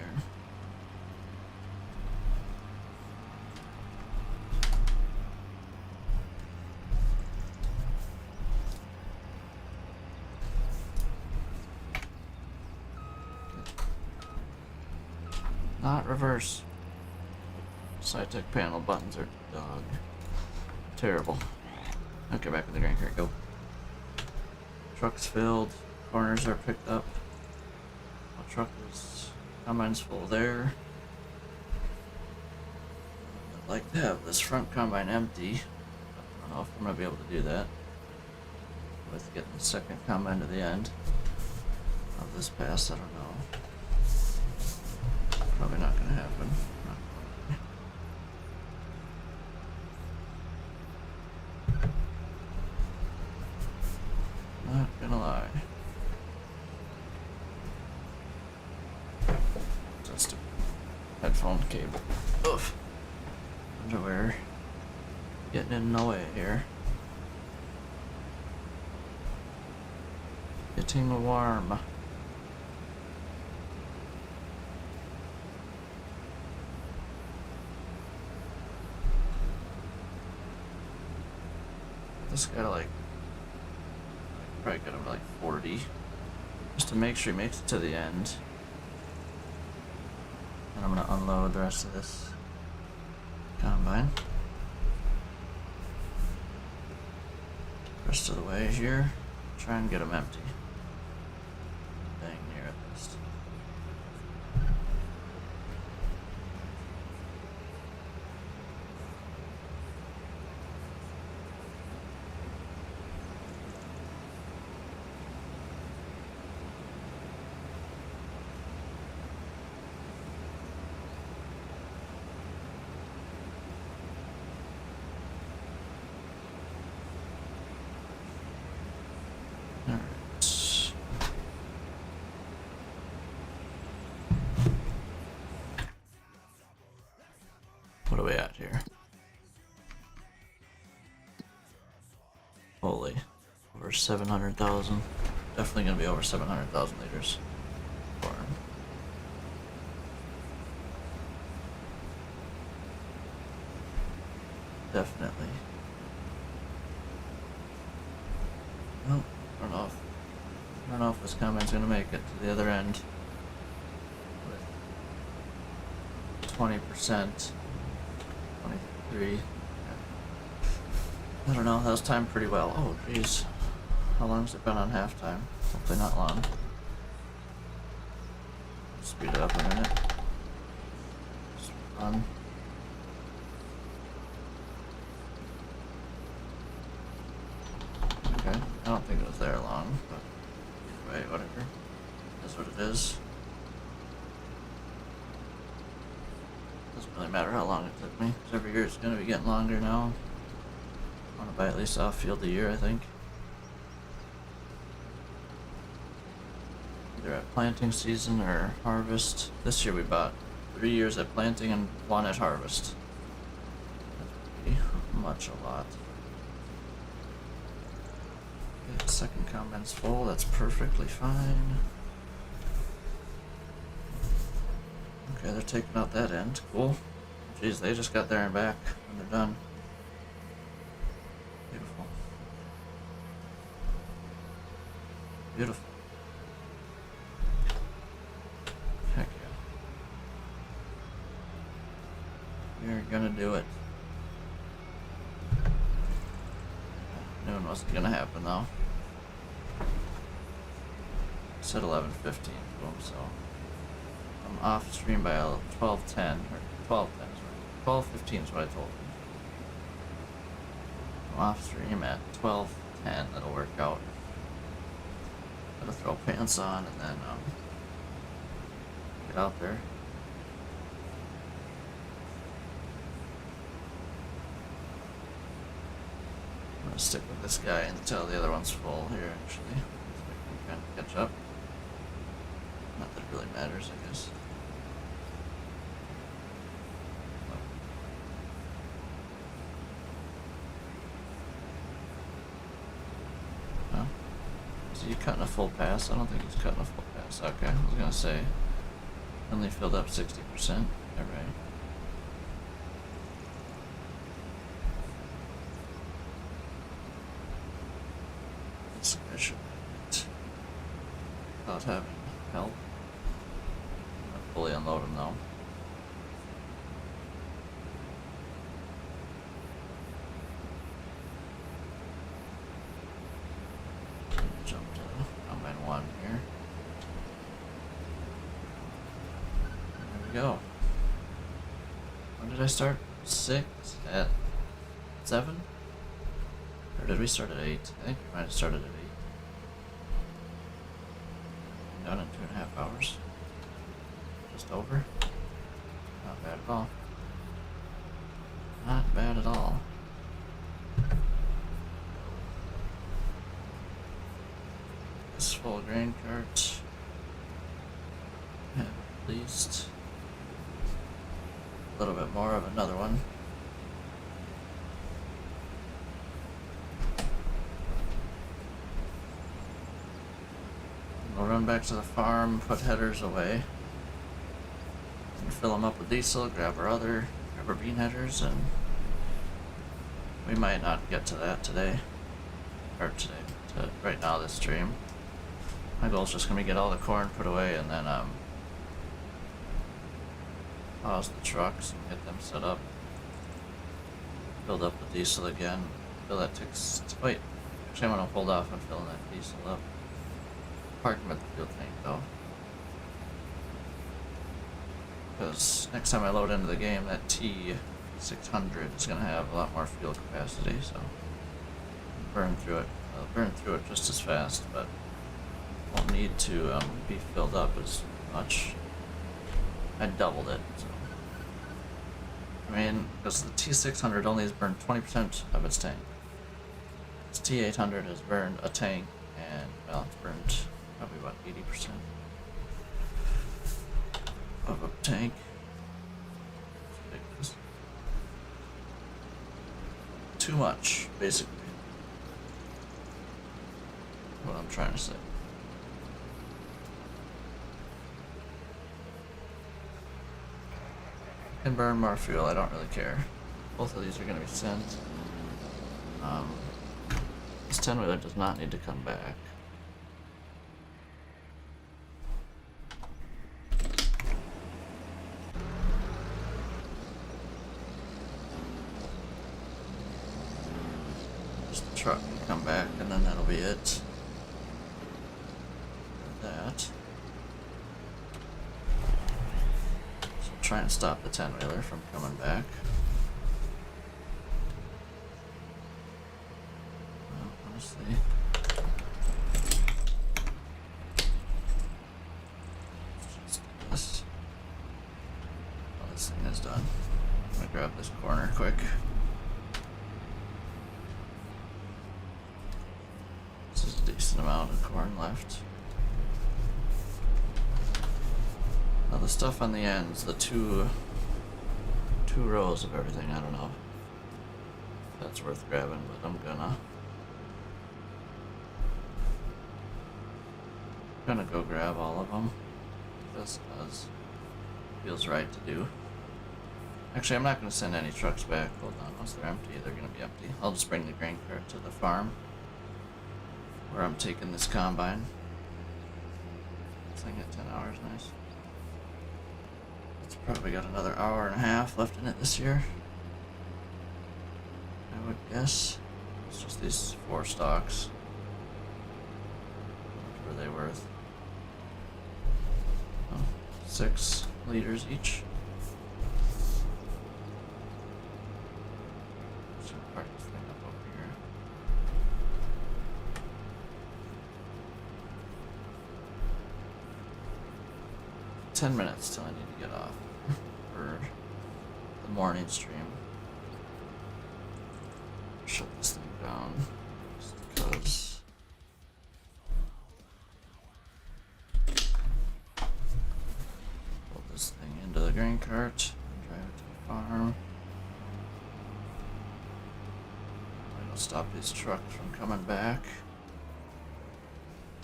Not reverse. Sci-Tech panel buttons are dog. Terrible. Okay, back in the green. Here we go. Truck's filled. Corners are picked up. Truck is... Combine's full there. I'd like to have this front combine empty. I don't know if I'm going to be able to do that. With getting the second combine to the end of this pass, I don't know. Probably not going to happen. Not gonna lie. That's stupid. Headphone cable. Oof. Underwear. Getting in the way here. Getting warm. This guy like probably get him to like 40 just to make sure he makes it to the end. And I'm gonna unload the rest of this combine. Rest of the way here, try and get him empty. Holy. Over 700,000. Definitely gonna be over 700,000 liters. Corn. Definitely. Well, I don't know if this comment's gonna make it to the other end. With 20%. 23. I don't know, that was timed pretty well. Oh, jeez. How long's it been on halftime? Hopefully not long. Speed it up a minute. Just run. Okay, I don't think it was there long, but either way, whatever. That's what it is. Doesn't really matter how long it took me, because every year it's going to be getting longer now. I want to buy at least off field a year, I think. Either at planting season or harvest. This year we bought 3 years at planting and 1 at harvest. That's pretty much a lot. Okay, second comment's full, that's perfectly fine. Okay, they're taking out that end, cool. Jeez, they just got there and back when they're done. Beautiful. Beautiful. Heck yeah. We're gonna do it. Knew it wasn't gonna happen though. Said 11:15 to him, so I'm off stream by 12:10 or 12:10 is what 12:15 is what I told him. I'm off stream at 12:10. That'll work out. Gotta throw pants on and then get out there. I'm gonna stick with this guy until the other one's full here, actually. So we can kind of catch up. Not that it really matters, I guess. Oh. Is he cutting a full pass? I don't think he's cutting a full pass. Okay, I was gonna say. Only filled up 60%. Alright. I should make it without having help. I'm gonna fully unload him though. Jump to combine 1 here. There we go. When did I start? 6 at 7? Or did we start at 8? I think we might have started at 8. Done in 2.5 hours. Just over. Not bad at all. Not bad at all. This full grain cart. And at least a little bit more of another one. We'll run back to the farm, put headers away, and fill them up with diesel, grab our bean headers, and we might not get to that today, right now this stream. My goal is just going to get all the corn put away and then pause the trucks and get them set up, build up the diesel again, fill that wait, actually I'm going to hold off on filling that diesel up. Park them at the fuel tank though, because next time I load into the game, that T600 is going to have a lot more fuel capacity, so I'll burn through it just as fast, but won't need to be filled up as much. I doubled it, so I mean, because the T600 only has burned 20% of its tank. This T800 has burned a tank, and well, it's burned probably about 80% of a tank. It's too much, basically. what I'm trying to say. Can burn more fuel, I don't really care. Both of these are going to be sent. This 10-wheeler does not need to come back. Just the truck can come back and then that'll be it. That. So try and stop the 10-wheeler from coming back. Well, honestly. Let's do this. Well, this thing is done. I'm gonna grab this corner quick. This is a decent amount of corn left. Now the stuff on the ends, the two rows of everything, I don't know if that's worth grabbing, but I'm gonna go grab all of them, just as feels right to do. Actually, I'm not gonna send any trucks back. Hold on, once they're empty, they're gonna be empty. I'll just bring the grain cart to the farm where I'm taking this combine. This thing at 10 hours, nice. It's probably got another hour and a half left in it this year, I would guess. It's just these 4 stalks. What were they worth? Oh, 6 liters each. Should park this thing up over here. "10 minutes till I need to get off for the morning stream." Shut this thing down just because pull this thing into the grain cart and drive it to the farm. It'll stop these trucks from coming back.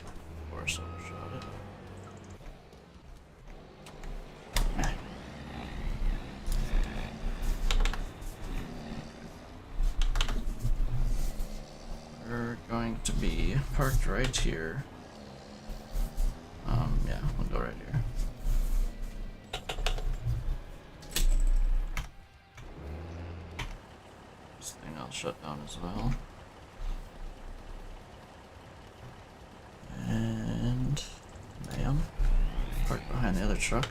Of course, overshot it. We're going to be parked right here. Yeah, we'll go right here. This thing I'll shut down as well. And bam. Park behind the other truck.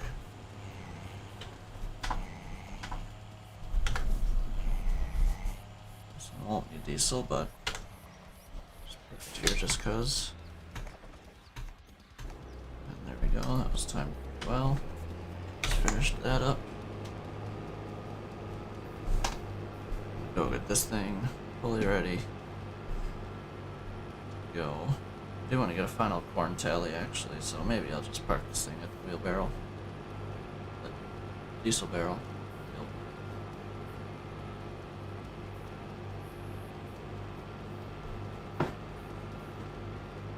This one won't need diesel, but here just cause. And there we go, that was timed pretty well. Just finished that up. Go get this thing fully ready. Go. I do want to get a final corn tally actually, so maybe I'll just park this thing at the wheelbarrow. The diesel barrel.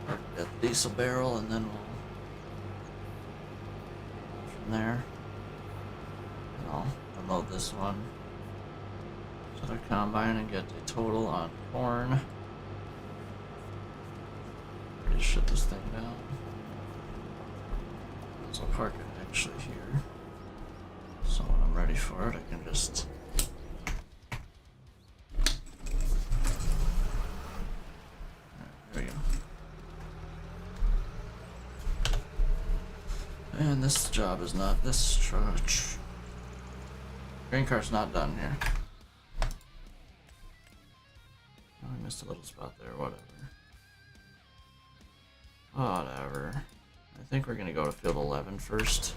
At the diesel barrel, and then we'll from there. And I'll unload this one to the combine and get a total on corn. Ready to shut this thing down. So I'll park it actually here. So when I'm ready for it, I can just there we go. And this job is not, this grain cart's not done here. Oh, I missed a little spot there, whatever. Whatever. I think we're gonna go to field 11 first.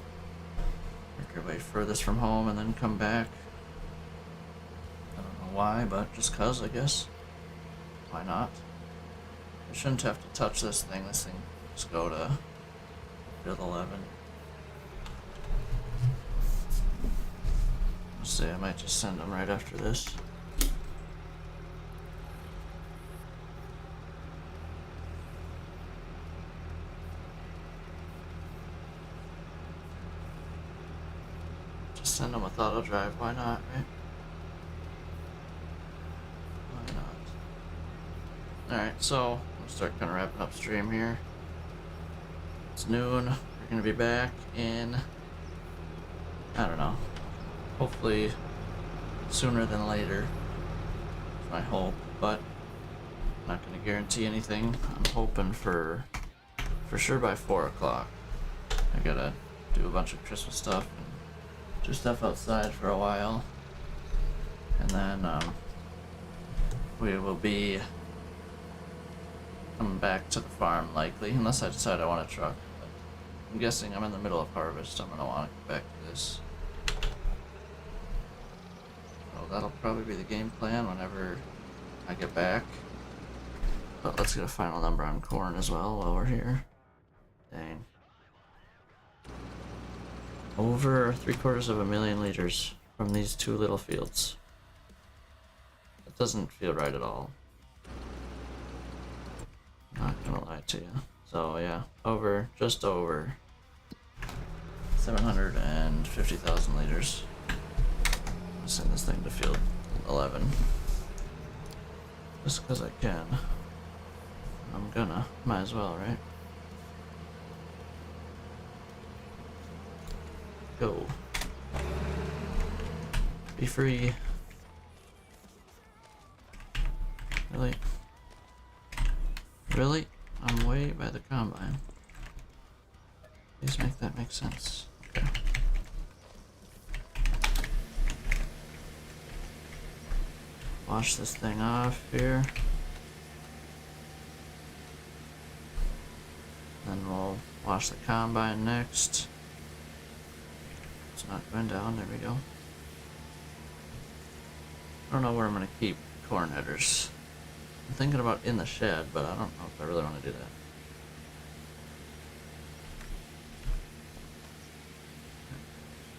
Make our way furthest from home and then come back. I don't know why, but just cause, I guess. Why not? I shouldn't have to touch this thing. This thing just go to field 11. I'll say I might just send them right after this. Just send them with auto drive. Why not, right? Why not? Alright, so we'll start kind of wrapping up stream here. It's noon. We're going to be back in, I don't know, hopefully sooner than later. That's my hope, but I'm not going to guarantee anything. I'm hoping for sure by 4 o'clock. I gotta do a bunch of Christmas stuff and do stuff outside for a while. And then we will be coming back to the farm likely, unless I decide I want a truck. But I'm guessing I'm in the middle of harvest. I'm gonna want to get back to this. So that'll probably be the game plan whenever I get back. But let's get a final number on corn as well while we're here. Dang. Over 750,000 liters from these 2 little fields. It doesn't feel right at all. Not gonna lie to you. So yeah, just over 750,000 liters. I'll send this thing to field 11. Just because I can. I'm gonna. Might as well, right? Go. Be free. Really? Really? I'm way by the combine. Please make that make sense. Okay. Wash this thing off here. Then we'll wash the combine next. It's not going down, there we go. I don't know where I'm gonna keep corn headers. I'm thinking about in the shed, but I don't know if I really want to do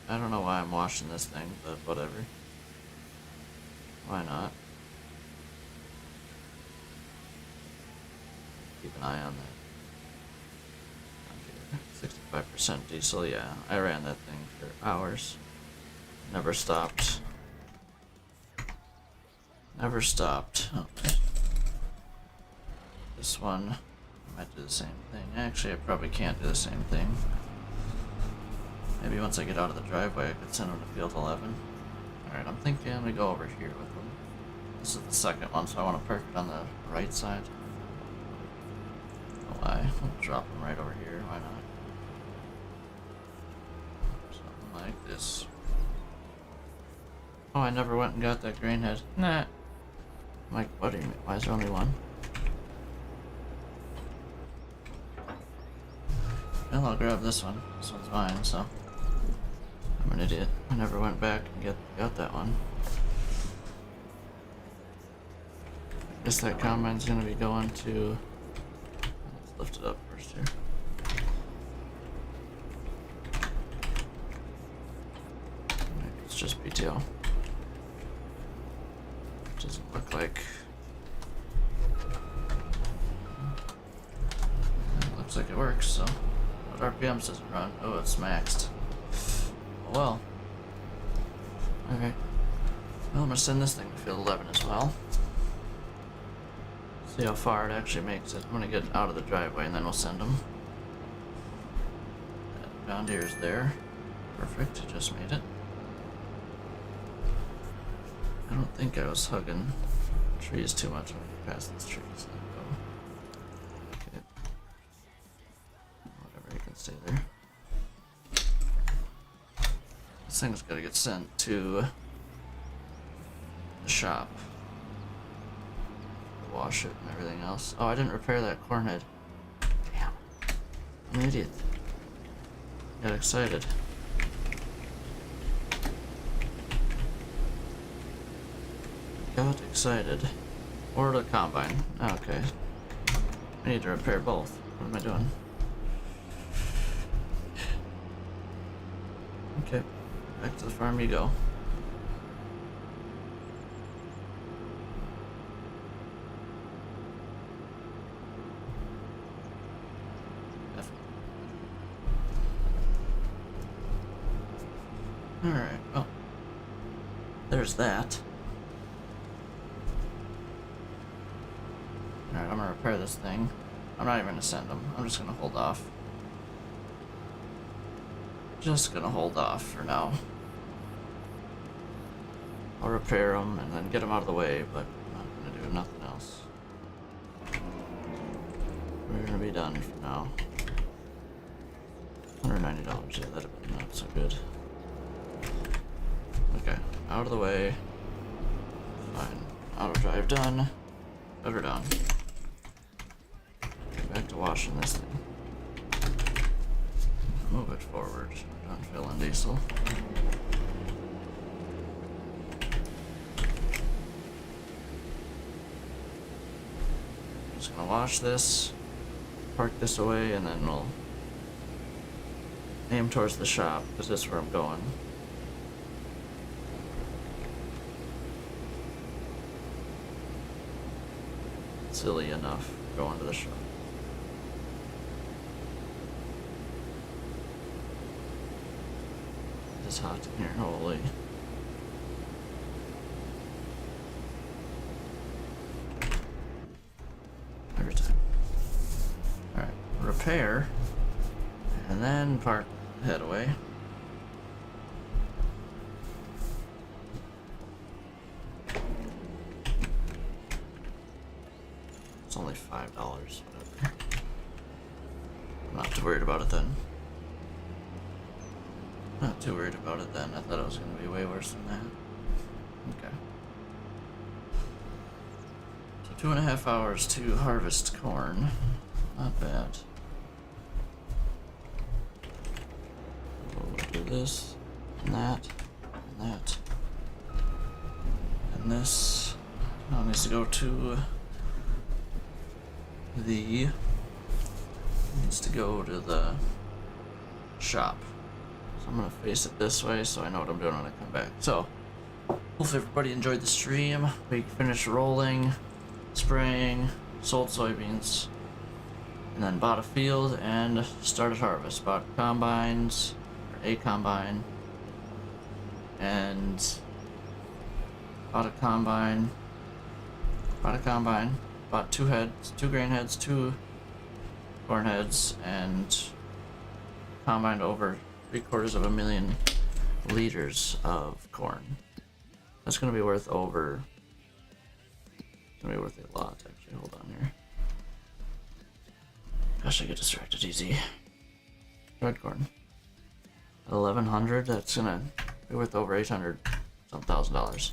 that. I don't know why I'm washing this thing, but whatever. Why not? Keep an eye on that. 65% diesel, yeah. I ran that thing for hours. Never stopped. Never stopped. Oh. This one, I might do the same thing. Actually, I probably can't do the same thing. Maybe once I get out of the driveway, I could send them to field 11. Alright, I'm thinking we go over here with them. This is the second one, so I want to park it on the right side. Oh, I'll drop them right over here, why not? Something like this. Oh, I never went and got that grain head. Nah. I'm like, what do you mean? Why is there only one? Well, I'll grab this one. This one's mine, so I'm an idiot. I never went back and got that one. Guess that combine's gonna be going to. Let's lift it up first here. It's just PTO. Doesn't look like. It looks like it works, so. But RPMs doesn't run. Oh, it's maxed. Oh well. Okay. Well, I'm gonna send this thing to field 11 as well. See how far it actually makes it. I'm gonna get out of the driveway and then we'll send them. That John Deere's there. Perfect, I just made it. I don't think I was hugging trees too much when I passed these trees. Okay. Whatever, you can stay there. This thing's gotta get sent to the shop. Wash it and everything else. Oh, I didn't repair that corn head. Damn. I'm an idiot. Got excited. Got excited. Or the combine. Okay. I need to repair both. What am I doing? Okay. Back to the farm you go. Alright, well, there's that. Alright, I'm gonna repair this thing. I'm not even gonna send them. I'm just gonna hold off. Just gonna hold off for now. I'll repair them and then get them out of the way, but I'm not gonna do nothing else. We're gonna be done for now. $190, yeah, that'd have been not so good. Okay, out of the way. Fine. Auto drive done. Ever done. Back to washing this thing. Move it forward. Done filling diesel. Just gonna wash this, park this away, and then we'll aim towards the shop, because that's where I'm going. Silly enough going to the shop. It's hot in here, holy. Every time. Alright, repair. And then park the head away. It's only $5, whatever. I'm not too worried about it then. Not too worried about it then. I thought it was going to be way worse than that. Okay. So 2.5 hours to harvest corn. Not bad. We'll do this, and that, and that. And this now needs to go to the... needs to go to the shop. So I'm gonna face it this way so I know what I'm doing when I come back. So, hopefully everybody enjoyed the stream. We finished rolling, spraying, sold soybeans, and then bought a field and started harvest. Bought combines, or a combine, and bought a combine, bought 2 heads, 2 grain heads, 2 corn heads, and combined over 750,000 liters of corn. That's gonna be worth over. It's gonna be worth a lot, actually. Hold on here. Gosh, I get distracted easy. Red corn. At 1,100, that's gonna be worth over $800,000.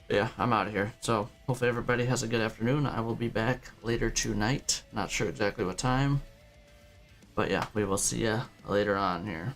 Yeah, I'm out of here. So hopefully everybody has a good afternoon. I will be back later tonight. Not sure exactly what time. But yeah, we will see ya later on here.